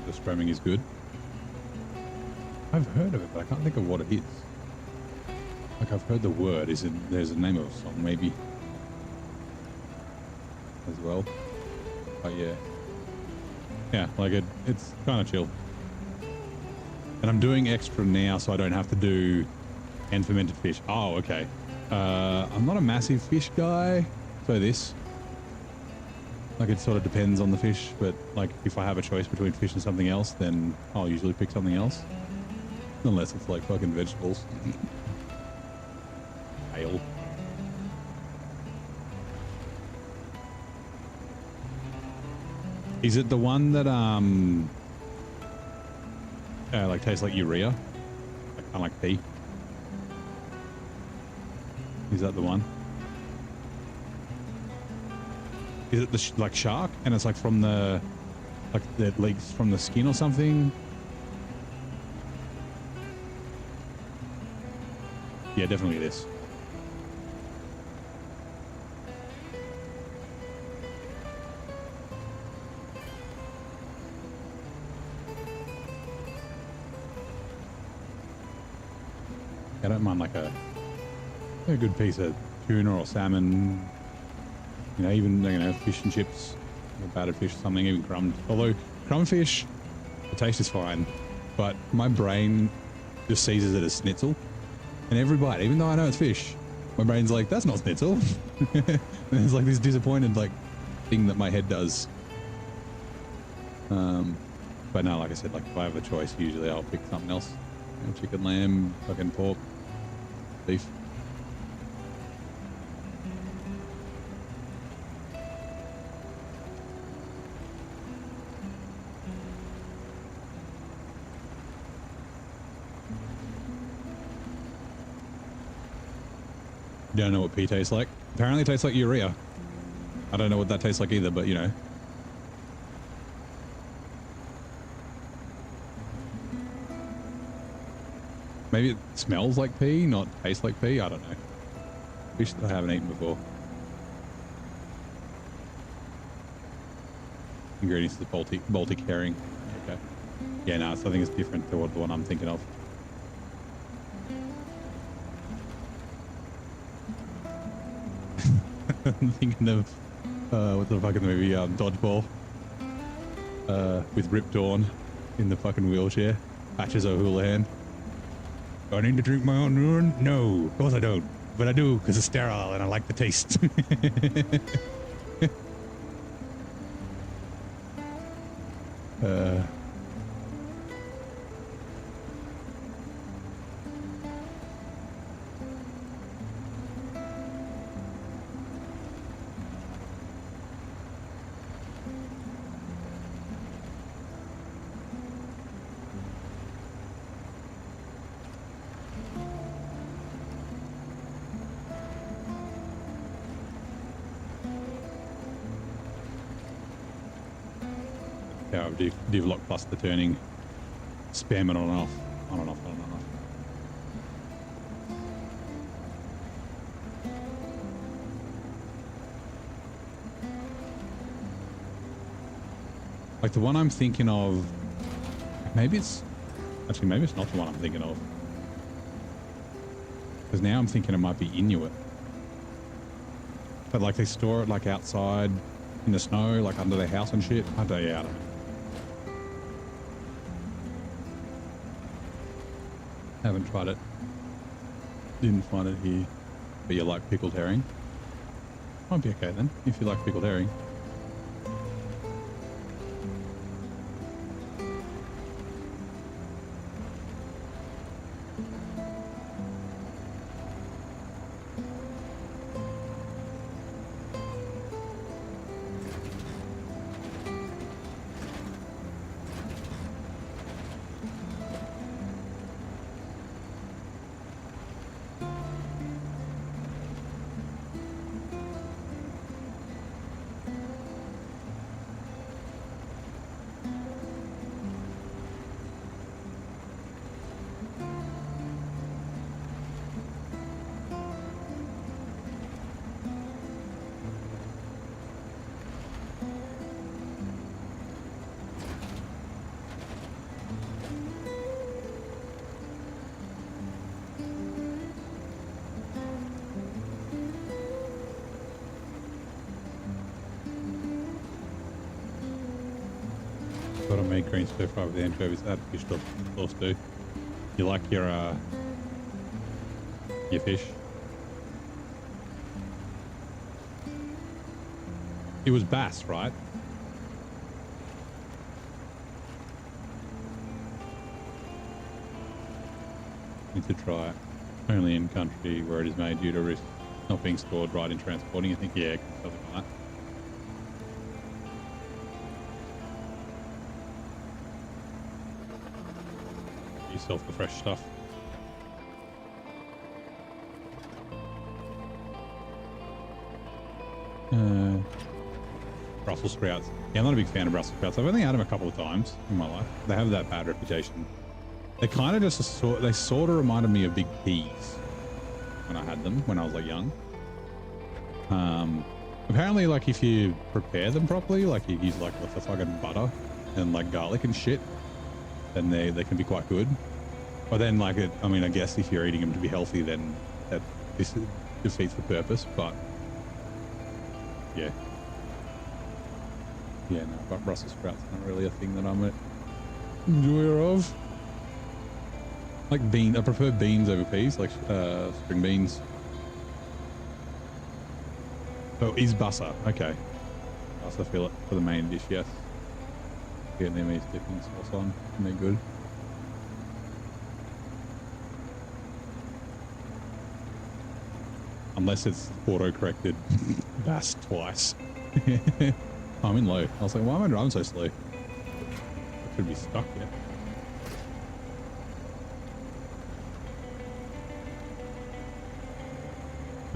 The stroming is good. I've heard of it, but I can't think of what it is. Like, I've heard the word. There's a name of a song, maybe, as well. But yeah. Yeah, like it's kind of chill. And I'm doing extra now, so I don't have to do and fermented fish. Oh, okay. I'm not a massive fish guy. So this. Like, it sort of depends on the fish, but like, if I have a choice between fish and something else, then I'll usually pick something else. Unless it's like fucking vegetables. Ale. Is it the one that like tastes like urea, like, kind of like pee? Is that the one? Is it the like shark, and it's like from the it leaks from the skin or something? Yeah, definitely this. I don't mind like a good piece of tuna or salmon, you know, even, you know, fish and chips, or battered fish or something, even crumbed. Although crumb fish, the taste is fine, but my brain just seizes it as schnitzel. And every bite, even though I know it's fish, my brain's like, that's not schnitzel. And it's like this disappointed like thing that my head does. But no, like I said, like if I have a choice, usually I'll pick something else. You know, chicken, lamb, fucking pork, beef. Don't know what pee tastes like. Apparently it tastes like urea. I don't know what that tastes like either, but you know. Maybe it smells like pee, not tastes like pee. I don't know. Fish that I haven't eaten before. Ingredients is Baltic herring. Okay. Yeah, no, I think it's different to what the one I'm thinking of. I'm thinking of what the fuck in the movie Dodgeball with Rip Torn in the fucking wheelchair. Patches O'Houlihan. Do I need to drink my own urine? No, of course I don't. But I do because it's sterile and I like the taste. Yeah, Divlock plus the turning. Spam it on and off. On and off, on and off. Like the one I'm thinking of, maybe it's not the one I'm thinking of. Because now I'm thinking it might be Inuit. But like they store it like outside in the snow, like under their house and shit. I don't know. Haven't tried it. Didn't find it here. But you like pickled herring? Might be okay then, if you like pickled herring. Gotta make green stir fry with the anchovies. Add fish sauce too. You like your fish? It was bass, right? Need to try it. Only in country where it is made due to risk not being stored right in transporting. I think, yeah, something like that. Yourself the fresh stuff. Brussels sprouts. Yeah, I'm not a big fan of Brussels sprouts. I've only had them a couple of times in my life. They have that bad reputation. They kind of just they sort of reminded me of big peas when I had them when I was like young. Apparently, like if you prepare them properly, like you use like the fucking butter and like garlic and shit, then they can be quite good. But then like I mean, I guess if you're eating them to be healthy, then this defeats the purpose. But yeah. Yeah, no, but Brussels sprouts not really a thing that I'm an enjoyer of. Like beans, I prefer beans over peas, like string beans. Oh, is bussa, okay. I also feel it for the main dish, yes. Vietnamese dipping sauce on, and they're good. Unless it's auto-corrected bass twice. I'm in low. I was like, why am I driving so slow? I should be stuck yet.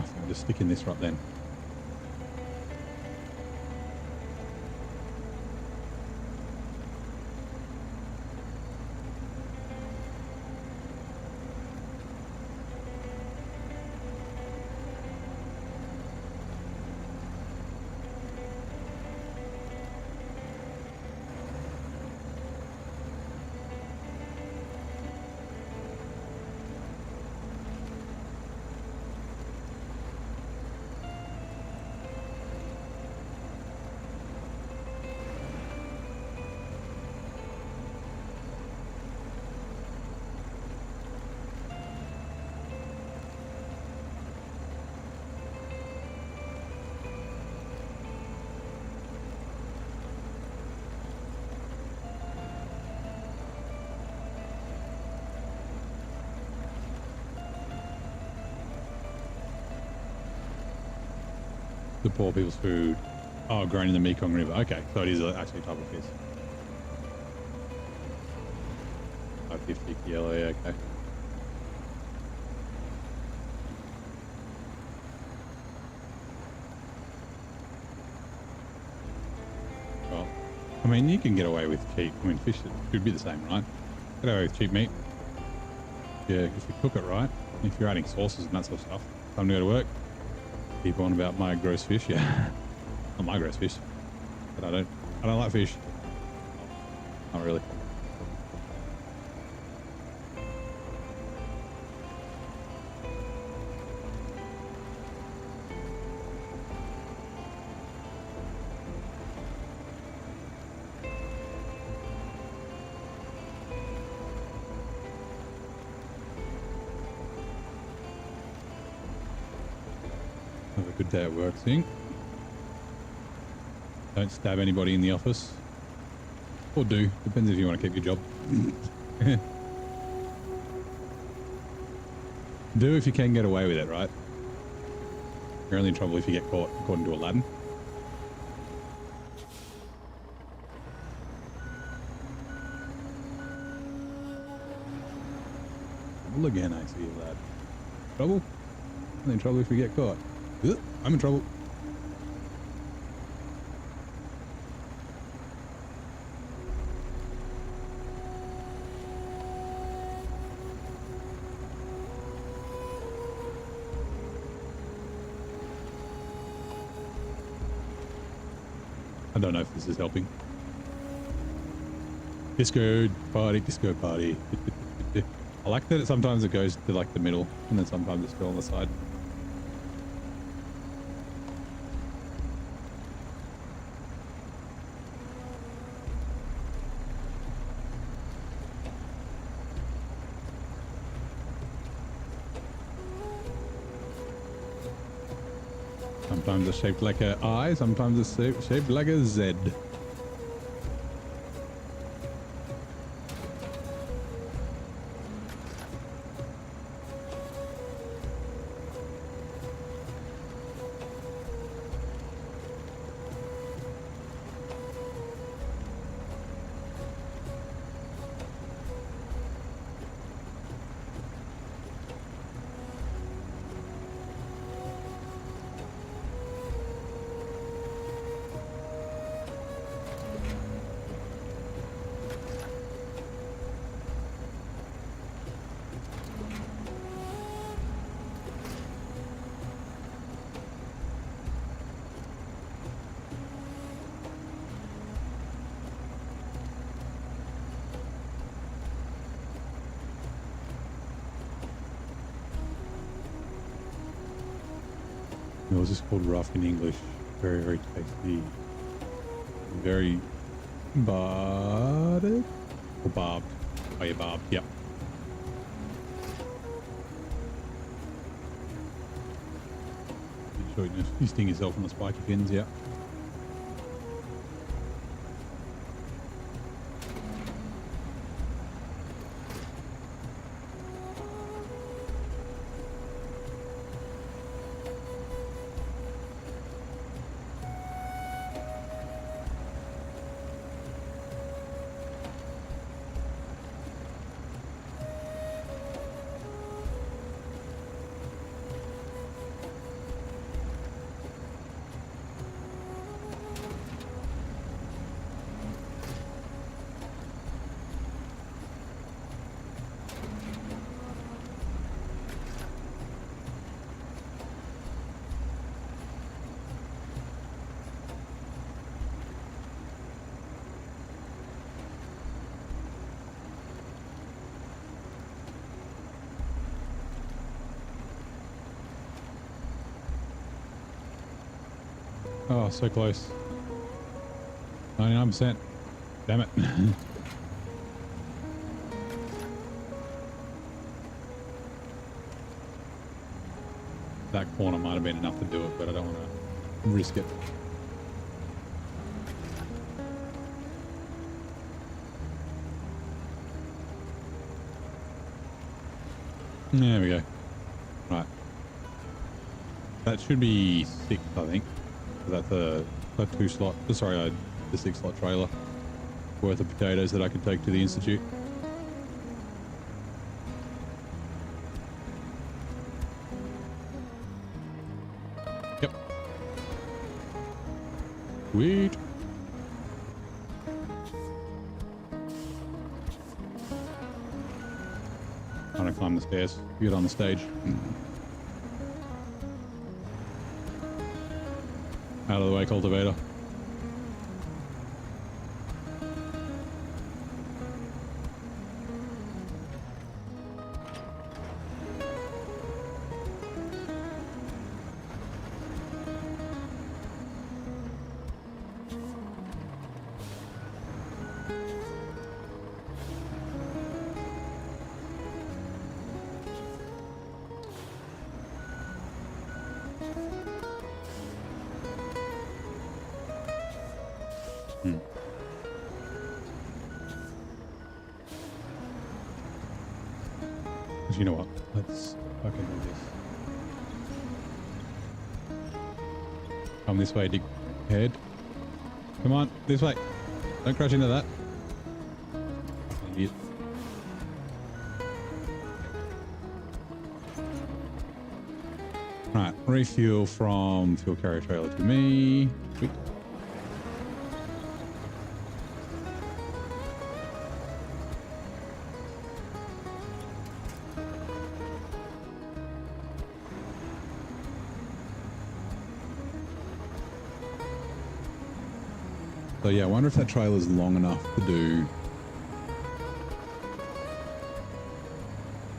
I think I'll just stick in this right then. The poor people's food. Oh, grown in the Mekong River. Okay, so it is actually a type of fish. 550 yellow, yeah, okay. Well, I mean, you can get away with cheap. I mean, fish should be the same, right? Get away with cheap meat. Yeah, if you cook it right, if you're adding sauces and that sort of stuff. Time to go to work. Keep on about my gross fish, yeah. Not my gross fish, but I don't like fish. Not really. Have a good day at work, thing. Don't stab anybody in the office. Or do. Depends if you want to keep your job. Do if you can get away with it, right? You're only in trouble if you get caught, according to Aladdin. Trouble again, I see, lad. Trouble? Only in trouble if you get caught. Ugh, I'm in trouble. I don't know if this is helping. Disco party, disco party. I like that sometimes it goes to like the middle and then sometimes it's still on the side. Sometimes it's shaped like an I, sometimes it's shaped like a Z. Yours is called rough in English. Very, very tasty. Very barbed or barbed. Oh, yeah, barbed. Yep. Make sure you sting yourself on the spiky fins. Yeah. Oh, so close. 99%. Damn it. That corner might have been enough to do it, but I don't want to risk it. There we go. Right. That should be 6, I think. That's a 2-slot, sorry, the 6-slot trailer worth of potatoes that I could take to the Institute. Yep. Sweet. Trying to climb the stairs. Get on the stage. Out of the way, cultivator. You know what? Let's fucking do this. Come this way, dig head. Come on, this way. Don't crash into that. Idiot. Right, refuel from fuel carrier trailer to me. Sweet. So yeah, I wonder if that trailer's long enough to do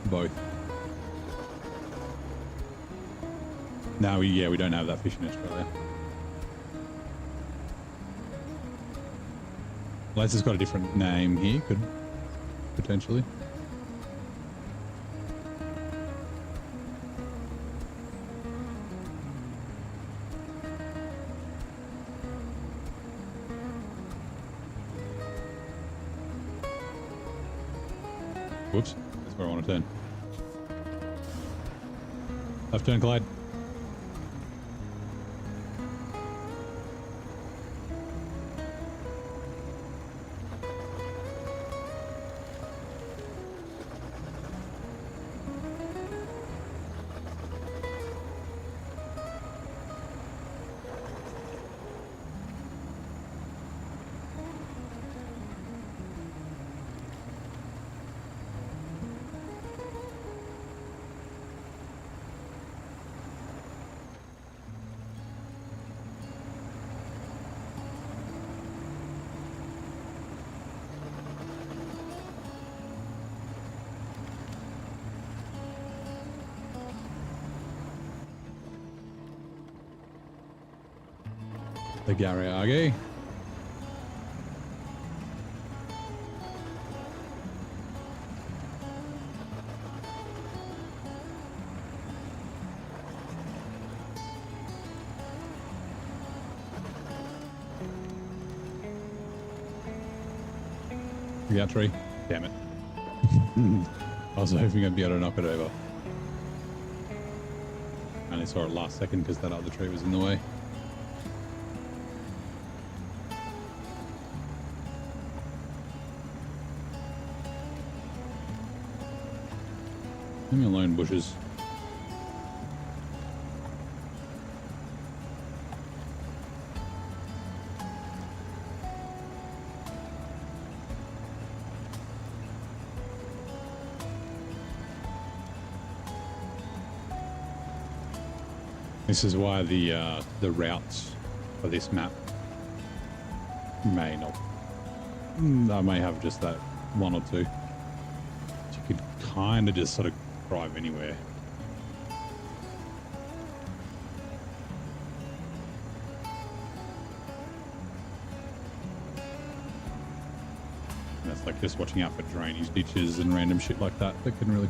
both. No, we don't have that fish in Australia. Unless it's got a different name here, could potentially. Whoops, that's where I want to turn. Left turn, Clyde. The Gariage. We got tree. Damn it. I was hoping I'd be able to knock it over. I only saw it last second because that other tree was in the way. Leave me alone, bushes. This is why the routes for this map may not. I may have just that one or two. You could kind of just sort of drive anywhere. like just watching out for drainage ditches and random shit like that can really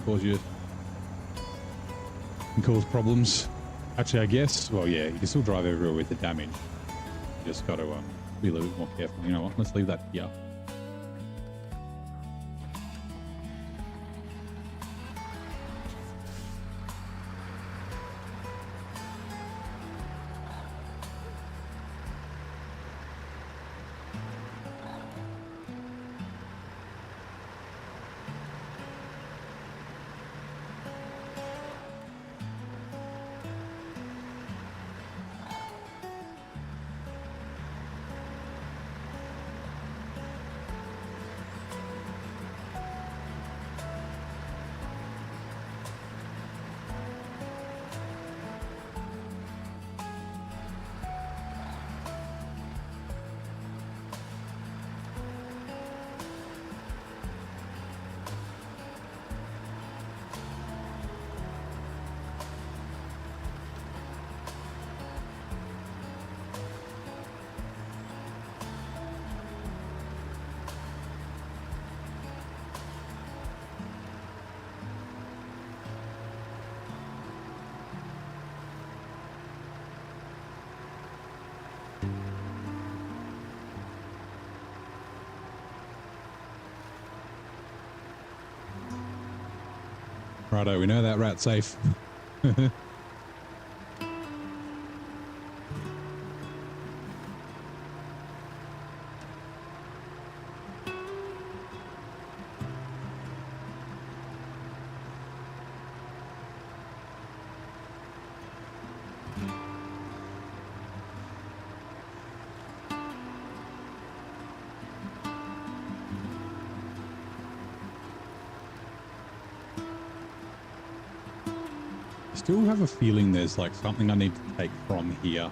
cause problems. Actually, I guess, well, yeah, you can still drive everywhere with the damage. You just got to be a little bit more careful. You know what? Let's leave that here. Righto, we know that rat's safe. Still have a feeling there's like something I need to take from here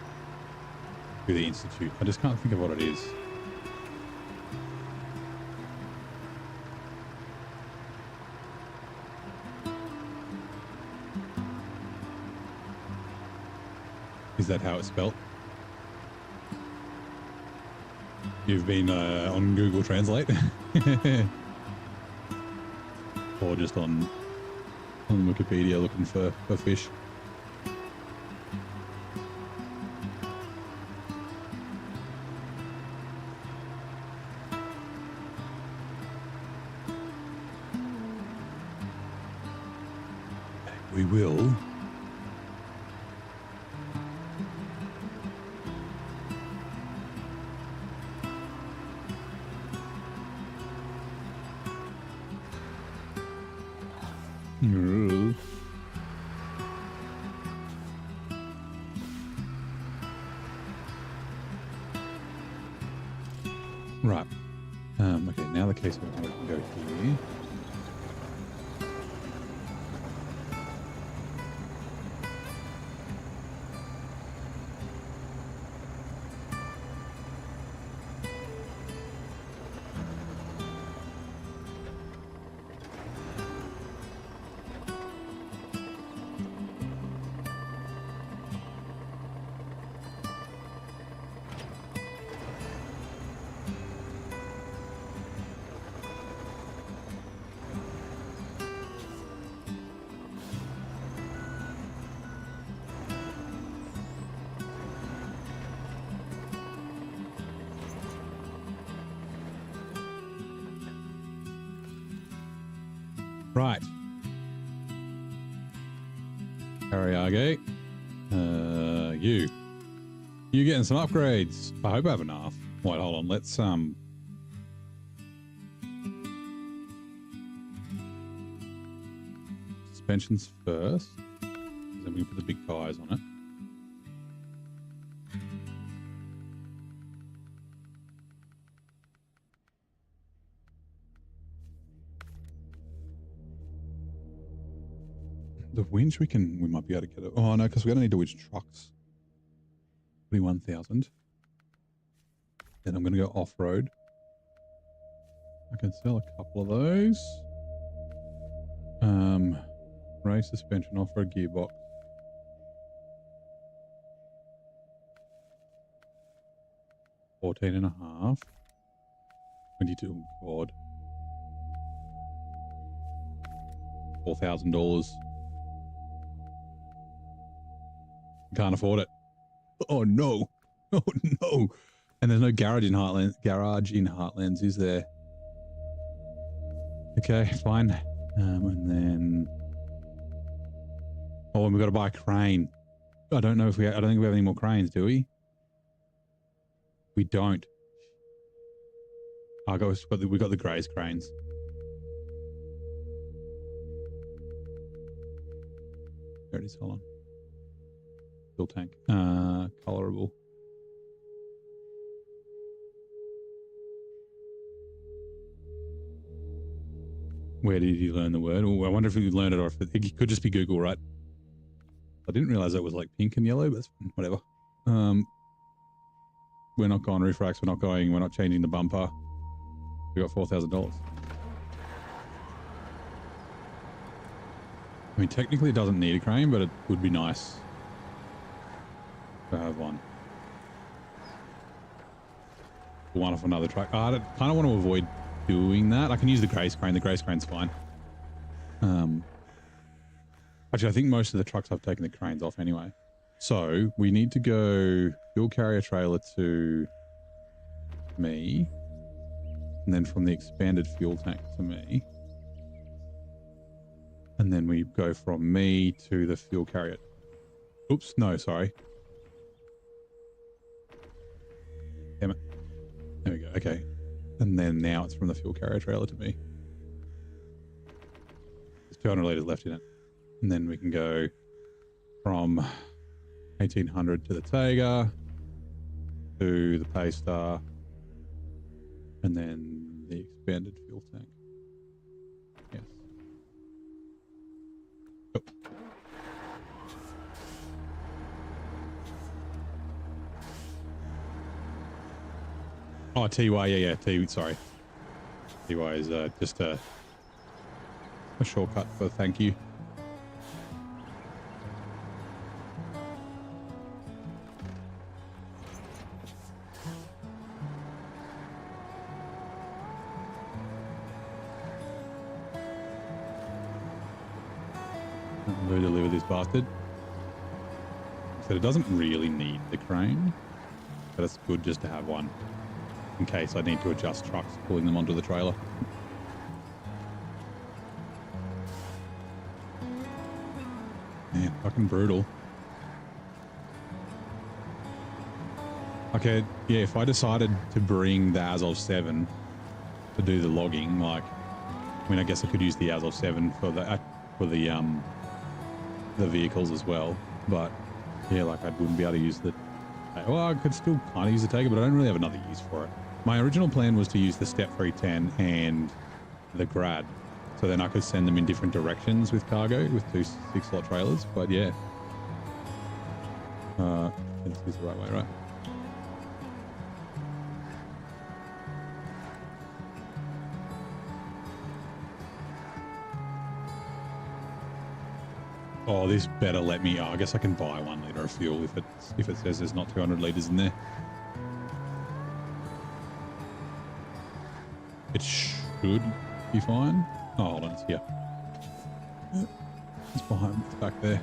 to the Institute. I just can't think of what it is. Is that how it's spelt? You've been on Google Translate? Or just on Wikipedia looking for fish. We will. Right. Okay, now the case we can go here. Right. Ariage. You getting some upgrades. I hope I have enough. Wait, hold on. Let's suspensions first. Then we can put the big tires on it. The winch we might be able to get it. Oh no, because we're gonna need to winch trucks. 21,000. Then I'm gonna go off-road. I can sell a couple of those. Race suspension, off-road gearbox. 14.5. 22. Oh God. $4,000. Can't afford it. Oh no. Oh no. And there's no garage in Heartlands, is there? Okay, fine. And then, oh, and we've got to buy a crane. I don't know if I don't think we have any more cranes, do we? We don't. We got the Grays cranes. There it is. Hold on. Fuel tank. Colorable. Where did you learn the word? Oh, I wonder if you learned it or if it could just be Google, right? I didn't realize it was like pink and yellow, but whatever. We're not going roof racks. We're not changing the bumper. We got $4,000. I mean, technically it doesn't need a crane, but it would be nice to have one. One off another truck. I kind of want to avoid doing that. I can use the Grace crane. The Grace crane's fine. Actually, I think most of the trucks I've taken the cranes off anyway. So we need to go fuel carrier trailer to me, and then from the expanded fuel tank to me, and then we go from me to the fuel carrier. Oops, no, sorry. Damn it. There we go. Okay. And then now it's from the fuel carrier trailer to me. There's 200 litres left in it. And then we can go from 1800 to the Tega to the Paystar and then the expanded fuel tank. Yes. Oh, TY, yeah, sorry. TY is just a shortcut for thank you. I'm going to deliver this bastard. So it doesn't really need the crane, but it's good just to have one in case I need to adjust trucks pulling them onto the trailer. Man, fucking brutal. Okay, yeah, if I decided to bring the Azov 7 to do the logging, like, I mean, I guess I could use the Azov 7 for the vehicles as well, but yeah, like I wouldn't be able to use the, well, I could still kind of use the Tiger, but I don't really have another use for it. My original plan was to use the Step 310 and the Grad, so then I could send them in different directions with cargo with two 6-slot trailers, but yeah. This is the right way, right? Oh, this better let me. Oh, I guess I can buy 1 litre of fuel if it says there's not 200 litres in there. It should be fine. Oh, hold on, it's here. It's behind. It's back there.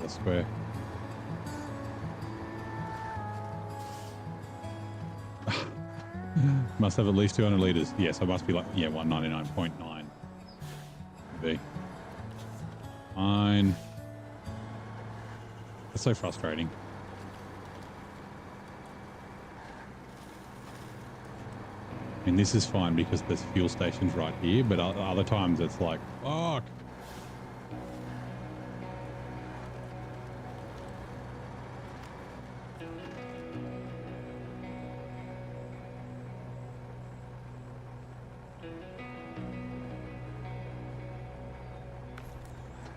Square. Must have at least 200 litres. Yes, I must be like, yeah, 199.9. Be. Fine. That's so frustrating. And this is fine because there's fuel stations right here, but other times it's like, fuck.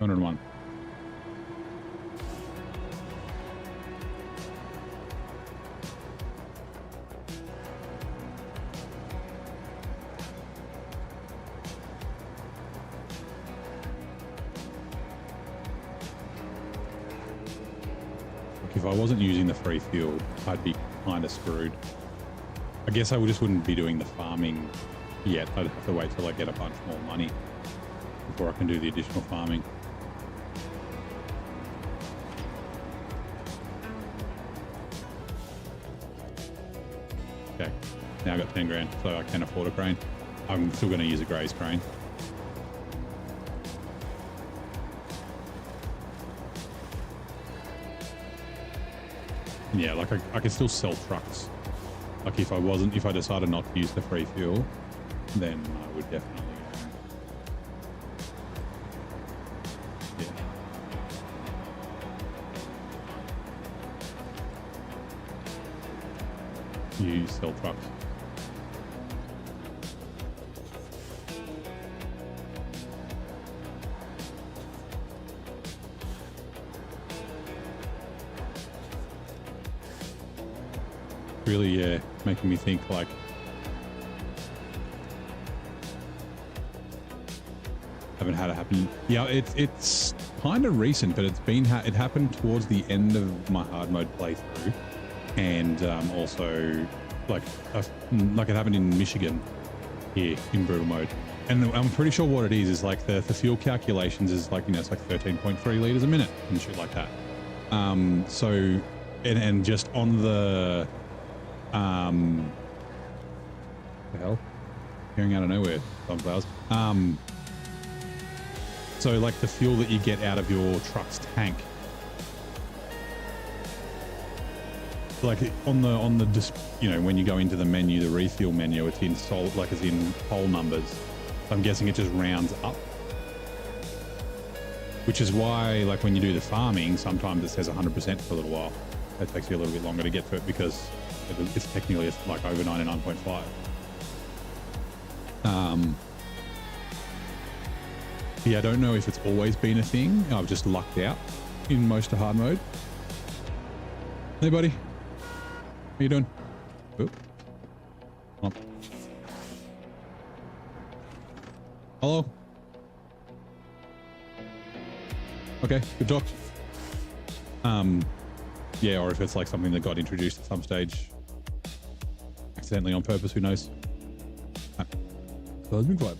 $101. if I wasn't using the free fuel, I'd be kind of screwed. I guess I just wouldn't be doing the farming yet. I'd have to wait till I get a bunch more money before I can do the additional farming. Okay, now I've got 10 grand, so I can afford a crane. I'm still going to use a Gray's crane. Yeah, like I could still sell trucks. Like if I decided not to use the free fuel, then I would definitely, you sell trucks. Really, yeah, making me think like haven't had it happen. Yeah, it's kind of recent, but it happened towards the end of my hard mode playthrough, and also like it happened in Michigan here in brutal mode. And I'm pretty sure what it is like the fuel calculations is like, you know, it's like 13.3 liters a minute and shit like that. So and just on the the hell, hearing out of nowhere, sunflowers. So like the fuel that you get out of your truck's tank, like on the you know, when you go into the menu, the refuel menu, it's in it's in whole numbers. So I'm guessing it just rounds up, which is why like when you do the farming, sometimes it says 100% for a little while. It takes you a little bit longer to get to it because it's technically like over 99.5. Yeah, I don't know if it's always been a thing. I've just lucked out in most of hard mode. Hey, buddy. How you doing? Oop. Come on. Hello? Okay, good talk. Yeah, or if it's like something that got introduced at some stage accidentally on purpose, who knows? So let's be quiet.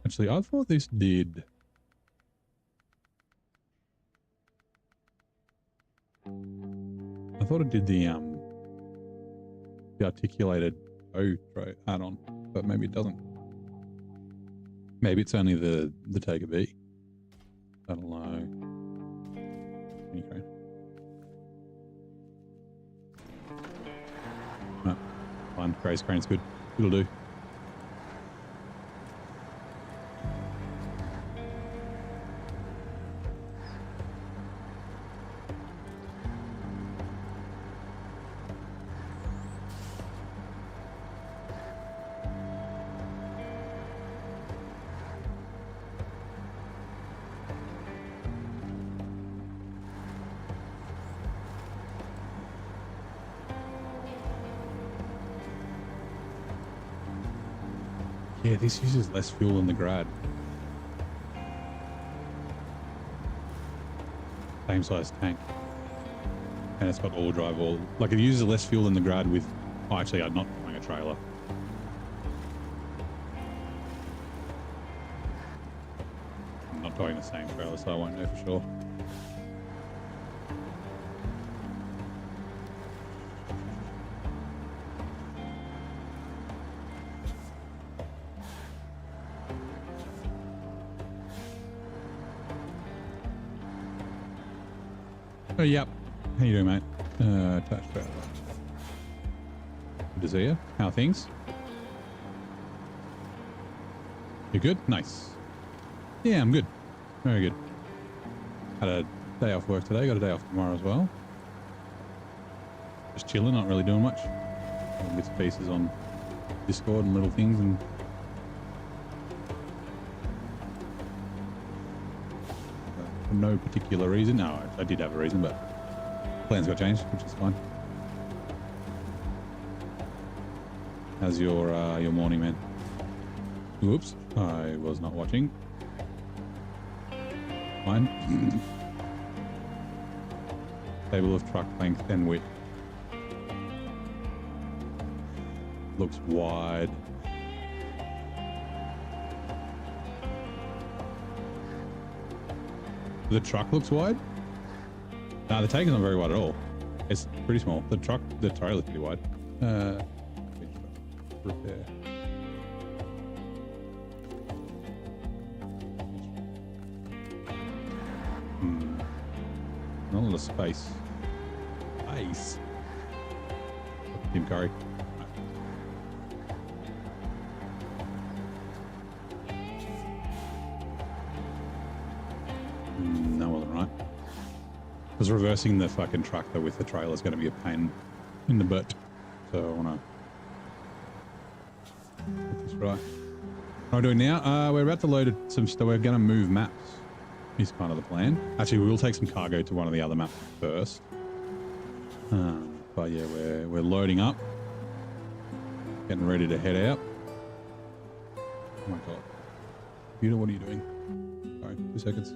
Actually, I thought this did. I thought it did the articulated add-on, but maybe it doesn't. Maybe it's only the Tiger B. I don't know. Okay. No, fine. Gray's crane's good. It'll do. Yeah, this uses less fuel than the Grad. Same size tank. And it's got all drive, like it uses less fuel than the Grad with, oh, actually I'm not buying a trailer. I'm not buying the same trailer, so I won't know for sure. Oh, yep. How you doing, mate? Touch trailer. Good to see you. How are things? You good? Nice. Yeah, I'm good. Very good. Had a day off work today. Got a day off tomorrow as well. Just chilling, not really doing much. Bits and pieces on Discord and little things and for no particular reason. No, I did have a reason, but plans got changed, which is fine. How's your morning, man? Whoops, I was not watching. Fine. Table of truck length and width. Looks wide. The truck looks wide? No, the tank is not very wide at all. It's pretty small. The trailer's pretty wide. Repair. Not a lot of space. Nice. Tim Curry. That wasn't right. Because reversing the fucking truck though with the trailer is going to be a pain in the butt. So I want to get this right. What are we doing now? We're about to load some stuff. We're going to move maps. Is kind of the plan. Actually, we will take some cargo to one of the other maps first. But yeah, we're loading up. Getting ready to head out. Oh my god. Computer, what are you doing? Sorry, 2 seconds.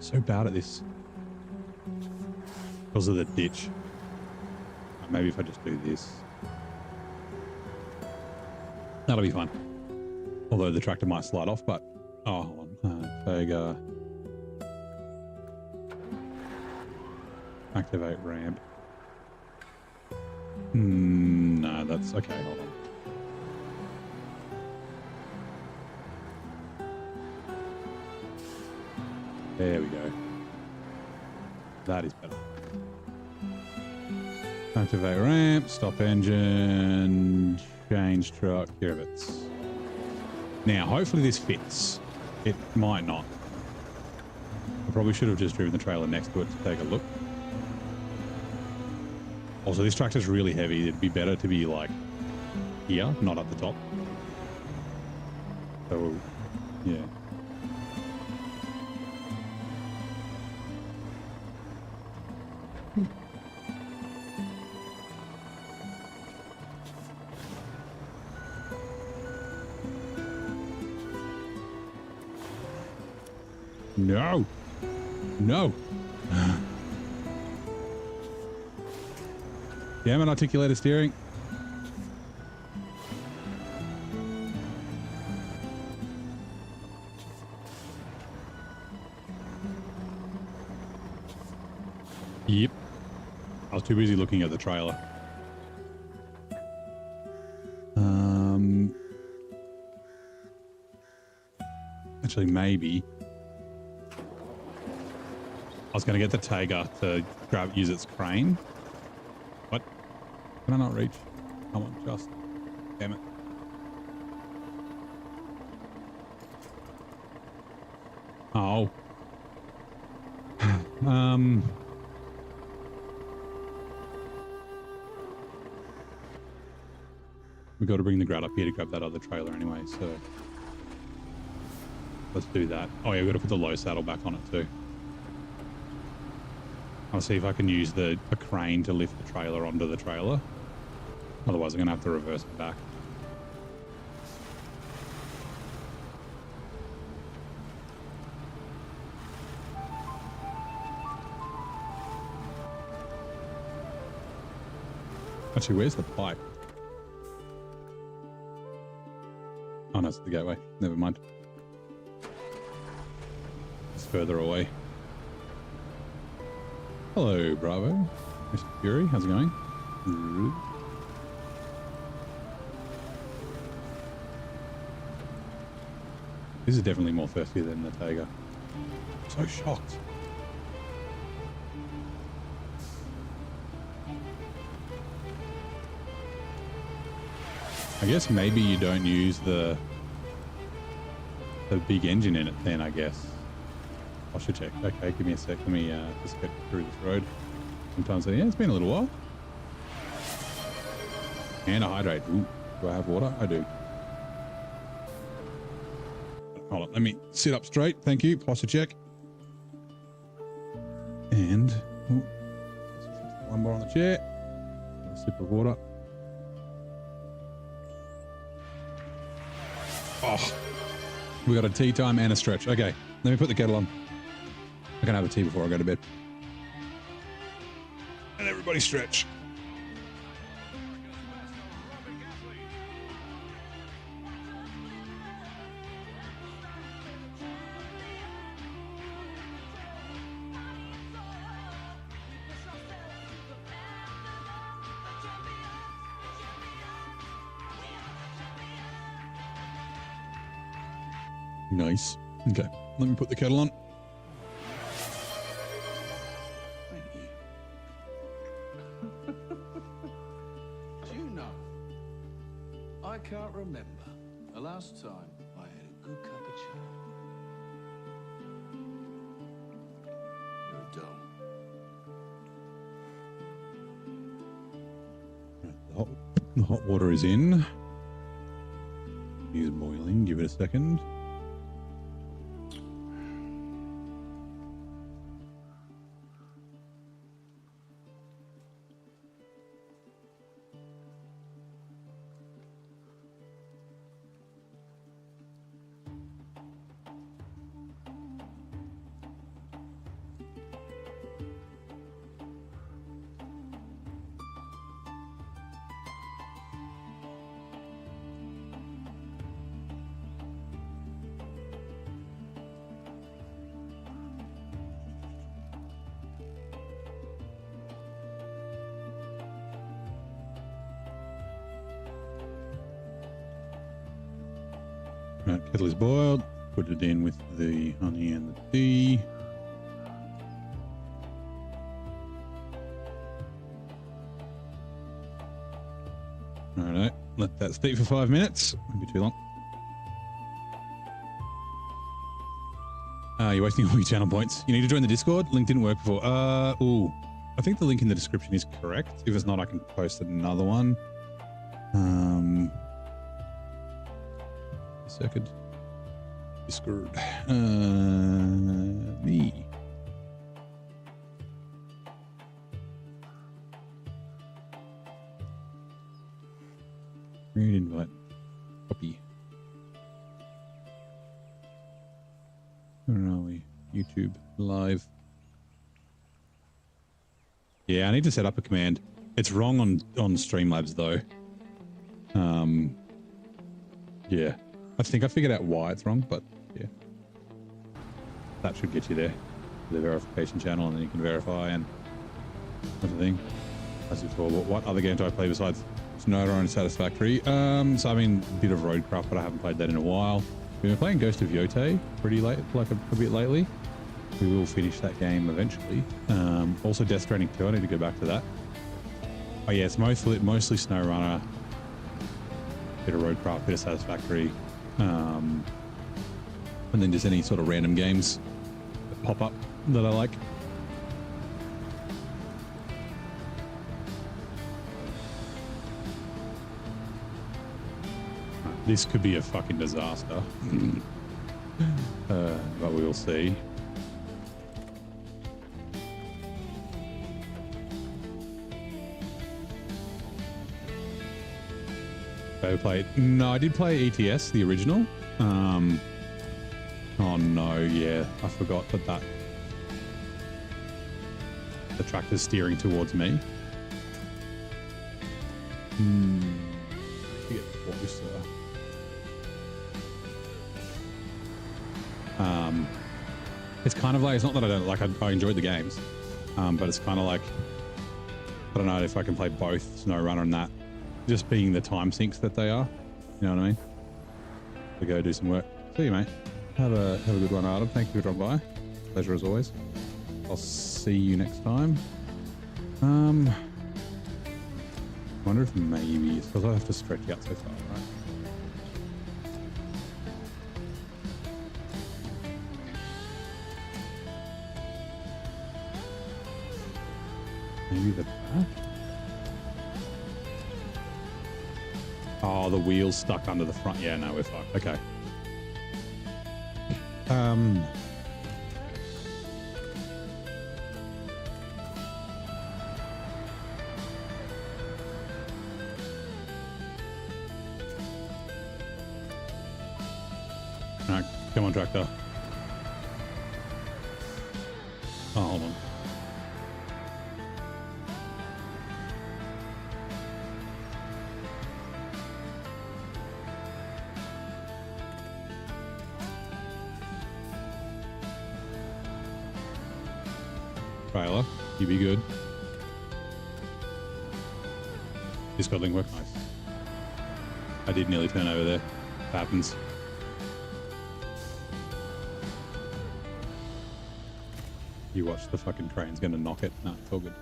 So bad at this. Because of the ditch. Maybe if I just do this. That'll be fine. Although the tractor might slide off, but... Oh, hold on. Tega. Activate ramp. No, that's... Okay, hold on. There we go. That is better. Activate ramp, stop engine, change truck, here it is. Now, hopefully this fits. It might not. I probably should have just driven the trailer next to it to take a look. Also, this tractor's really heavy. It'd be better to be like here, not at the top. So, yeah. No. No. Damn it, articulated steering. Yep. I was too busy looking at the trailer. Actually, maybe. I was going to get the Tega to use its crane. What? Can I not reach? Come on, just. Damn it. Oh. We got to bring the Grad up here to grab that other trailer anyway, so let's do that. Oh yeah, we've got to put the low saddle back on it too. I'll see if I can use a crane to lift the trailer onto the trailer. Otherwise, I'm going to have to reverse it back. Actually, where's the pipe? Oh, no, it's the gateway. Never mind. It's further away. Hello, Bravo. Mr. Fury, how's it going? This is definitely more thirsty than the Tega. So shocked. I guess maybe you don't use the big engine in it then, I guess. I should check. Okay, give me a sec. Let me just get through this road. Sometimes, yeah, it's been a little while. And I hydrate. Ooh, do I have water? I do. Hold on, let me sit up straight. Thank you. Posture check. And ooh, one more the chair. A sip of water. Oh, we got a tea time and a stretch. Okay, let me put the kettle on. I can have a tea before I go to bed. And everybody stretch. Nice. Okay, let me put the kettle on. Thank you. Do you know, I can't remember the last time I had a good cup of chai. You're dull. The hot water is in. It's boiling. Give it a second. Right, kettle is boiled. Put it in with the honey and the tea. Alright, let that steep for 5 minutes. Won't be too long. You're wasting all your channel points. You need to join the Discord. Link didn't work before. Ooh. I think the link in the description is correct. If it's not, I can post another one. A second. Discord. Me. Create invite. Copy. Where are we? YouTube live. Yeah, I need to set up a command. It's wrong on Streamlabs though. Yeah. I think I figured out why it's wrong, but yeah. That should get you there. The verification channel, and then you can verify and everything. As before, what other game do I play besides SnowRunner and Satisfactory? So I mean, a bit of Roadcraft, but I haven't played that in a while. We've been playing Ghost of Yote pretty late, like a bit lately. We will finish that game eventually. Also Death Stranding 2, I need to go back to that. Oh yeah, it's mostly SnowRunner, bit of Roadcraft, bit of Satisfactory, and then just any sort of random games that pop up that I like. This could be a fucking disaster. But we will see. No, I did play ETS, the original. Oh no, yeah, I forgot that the tractor's steering towards me. Get closer. It's kind of like, it's not that I don't like, I enjoyed the games, but it's kind of like, I don't know if I can play both SnowRunner and that, just being the time sinks that they are. You know what I mean? To go do some work. See you, mate. Have a good one, Adam. Thank you for dropping by. Pleasure as always. I'll see you next time. I wonder if maybe it's because I have to stretch out so far, right? Maybe the back? Oh, the wheel's stuck under the front. Yeah, no, we're fucked. Okay. All right, come on, tractor. Oh, hold on. Trailer, you be good. This building work nice. I did nearly turn over there. It happens. You watch, the fucking train's gonna knock it. No, it's all good.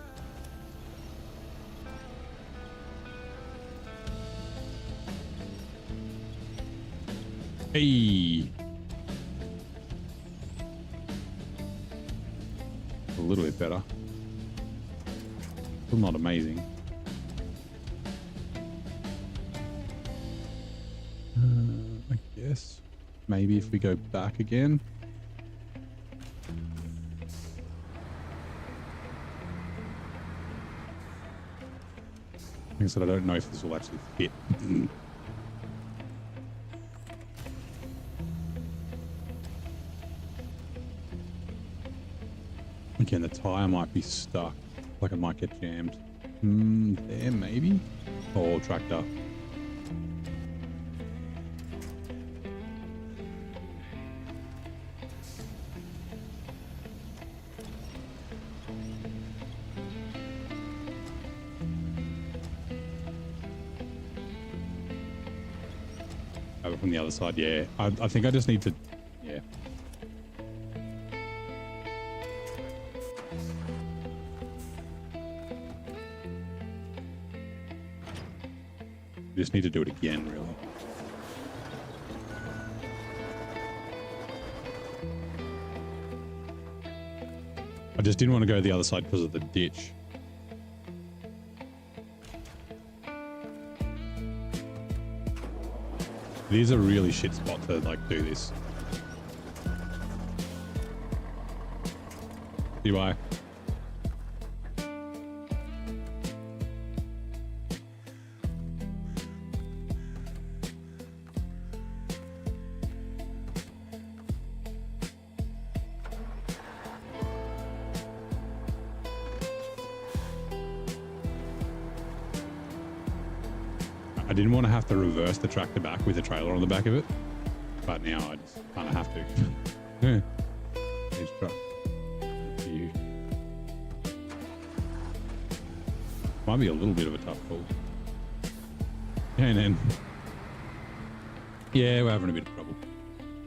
Hey! A little bit better. Still not amazing. I guess maybe if we go back again. Like I said, I don't know if this will actually fit. Again, the tire might be stuck. Like it might get jammed. There maybe? Oh, tractor. Over from the other side, yeah. I think I just need to, yeah. Just need to do it again, really. I just didn't want to go to the other side because of the ditch. It is a really shit spot to like do this. See why? I didn't want to have to reverse the tractor back with a trailer on the back of it, but now I just kind of have to. Yeah. Each truck. For you. Might be a little bit of a tough call. And then, yeah, we're having a bit of trouble.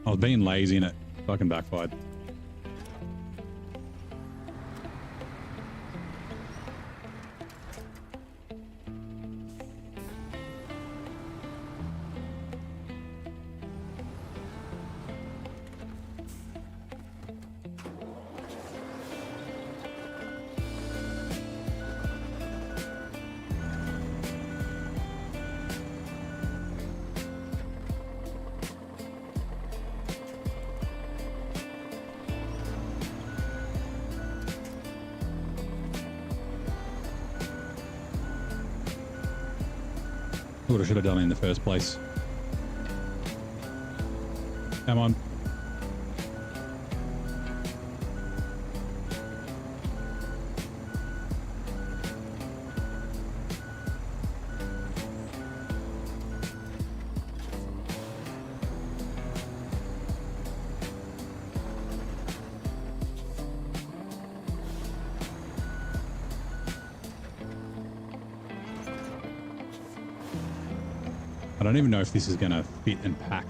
I was being lazy and it fucking backfired. What I should have done in the first place. Come on. I don't even know if this is going to fit and pack.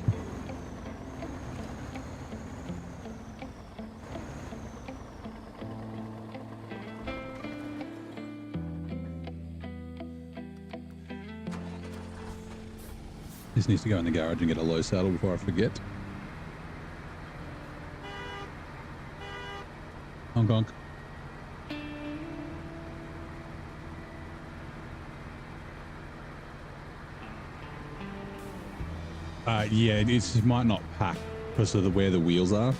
This needs to go in the garage and get a low saddle before I forget. Honk honk. Yeah, it might not pack because of where the wheels are.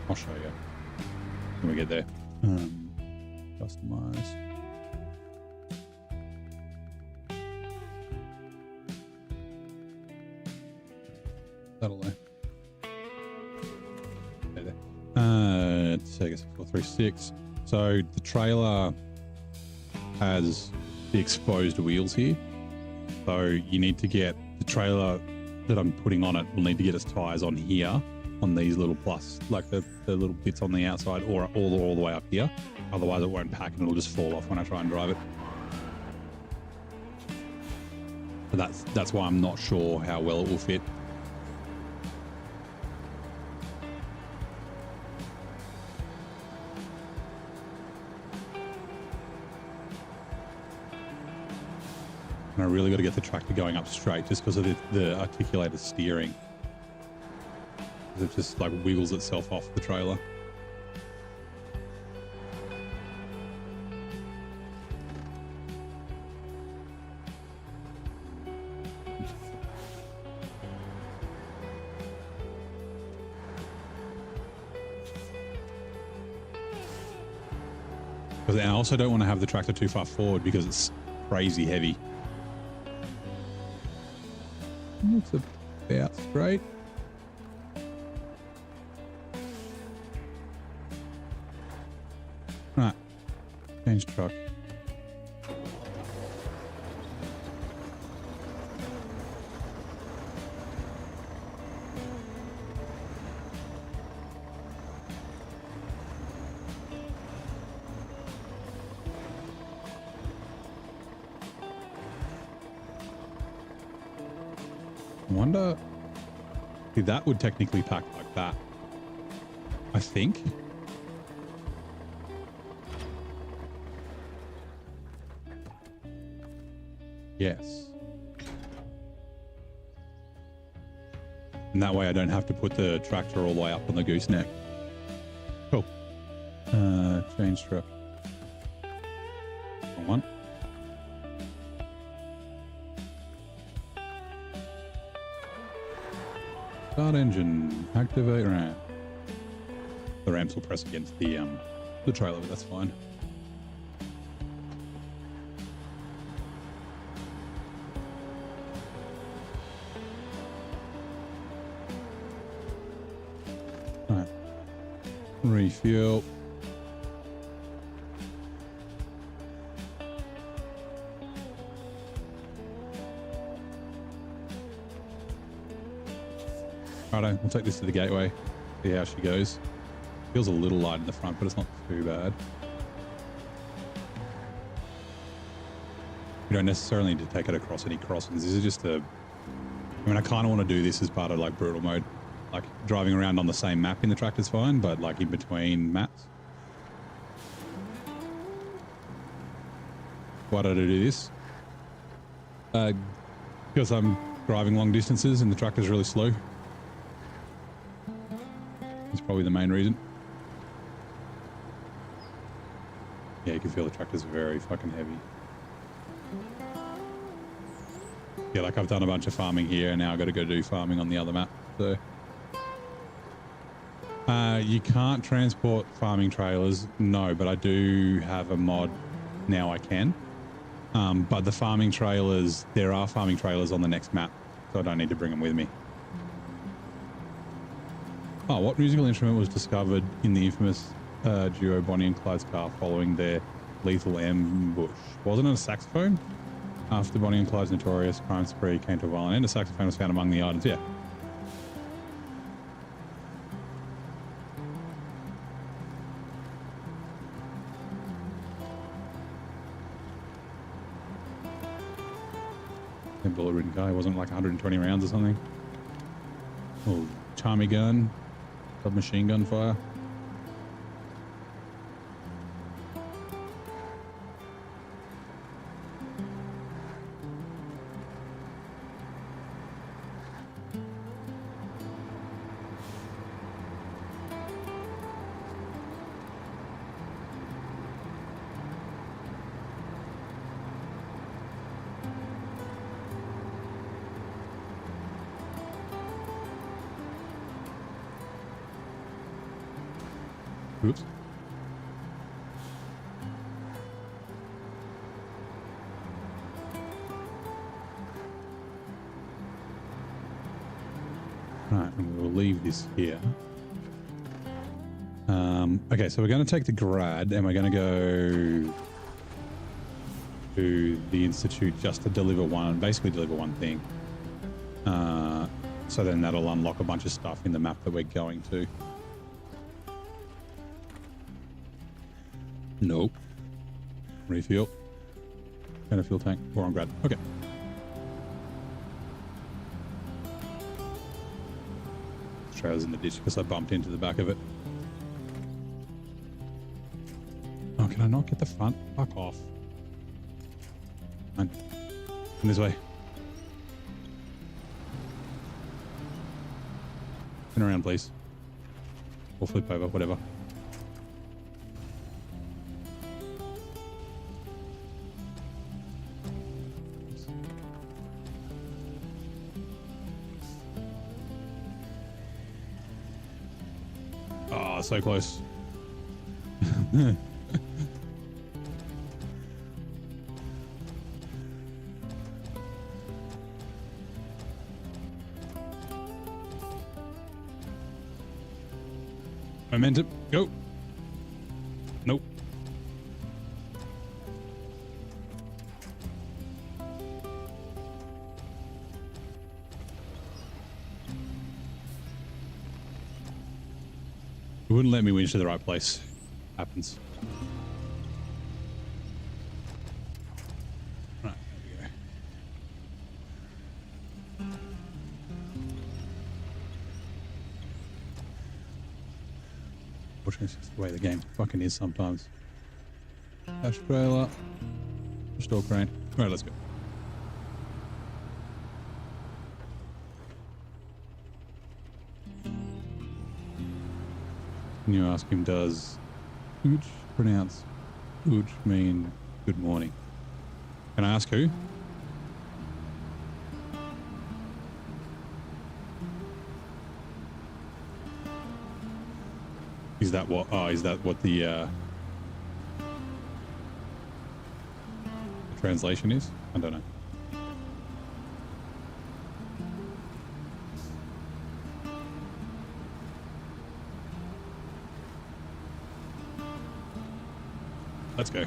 I'll show you when we get there. Customize. That'll do. So I guess 436. So the trailer has the exposed wheels here. So you need to get the trailer that I'm putting on it will need to get its tires on here, on these little plus, like the little bits on the outside, or all the way up here. Otherwise it won't pack and it'll just fall off when I try and drive it. But that's why I'm not sure how well it will fit. And I really got to get the tractor going up straight just because of the articulated steering. It just like wiggles itself off the trailer. And I also don't want to have the tractor too far forward because it's crazy heavy. Looks about straight. Right, change truck. I wonder if that would technically pack like that. I think. Yes. And that way I don't have to put the tractor all the way up on the gooseneck. Cool. Change truck. One. Start engine, activate ramp. The ramps will press against the trailer, but that's fine. All right. Refuel. Righto, we'll take this to the gateway, see how she goes. Feels a little light in the front, but it's not too bad. You don't necessarily need to take it across any crossings. This is just I mean, I kind of want to do this as part of like brutal mode. Like driving around on the same map in the tractor's fine, but like in between maps. Why did I do this? Because I'm driving long distances and the tractor's really slow. That's probably the main reason. Yeah, you can feel the tractor's very fucking heavy. Yeah, like I've done a bunch of farming here and now I've got to go do farming on the other map. So you can't transport farming trailers, no, but I do have a mod now I can. But the farming trailers, there are farming trailers on the next map, so I don't need to bring them with me. Oh, what musical instrument was discovered in the infamous duo Bonnie and Clyde's car following their lethal ambush? Wasn't it a saxophone? After Bonnie and Clyde's notorious crime spree came to a violent end, a saxophone was found among the items. Yeah. A bullet-ridden car. It wasn't like 120 rounds or something. Oh, Tommy gun. Submachine gun fire. Oops. Right, and we'll leave this here. Okay, so we're going to take the grad and we're going to go to the Institute just to deliver basically deliver one thing. So then that'll unlock a bunch of stuff in the map that we're going to. Nope. Refuel. And a fuel tank. We're on grad. Okay. Trailer's in the ditch because I bumped into the back of it. Oh, can I not get the front? Fuck off. Come this way. Turn around, please. Or flip over, whatever. Oh, so close. Momentum, go. Nope. It wouldn't let me winch to the right place. Happens. Right, there we go. Unfortunately, it's just the way the game fucking is sometimes. Dash trailer. Restore crane. Alright, let's go. Can you ask him, does Ooch pronounce Ooch mean good morning? Can I ask who? Is that what, is that what the translation is? I don't know. Let's go.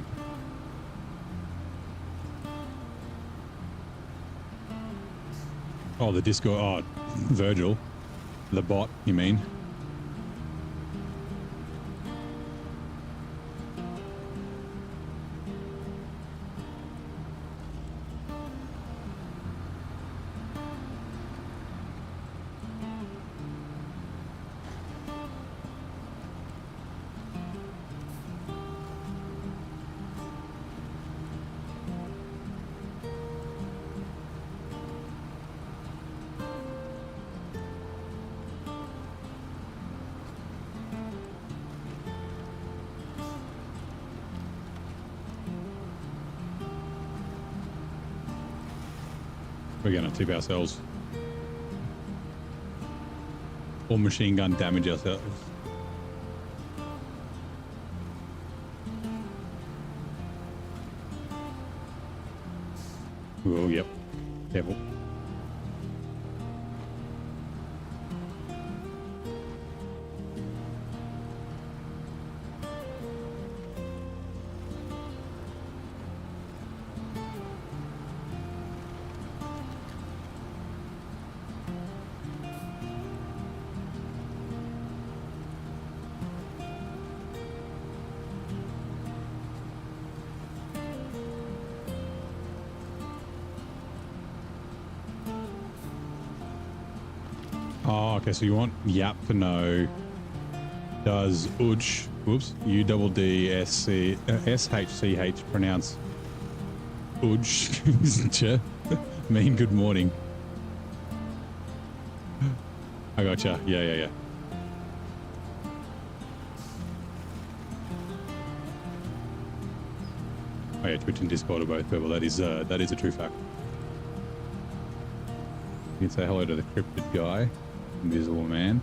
Oh, the Discord. Oh, Virgil. The bot, you mean? We're gonna tip ourselves. Or machine gun damage ourselves. Oh, yep. Careful. Oh, okay, so you want Yap to know, does Uch, whoops, U-D-D-S-C-S-H-C-H pronounce Uch mean good morning? I gotcha. Yeah. Oh yeah, Twitch and Discord are both purple. That is a true fact. You can say hello to the cryptid guy. Invisible man.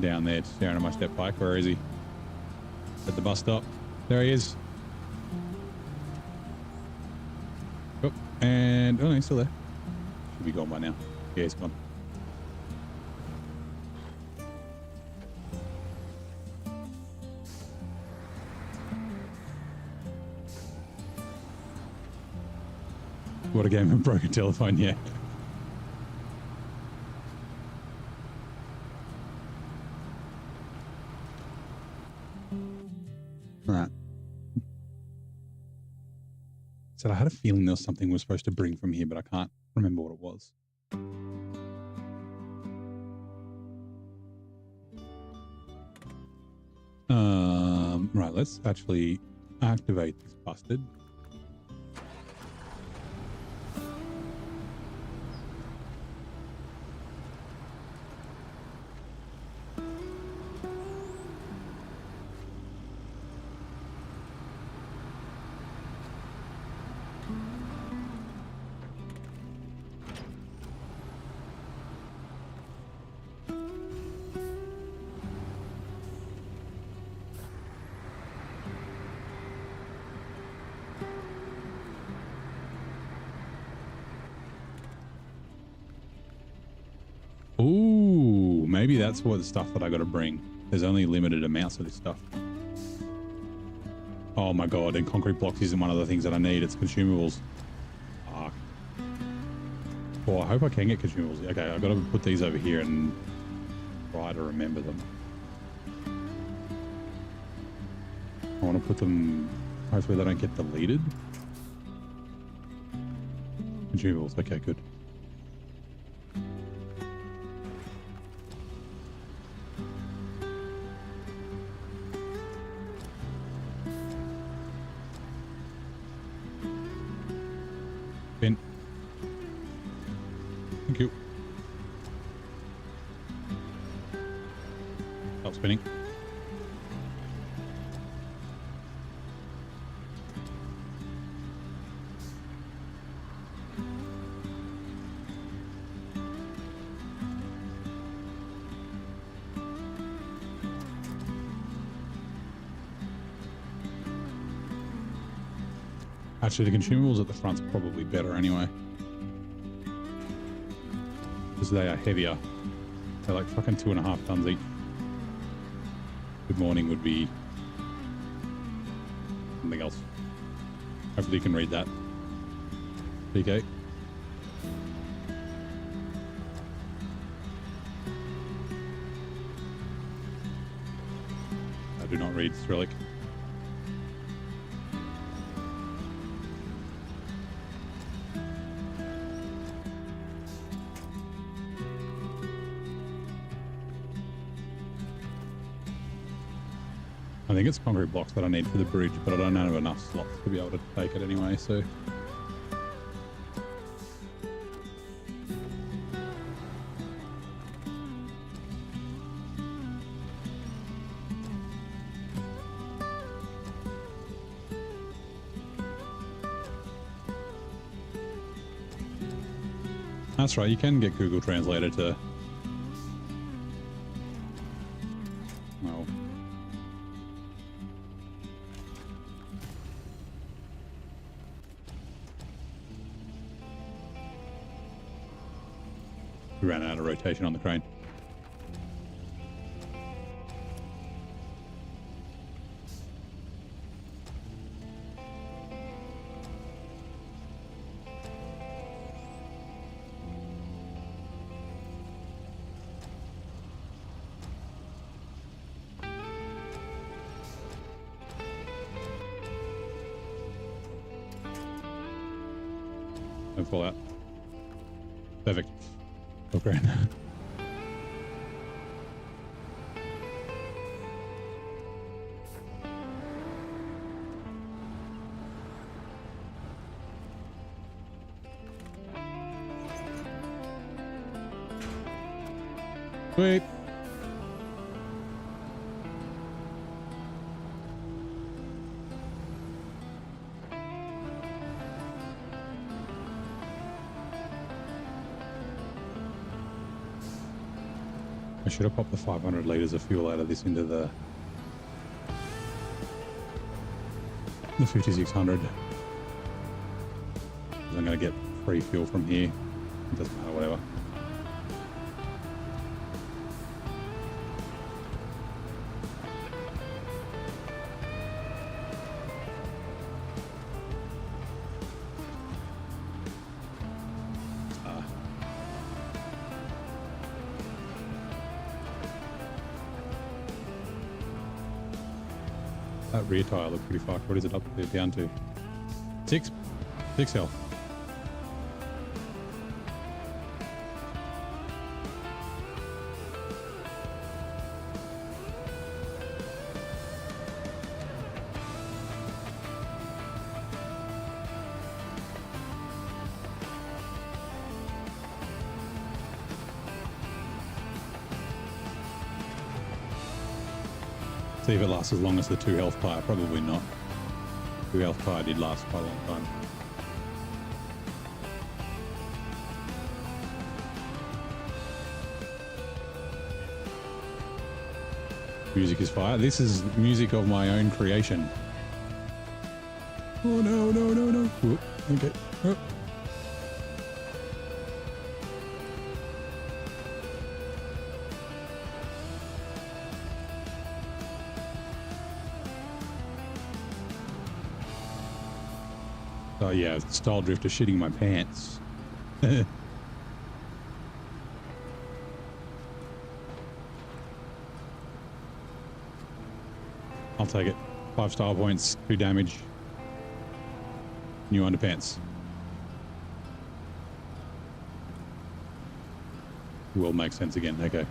Down there, staring at my step bike. Where is he? At the bus stop. There he is. Oh, and oh, no, he's still there. Should be gone by now. Yeah, he's gone. What a game of broken telephone, yeah. Right. So I had a feeling there was something we were supposed to bring from here, but I can't remember what it was. Right, let's actually activate this busted. Ooh, maybe that's what the stuff that I got to bring. There's only limited amounts of this stuff. Oh my god, and concrete blocks isn't one of the things that I need. It's consumables. Fuck. Well, I hope I can get consumables. Okay, I've got to put these over here and try to remember them. I want to put them... Hopefully they don't get deleted. Consumables, okay, good. Spin. Thank you. Stop spinning. Actually, the consumables at the front's probably better anyway. Because they are heavier. They're like fucking 2.5 tons each. Good morning would be something else. Hopefully you can read that. PK. I do not read Cyrillic. I think it's concrete blocks that I need for the bridge, but I don't have enough slots to be able to take it anyway, so... That's right, you can get Google Translator to... Well... We ran out of rotation on the crane. Don't fall out. Perfect. Okay. Sweet. I should have popped the 500 liters of fuel out of this into the 5600. I'm going to get free fuel from here. It doesn't matter, whatever. That rear tire looked pretty fucked. What is it up there down to? 6 health. See if it lasts as long as the 2 health tire. Probably not. 2 health tire did last quite a long time. Music is fire. This is music of my own creation. Oh no, no, no, no. Whoop. Okay. Oh. Oh yeah, style drifter shitting my pants. I'll take it. 5 style points, 2 damage. New underpants. Will make sense again. Okay.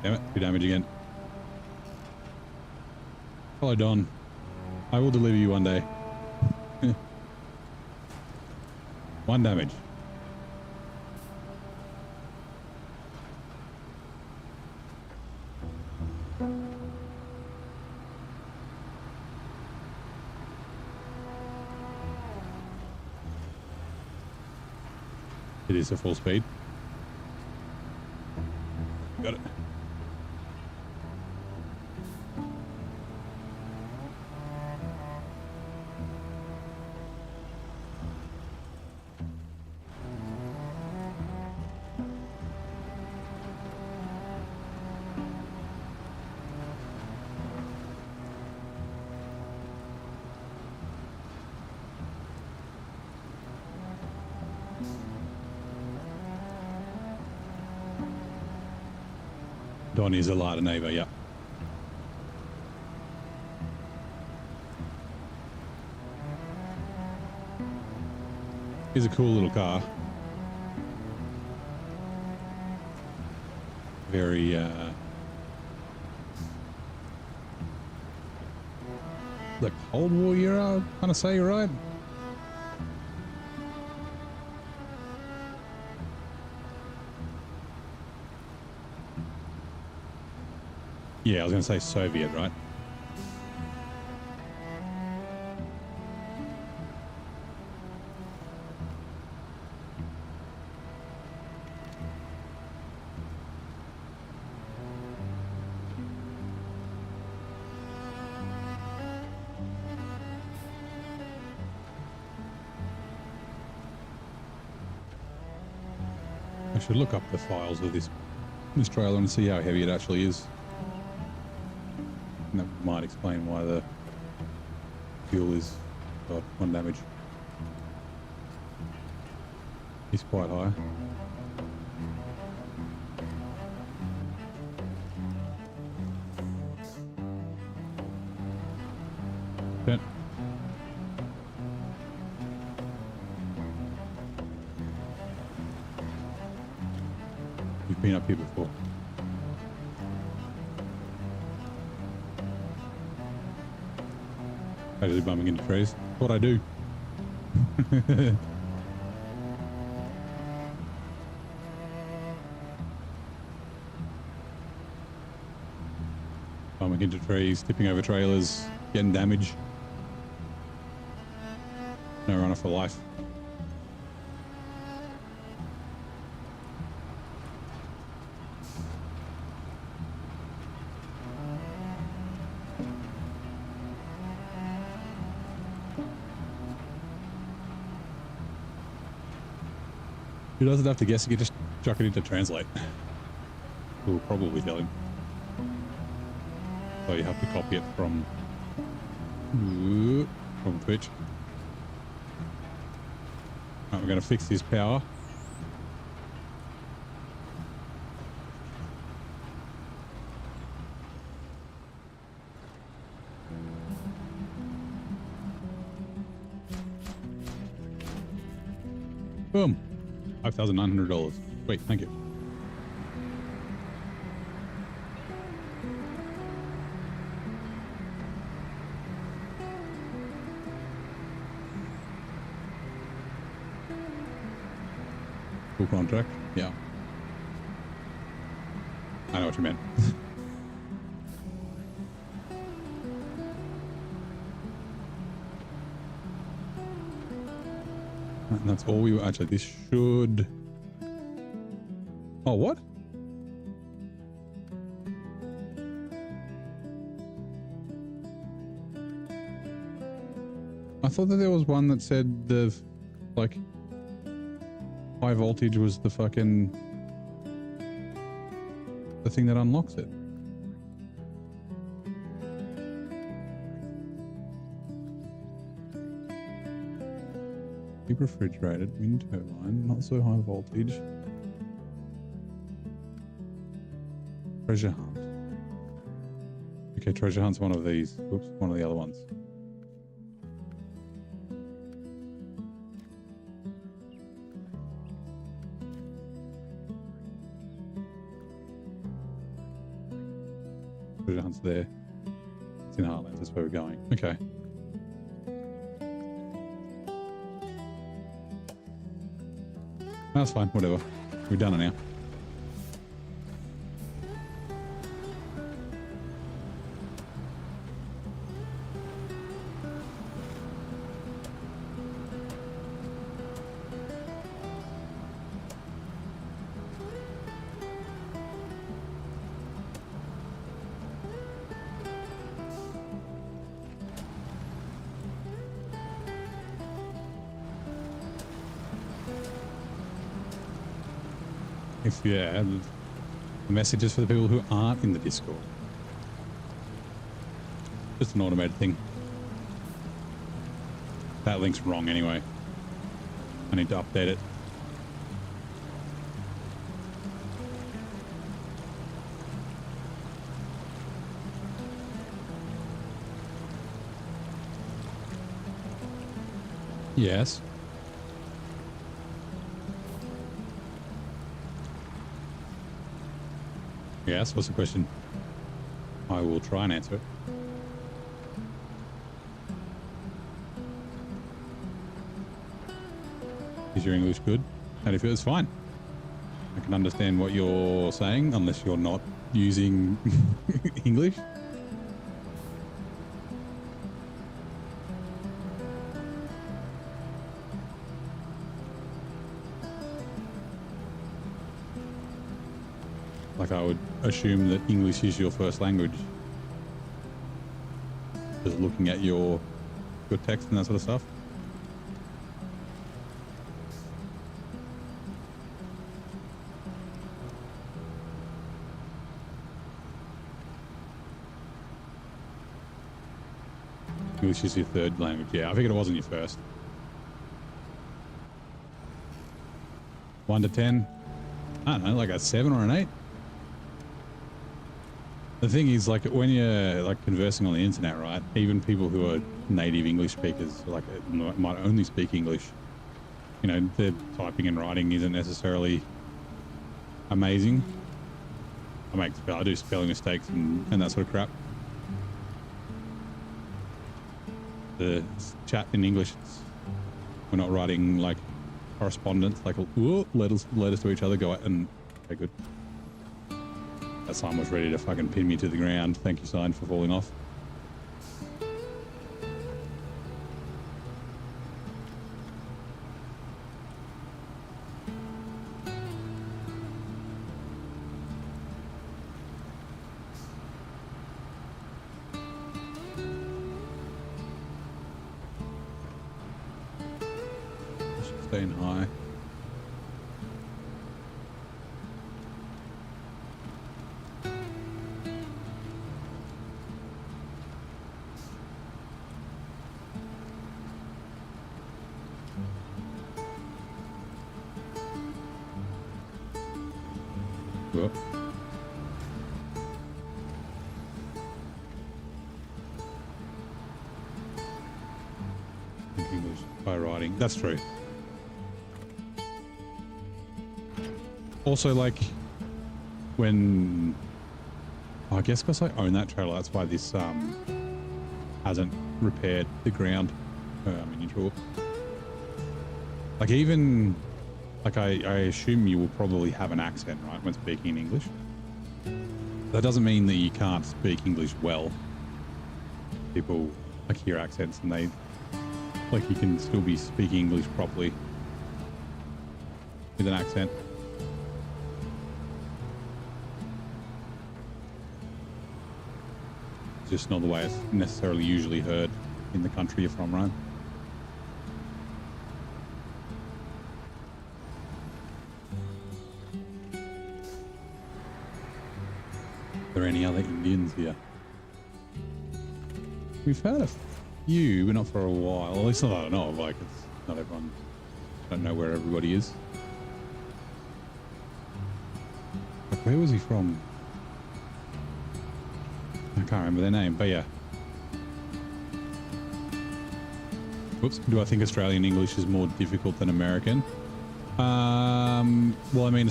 Damn it, 2 damage again. Hello, Don. I will deliver you one day. 1 damage. It is a full speed. Got it. Don is a lighter neighbor, yeah. He's a cool little car. Very, the Cold War era, I kind of say, right? Yeah, I was going to say Soviet, right? I should look up the files of this trailer and see how heavy it actually is. And that might explain why the fuel is 1 damage. He's quite high. Turn. You've been up here before. Totally bumping into trees. What I do. Bumping into trees, tipping over trailers, getting damage. No runner for life. He doesn't have to guess, he can just chuck it into translate. We'll probably tell him. So you have to copy it from Twitch. Right, we're going to fix his power. Boom. $5,900. Wait, thank you. Full contract? Yeah. I know what you meant. And that's all we were. Actually, this should. Oh, what? I thought that there was one that said the like high voltage was the fucking the thing that unlocks it. Deep refrigerated, wind turbine, not so high voltage. Treasure hunt. Okay, treasure hunt's one of these. Oops, one of the other ones. Treasure hunt's there. It's in Heartlands, that's where we're going. Okay. That's fine, whatever. We've done it now. Yeah, the messages for the people who aren't in the Discord. Just an automated thing. That link's wrong anyway. I need to update it. Yes. Yes, what's the question? I will try and answer it. Is your English good? And if it was fine. I can understand what you're saying, unless you're not using English. Like I would assume that English is your first language. Just looking at your text and that sort of stuff. English is your third language. Yeah, I figured it wasn't your first. 1 to 10. I don't know, like a 7 or an 8. The thing is, like, when you're like conversing on the internet, right? Even people who are native English speakers, like, might only speak English. You know, their typing and writing isn't necessarily amazing. I do spelling mistakes and that sort of crap. The chat in English, we're not writing like correspondence, like letters to each other. Go out and okay, good. That sign was ready to fucking pin me to the ground. Thank you, sign, for falling off. Staying high. Well. English by writing. That's true. Also, like, when... I guess because I own that trailer, that's why this hasn't repaired the ground. Neutral. Like, even... Like, I assume you will probably have an accent, right, when speaking in English. That doesn't mean that you can't speak English well. People, like, hear accents and they... Like, you can still be speaking English properly with an accent. It's just not the way it's necessarily usually heard in the country you're from, right? Are there any other Indians here? We've had a few, but not for a while. At least not that I don't know of. Like, it's not everyone. I don't know where everybody is. Like, where was he from? I can't remember their name, but yeah. Whoops. Do I think Australian English is more difficult than American? Well, I mean,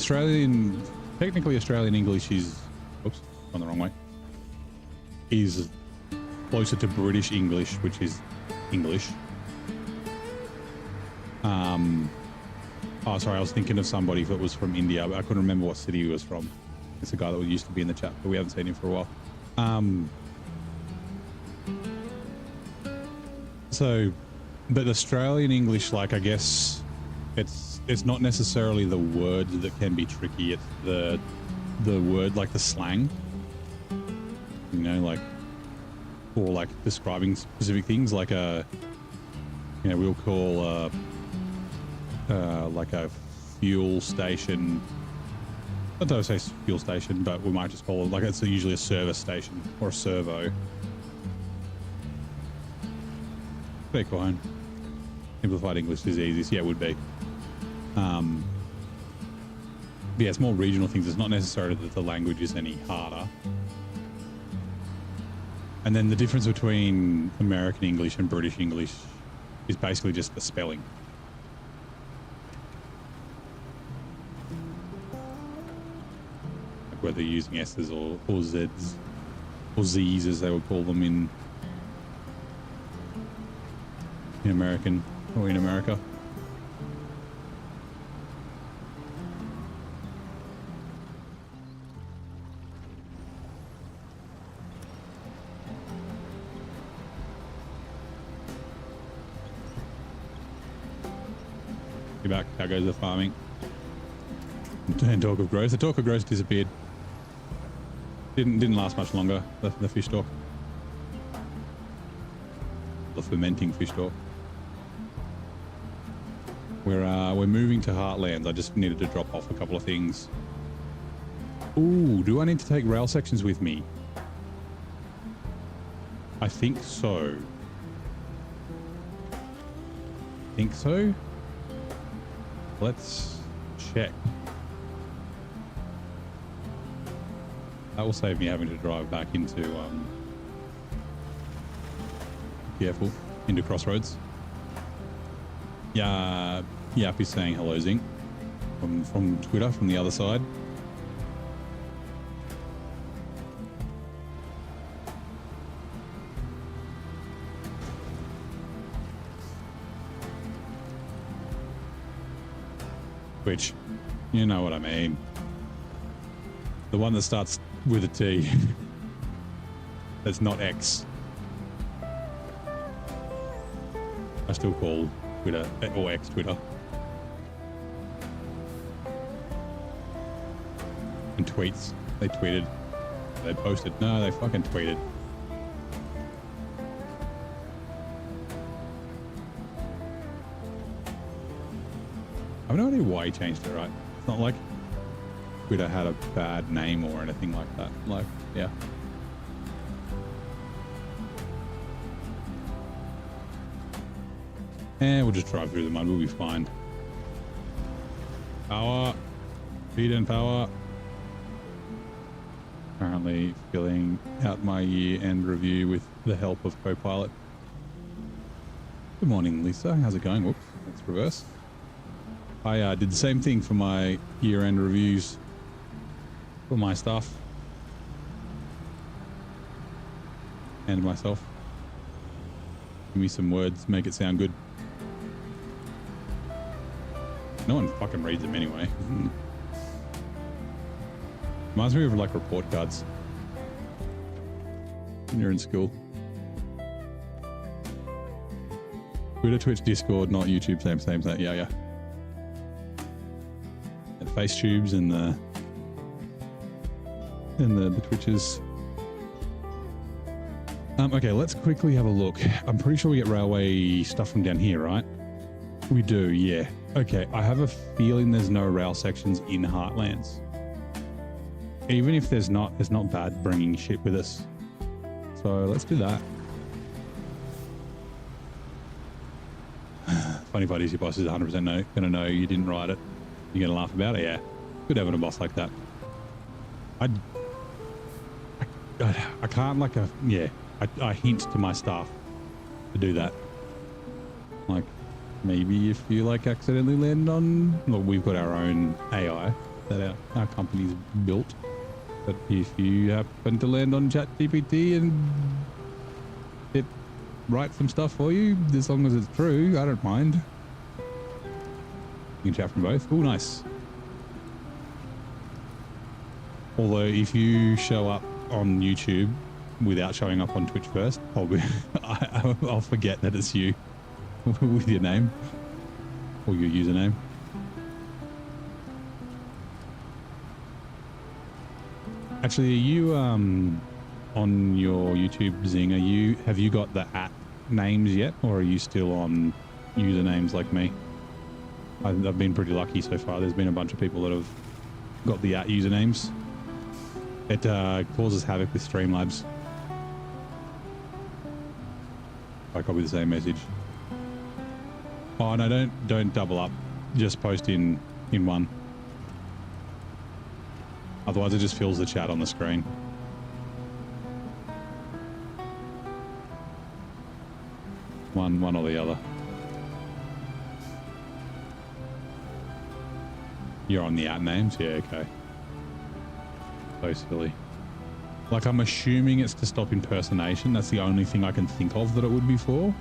technically Australian English is, oops, gone the wrong way, is closer to British English, which is English. Oh, sorry, I was thinking of somebody that was from India, but I couldn't remember what city he was from. It's a guy that used to be in the chat, but we haven't seen him for a while. But Australian English, like, I guess it's not necessarily the words that can be tricky. It's the word, like the slang, you know, like, or like describing specific things, like we'll call like a fuel station. I don't say fuel station, but we might just call it, like, it's usually a service station or a servo. Pretty cool. Simplified English is easy, so yeah, it would be. Yeah, it's more regional things. It's not necessarily that the language is any harder. And then the difference between American English and British English is basically just the spelling. Like whether you're using S's or Z's, or Z's as they would call them in American or in America. You're back. How goes the farming? And talk of growth. The talk of growth disappeared. Didn't last much longer. The fish talk. The fermenting fish talk. We're moving to Heartlands. I just needed to drop off a couple of things. Ooh, do I need to take rail sections with me? I think so. Think so? Let's check. That will save me having to drive back into careful, into Crossroads. Yeah, Yap is saying hello, Zing, from Twitter, from the other side. Which, you know what I mean. The one that starts with a T. That's not X. I still call Twitter, or X Twitter. And tweets. They tweeted. They posted. No, they fucking tweeted. I have no idea why he changed it, right? It's not like Twitter had a bad name or anything like that. Like, yeah. And we'll just drive through the mud. We'll be fine. Power. Speed and power. Currently filling out my year-end review with the help of Copilot. Good morning, Lisa. How's it going? Whoops. Let's reverse. I did the same thing for my year-end reviews for my stuff and myself. Give me some words, make it sound good. No one fucking reads them anyway. Reminds me of like report cards when you're in school. Twitter, Twitch, Discord, not YouTube, same. Yeah. And face tubes and the Twitches. Okay, let's quickly have a look. I'm pretty sure we get railway stuff from down here, right? We do, yeah. Okay, I have a feeling there's no rail sections in Heartlands. Even if there's not, it's not bad bringing shit with us. So let's do that. Funny part is your boss is 100% gonna know you didn't write it. You're gonna laugh about it, yeah. Good having a boss like that. I can't like a, yeah. I hint to my staff to do that. Like, maybe if you like accidentally land on, look, we've got our own AI that our company's built. But if you happen to land on ChatGPT and it writes some stuff for you, as long as it's true, I don't mind. You can chat from both. Oh, nice. Although if you show up on YouTube without showing up on Twitch first, I'll forget that it's you with your name or your username. Actually, are you on your YouTube Zing? Have you got the @ names yet, or are you still on usernames like me? I've been pretty lucky so far. There's been a bunch of people that have got the @ usernames. It causes havoc with Streamlabs. I copy the same message. Oh no, don't double up. Just post in one. Otherwise it just fills the chat on the screen. One or the other. You're on the @ names? Yeah, okay. So silly. Like, I'm assuming it's to stop impersonation. That's the only thing I can think of that it would be for.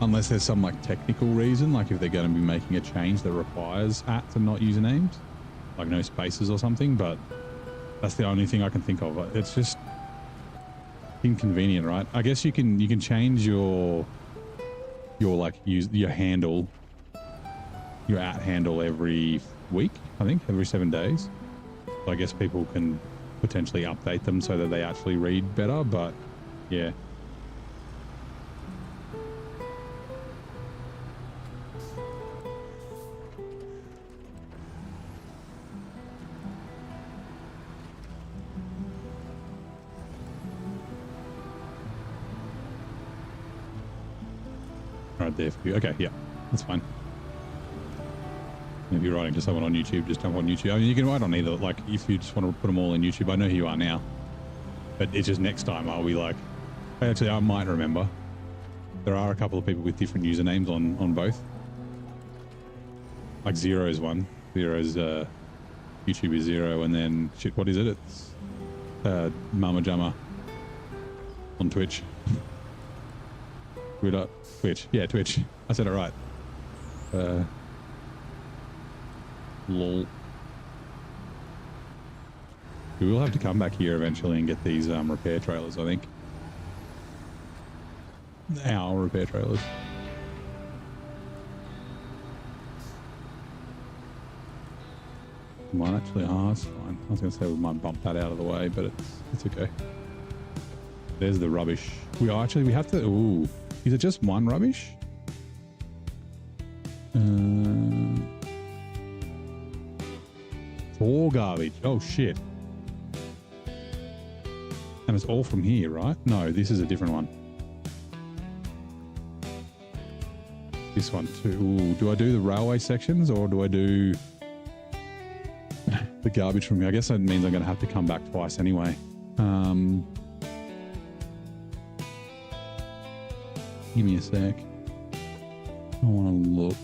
Unless there's some like technical reason, like if they're going to be making a change that requires @ and not usernames, like no spaces or something, but that's the only thing I can think of. It's just inconvenient, right? I guess you can change your like your handle, your @ handle every week, I think, every 7 days. So I guess people can potentially update them so that they actually read better, but yeah. Right there for you. Okay, yeah, that's fine. If you're writing to someone on YouTube, just jump on YouTube. I mean, you can write on either, like, if you just want to put them all in YouTube. I know who you are now. But it's just next time I'll be like... Actually, I might remember. There are a couple of people with different usernames on both. Like Zero's one. Zero's YouTube is Zero, and then... Shit, what is it? It's Mama Jama on Twitch. Twitch. Yeah, Twitch. I said it right. Lol. We will have to come back here eventually and get these repair trailers, I think. Our repair trailers. Might actually, it's fine. I was going to say we might bump that out of the way, but it's okay. There's the rubbish. We have to, ooh. Is it just one rubbish? 4 garbage. Oh shit. And it's all from here, right? No, this is a different one. This one too. Ooh, do I do the railway sections or do I do the garbage from here? I guess that means I'm going to have to come back twice anyway. Give me a sec. I want to look.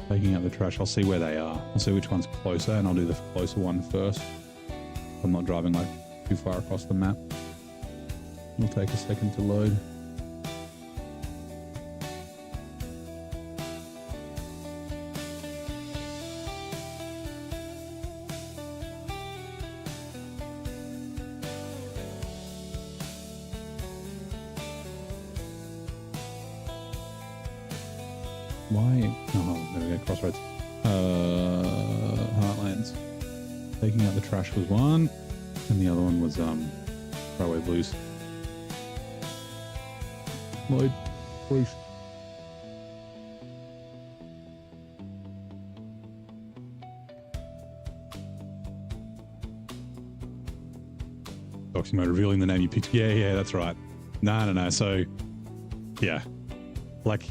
Taking out the trash. I'll see where they are. I'll see which one's closer, and I'll do the closer one first. I'm not driving like too far across the map. It'll take a second to load. Why? Oh, there we go. Crossroads. Heartlands. Taking out the trash was one, and the other one was Railway Blues. Lloyd, Bruce. Doxy mode revealing the name you picked. Yeah, that's right. No. So, yeah, like.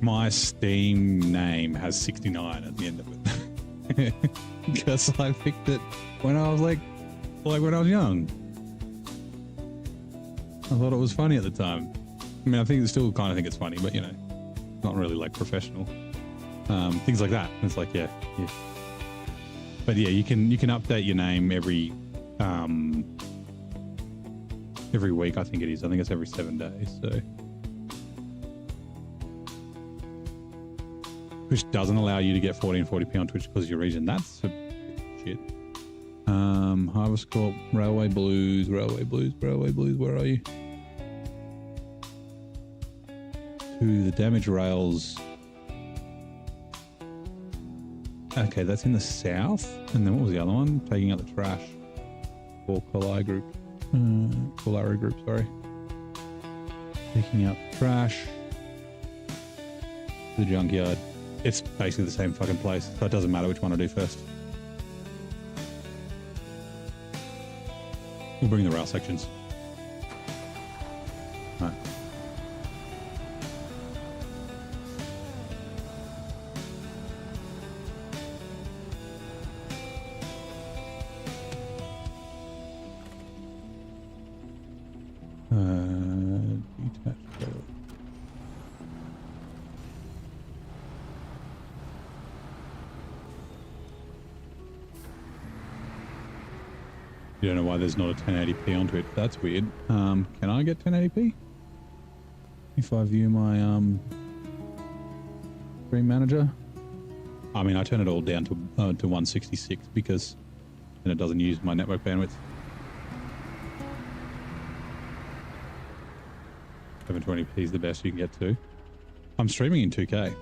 My Steam name has 69 at the end of it because I picked it when I was like when I was young. I thought it was funny at the time. I mean, I think still kind of think it's funny, but you know, not really like professional. Things like that. It's like yeah. But yeah, you can update your name every week. I think it is. I think it's every 7 days. So. Which doesn't allow you to get 1440p on Twitch because of your region. That's a bit shit. Harvest Corp, Railway Blues, where are you? To the damaged rails. Okay, that's in the south. And then what was the other one? Taking out the trash. For Collari Group, sorry. Taking out the trash. The junkyard. It's basically the same fucking place, so it doesn't matter which one I do first. We'll bring the rail sections. Right. Detached rail. You don't know why there's not a 1080p onto it. That's weird. Can I get 1080p? If I view my Stream Manager? I mean, I turn it all down to 166 because then it doesn't use my network bandwidth. 720p is the best you can get to. I'm streaming in 2K.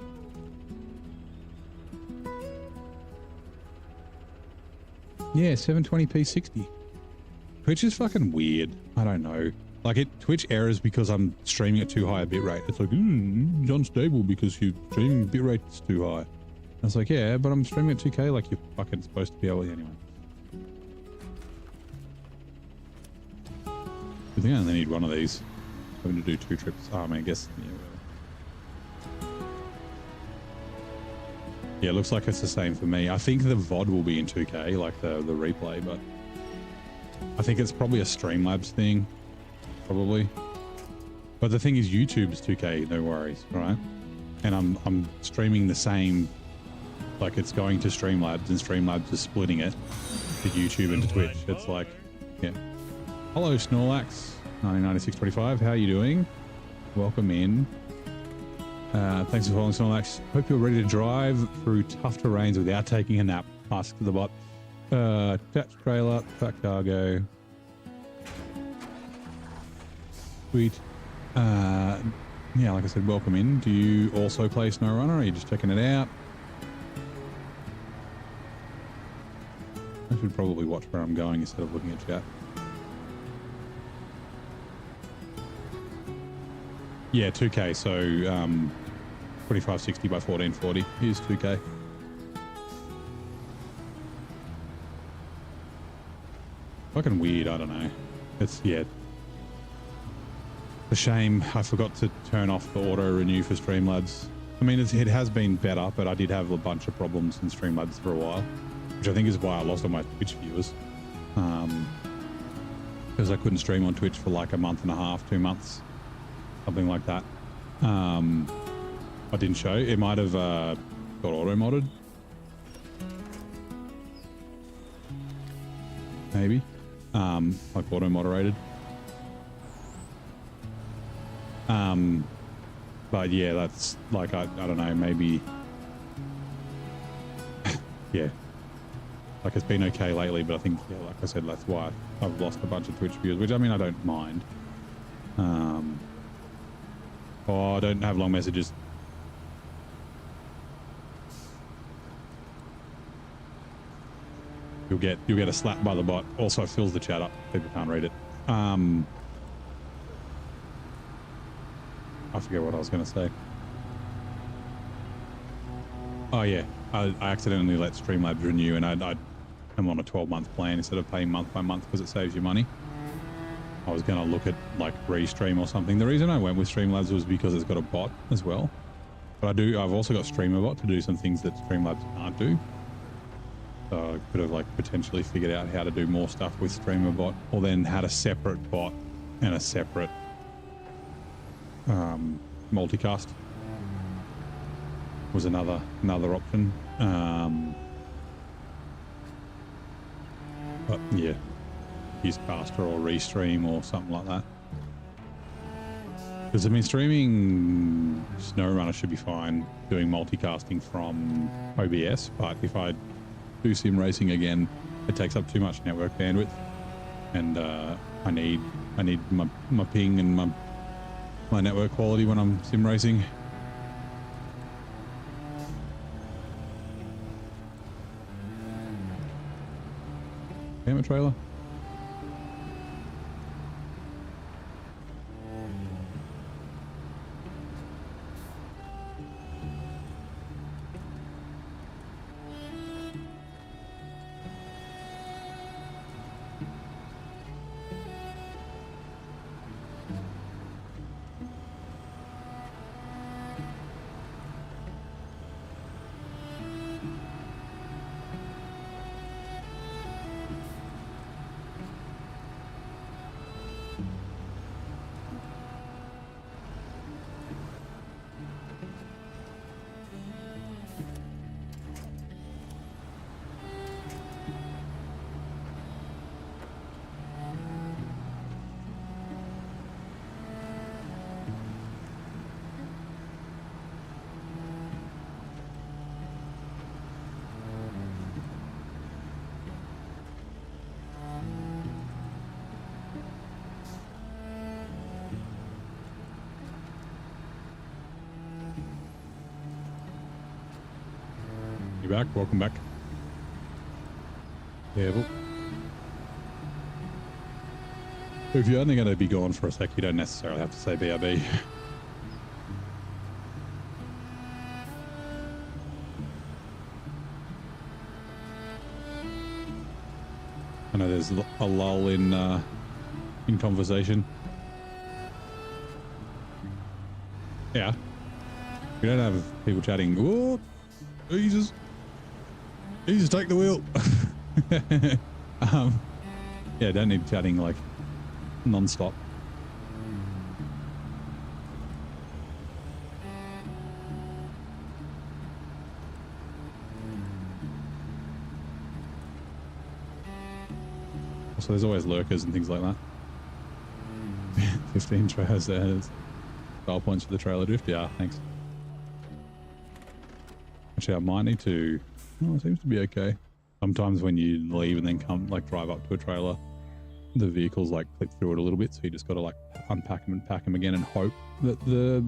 Yeah, 720p 60. Twitch is fucking weird. I don't know. Like Twitch errors because I'm streaming at too high a bitrate. It's like, it's unstable because your streaming bitrate is too high. I was like, yeah, but I'm streaming at 2K like you're fucking supposed to be able to anyway. I think I only need one of these. I'm going to do 2 trips. Oh, I mean, I guess, yeah, whatever. Yeah, it looks like it's the same for me. I think the VOD will be in 2K, like the replay, but I think it's probably a Streamlabs thing, probably. But the thing is, YouTube's 2K, no worries, right? And I'm streaming the same, like it's going to Streamlabs, and Streamlabs is splitting it to YouTube and to Twitch. It's like, yeah. Hello, Snorlax, 199625. How are you doing? Welcome in. Thanks for following, Snorlax. Hope you're ready to drive through tough terrains without taking a nap. Ask the bot. Attached trailer, fat cargo. Sweet. Yeah, like I said, welcome in. Do you also play SnowRunner, or are you just checking it out? I should probably watch where I'm going instead of looking at chat. Yeah, 2K, so 2560 by 1440 is 2K. Fucking weird, I don't know. It's, yeah. A shame I forgot to turn off the auto renew for Streamlabs. I mean, it has been better, but I did have a bunch of problems in Streamlabs for a while, which I think is why I lost all my Twitch viewers. Because I couldn't stream on Twitch for like a month and a half, 2 months, something like that. I didn't show. It might have got auto modded. Maybe. Like auto moderated. But yeah, that's like, I don't know, maybe. Yeah. Like it's been okay lately, but I think, yeah, like I said, that's why I've lost a bunch of Twitch viewers, which I mean, I don't mind. Oh, I don't have long messages. You'll get a slap by the bot. Also fills the chat up. People can't read it. I forget what I was going to say. Oh yeah, I accidentally let Streamlabs renew, and I'm on a 12-month plan instead of paying month by month because it saves you money. I was going to look at like Restream or something. The reason I went with Streamlabs was because it's got a bot as well. But I've also got StreamerBot to do some things that Streamlabs can't do. So I could have like potentially figured out how to do more stuff with StreamerBot, or then had a separate bot and a separate multicast was another option. But yeah, use Caster or Restream or something like that. Because I mean, streaming SnowRunner should be fine doing multicasting from OBS, but if I do sim racing again, it takes up too much network bandwidth, and I need my ping and my network quality when I'm sim racing. Damn it, trailer. Back, welcome back. Yeah, but if you're only going to be gone for a sec, you don't necessarily have to say BRB. I know there's a lull in conversation. Yeah, we don't have people chatting. Whoa, Jesus. Jesus, take the wheel. Yeah, don't need chatting like non-stop. So there's always lurkers and things like that. 15 trailers there. Style points for the trailer drift. Yeah, thanks. Actually, I might need to. Oh, it seems to be okay. Sometimes when you leave and then come, like, drive up to a trailer, the vehicles like clip through it a little bit. So you just got to like unpack them and pack them again and hope that the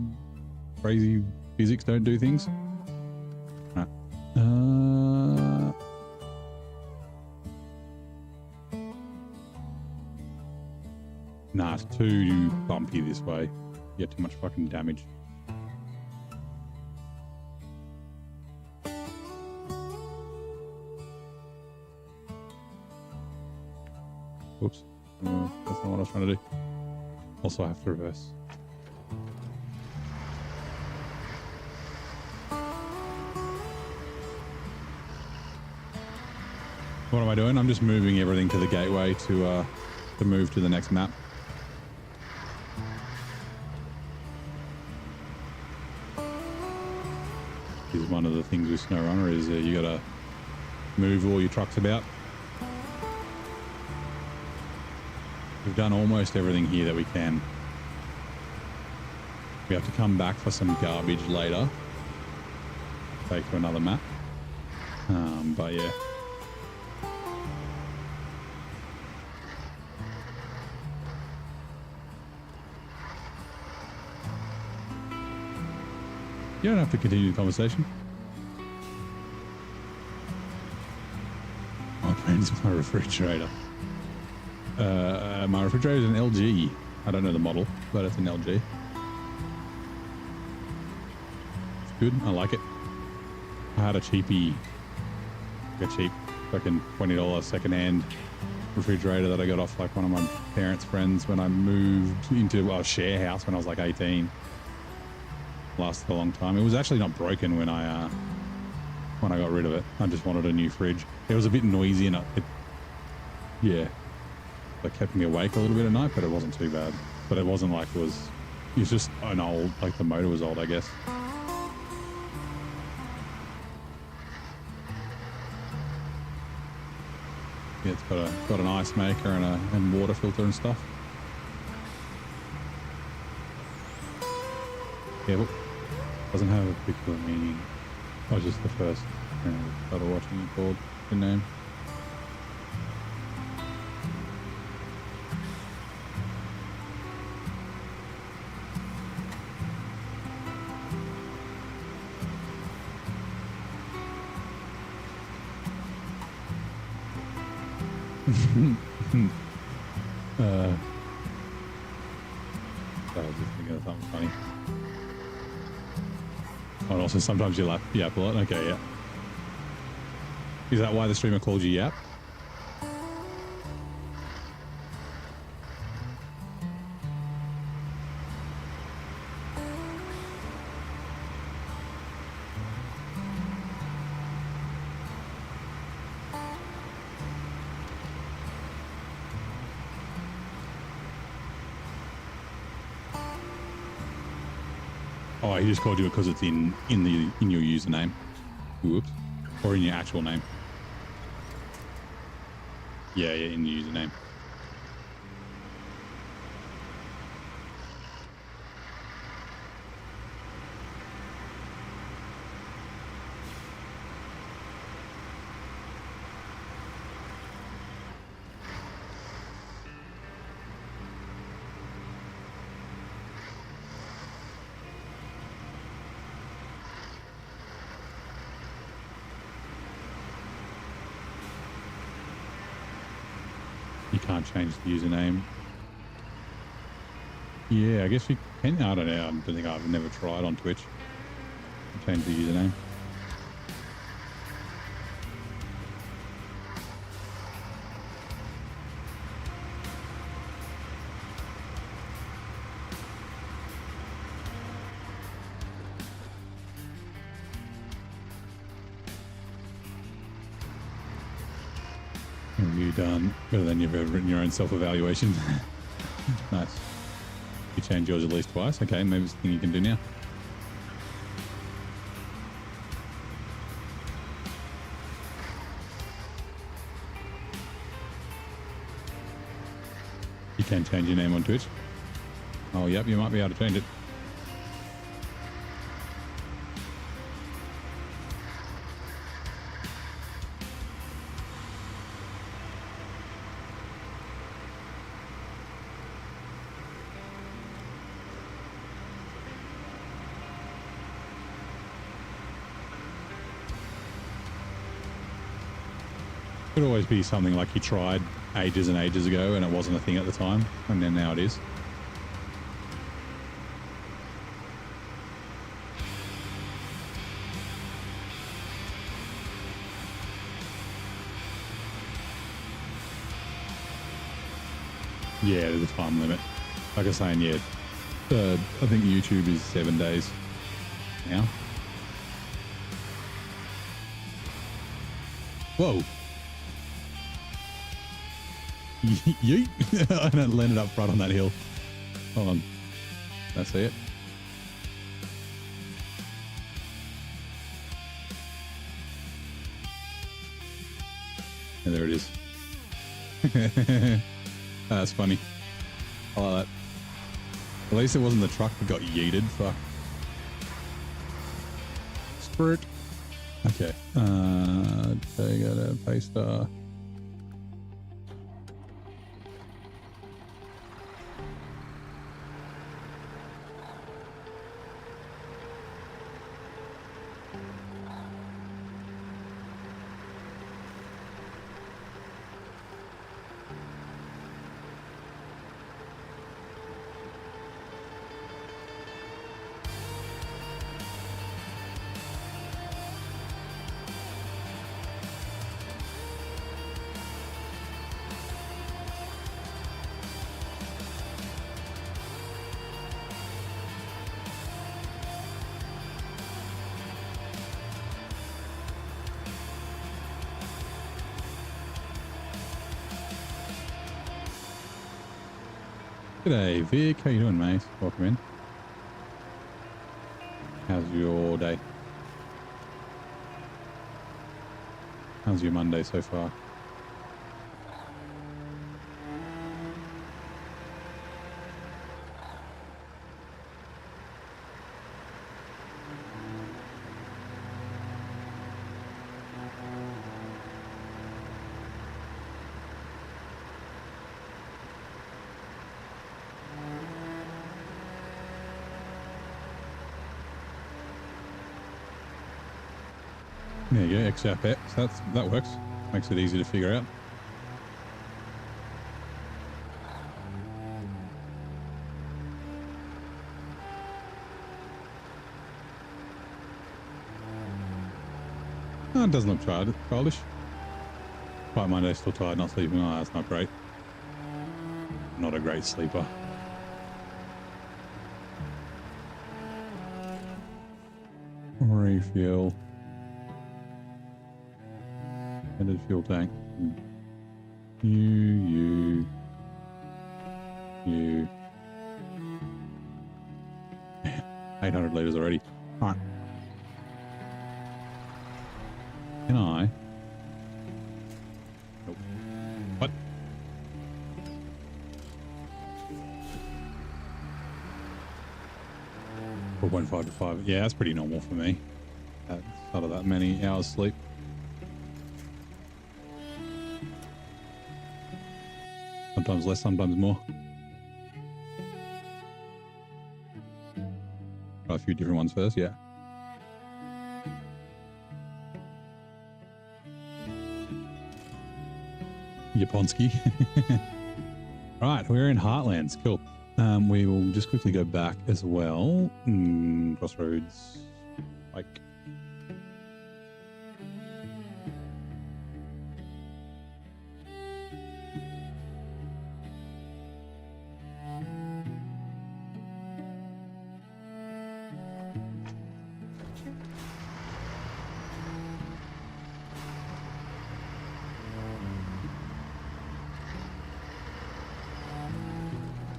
crazy physics don't do things. Right. Nah, it's too bumpy this way. You get too much fucking damage. Oops. That's not what I was trying to do. Also, I have to reverse. What am I doing? I'm just moving everything to the gateway to move to the next map. is one of the things with SnowRunner is you got to move all your trucks about. We've done almost everything here that we can. We have to come back for some garbage later. Take to another map. But yeah. You don't have to continue the conversation. My friend's my refrigerator. My refrigerator is an LG. I don't know the model, but it's an LG. It's good. I like it. I had a cheapie, like a cheap fucking $20 secondhand refrigerator that I got off like one of my parents' friends when I moved into a share house when I was like 18. Lasted a long time. It was actually not broken when I got rid of it. I just wanted a new fridge. It was a bit noisy and yeah, it kept me awake a little bit at night, but it wasn't too bad. But it wasn't like it was just an old, like the motor was old, I guess. Yeah, it's got an ice maker and water filter and stuff. Yeah, but doesn't have a particular meaning. I was just the first channel I started watching it called the name. I was just thinking of something funny. Oh, and also sometimes you yap a lot. Okay, yeah. Is that why the streamer called you Yap? Oh, he just called you because it's in your username. Whoops. Or in your actual name. Yeah, in your username. You can't change the username. Yeah, I guess you can. I don't know. I don't think I've never tried on Twitch to change the username. You done better than you've ever written your own self-evaluation. Nice. You changed yours at least twice. Okay, maybe it's the thing you can do now. You can change your name on Twitch. Oh, yep, you might be able to change it. Could always be something like you tried ages and ages ago and it wasn't a thing at the time, and then now it is. Yeah, there's a time limit. Like I was saying, yeah, I think YouTube is 7 days now. Whoa. Yeet. And it landed up right on that hill. Hold on. Did I see it? Yeah, there it is. That's funny. I like that. At least it wasn't the truck that got yeeted. Fuck. Squirt. Okay. They got a paster. G'day Vic, how you doing mate? Welcome in. How's your day? How's your Monday so far? There you go, XFX. That works. Makes it easy to figure out. Oh, it doesn't look childish. Quite Monday, still tired, not sleeping. Oh, that's not great. Not a great sleeper. Refuel. Ended fuel tank. You. 800 liters already. All right. Can I? Nope. What? .5 to 5. Yeah, that's pretty normal for me. That's not that many hours sleep. Sometimes less, sometimes more. Try a few different ones first, yeah. Yaponski. Right, we're in Heartlands. Cool. We will just quickly go back as well. Crossroads. Like.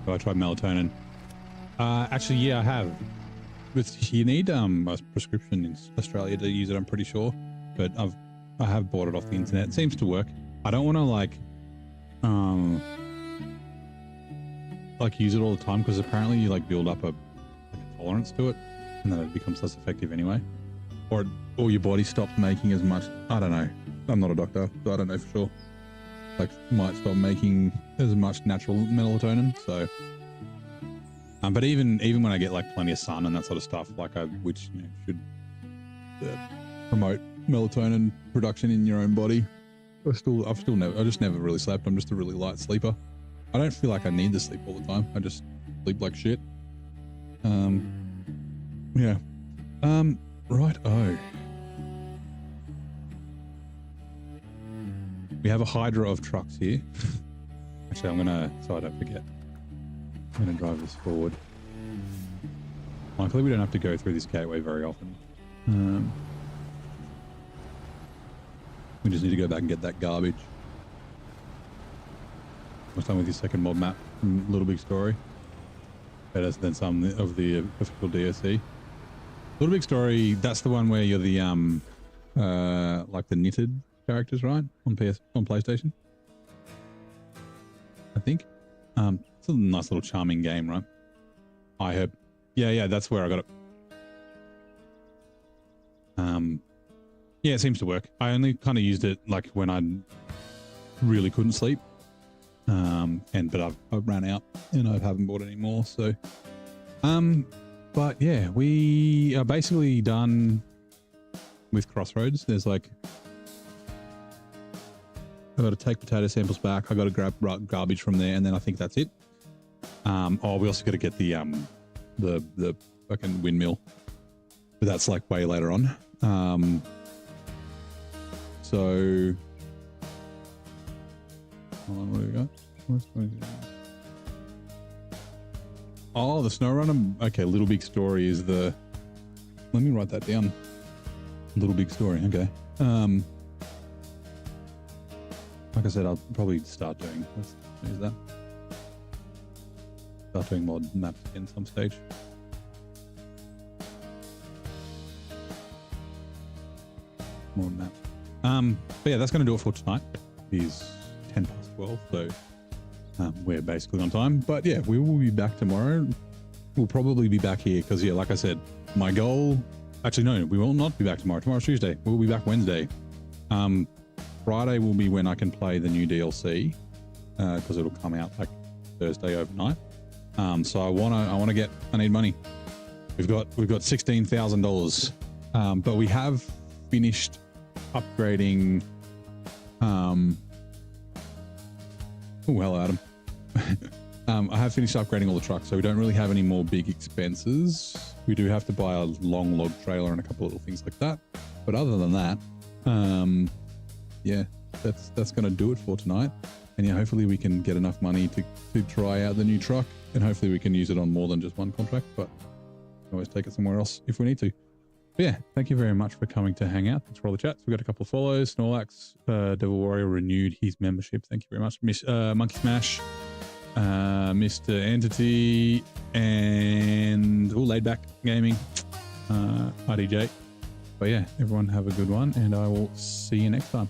I tried melatonin. Actually, yeah, I have. But you need a prescription in Australia to use it, I'm pretty sure. But I have bought it off the internet. It seems to work. I don't want to like use it all the time because apparently you like build up a tolerance to it, and then it becomes less effective anyway. Or your body stops making as much. I don't know. I'm not a doctor, so I don't know for sure. Like might stop making as much natural melatonin, so but even when I get like plenty of sun and that sort of stuff, like which should promote melatonin production in your own body, I just never really slept. I'm just a really light sleeper. I don't feel like I need to sleep all the time. I just sleep like shit. Yeah. Right. Oh. We have a hydra of trucks here. Actually, so I don't forget, I'm gonna drive this forward. Luckily, we don't have to go through this gateway very often. We just need to go back and get that garbage. What's done with your second mod map? Little Big Story. Better than some of the official DLC. Little Big Story, that's the one where you're the like the knitted characters, right? On PlayStation, I think. It's a nice little charming game, right? I hope. Yeah, that's where I got it. Yeah, it seems to work. I only kind of used it like when I really couldn't sleep. But I've ran out and I haven't bought any more. So, but yeah, we are basically done with Crossroads. There's like, I got to take potato samples back. I got to grab garbage from there, and then I think that's it. Oh, we also got to get the fucking windmill, but that's like way later on. So, hold on, what do we got? Oh, the SnowRunner. Okay, Little Big Story is the. Let me write that down. Little Big Story. Okay. Like I said, I'll probably start doing. Let's use that. Start doing mod maps again some stage. Mod maps. But yeah, that's going to do it for tonight. It is 10 past 12, so we're basically on time. But yeah, we will be back tomorrow. We'll probably be back here because, yeah, like I said, my goal. Actually, no, we will not be back tomorrow. Tomorrow's Tuesday. We'll be back Wednesday. Friday will be when I can play the new DLC because it'll come out like Thursday overnight. So I need money. We've got $16,000, but we have finished upgrading. Oh, hello, Adam. I have finished upgrading all the trucks, so we don't really have any more big expenses. We do have to buy a long log trailer and a couple of little things like that. But other than that, yeah, that's going to do it for tonight. And yeah, hopefully we can get enough money to try out the new truck, and hopefully we can use it on more than just one contract, but we can always take it somewhere else if we need to. But yeah, thank you very much for coming to hang out. Thanks for all the chats. We got a couple of follows. Snorlax, Devil Warrior renewed his membership. Thank you very much. Monkey Smash, Mr. Entity, and Laid Back Gaming, RDJ. But yeah, everyone have a good one, and I will see you next time.